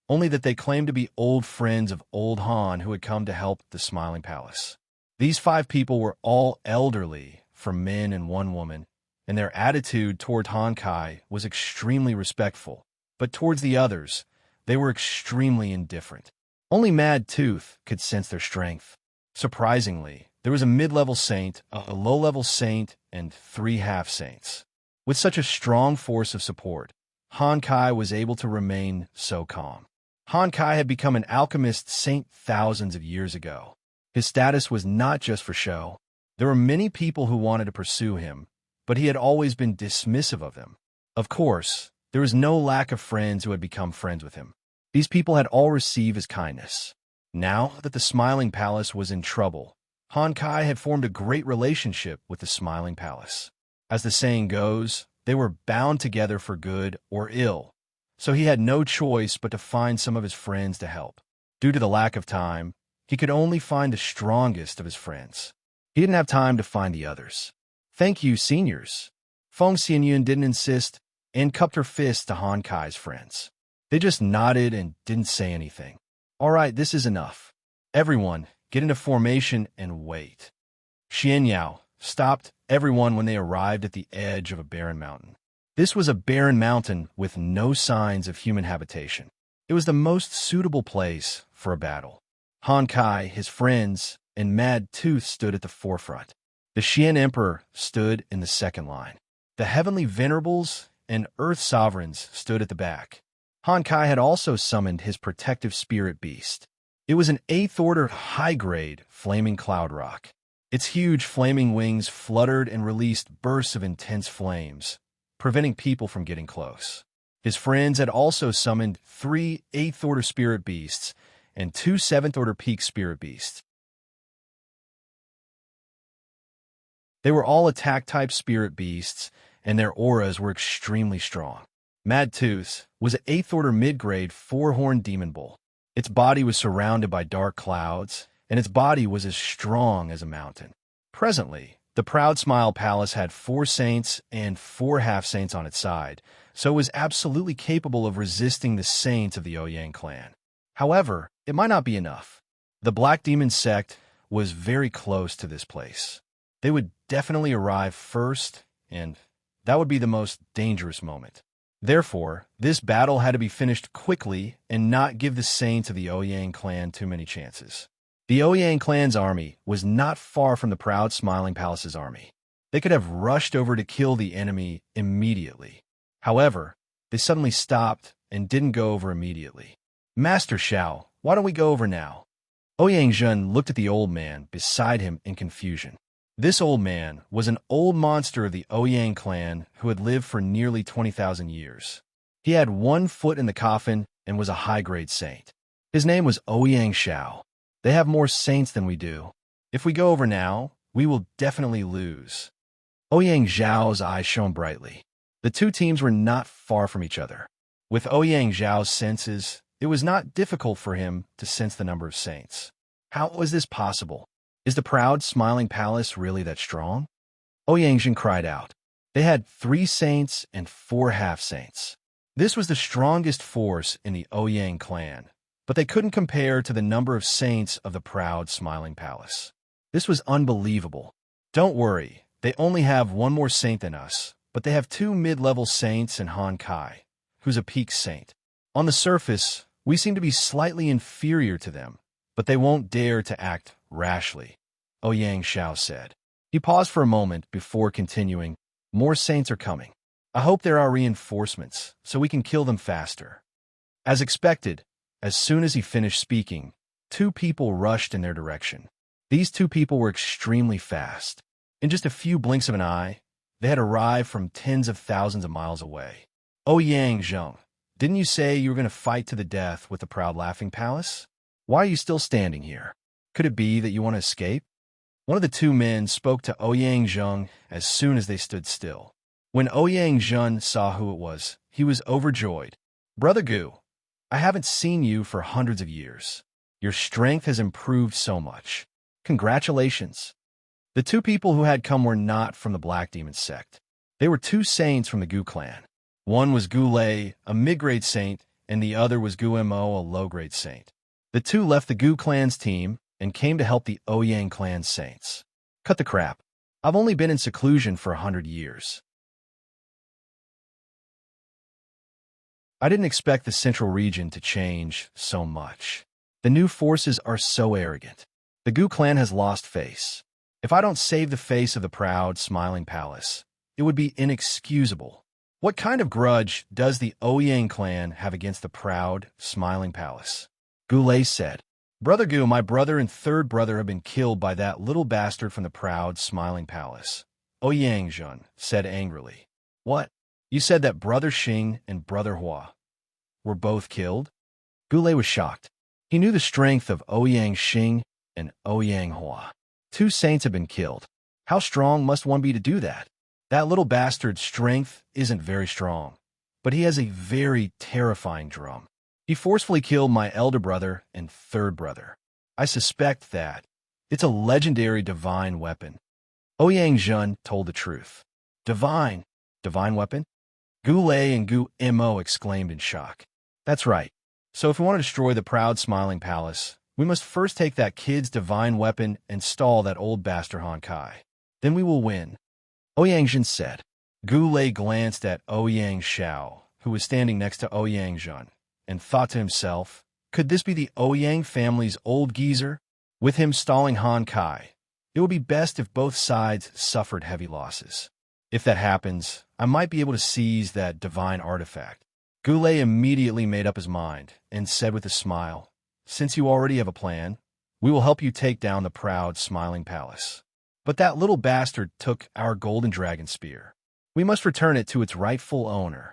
[SPEAKER 1] only that they claimed to be old friends of old Han who had come to help the Smiling Palace. These 5 people were all elderly, for men and 1 woman, and their attitude toward Han Kai was extremely respectful, but towards the others, they were extremely indifferent. Only Mad Tooth could sense their strength. Surprisingly, there was a mid-level saint, a low-level saint, and 3 half-saints. With such a strong force of support, Han Kai was able to remain so calm. Han Kai had become an alchemist saint thousands of years ago. His status was not just for show. There were many people who wanted to pursue him, but he had always been dismissive of them. Of course, there was no lack of friends who had become friends with him. These people had all received his kindness. Now that the Smiling Palace was in trouble, Han Kai had formed a great relationship with the Smiling Palace. As the saying goes, They were bound together for good or ill, so he had no choice but to find some of his friends to help. Due to the lack of time, he could only find the strongest of his friends. He didn't have time to find the others. "Thank you, seniors." Feng Xianyun didn't insist and cupped her fist to Han Kai's friends. They just nodded and didn't say anything. "All right, this is enough. Everyone, get into formation and wait." Xianyao stopped everyone when they arrived at the edge of a barren mountain. This was a barren mountain with no signs of human habitation. It was the most suitable place for a battle. Han Kai, his friends, and Mad Tooth stood at the forefront. The Xian Emperor stood in the second line. The Heavenly Venerables and Earth Sovereigns stood at the back. Han Kai had also summoned his protective spirit beast. It was an 8th order high-grade flaming cloud rock. Its huge flaming wings fluttered and released bursts of intense flames, preventing people from getting close. His friends had also summoned 3 8th order spirit beasts and 2 7th order peak spirit beasts. They were all attack-type spirit beasts, and their auras were extremely strong. Mad Tooth was an 8th order mid-grade 4-horned demon bull. Its body was surrounded by dark clouds, and its body was as strong as a mountain. Presently, the Proud Smile Palace had 4 saints and 4 half-saints on its side, so it was absolutely capable of resisting the saints of the Ouyang clan. However, it might not be enough. The Black Demon sect was very close to this place. They would definitely arrive first, and that would be the most dangerous moment. Therefore, this battle had to be finished quickly and not give the saints of the Ouyang clan too many chances. The Ouyang clan's army was not far from the Proud Smiling Palace's army. They could have rushed over to kill the enemy immediately. However, they suddenly stopped and didn't go over immediately. "Master Xiao, why don't we go over now?" Ouyang Zhen looked at the old man beside him in confusion. This old man was an old monster of the Ouyang clan who had lived for nearly 20,000 years. He had 1 foot in the coffin and was a high-grade saint. His name was Ouyang Xiao. "They have more saints than we do. If we go over now, we will definitely lose." Ouyang Zhao's eyes shone brightly. The two teams were not far from each other. With Ouyang Zhao's senses, it was not difficult for him to sense the number of saints. How was this possible? Is the Proud Smiling Palace really that strong? Ouyang Zhen cried out. They had 3 saints and 4 half-saints. This was the strongest force in the Ouyang clan, but they couldn't compare to the number of saints of the Proud Smiling Palace. This was unbelievable. Don't worry, they only have 1 more saint than us, but they have 2 mid-level saints and Han Kai, who's a peak saint. On the surface, we seem to be slightly inferior to them, but they won't dare to act rashly, Ouyang Xiao said. He paused for a moment before continuing, "More saints are coming. I hope there are reinforcements, so we can kill them faster." As expected, as soon as he finished speaking, 2 people rushed in their direction. These 2 people were extremely fast. In just a few blinks of an eye, they had arrived from tens of thousands of miles away. "Ouyang Zheng, didn't you say you were going to fight to the death with the Proud Laughing Palace? Why are you still standing here? Could it be that you want to escape?" One of the 2 men spoke to Ouyang Zheng as soon as they stood still. When Ouyang Zheng saw who it was, he was overjoyed. "Brother Gu, I haven't seen you for hundreds of years. Your strength has improved so much. Congratulations." The 2 people who had come were not from the Black Demon sect. They were 2 saints from the Gu clan. One was Gu Lei, a mid-grade saint, and the other was Gu Mo, a low-grade saint. The 2 left the Gu clan's team and came to help the Ouyang clan's saints. Cut the crap. I've only been in seclusion for 100 years. I didn't expect the central region to change so much. The new forces are so arrogant. The Gu clan has lost face. If I don't save the face of the Proud Smiling Palace, it would be inexcusable. What kind of grudge does the Ouyang clan have against the Proud Smiling Palace? Gu Lei said, "Brother Gu, my brother and 3rd brother have been killed by that little bastard from the Proud Smiling Palace." Ouyang Zhen said angrily. "What? You said that Brother Xing and Brother Hua were both killed?" Gu Lei was shocked. He knew the strength of Ouyang Xing and Ouyang Hua. 2 saints have been killed. How strong must one be to do that? That little bastard's strength isn't very strong, but he has a very terrifying drum. He forcefully killed my elder brother and third brother. I suspect that it's a legendary divine weapon. Ouyang Zhen told the truth. Divine? Divine weapon? Gu Lei and Gu Mo exclaimed in shock. That's right. So if we want to destroy the proud smiling palace, we must first take that kid's divine weapon and stall that old bastard Han Kai. Then we will win. Ouyang Zhen said. Gu Lei glanced at Ouyang Xiao, who was standing next to Ouyang Zhen, and thought to himself, could this be the Ouyang family's old geezer? With him stalling Han Kai, it would be best if both sides suffered heavy losses. If that happens, I might be able to seize that divine artifact. Gu Lei immediately made up his mind and said with a smile, since you already have a plan, we will help you take down the proud, smiling palace. But that little bastard took our golden dragon spear. We must return it to its rightful owner.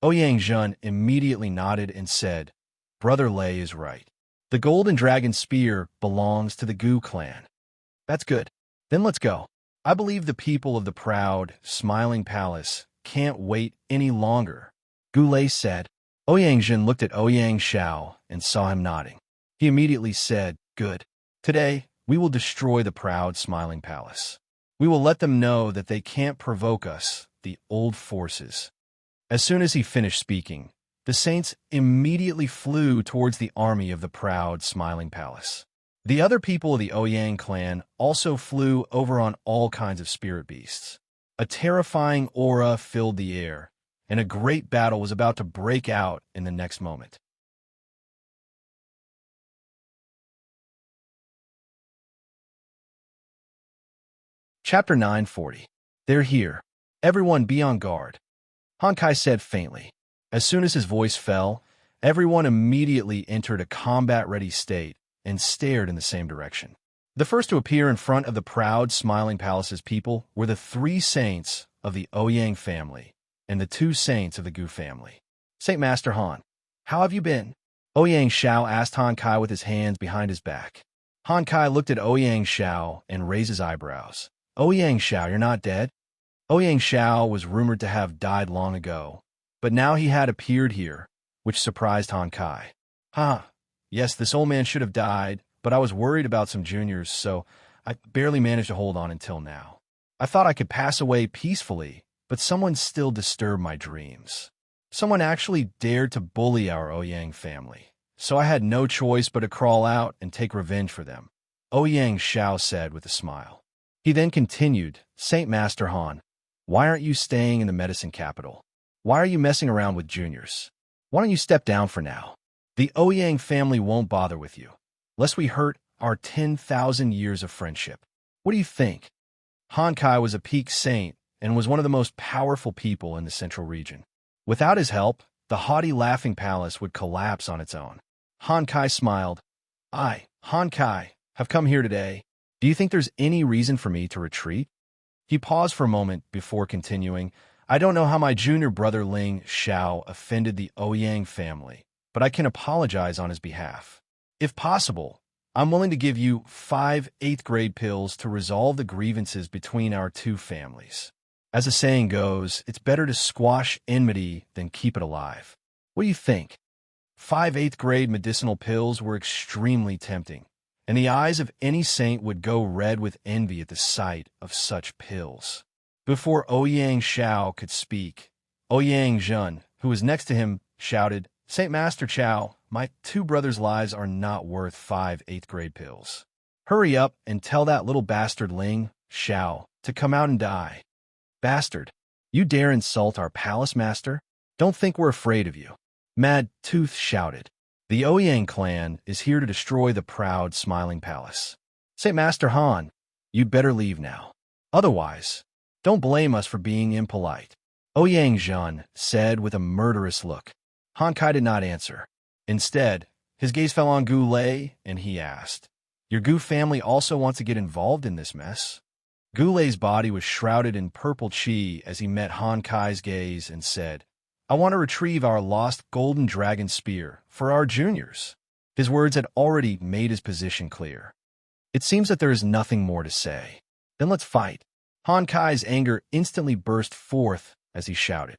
[SPEAKER 1] Ouyang Zhen immediately nodded and said, Brother Lei is right. The golden dragon spear belongs to the Gu clan. That's good. Then let's go. I believe the people of the proud, smiling palace can't wait any longer. Gu Lei said. Ouyang Zhen looked at Ouyang Xiao and saw him nodding. He immediately said, good. Today, we will destroy the proud, smiling palace. We will let them know that they can't provoke us, the old forces. As soon as he finished speaking, the saints immediately flew towards the army of the proud, smiling palace. The other people of the Ouyang clan also flew over on all kinds of spirit beasts. A terrifying aura filled the air, and a great battle was about to break out in the next moment. Chapter 940. They're here. Everyone be on guard. Han Kai said faintly. As soon as his voice fell, everyone immediately entered a combat-ready state and stared in the same direction. The first to appear in front of the proud, smiling palace's people were the 3 saints of the Ouyang family and the 2 saints of the Gu family. Saint Master Han, how have you been? Ouyang Xiao asked Han Kai with his hands behind his back. Han Kai looked at Ouyang Xiao and raised his eyebrows. Ouyang Xiao, you're not dead? Ouyang Xiao was rumored to have died long ago, but now he had appeared here, which surprised Han Kai. Yes, this old man should have died, but I was worried about some juniors, so I barely managed to hold on until now. I thought I could pass away peacefully, but someone still disturbed my dreams. Someone actually dared to bully our Ouyang family, so I had no choice but to crawl out and take revenge for them, Ouyang Xiao said with a smile. He then continued, Saint Master Han, why aren't you staying in the medicine capital? Why are you messing around with juniors? Why don't you step down for now? The Ouyang family won't bother with you, lest we hurt our 10,000 years of friendship. What do you think? Han Kai was a peak saint and was one of the most powerful people in the central region. Without his help, the haughty laughing palace would collapse on its own. Han Kai smiled. I, Han Kai, have come here today. Do you think there's any reason for me to retreat? He paused for a moment before continuing. I don't know how my junior brother Ling Xiao offended the Ouyang family, but I can apologize on his behalf. If possible, I'm willing to give you 5 8th-grade pills to resolve the grievances between our 2 families. As the saying goes, it's better to squash enmity than keep it alive. What do you think? 5 8th-grade medicinal pills were extremely tempting, and the eyes of any saint would go red with envy at the sight of such pills. Before Ouyang Xiao could speak, Ouyang Zhen, who was next to him, shouted, Saint Master Qiao, my 2 brothers' lives are not worth 5 8th-grade pills. Hurry up and tell that little bastard Ling Xiao to come out and die. Bastard, you dare insult our palace master? Don't think we're afraid of you. Mad Tooth shouted. The Ouyang clan is here to destroy the proud, smiling palace. Saint Master Han, you'd better leave now. Otherwise, don't blame us for being impolite. Ouyang Zhen said with a murderous look. Han Kai did not answer. Instead, his gaze fell on Gu Lei, and he asked, Your Gu family also wants to get involved in this mess? Gu Lei's body was shrouded in purple chi as he met Han Kai's gaze and said, I want to retrieve our lost golden dragon spear for our juniors. His words had already made his position clear. It seems that there is nothing more to say. Then let's fight. Han Kai's anger instantly burst forth as he shouted,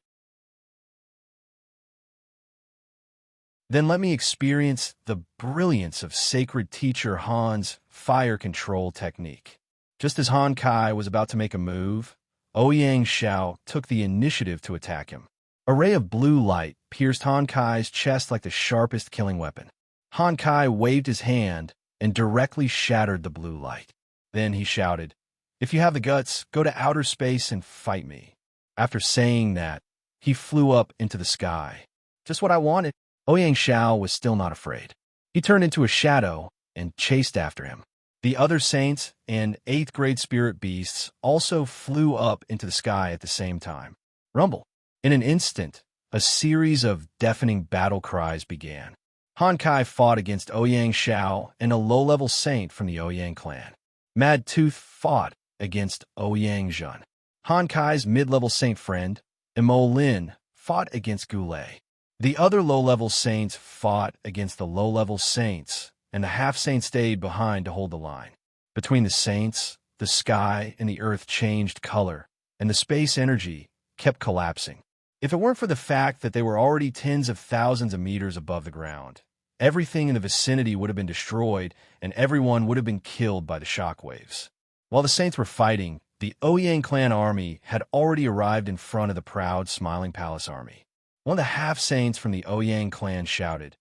[SPEAKER 1] "Then let me experience the brilliance of sacred teacher Han's fire control technique." Just as Han Kai was about to make a move, Xianxia took the initiative to attack him. A ray of blue light pierced Han Kai's chest like the sharpest killing weapon. Han Kai waved his hand and directly shattered the blue light. Then he shouted, "If you have the guts, go to outer space and fight me." After saying that, he flew up into the sky. Just what I wanted. Xianxia was still not afraid. He turned into a shadow and chased after him. The other saints and 8th grade spirit beasts also flew up into the sky at the same time. Rumble. In an instant, a series of deafening battle cries began. Han Kai fought against Xianxia and a low-level saint from the Ouyang clan. Mad Tooth fought against Ouyang. Han Kai's mid-level saint friend, Imo Lin, fought against Goulet. The other low-level saints fought against the low-level saints, and the half-saint stayed behind to hold the line. Between the saints, the sky and the earth changed color, and the space energy kept collapsing. If it weren't for the fact that they were already tens of thousands of meters above the ground, everything in the vicinity would have been destroyed, and everyone would have been killed by the shockwaves. While the saints were fighting, the Ouyang clan army had already arrived in front of the proud, smiling palace army. One of the half-saints from the Ouyang clan shouted,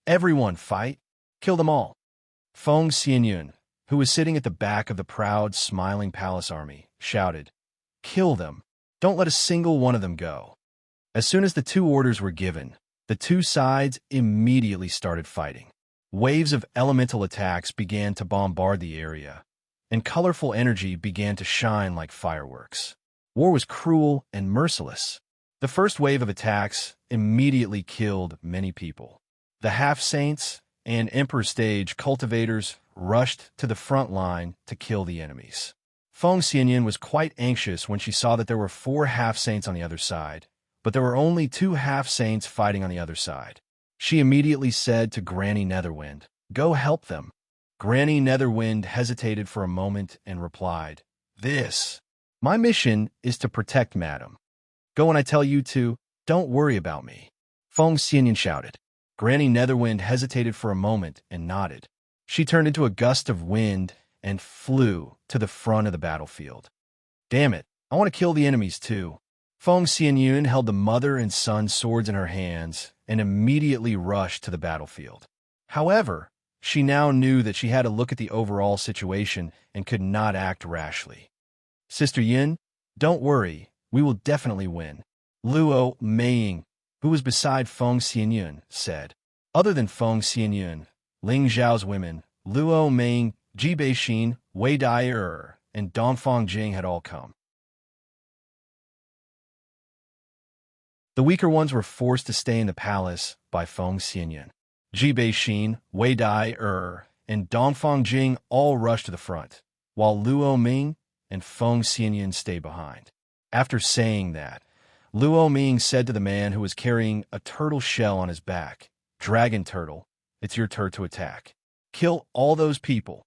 [SPEAKER 1] "Everyone fight! Kill them all!" Feng Xianyun, who was sitting at the back of the proud, smiling palace army, shouted, "Kill them! Don't let a single one of them go." As soon as the two orders were given, the two sides immediately started fighting. Waves of elemental attacks began to bombard the area, and colorful energy began to shine like fireworks. War was cruel and merciless. The first wave of attacks immediately killed many people. The half-saints and Emperor Stage cultivators rushed to the front line to kill the enemies. Feng Xianyun was quite anxious when she saw that there were 4 half-saints on the other side, but there were only 2 half-saints fighting on the other side. She immediately said to Granny Netherwind, "Go help them." Granny Netherwind hesitated for a moment and replied, My mission is to protect Madam. Go when I tell you to, don't worry about me." Feng Xianyun shouted. Granny Netherwind hesitated for a moment and nodded. She turned into a gust of wind and flew to the front of the battlefield. "Damn it, I want to kill the enemies too." Feng Xianyun held the mother and son swords in her hands and immediately rushed to the battlefield. However, she now knew that she had to look at the overall situation and could not act rashly. "Sister Yin, don't worry, we will definitely win," Luo Meiying, who was beside Feng Xianyun, said. Other than Feng Xianyun, Ling Zhao's women, Luo Meiying, Ji Beixin, Wei Dai and Dongfang Jing had all come. The weaker ones were forced to stay in the palace by Feng Xianyun. Ji Beixin, Wei Dai and Dongfang Jing all rushed to the front, while Luo Ming and Feng Xianyun stayed behind. After saying that, Luo Ming said to the man who was carrying a turtle shell on his back, "Dragon Turtle, it's your turn to attack. Kill all those people."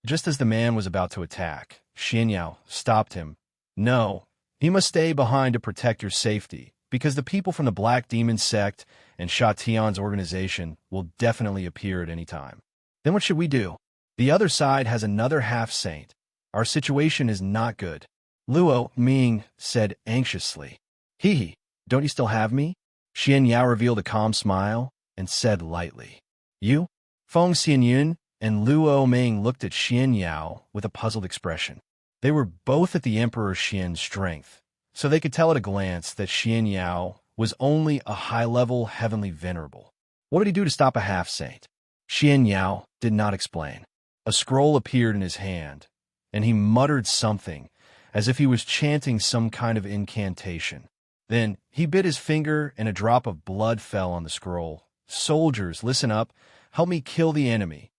[SPEAKER 1] Just as the man was about to attack, Xianyao stopped him. "No, you must stay behind to protect your safety, because the people from the Black Demon sect and Sha Tian's organization will definitely appear at any time." "Then what should we do?" "The other side has another half-saint. Our situation is not good," Luo Ming said anxiously. "Hee, don't you still have me?" Xianyao revealed a calm smile and said lightly, "You?" Feng Xianyun and Luo Ming looked at Xianyao with a puzzled expression. They were both at the Emperor Xian's strength, so they could tell at a glance that Xianyao was only a high-level heavenly venerable. What did he do to stop a half-saint? Xianyao did not explain. A scroll appeared in his hand, and he muttered something, as if he was chanting some kind of incantation. Then he bit his finger and a drop of blood fell on the scroll. "Soldiers, listen up. Help me kill the enemy."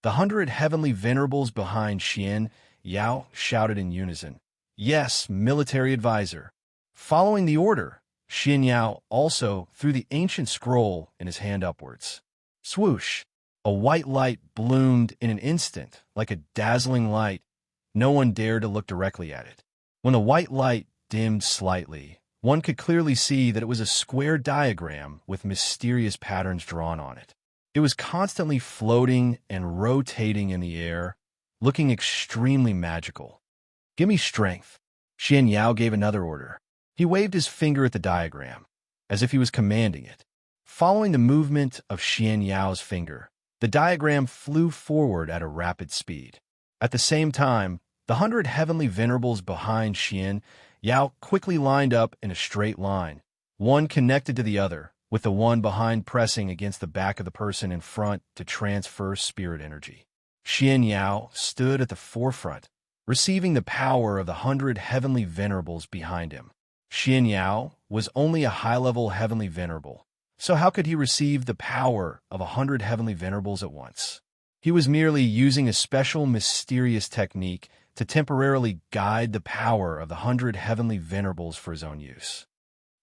[SPEAKER 1] The 100 heavenly venerables behind Xian Yao shouted in unison, "Yes, military advisor." Following the order, Xian Yao also threw the ancient scroll in his hand upwards. Swoosh! A white light bloomed in an instant, like a dazzling light. No one dared to look directly at it. When the white light dimmed slightly, one could clearly see that it was a square diagram with mysterious patterns drawn on it. It was constantly floating and rotating in the air, looking extremely magical. "Give me strength." Xianxia gave another order. He waved his finger at the diagram, as if he was commanding it. Following the movement of Xianxiao's finger, the diagram flew forward at a rapid speed. At the same time, the 100 heavenly venerables behind Xianxia quickly lined up in a straight line, one connected to the other, with the one behind pressing against the back of the person in front to transfer spirit energy. Xianxia stood at the forefront, receiving the power of the 100 heavenly venerables behind him. Xianxia was only a high-level heavenly venerable, so how could he receive the power of 100 heavenly venerables at once? He was merely using a special mysterious technique to temporarily guide the power of the 100 heavenly venerables for his own use.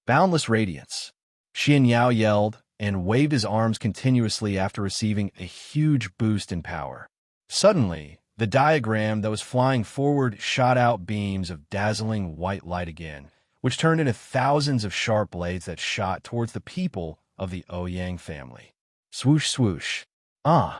[SPEAKER 1] Boundless radiance. Xianxia yelled and waved his arms continuously after receiving a huge boost in power. Suddenly, the diagram that was flying forward shot out beams of dazzling white light again, which turned into thousands of sharp blades that shot towards the people of the Ouyang family. Swoosh, swoosh. Ah!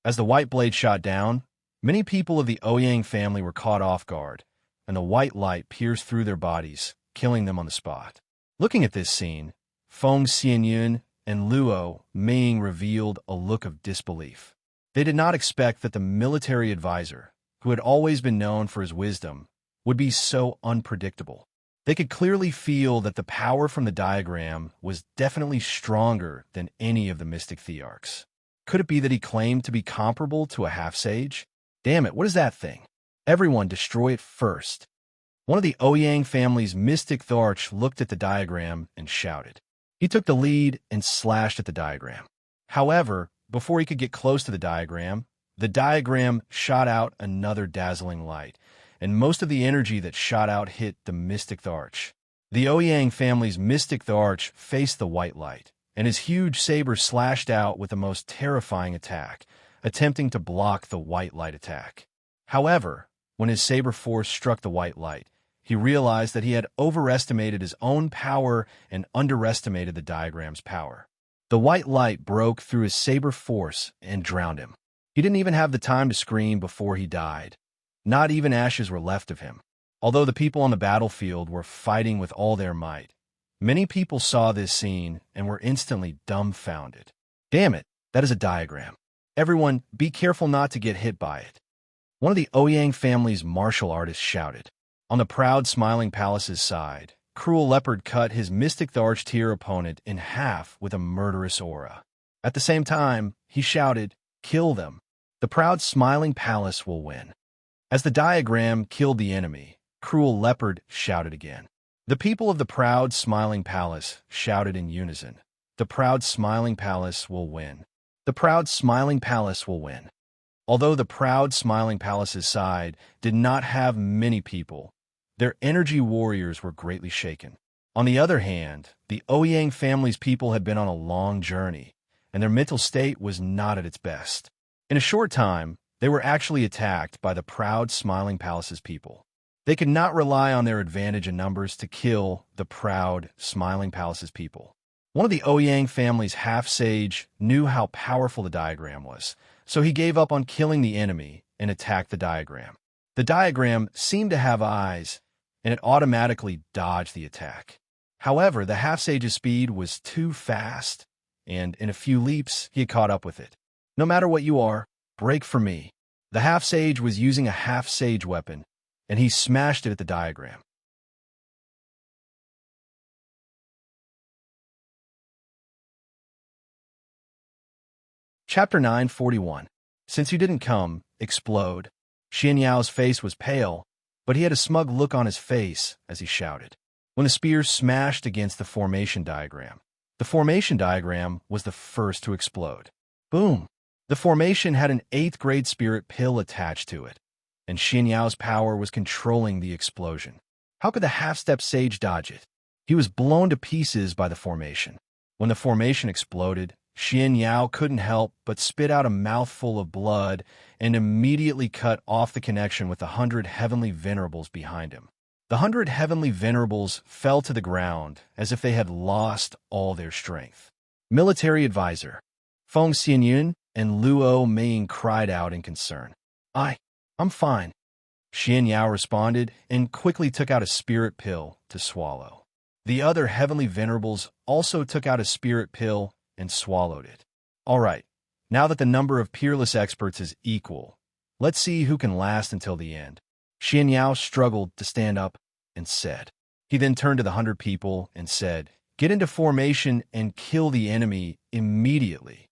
[SPEAKER 1] As the white blade shot down, many people of the Ouyang family were caught off guard, and the white light pierced through their bodies, killing them on the spot. Looking at this scene, Feng Xianyun and Luo Ming revealed a look of disbelief. They did not expect that the military advisor, who had always been known for his wisdom, would be so unpredictable. They could clearly feel that the power from the diagram was definitely stronger than any of the mystic thearchs. Could it be that he claimed to be comparable to a half-sage? Damn it, what is that thing? Everyone destroy it first. One of the Ouyang family's mystic thearchs looked at the diagram and shouted. He took the lead and slashed at the diagram. However, before he could get close to the diagram shot out another dazzling light, and most of the energy that shot out hit the mystic thearch. The Ouyang family's mystic thearch faced the white light, and his huge saber slashed out with the most terrifying attack, attempting to block the white light attack. However, when his saber force struck the white light, he realized that he had overestimated his own power and underestimated the diagram's power. The white light broke through his saber force and drowned him. He didn't even have the time to scream before he died. Not even ashes were left of him. Although the people on the battlefield were fighting with all their might, many people saw this scene and were instantly dumbfounded. Damn it, that is a diagram. Everyone, be careful not to get hit by it. One of the Ouyang family's martial artists shouted. On the proud, smiling palace's side, Cruel Leopard cut his mystic thearch-tier opponent in half with a murderous aura. At the same time, he shouted, "Kill them. The proud, smiling palace will win." As the diagram killed the enemy, Cruel Leopard shouted again. The people of the proud, smiling palace shouted in unison, "The proud, smiling palace will win. The proud, smiling palace will win." Although the proud, smiling palace's side did not have many people, their energy warriors were greatly shaken. On the other hand, the Ouyang family's people had been on a long journey, and their mental state was not at its best. In a short time, they were actually attacked by the proud, smiling palace's people. They could not rely on their advantage in numbers to kill the proud, smiling palace's people. One of the Ouyang family's half-sage knew how powerful the diagram was, so he gave up on killing the enemy and attacked the diagram. The diagram seemed to have eyes, and it automatically dodged the attack. However, the half-sage's speed was too fast, and in a few leaps, he had caught up with it. "No matter what you are, break for me." The half-sage was using a half-sage weapon, and he smashed it at the diagram. Chapter 941. Since you didn't come, explode. Xianyao's face was pale, but he had a smug look on his face as he shouted. When the spear smashed against the formation diagram was the first to explode. Boom! The formation had an 8th grade spirit pill attached to it, and Xianyao's power was controlling the explosion. How could the half-step sage dodge it? He was blown to pieces by the formation. When the formation exploded, Xianxia couldn't help but spit out a mouthful of blood and immediately cut off the connection with the 100 heavenly venerables behind him. The 100 heavenly venerables fell to the ground as if they had lost all their strength. Military advisor Feng Xianyun and Luo Meiying cried out in concern. I'm fine, Xianxia responded and quickly took out a spirit pill to swallow. The other heavenly venerables also took out a spirit pill and swallowed it. All right, now that the number of peerless experts is equal, let's see who can last until the end. Xianxia struggled to stand up and said. He then turned to the 100 people and said, "Get into formation and kill the enemy immediately."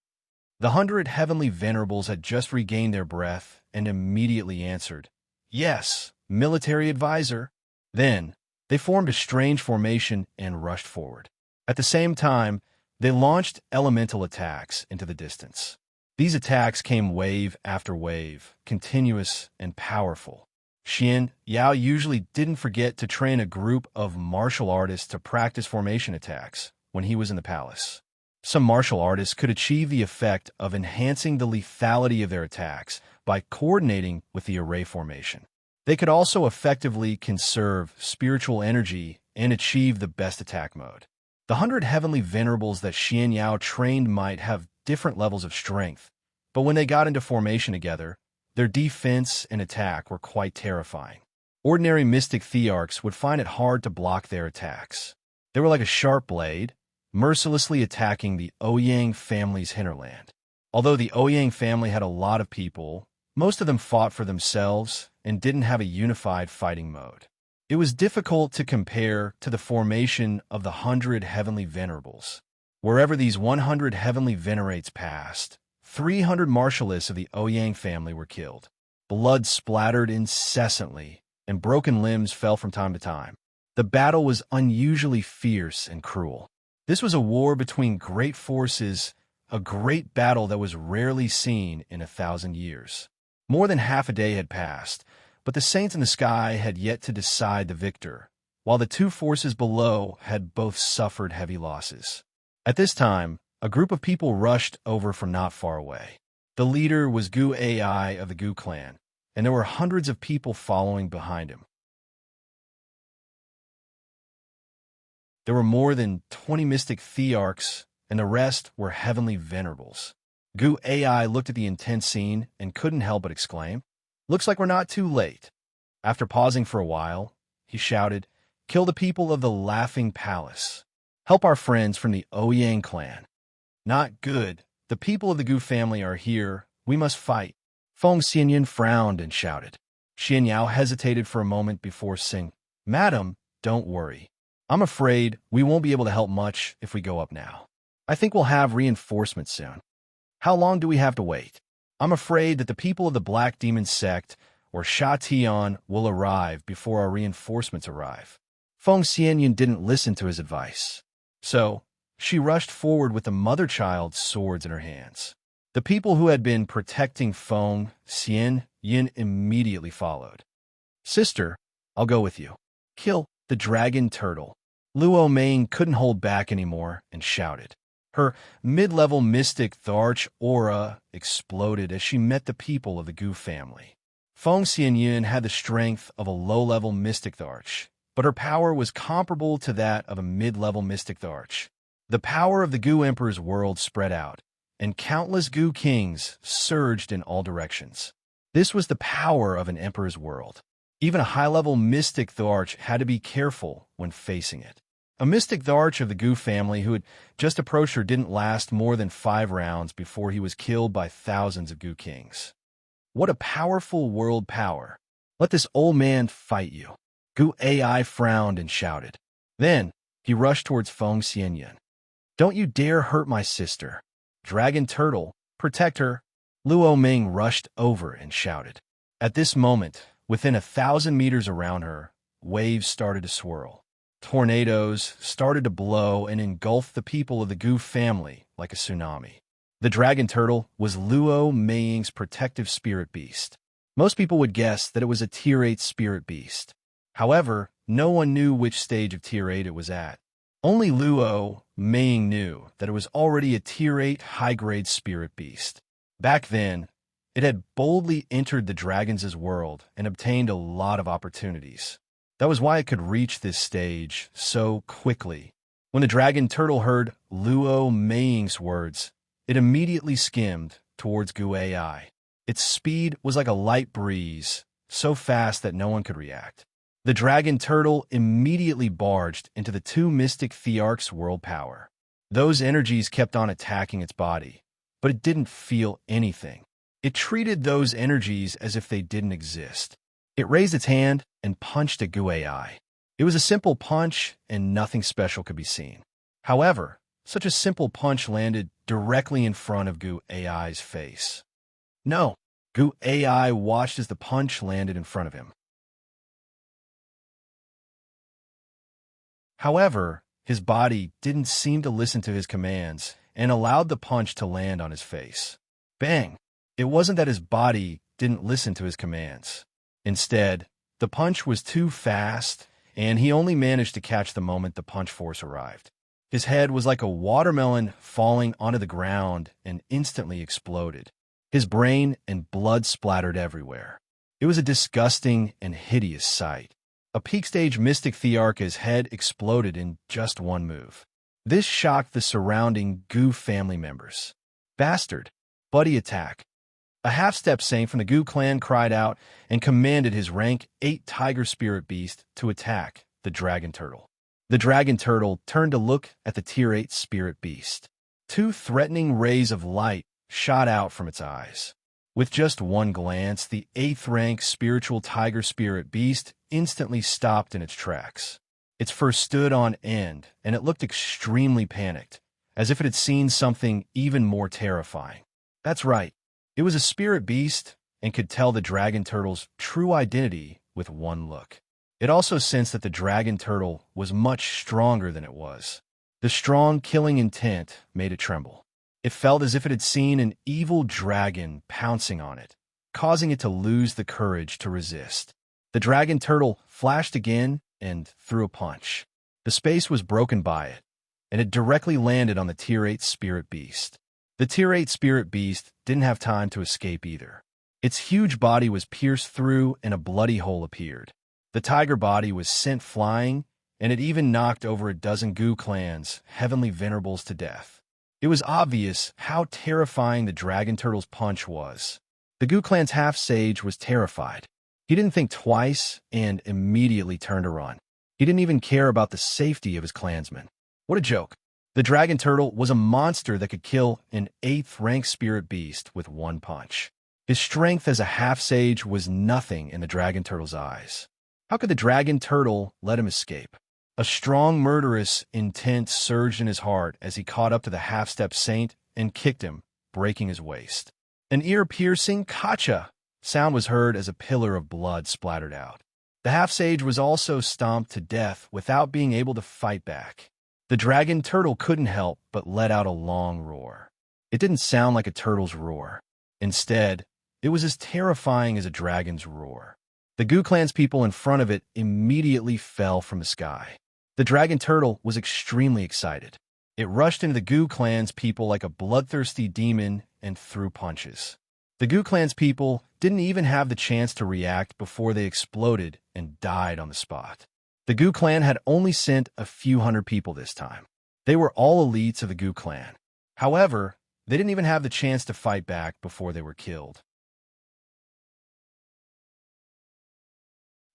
[SPEAKER 1] The 100 heavenly venerables had just regained their breath and immediately answered, "Yes, military advisor." Then, they formed a strange formation and rushed forward. At the same time, they launched elemental attacks into the distance. These attacks came wave after wave, continuous and powerful. Xianxia usually didn't forget to train a group of martial artists to practice formation attacks when he was in the palace. Some martial artists could achieve the effect of enhancing the lethality of their attacks by coordinating with the array formation. They could also effectively conserve spiritual energy and achieve the best attack mode. The 100 heavenly venerables that Xianxia trained might have different levels of strength, but when they got into formation together, their defense and attack were quite terrifying. Ordinary mystic thearchs would find it hard to block their attacks. They were like a sharp blade, mercilessly attacking the Ouyang family's hinterland. Although the Ouyang family had a lot of people, most of them fought for themselves and didn't have a unified fighting mode. It was difficult to compare to the formation of the 100 heavenly venerables. Wherever these 100 heavenly venerates passed, 300 martialists of the Ouyang family were killed. Blood splattered incessantly, and broken limbs fell from time to time. The battle was unusually fierce and cruel. This was a war between great forces, a great battle that was rarely seen in 1,000 years. More than half a day had passed, but the saints in the sky had yet to decide the victor, while the two forces below had both suffered heavy losses. At this time, a group of people rushed over from not far away. The leader was Gu Ai of the Gu clan, and there were hundreds of people following behind him. There were more than 20 mystic thearchs, and the rest were heavenly venerables. Gu Ai looked at the intense scene and couldn't help but exclaim, "Looks like we're not too late." After pausing for a while, he shouted, "Kill the people of the Laughing Palace. Help our friends from the Ouyang clan." "Not good. The people of the Gu family are here. We must fight." Feng Xianyun frowned and shouted. Xianxia hesitated for a moment before saying, "Madam, don't worry. I'm afraid we won't be able to help much if we go up now. I think we'll have reinforcements soon." "How long do we have to wait?" "I'm afraid that the people of the Black Demon Sect or Sha Tian will arrive before our reinforcements arrive." Feng Xianyun didn't listen to his advice. So, she rushed forward with the mother-child's swords in her hands. The people who had been protecting Feng Xianyun immediately followed. "Sister, I'll go with you. Kill the dragon turtle." Luo Meiying couldn't hold back anymore and shouted. Her mid-level mystic Tharch aura exploded as she met the people of the Gu family. Feng Xianyun had the strength of a low-level mystic Tharch, but her power was comparable to that of a mid-level mystic Tharch. The power of the Gu Emperor's world spread out, and countless Gu kings surged in all directions. This was the power of an emperor's world. Even a high-level mystic Tharch had to be careful when facing it. A mystic Tharch of the Gu family who had just approached her didn't last more than 5 rounds before he was killed by thousands of Gu kings. What a powerful world power. Let this old man fight you. Gu Ai frowned and shouted. Then, he rushed towards Feng Xianyun. "Don't you dare hurt my sister. Dragon Turtle, protect her." Luo Ming rushed over and shouted. At this moment, within 1,000 meters around her, waves started to swirl. Tornadoes started to blow and engulf the people of the Gu family like a tsunami. The dragon turtle was Luo Meiying's protective spirit beast. Most people would guess that it was a Tier 8 spirit beast. However, no one knew which stage of Tier 8 it was at. Only Luo Ming knew that it was already a Tier 8 high-grade spirit beast. Back then, it had boldly entered the dragons' world and obtained a lot of opportunities. That was why it could reach this stage so quickly. When the dragon turtle heard Luo Ming's words, it immediately skimmed towards Gu AI. Its speed was like a light breeze, so fast that no one could react. The dragon turtle immediately barged into the two mystic Thearch's world power. Those energies kept on attacking its body, but it didn't feel anything. It treated those energies as if they didn't exist. It raised its hand and punched at Gu AI. It was a simple punch, and nothing special could be seen. However, such a simple punch landed directly in front of Gu AI's face. No, Gu AI watched as the punch landed in front of him. However, his body didn't seem to listen to his commands and allowed the punch to land on his face. Bang! It wasn't that his body didn't listen to his commands. Instead, the punch was too fast, and he only managed to catch the moment the punch force arrived. His head was like a watermelon falling onto the ground and instantly exploded. His brain and blood splattered everywhere. It was a disgusting and hideous sight. A peak-stage mystic Thearch's head exploded in just one move. This shocked the surrounding Gu family members. Bastard! Buddy attack! A half-step saint from the Gu clan cried out and commanded his rank 8 tiger spirit beast to attack the dragon turtle. The dragon turtle turned to look at the Tier 8 spirit beast. 2 threatening rays of light shot out from its eyes. With just one glance, the 8th rank spiritual tiger spirit beast instantly stopped in its tracks. Its fur stood on end, and it looked extremely panicked, as if it had seen something even more terrifying. That's right. It was a spirit beast and could tell the dragon turtle's true identity with one look. It also sensed that the dragon turtle was much stronger than it was. The strong killing intent made it tremble. It felt as if it had seen an evil dragon pouncing on it, causing it to lose the courage to resist. The dragon turtle flashed again and threw a punch. The space was broken by it, and it directly landed on the Tier 8 spirit beast. The Tier 8 spirit beast didn't have time to escape either. Its huge body was pierced through and a bloody hole appeared. The tiger body was sent flying, and it even knocked over a dozen Gu clan's heavenly venerables to death. It was obvious how terrifying the dragon turtle's punch was. The Gu clan's half-sage was terrified. He didn't think twice and immediately turned to run. He didn't even care about the safety of his clansmen. What a joke. The dragon turtle was a monster that could kill an 8th rank spirit beast with one punch. His strength as a half-sage was nothing in the dragon turtle's eyes. How could the dragon turtle let him escape? A strong murderous intent surged in his heart as he caught up to the half-step saint and kicked him, breaking his waist. An ear-piercing "Kacha" sound was heard as a pillar of blood splattered out. The half-sage was also stomped to death without being able to fight back. The dragon turtle couldn't help but let out a long roar. It didn't sound like a turtle's roar. Instead, it was as terrifying as a dragon's roar. The Gu clan's people in front of it immediately fell from the sky. The dragon turtle was extremely excited. It rushed into the Gu clan's people like a bloodthirsty demon and threw punches. The Gu clan's people didn't even have the chance to react before they exploded and died on the spot. The Gu clan had only sent a few hundred people this time. They were all elites of the Gu clan. However, they didn't even have the chance to fight back before they were killed.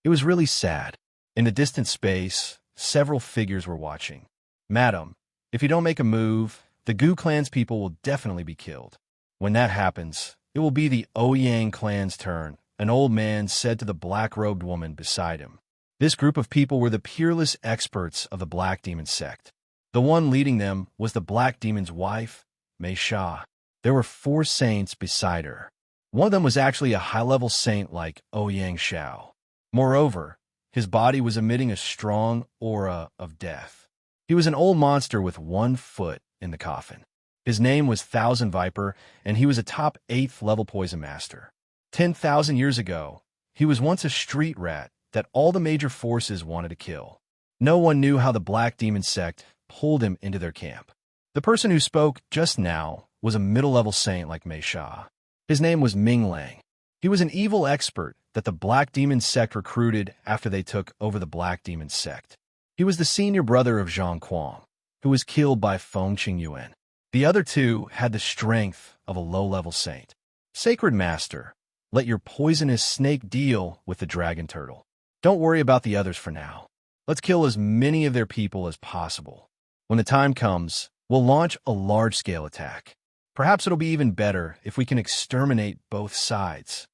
[SPEAKER 1] It was really sad. In the distant space, several figures were watching. "Madam, if you don't make a move, the Gu clan's people will definitely be killed. When that happens, it will be the Ouyang clan's turn," an old man said to the black-robed woman beside him. This group of people were the peerless experts of the Black Demon sect. The one leading them was the Black Demon's wife, Mei Sha. There were 4 saints beside her. One of them was actually a high-level saint like Ouyang Shao. Moreover, his body was emitting a strong aura of death. He was an old monster with 1 foot in the coffin. His name was Thousand Viper, and he was a top 8th level poison master. 10,000 years ago, he was once a street rat that all the major forces wanted to kill. No one knew how the Black Demon sect pulled him into their camp. The person who spoke just now was a middle-level saint like Mei Sha. His name was Ming Lang. He was an evil expert that the Black Demon sect recruited after they took over the Black Demon sect. He was the senior brother of Zhang Quang, who was killed by Feng Qingyuan. The other two had the strength of a low-level saint. Sacred Master, let your poisonous snake deal with the dragon turtle. Don't worry about the others for now. Let's kill as many of their people as possible. When the time comes, we'll launch a large-scale attack. Perhaps it'll be even better if we can exterminate both sides.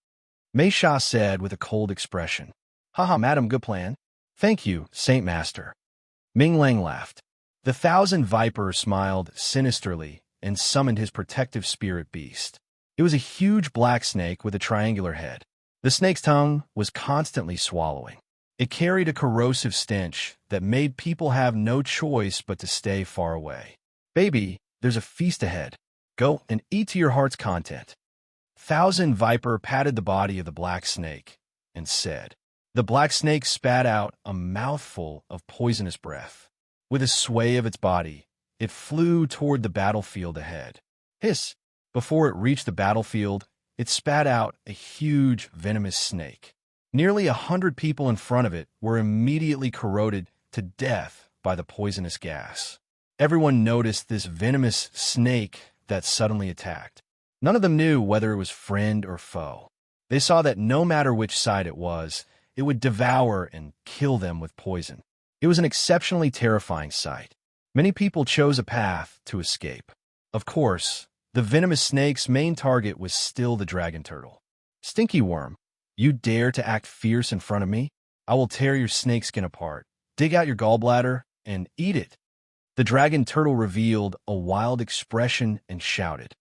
[SPEAKER 1] Mei Sha said with a cold expression. Haha, madam, good plan. Thank you, Saint Master. Ming Lang laughed. The Thousand Viper smiled sinisterly and summoned his protective spirit beast. It was a huge black snake with a triangular head. The snake's tongue was constantly swallowing. It carried a corrosive stench that made people have no choice but to stay far away. Baby, there's a feast ahead. Go and eat to your heart's content. Thousand Viper patted the body of the black snake and said. The black snake spat out a mouthful of poisonous breath. With a sway of its body, it flew toward the battlefield ahead. Hiss! Before it reached the battlefield, it spat out a huge venomous snake. Nearly 100 people in front of it were immediately corroded to death by the poisonous gas. Everyone noticed this venomous snake that suddenly attacked. None of them knew whether it was friend or foe. They saw that no matter which side it would devour and kill them with poison. It was an exceptionally terrifying sight. Many people chose a path to escape. Of course, the venomous snake's main target was still the dragon turtle. Stinky worm, you dare to act fierce in front of me? I will tear your snakeskin apart, dig out your gallbladder, and eat it. The dragon turtle revealed a wild expression and shouted.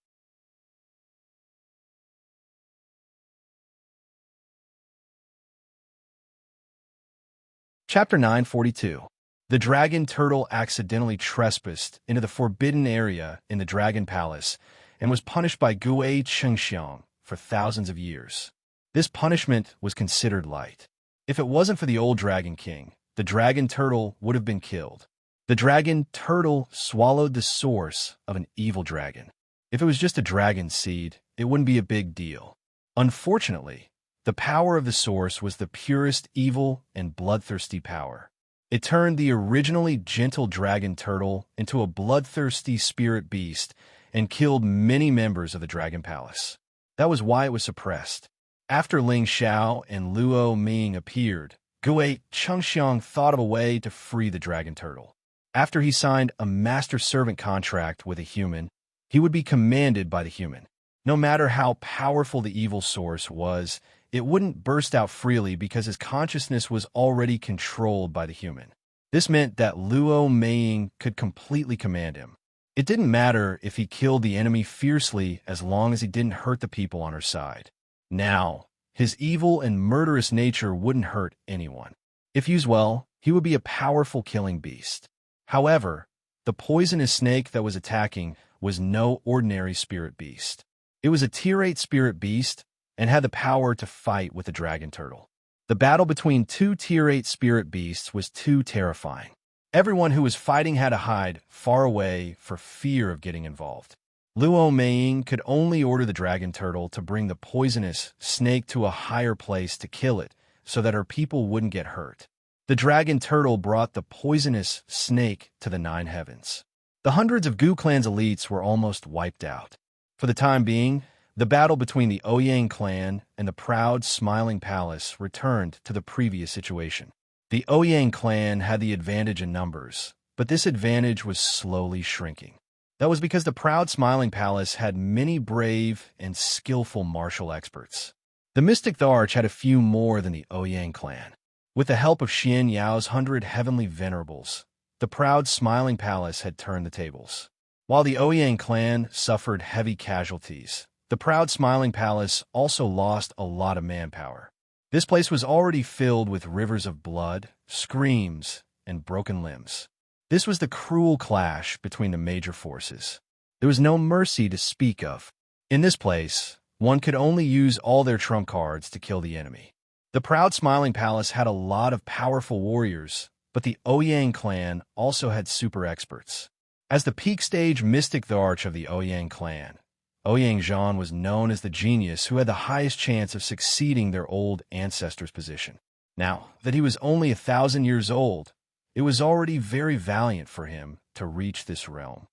[SPEAKER 1] Chapter 942. The dragon turtle accidentally trespassed into the forbidden area in the Dragon Palace and was punished by Gui Xianxia for thousands of years. This punishment was considered light. If it wasn't for the old Dragon King, the dragon turtle would have been killed. The dragon turtle swallowed the source of an evil dragon. If it was just a dragon seed, it wouldn't be a big deal. Unfortunately, the power of the source was the purest evil and bloodthirsty power. It turned the originally gentle dragon turtle into a bloodthirsty spirit beast and killed many members of the Dragon Palace. That was why it was suppressed. After Ling Xiao and Luo Ming appeared, Gui Chengxiang thought of a way to free the dragon turtle. After he signed a master-servant contract with a human, he would be commanded by the human. No matter how powerful the evil source was, it wouldn't burst out freely because his consciousness was already controlled by the human. This meant that Luo Ming could completely command him. It didn't matter if he killed the enemy fiercely as long as he didn't hurt the people on her side. Now, his evil and murderous nature wouldn't hurt anyone. If used well, he would be a powerful killing beast. However, the poisonous snake that was attacking was no ordinary spirit beast. It was a Tier 8 spirit beast and had the power to fight with the dragon turtle. The battle between two Tier 8 spirit beasts was too terrifying. Everyone who was fighting had to hide far away for fear of getting involved. Luo Ming could only order the dragon turtle to bring the poisonous snake to a higher place to kill it so that her people wouldn't get hurt. The dragon turtle brought the poisonous snake to the 9 heavens. The hundreds of Gu clan's elites were almost wiped out. For the time being, the battle between the Ouyang clan and the proud Smiling Palace returned to the previous situation. The Ouyang clan had the advantage in numbers, but this advantage was slowly shrinking. That was because the proud Smiling Palace had many brave and skillful martial experts. The Mystic the Arch had a few more than the Ouyang clan. With the help of Xianyao's 100 heavenly venerables, the proud Smiling Palace had turned the tables. While the Ouyang clan suffered heavy casualties, the proud Smiling Palace also lost a lot of manpower. This place was already filled with rivers of blood, screams, and broken limbs. This was the cruel clash between the major forces. There was no mercy to speak of. In this place, one could only use all their trump cards to kill the enemy. The proud Smiling Palace had a lot of powerful warriors, but the Ouyang clan also had super experts. As the peak stage mystic arch of the Ouyang clan, Ouyang Zhan was known as the genius who had the highest chance of succeeding their old ancestor's position. Now that he was only 1,000 years old, it was already very valiant for him to reach this realm.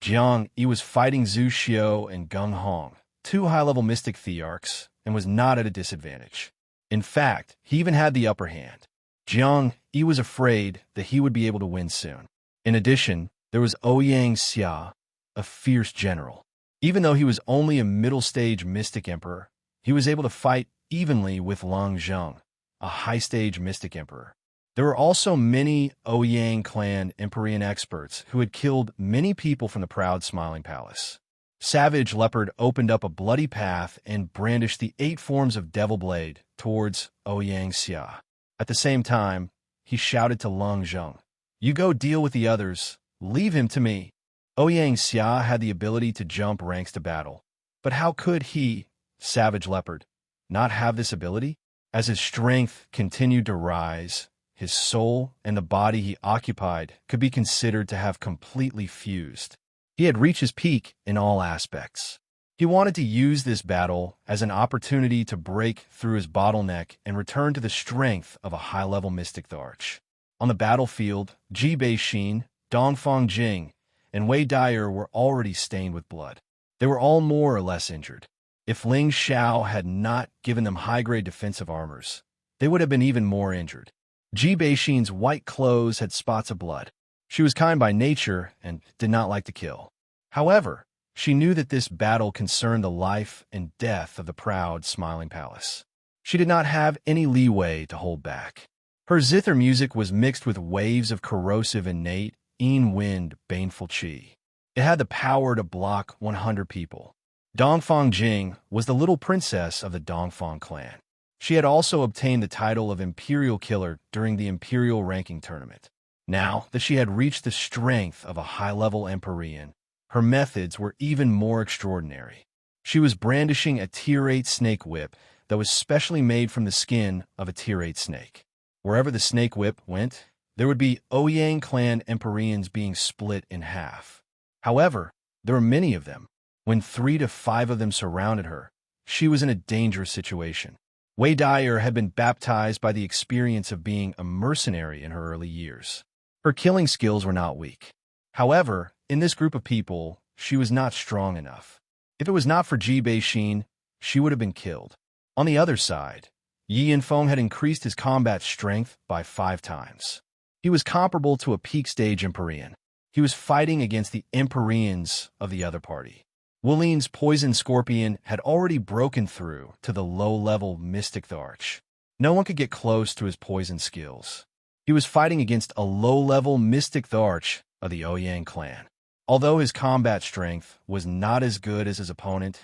[SPEAKER 1] Jiang Yi was fighting Zhu Xiu and Gung Hong, two high-level mystic thearchs, and was not at a disadvantage. In fact, he even had the upper hand. Jiang Yi was afraid that he would be able to win soon. In addition, there was Xianxia, a fierce general. Even though he was only a middle-stage mystic emperor, he was able to fight evenly with Lang Zheng, a high-stage mystic emperor. There were also many Ouyang clan Empyrean experts who had killed many people from the proud Smiling Palace. Savage Leopard opened up a bloody path and brandished the 8 forms of Devil Blade towards Xianxia. At the same time, he shouted to Lang Zheng, "You go deal with the others, leave him to me." Xianxia had the ability to jump ranks to battle, but how could he, Savage Leopard, not have this ability? As his strength continued to rise, his soul and the body he occupied could be considered to have completely fused. He had reached his peak in all aspects. He wanted to use this battle as an opportunity to break through his bottleneck and return to the strength of a high-level mystic arch. On the battlefield, Ji Beixin, Dongfang Jing, and Wei Dyer were already stained with blood. They were all more or less injured. If Ling Xiao had not given them high-grade defensive armors, they would have been even more injured. Ji Beixin's white clothes had spots of blood. She was kind by nature and did not like to kill. However, she knew that this battle concerned the life and death of the proud Smiling Palace. She did not have any leeway to hold back. Her zither music was mixed with waves of corrosive innate, wind, baneful qi. It had the power to block 100 people. Dongfang Jing was the little princess of the Dongfang clan. She had also obtained the title of Imperial Killer during the Imperial Ranking Tournament. Now that she had reached the strength of a high-level Empyrean, her methods were even more extraordinary. She was brandishing a Tier 8 snake whip that was specially made from the skin of a Tier 8 snake. Wherever the snake whip went, there would be Ouyang clan Empyreans being split in half. However, there were many of them. When 3 to 5 of them surrounded her, she was in a dangerous situation. Wei Dyer had been baptized by the experience of being a mercenary in her early years. Her killing skills were not weak. However, in this group of people, she was not strong enough. If it was not for Ji Beixin, she would have been killed. On the other side, Yi Yanfeng had increased his combat strength by 5 times. He was comparable to a peak-stage Empyrean. He was fighting against the Empyreans of the other party. Wulin's Poison Scorpion had already broken through to the low-level Mystic Arch. No one could get close to his poison skills. He was fighting against a low-level Mystic Arch of the Ouyang clan. Although his combat strength was not as good as his opponent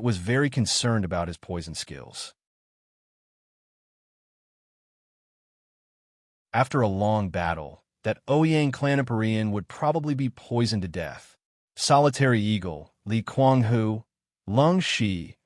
[SPEAKER 1] was very concerned about his poison skills. After a long battle, that Ouyang clan Empyrean would probably be poisoned to death. Solitary Eagle, Li Kuanghu, Lung Shi,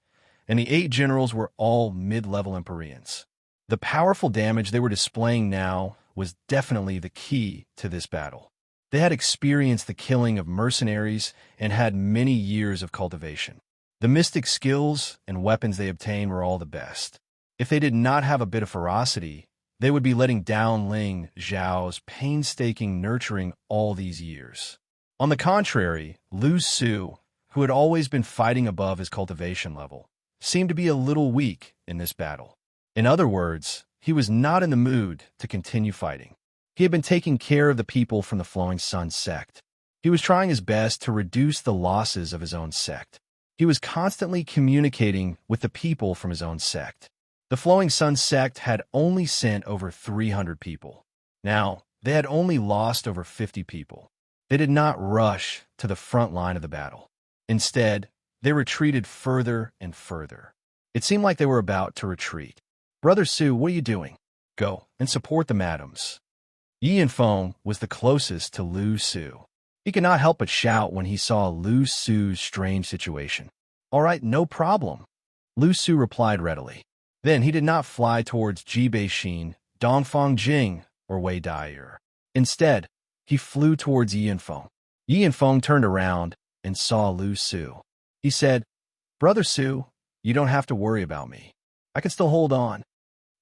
[SPEAKER 1] and the 8 generals were all mid-level Empyreans. The powerful damage they were displaying now was definitely the key to this battle. They had experienced the killing of mercenaries and had many years of cultivation. The mystic skills and weapons they obtained were all the best. If they did not have a bit of ferocity, they would be letting down Ling Zhao's painstaking nurturing all these years. On the contrary, Lu Su, who had always been fighting above his cultivation level, seemed to be a little weak in this battle. In other words, he was not in the mood to continue fighting. He had been taking care of the people from the Flowing Sun sect. He was trying his best to reduce the losses of his own sect. He was constantly communicating with the people from his own sect. The Flowing Sun sect had only sent over 300 people. Now, they had only lost over 50 people. They did not rush to the front line of the battle. Instead, they retreated further and further. It seemed like they were about to retreat. "Brother Su, what are you doing? Go and support the madams." Yi Yanfeng was the closest to Lu Su. He could not help but shout when he saw Lu Su's strange situation. "All right, no problem," Lu Su replied readily. Then he did not fly towards Jibeishin, Dongfang Jing, or Wei Dai'er. Instead, he flew towards Yianfeng. Yianfeng turned around and saw Lu Su. He said, "Brother Su, you don't have to worry about me. I can still hold on."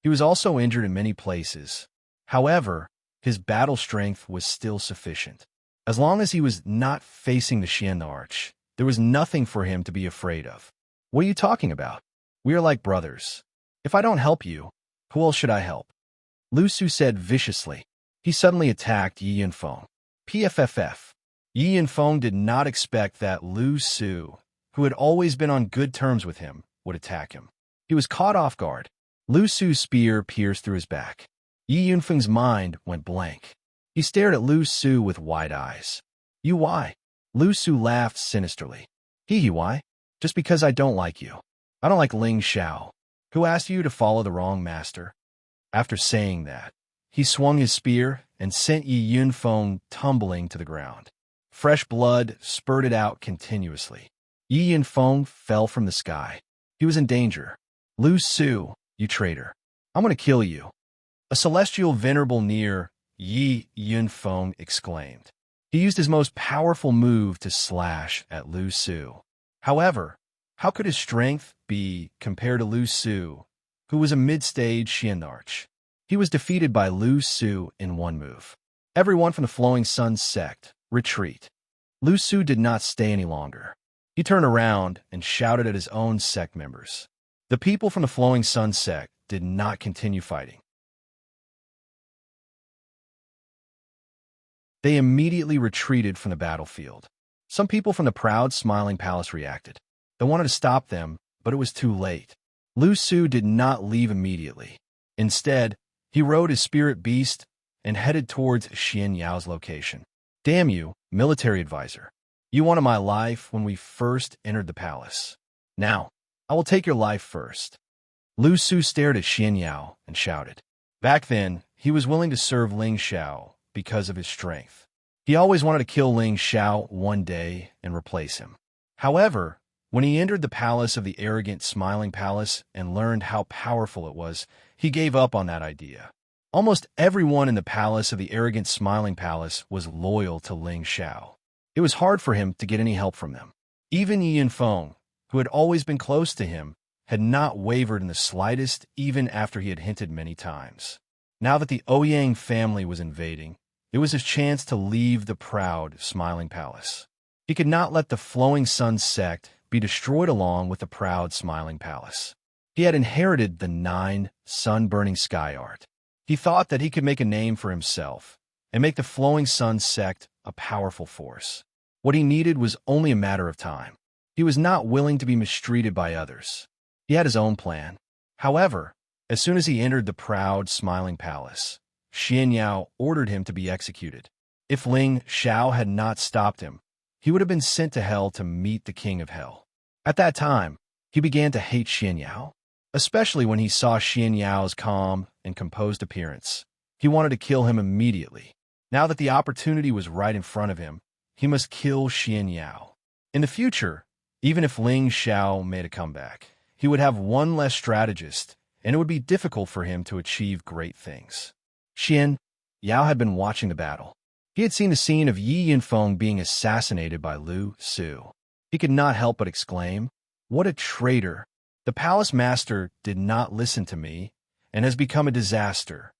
[SPEAKER 1] He was also injured in many places. However, his battle strength was still sufficient. As long as he was not facing the Xian Arch, there was nothing for him to be afraid of. "What are you talking about? We are like brothers. If I don't help you, who else should I help?" Lu Su said viciously. He suddenly attacked Yi Yanfeng. PFFF. Yi Yanfeng did not expect that Lu Su, who had always been on good terms with him, would attack him. He was caught off guard. Lu Su's spear pierced through his back. Yi Yanfeng's mind went blank. He stared at Lu Su with wide eyes. "You why?" Lu Su laughed sinisterly. "He why? Just because I don't like you. I don't like Ling Xiao. Who asked you to follow the wrong master?" After saying that, he swung his spear and sent Yi Yanfeng tumbling to the ground. Fresh blood spurted out continuously. Yi Yanfeng fell from the sky. He was in danger. "Lu Su, you traitor. I'm going to kill you." A celestial venerable near Yi Yanfeng exclaimed. He used his most powerful move to slash at Lu Su. However, how could his strength be compared to Lu Su, who was a mid-stage Xianarch? He was defeated by Lu Su in one move. Everyone from the Flowing Sun sect, retreat. Lu Su did not stay any longer. He turned around and shouted at his own sect members. The people from the Flowing Sun sect did not continue fighting. They immediately retreated from the battlefield. Some people from the proud, smiling palace reacted. They wanted to stop them, but it was too late. Lu Su did not leave immediately. Instead, he rode his spirit beast and headed towards Xianyao's location. "Damn you, military advisor. You wanted my life when we first entered the palace. Now, I will take your life first." Lu Su stared at Xianyao and shouted. Back then, he was willing to serve Ling Xiao because of his strength. He always wanted to kill Ling Xiao one day and replace him. However, when he entered the palace of the arrogant Smiling Palace and learned how powerful it was, he gave up on that idea. Almost everyone in the palace of the arrogant Smiling Palace was loyal to Ling Xiao. It was hard for him to get any help from them. Even Yi Yanfeng, who had always been close to him, had not wavered in the slightest even after he had hinted many times. Now that the Ouyang family was invading, it was his chance to leave the proud Smiling Palace. He could not let the Flowing Sun sect be destroyed along with the proud Smiling Palace. He had inherited the 9 sun-burning sky art. He thought that he could make a name for himself and make the Flowing Sun sect a powerful force. What he needed was only a matter of time. He was not willing to be mistreated by others. He had his own plan. However, as soon as he entered the proud Smiling Palace, Xianyao ordered him to be executed. If Ling Xiao had not stopped him, he would have been sent to hell to meet the King of Hell. At that time, he began to hate Xianyao, especially when he saw Xianyao's calm and composed appearance. He wanted to kill him immediately. Now that the opportunity was right in front of him, he must kill Xianyao. In the future, even if Ling Xiao made a comeback, he would have one less strategist, and it would be difficult for him to achieve great things. Xianyao had been watching the battle. He had seen the scene of Yi Yanfeng being assassinated by Lu Su. He could not help but exclaim, "What a traitor! The palace master did not listen to me and has become a disaster."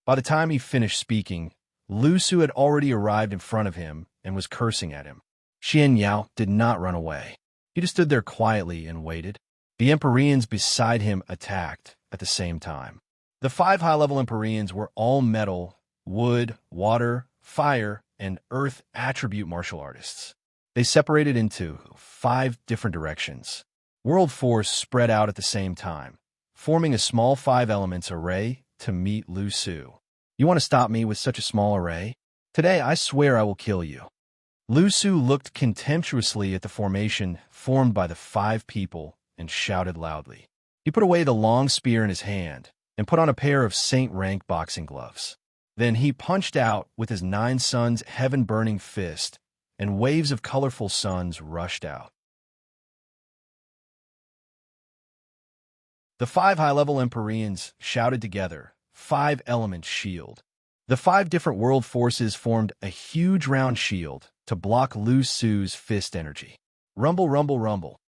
[SPEAKER 1] By the time he finished speaking, Lu Su had already arrived in front of him and was cursing at him. Xianyao did not run away. He just stood there quietly and waited. The Empyreans beside him attacked at the same time. The 5 high-level Empyreans were all metal, wood, water, fire, and earth attribute martial artists. They separated into 5 different directions. World force spread out at the same time, forming a small 5 elements array to meet Lu Su. "You want to stop me with such a small array? Today I swear I will kill you." Lu Su looked contemptuously at the formation formed by the 5 people and shouted loudly. He put away the long spear in his hand and put on a pair of saint-rank boxing gloves. Then he punched out with his 9 suns heaven-burning fist, and waves of colorful suns rushed out. The 5 high-level Empyreans shouted together, 5 elements shield. The 5 different world forces formed a huge round shield to block Lu Su's fist energy. Rumble, rumble, rumble.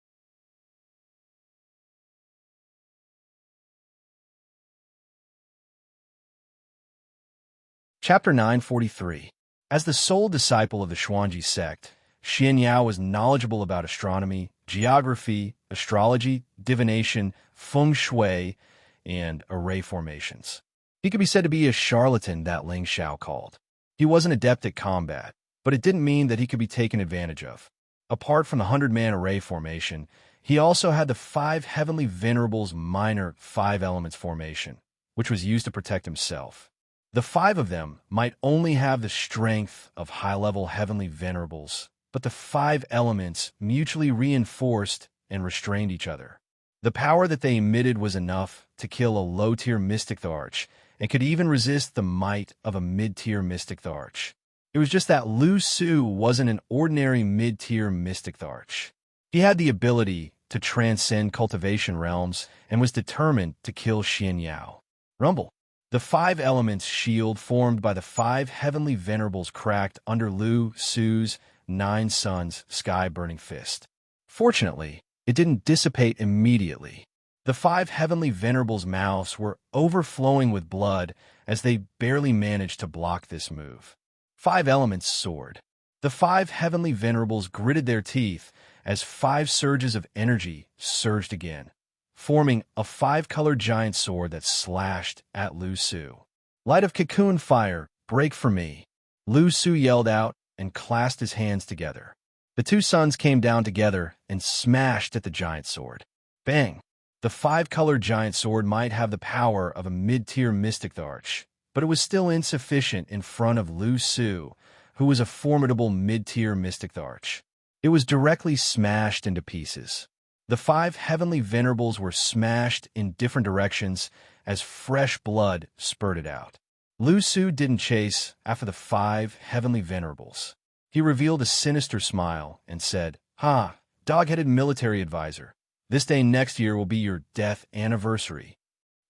[SPEAKER 1] Chapter 943. As the sole disciple of the Xuanji sect, Xianxia was knowledgeable about astronomy, geography, astrology, divination, feng shui, and array formations. He could be said to be a charlatan that Ling Xiao called. He wasn't adept at combat, but it didn't mean that he could be taken advantage of. Apart from the 100-man array formation, he also had the 5 Heavenly Venerables minor 5 elements formation, which was used to protect himself. The 5 of them might only have the strength of high-level Heavenly Venerables, but the 5 elements mutually reinforced and restrained each other. The power that they emitted was enough to kill a low-tier Mystic Arch, and could even resist the might of a mid-tier Mystic Arch. It was just that Lu Su wasn't an ordinary mid-tier Mystic Arch. He had the ability to transcend cultivation realms and was determined to kill Xianxia. Rumble. The 5 elements shield formed by the 5 Heavenly Venerables cracked under Lu Su's 9 Suns sky-burning fist. Fortunately, it didn't dissipate immediately. The 5 Heavenly Venerables' mouths were overflowing with blood as they barely managed to block this move. 5 elements soared. The 5 Heavenly Venerables gritted their teeth as 5 surges of energy surged again, forming a 5-colored giant sword that slashed at Lu Su. Light of cocoon fire, break for me. Lu Su yelled out and clasped his hands together. The 2 suns came down together and smashed at the giant sword. Bang! The 5-colored giant sword might have the power of a mid-tier Mystic Arch, but it was still insufficient in front of Lu Su, who was a formidable mid-tier Mystic Arch. It was directly smashed into pieces. The 5 Heavenly Venerables were smashed in different directions as fresh blood spurted out. Lu Su didn't chase after the 5 Heavenly Venerables. He revealed a sinister smile and said, "Ha, dog-headed military advisor. This day next year will be your death anniversary."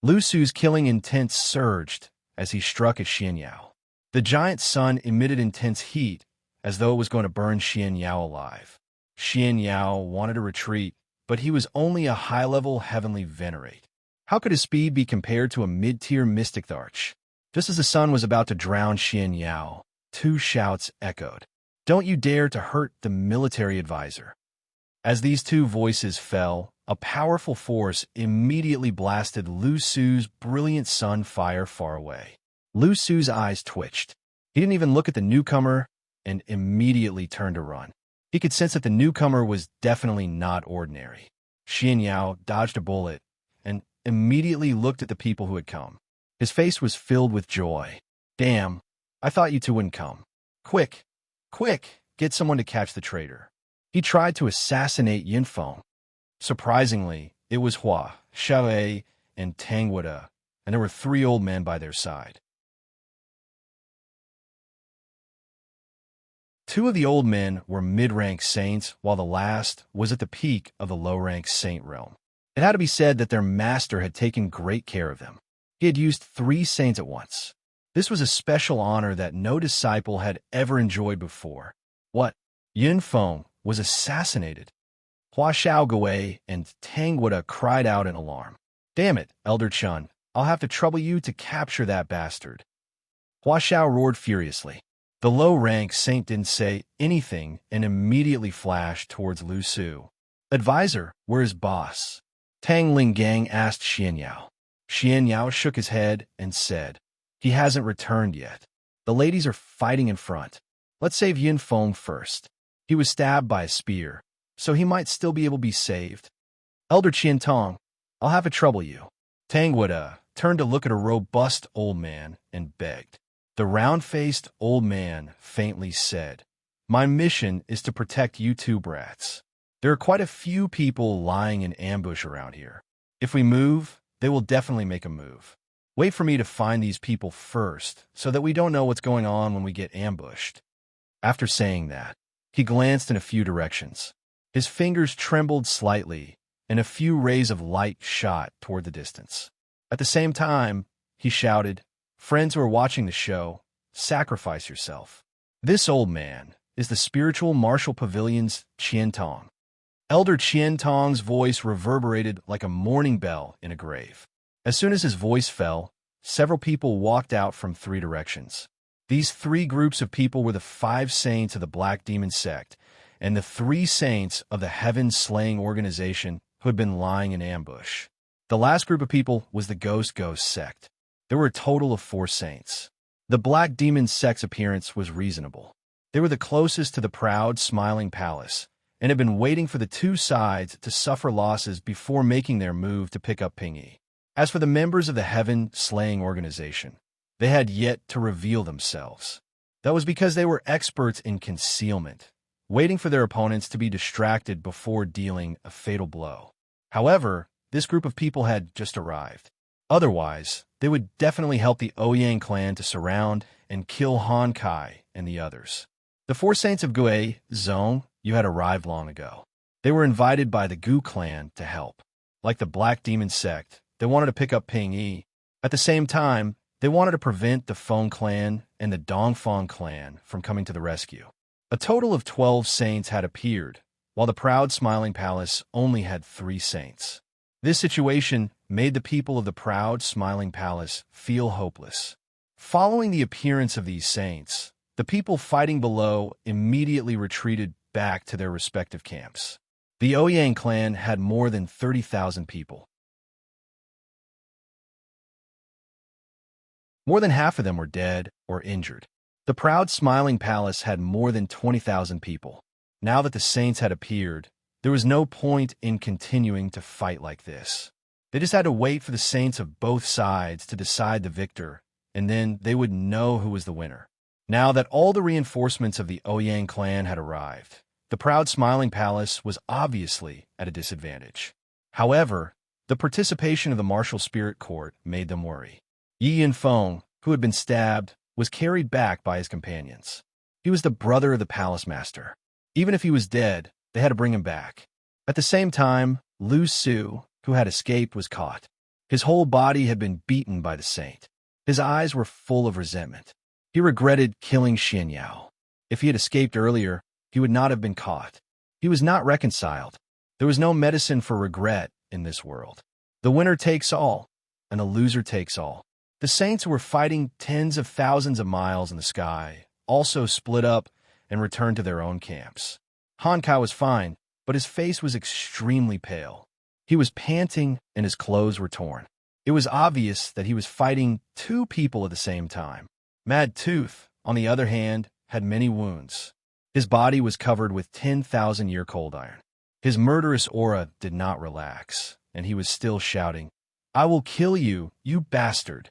[SPEAKER 1] Lu Su's killing intent surged as he struck at Xianxia. The giant sun emitted intense heat as though it was going to burn Xianxia alive. Xianxia wanted to retreat, but he was only a high-level Heavenly Venerate. How could his speed be compared to a mid-tier Mystic Arch? Just as the sun was about to drown Xianxia, 2 shouts echoed. "Don't you dare to hurt the military advisor." As these 2 voices fell, a powerful force immediately blasted Lu Su's brilliant sun fire far away. Lu Su's eyes twitched. He didn't even look at the newcomer and immediately turned to run. He could sense that the newcomer was definitely not ordinary. Xianxia dodged a bullet and immediately looked at the people who had come. His face was filled with joy. "Damn, I thought you 2 wouldn't come. Quick, quick, get someone to catch the traitor." He tried to assassinate Yinfeng. Surprisingly, it was Hua, Xiaowei, and Tangwada, and there were 3 old men by their side. 2 of the old men were mid-rank saints, while the last was at the peak of the low-rank saint realm. It had to be said that their master had taken great care of them. He had used 3 saints at once. This was a special honor that no disciple had ever enjoyed before. What? Yinfeng was assassinated. Hua Xiaogui and Tangwada cried out in alarm. "Damn it, Elder Chun, I'll have to trouble you to capture that bastard." Hua Xiao roared furiously. The low-rank saint didn't say anything and immediately flashed towards Lu Su. "Advisor, where's boss?" Tang Lingang asked Xianxia. Xianxia shook his head and said, "He hasn't returned yet. The ladies are fighting in front. Let's save Yinfeng first. He was stabbed by a spear, so he might still be able to be saved." "Elder Qiantong, I'll have to trouble you." Tangwada turned to look at a robust old man and begged. The round-faced old man faintly said, "My mission is to protect you 2 brats. There are quite a few people lying in ambush around here. If we move, they will definitely make a move. Wait for me to find these people first, so that we don't know what's going on when we get ambushed." After saying that, he glanced in a few directions. His fingers trembled slightly, and a few rays of light shot toward the distance. At the same time, he shouted, "Friends who are watching the show, sacrifice yourself. This old man is the spiritual martial pavilion's Qiantong." Elder Qiantong's voice reverberated like a mourning bell in a grave. As soon as his voice fell, several people walked out from 3 directions. These 3 groups of people were the 5 saints of the Black Demon sect and the 3 saints of the Heaven-Slaying organization who had been lying in ambush. The last group of people was the Ghost sect. There were a total of 4 saints. The Black Demon sect's appearance was reasonable. They were the closest to the proud, smiling palace, and had been waiting for the 2 sides to suffer losses before making their move to pick up Pingyi. As for the members of the Heaven-Slaying organization, they had yet to reveal themselves. That was because they were experts in concealment, waiting for their opponents to be distracted before dealing a fatal blow. However, this group of people had just arrived. Otherwise, they would definitely help the Ouyang clan to surround and kill Han Kai and the others. The 4 saints of Gue Zong you had arrived long ago. They were invited by the Gu clan to help. Like the Black Demon sect, they wanted to pick up Pingyi. At the same time, they wanted to prevent the Feng clan and the Dongfang clan from coming to the rescue. A total of 12 saints had appeared, while the proud smiling palace only had 3 saints. This situation made the people of the proud smiling palace feel hopeless. Following the appearance of these saints, the people fighting below immediately retreated back to their respective camps. The Ouyang clan had more than 30,000 people. More than half of them were dead or injured. The proud smiling palace had more than 20,000 people. Now that the saints had appeared, there was no point in continuing to fight like this. They just had to wait for the saints of both sides to decide the victor, and then they would know who was the winner. Now that all the reinforcements of the Ouyang clan had arrived, the proud smiling palace was obviously at a disadvantage. However, the participation of the martial spirit court made them worry. Yi Yinfeng, who had been stabbed, was carried back by his companions. He was the brother of the palace master. Even if he was dead, they had to bring him back. At the same time, Lu Su, who had escaped, was caught. His whole body had been beaten by the saint. His eyes were full of resentment. He regretted killing Xianxia. If he had escaped earlier, he would not have been caught. He was not reconciled. There was no medicine for regret in this world. The winner takes all, and the loser takes all. The saints who were fighting tens of thousands of miles in the sky also split up and returned to their own camps. Han Kai was fine, but his face was extremely pale. He was panting and his clothes were torn. It was obvious that he was fighting 2 people at the same time. Mad Tooth, on the other hand, had many wounds. His body was covered with 10,000-year cold iron. His murderous aura did not relax, and he was still shouting, "I will kill you, you bastard!"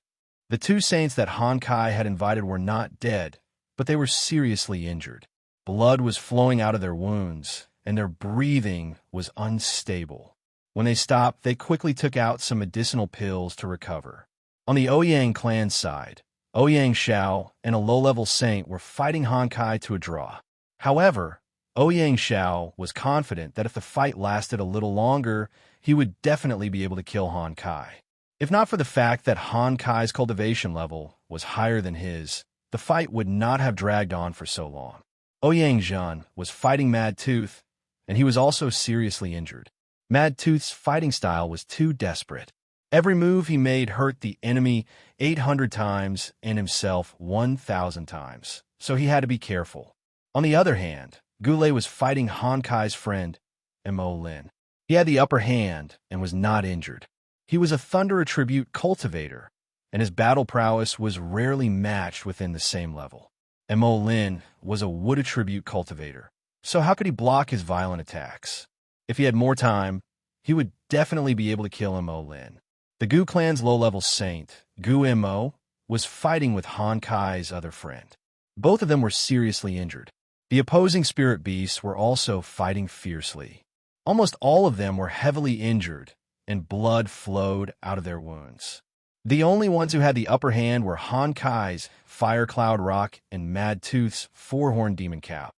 [SPEAKER 1] The 2 saints that Han Kai had invited were not dead, but they were seriously injured. Blood was flowing out of their wounds, and their breathing was unstable. When they stopped, they quickly took out some medicinal pills to recover. On the Ouyang clan side, Ouyang Xiao and a low-level saint were fighting Han Kai to a draw. However, Ouyang Xiao was confident that if the fight lasted a little longer, he would definitely be able to kill Han Kai. If not for the fact that Han Kai's cultivation level was higher than his, the fight would not have dragged on for so long. Ouyang Zhan was fighting Mad Tooth, and he was also seriously injured. Mad Tooth's fighting style was too desperate. Every move he made hurt the enemy 800 times and himself 1,000 times, so he had to be careful. On the other hand, Gulei was fighting Han Kai's friend, Mo Lin. He had the upper hand and was not injured. He was a Thunder Attribute cultivator, and his battle prowess was rarely matched within the same level. Mo Lin was a Wood Attribute cultivator, so how could he block his violent attacks? If he had more time, he would definitely be able to kill Mo Lin. The Gu clan's low-level saint, Gu Mo, was fighting with Han Kai's other friend. Both of them were seriously injured. The opposing spirit beasts were also fighting fiercely. Almost all of them were heavily injured, and blood flowed out of their wounds. The only ones who had the upper hand were Han Kai's Fire Cloud Rock and Mad Tooth's Four-Horned Demon Cow.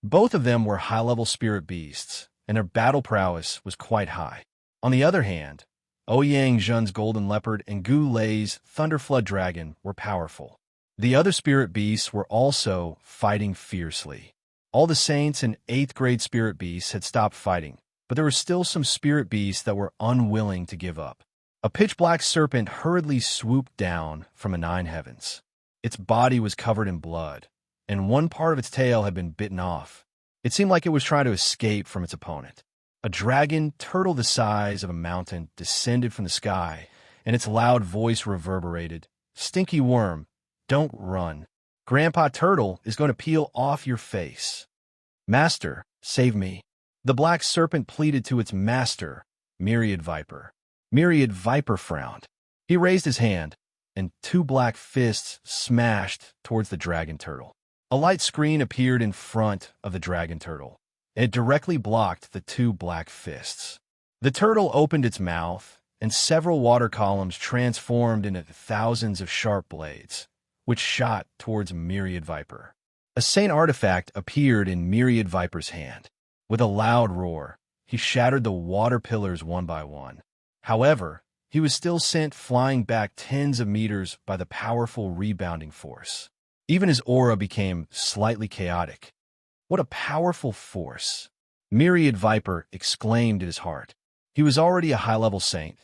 [SPEAKER 1] Both of them were high-level spirit beasts, and their battle prowess was quite high. On the other hand, Ouyang Zhen's golden leopard and Gu Lei's thunderflood dragon were powerful. The other spirit beasts were also fighting fiercely. All the saints and 8th grade spirit beasts had stopped fighting, but there were still some spirit beasts that were unwilling to give up. A pitch-black serpent hurriedly swooped down from the 9 heavens. Its body was covered in blood, and one part of its tail had been bitten off. It seemed like it was trying to escape from its opponent. A dragon turtle the size of a mountain descended from the sky, and its loud voice reverberated. "Stinky worm, don't run. Grandpa Turtle is going to peel off your face. Master, save me." The black serpent pleaded to its master, Myriad Viper. Myriad Viper frowned. He raised his hand, and 2 black fists smashed towards the dragon turtle. A light screen appeared in front of the dragon turtle. It directly blocked the 2 black fists. The turtle opened its mouth, and several water columns transformed into thousands of sharp blades, which shot towards Myriad Viper. A saint artifact appeared in Myriad Viper's hand. With a loud roar, he shattered the water pillars one by one. However, he was still sent flying back tens of meters by the powerful rebounding force. Even his aura became slightly chaotic. What a powerful force! Myriad Viper exclaimed in his heart. He was already a high-level saint,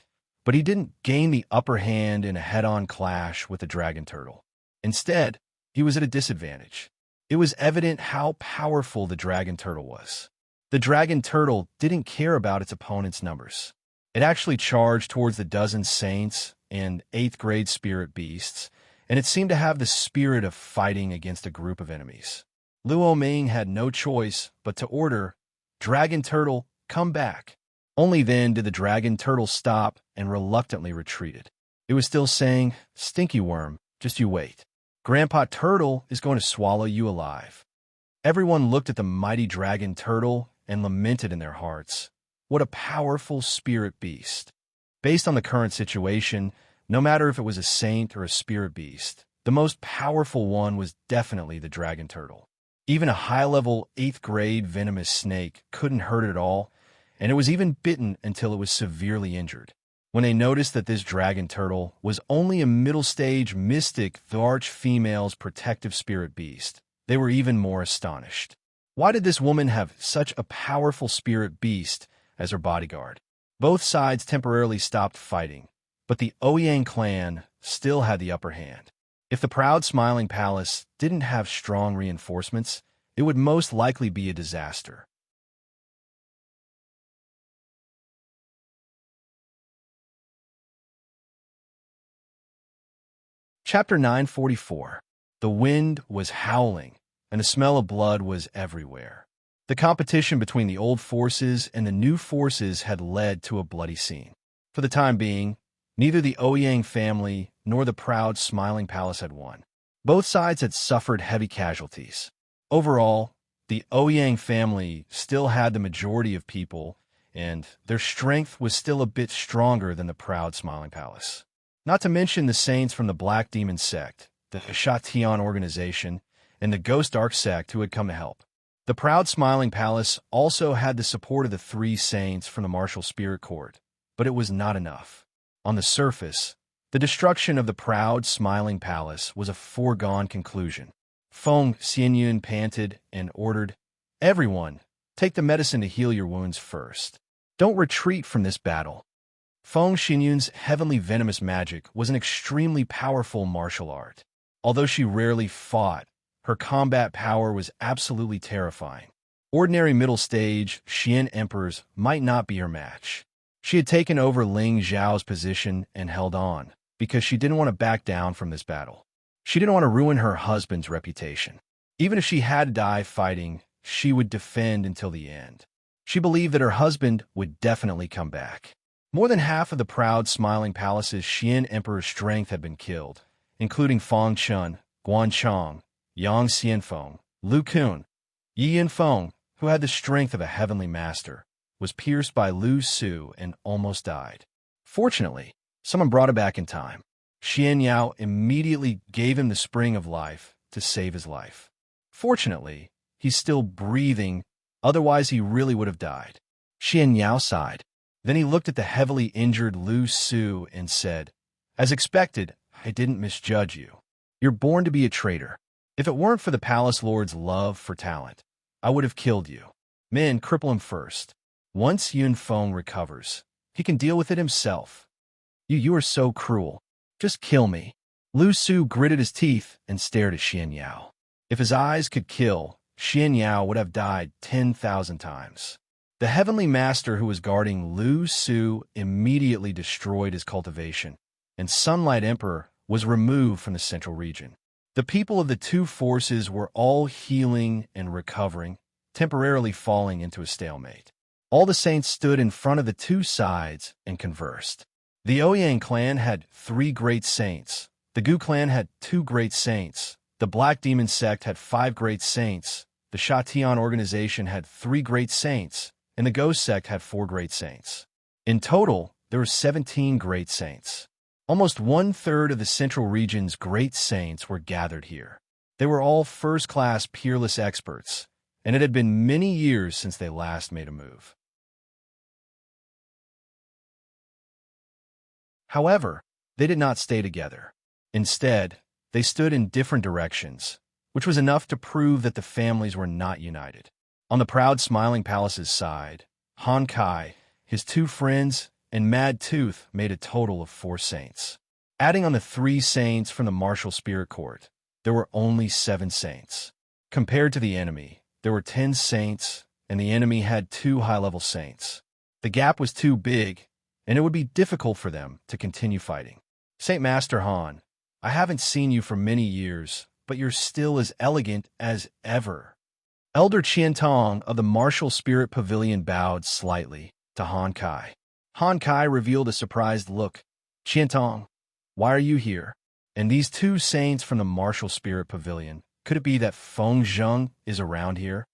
[SPEAKER 1] but he didn't gain the upper hand in a head-on clash with the dragon turtle. Instead, he was at a disadvantage. It was evident how powerful the dragon turtle was. The dragon turtle didn't care about its opponent's numbers. It actually charged towards the dozen saints and 8th grade spirit beasts, and it seemed to have the spirit of fighting against a group of enemies. Luo Ming had no choice but to order, "Dragon turtle, come back." Only then did the dragon turtle stop and reluctantly retreated. It was still saying, "Stinky worm, just you wait. Grandpa Turtle is going to swallow you alive." Everyone looked at the mighty dragon turtle and lamented in their hearts. What a powerful spirit beast. Based on the current situation, no matter if it was a saint or a spirit beast, the most powerful one was definitely the dragon turtle. Even a high-level 8th grade venomous snake couldn't hurt it at all, and it was even bitten until it was severely injured. When they noticed that this dragon turtle was only a middle-stage mystic, the arch-female's protective spirit beast, they were even more astonished. Why did this woman have such a powerful spirit beast as her bodyguard? Both sides temporarily stopped fighting, but the Ouyang clan still had the upper hand. If the proud Smiling Palace didn't have strong reinforcements, it would most likely be a disaster. Chapter 944. The wind was howling, and the smell of blood was everywhere. The competition between the old forces and the new forces had led to a bloody scene. For the time being, neither the Ouyang family nor the proud Smiling Palace had won. Both sides had suffered heavy casualties. Overall, the Ouyang family still had the majority of people, and their strength was still a bit stronger than the proud Smiling Palace. Not to mention the saints from the Black Demon sect, the Shatian organization, and the Ghost Ark sect who had come to help. The proud Smiling Palace also had the support of the 3 saints from the Martial Spirit Court, but it was not enough. On the surface, the destruction of the proud Smiling Palace was a foregone conclusion. Feng Xianyun panted and ordered, "Everyone, take the medicine to heal your wounds first. Don't retreat from this battle." Feng Xianyun's heavenly venomous magic was an extremely powerful martial art. Although she rarely fought, her combat power was absolutely terrifying. Ordinary middle stage Xian emperors might not be her match. She had taken over Ling Zhao's position and held on, because she didn't want to back down from this battle. She didn't want to ruin her husband's reputation. Even if she had to die fighting, she would defend until the end. She believed that her husband would definitely come back. More than half of the proud Smiling Palace's Xian Emperor's strength had been killed, including Fang Chun, Guan Chong, Yang Xianfeng, Lu Kun. Yi Yanfeng, who had the strength of a heavenly master, was pierced by Lu Su and almost died. Fortunately, someone brought him back in time. Xianyao immediately gave him the spring of life to save his life. Fortunately, He's still breathing, otherwise he really would have died. Xianxia sighed. Then he looked at the heavily injured Lu Su and said, "As expected, I didn't misjudge you. You're born to be a traitor. If it weren't for the palace lord's love for talent, I would have killed you. Men, cripple him first. Once Yun Feng recovers, he can deal with it himself. You are so cruel. Just kill me." Lu Su gritted his teeth and stared at Xianxia. If his eyes could kill, Xianxia would have died 10,000 times. The heavenly master who was guarding Lu Su immediately destroyed his cultivation, and Sunlight Emperor was removed from the central region. The people of the two forces were all healing and recovering, temporarily falling into a stalemate. All the saints stood in front of the two sides and conversed. The Ouyang clan had 3 great saints. The Gu clan had 2 great saints. The Black Demon sect had 5 great saints. The Shatian organization had 3 great saints, and the Ghost sect had 4 great saints. In total, there were 17 great saints. Almost 1/3 of the central region's great saints were gathered here. They were all first-class peerless experts, and it had been many years since they last made a move. However, they did not stay together. Instead, they stood in different directions, which was enough to prove that the families were not united. On the proud Smiling Palace's side, Han Kai, his 2 friends, and Mad Tooth made a total of 4 saints. Adding on the 3 saints from the Martial Spirit Court, there were only 7 saints. Compared to the enemy, there were 10 saints, and the enemy had 2 high-level saints. The gap was too big, and it would be difficult for them to continue fighting. "Saint Master Han, I haven't seen you for many years, but you're still as elegant as ever." Elder Qiantong of the Martial Spirit Pavilion bowed slightly to Han Kai. Han Kai revealed a surprised look. "Qiantong, why are you here? And these 2 saints from the Martial Spirit Pavilion, could it be that Feng Zheng is around here?"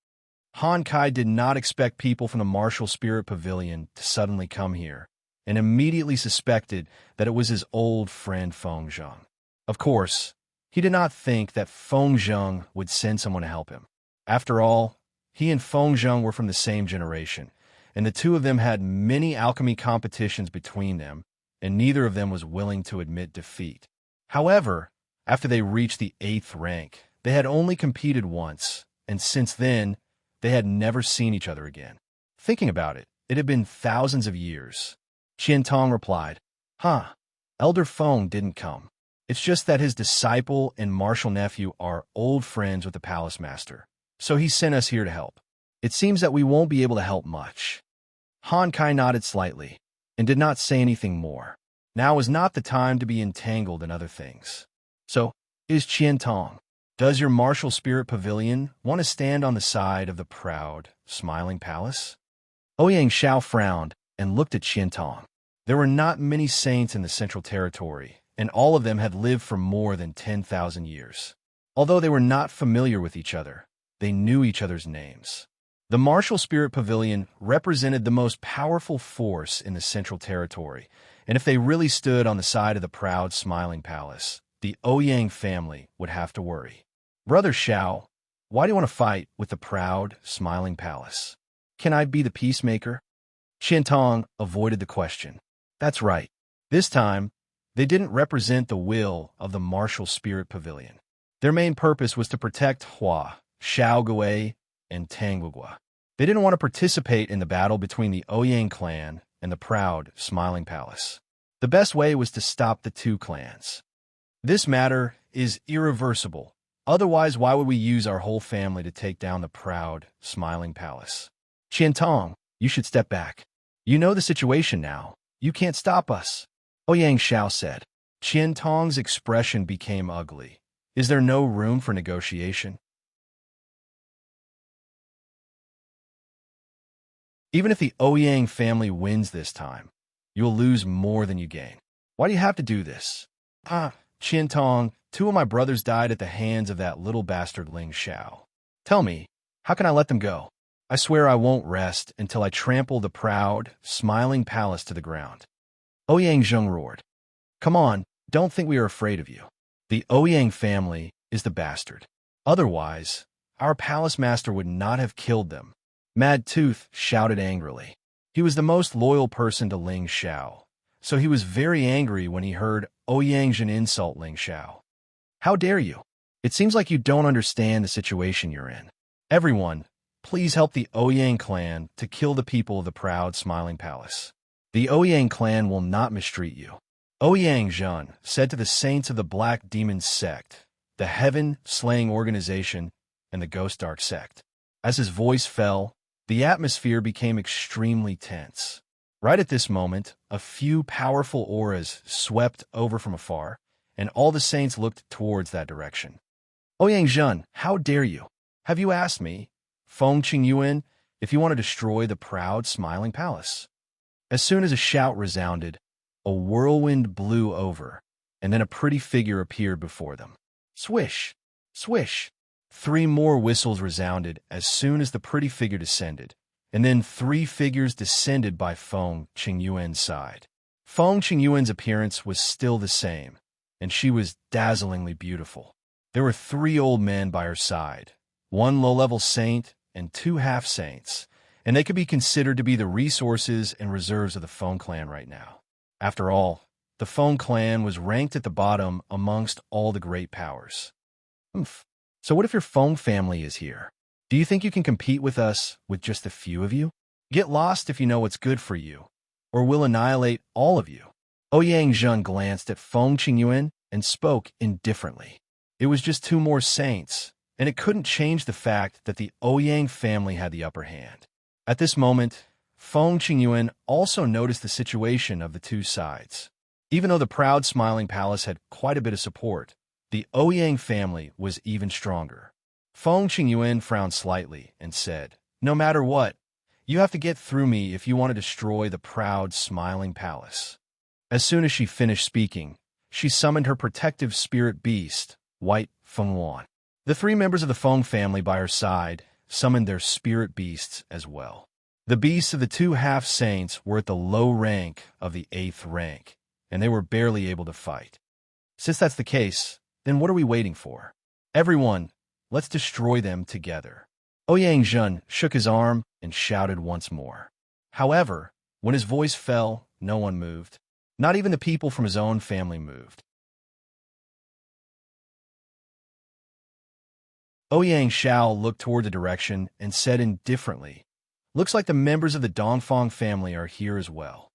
[SPEAKER 1] Han Kai did not expect people from the Martial Spirit Pavilion to suddenly come here, and immediately suspected that it was his old friend Feng Zheng. Of course, he did not think that Feng Zheng would send someone to help him. After all, he and Feng Zheng were from the same generation, and the 2 of them had many alchemy competitions between them, and neither of them was willing to admit defeat. However, after they reached the 8th rank, they had only competed once, and since then, they had never seen each other again. Thinking about it, it had been thousands of years. Qiantong replied, Elder Feng didn't come. It's just that his disciple and martial nephew are old friends with the palace master, so he sent us here to help. It seems that we won't be able to help much." Han Kai nodded slightly and did not say anything more. Now was not the time to be entangled in other things. "So, is Qiantong, does your martial spirit pavilion want to stand on the side of the proud, smiling palace?" Ouyang Xiao frowned and looked at Qiantong. There were not many saints in the Central Territory, and all of them had lived for more than 10,000 years. Although they were not familiar with each other, they knew each other's names. The Martial Spirit Pavilion represented the most powerful force in the Central Territory, and if they really stood on the side of the proud, smiling palace, the Ouyang family would have to worry. "Brother Xiao, why do you want to fight with the proud, smiling palace? Can I be the peacemaker?" Qiantong avoided the question. That's right. This time, they didn't represent the will of the Martial Spirit Pavilion. Their main purpose was to protect Hua, Xiaogui, and Tanguogua. They didn't want to participate in the battle between the Ouyang clan and the proud, smiling palace. The best way was to stop the 2 clans. This matter is irreversible. Otherwise, why would we use our whole family to take down the proud, smiling palace? "Qiantong, you should step back. You know the situation now. You can't stop us," Ouyang Xiao said. Qiantong's expression became ugly. "Is there no room for negotiation? Even if the Ouyang family wins this time, you'll lose more than you gain. Why do you have to do this?" Qiantong, 2 of my brothers died at the hands of that little bastard Ling Xiao. Tell me, how can I let them go? I swear I won't rest until I trample the proud, smiling palace to the ground." Ouyang Zheng roared. "Come on, don't think we are afraid of you. The Ouyang family is the bastard. Otherwise, our palace master would not have killed them. Mad Tooth shouted angrily. He was the most loyal person to Ling Xiao, so he was very angry when he heard Ouyang insult Ling Xiao. How dare you? It seems like you don't understand the situation you're in. Everyone, please help the Ouyang clan to kill the people of the proud Smiling Palace. The Ouyang clan will not mistreat you. Ouyang Zhen said to the saints of the Black Demon Sect, the Heaven-slaying organization, and the Ghost Dark Sect. As his voice fell, the atmosphere became extremely tense. Right at this moment, a few powerful auras swept over from afar, and all the saints looked towards that direction. Ouyang Zhen, how dare you? Have you asked me, Feng Qingyuan, if you want to destroy the proud Smiling Palace? As soon as a shout resounded, a whirlwind blew over, and then a pretty figure appeared before them. Swish! Swish! 3 more whistles resounded as soon as the pretty figure descended, and then 3 figures descended by Feng Qingyuan's side. Feng Qingyuan's appearance was still the same, and she was dazzlingly beautiful. There were 3 old men by her side, 1 low-level saint and 2 half-saints, and they could be considered to be the resources and reserves of the Feng clan right now. After all, the Feng clan was ranked at the bottom amongst all the great powers. So what if your Feng family is here? Do you think you can compete with us with just a few of you? Get lost if you know what's good for you, or we'll annihilate all of you. Ouyang Zhen glanced at Feng Qingyuan and spoke indifferently. It was just 2 more saints, and it couldn't change the fact that the Ouyang family had the upper hand. At this moment, Feng Qingyuan also noticed the situation of the 2 sides. Even though the proud Smiling Palace had quite a bit of support, the Ouyang family was even stronger. Feng Qingyuan frowned slightly and said, "No matter what, you have to get through me if you want to destroy the proud Smiling Palace." As soon as she finished speaking, she summoned her protective spirit beast, White Fengwan. The 3 members of the Feng family by her side summoned their spirit beasts as well. The beasts of the 2 half-saints were at the low rank of the 8th rank, and they were barely able to fight. Since that's the case, then what are we waiting for? Everyone, let's destroy them together. Ouyang Zhen shook his arm and shouted once more. However, when his voice fell, no one moved. Not even the people from his own family moved. Ouyang Xiao looked toward the direction and said indifferently, "Looks like the members of the Dongfang family are here as well."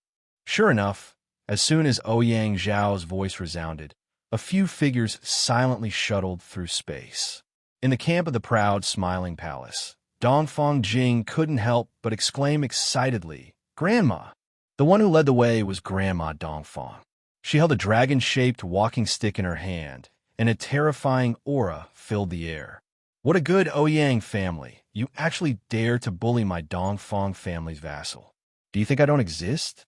[SPEAKER 1] Sure enough, as soon as Ouyang Xiao's voice resounded, a few figures silently shuttled through space. In the camp of the proud Smiling Palace, Dongfang Jing couldn't help but exclaim excitedly, "Grandma!" The one who led the way was Grandma Dongfang. She held a dragon-shaped walking stick in her hand, and a terrifying aura filled the air. "What a good Ouyang family! You actually dare to bully my Dongfang family's vassal. Do you think I don't exist?"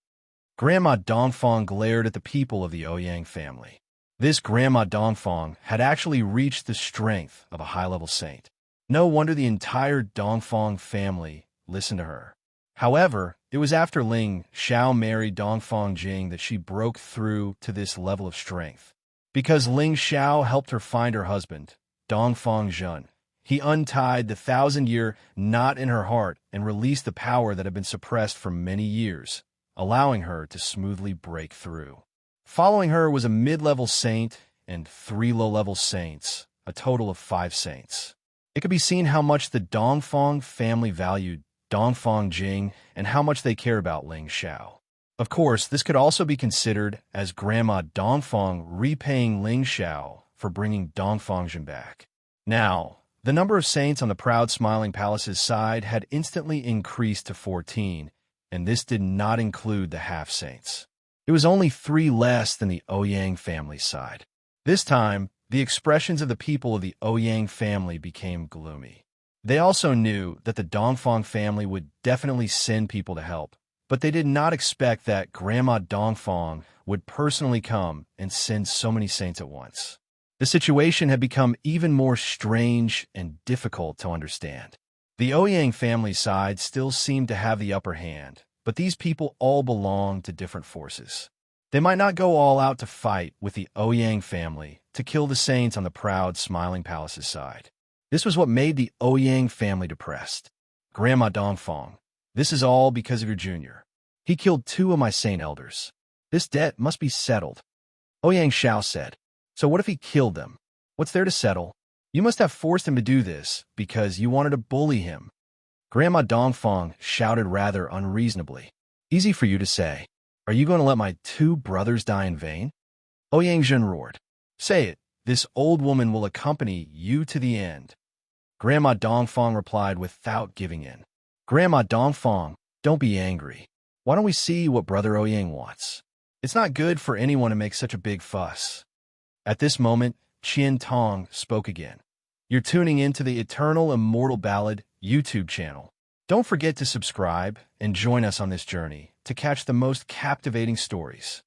[SPEAKER 1] Grandma Dongfang glared at the people of the Ouyang family. This Grandma Dongfang had actually reached the strength of a high-level saint. No wonder the entire Dongfang family listened to her. However, it was after Ling Xiao married Dongfang Jing that she broke through to this level of strength. Because Ling Xiao helped her find her husband, Dongfang Zhen, he untied the 1,000-year knot in her heart and released the power that had been suppressed for many years, allowing her to smoothly break through. Following her was a mid-level saint and 3 low-level saints, a total of 5 saints. It could be seen how much the Dongfang family valued Dongfang Jing and how much they cared about Ling Xiao. Of course, this could also be considered as Grandma Dongfang repaying Ling Xiao for bringing Dongfang Jing back. Now, the number of saints on the proud Smiling Palace's side had instantly increased to 14, and this did not include the half-saints. It was only 3 less than the Ouyang family's side. This time, the expressions of the people of the Ouyang family became gloomy. They also knew that the Dongfang family would definitely send people to help, but they did not expect that Grandma Dongfang would personally come and send so many saints at once. The situation had become even more strange and difficult to understand. The Ouyang family side still seemed to have the upper hand, but these people all belonged to different forces. They might not go all out to fight with the Ouyang family to kill the saints on the proud Smiling Palace's side. This was what made the Ouyang family depressed. Grandma Dongfang, this is all because of your junior. He killed 2 of my saint elders. This debt must be settled. Ouyang Xiao said. So what if he killed them? What's there to settle? You must have forced him to do this because you wanted to bully him. Grandma Dongfang shouted rather unreasonably. Easy for you to say. Are you going to let my 2 brothers die in vain? Ouyang Zhen roared. Say it. This old woman will accompany you to the end. Grandma Dongfang replied without giving in. Grandma Dongfang, don't be angry. Why don't we see what Brother Ouyang wants? It's not good for anyone to make such a big fuss. At this moment, Qian Tong spoke again. You're tuning in to the Eternal Immortal Ballad YouTube channel. Don't forget to subscribe and join us on this journey to catch the most captivating stories.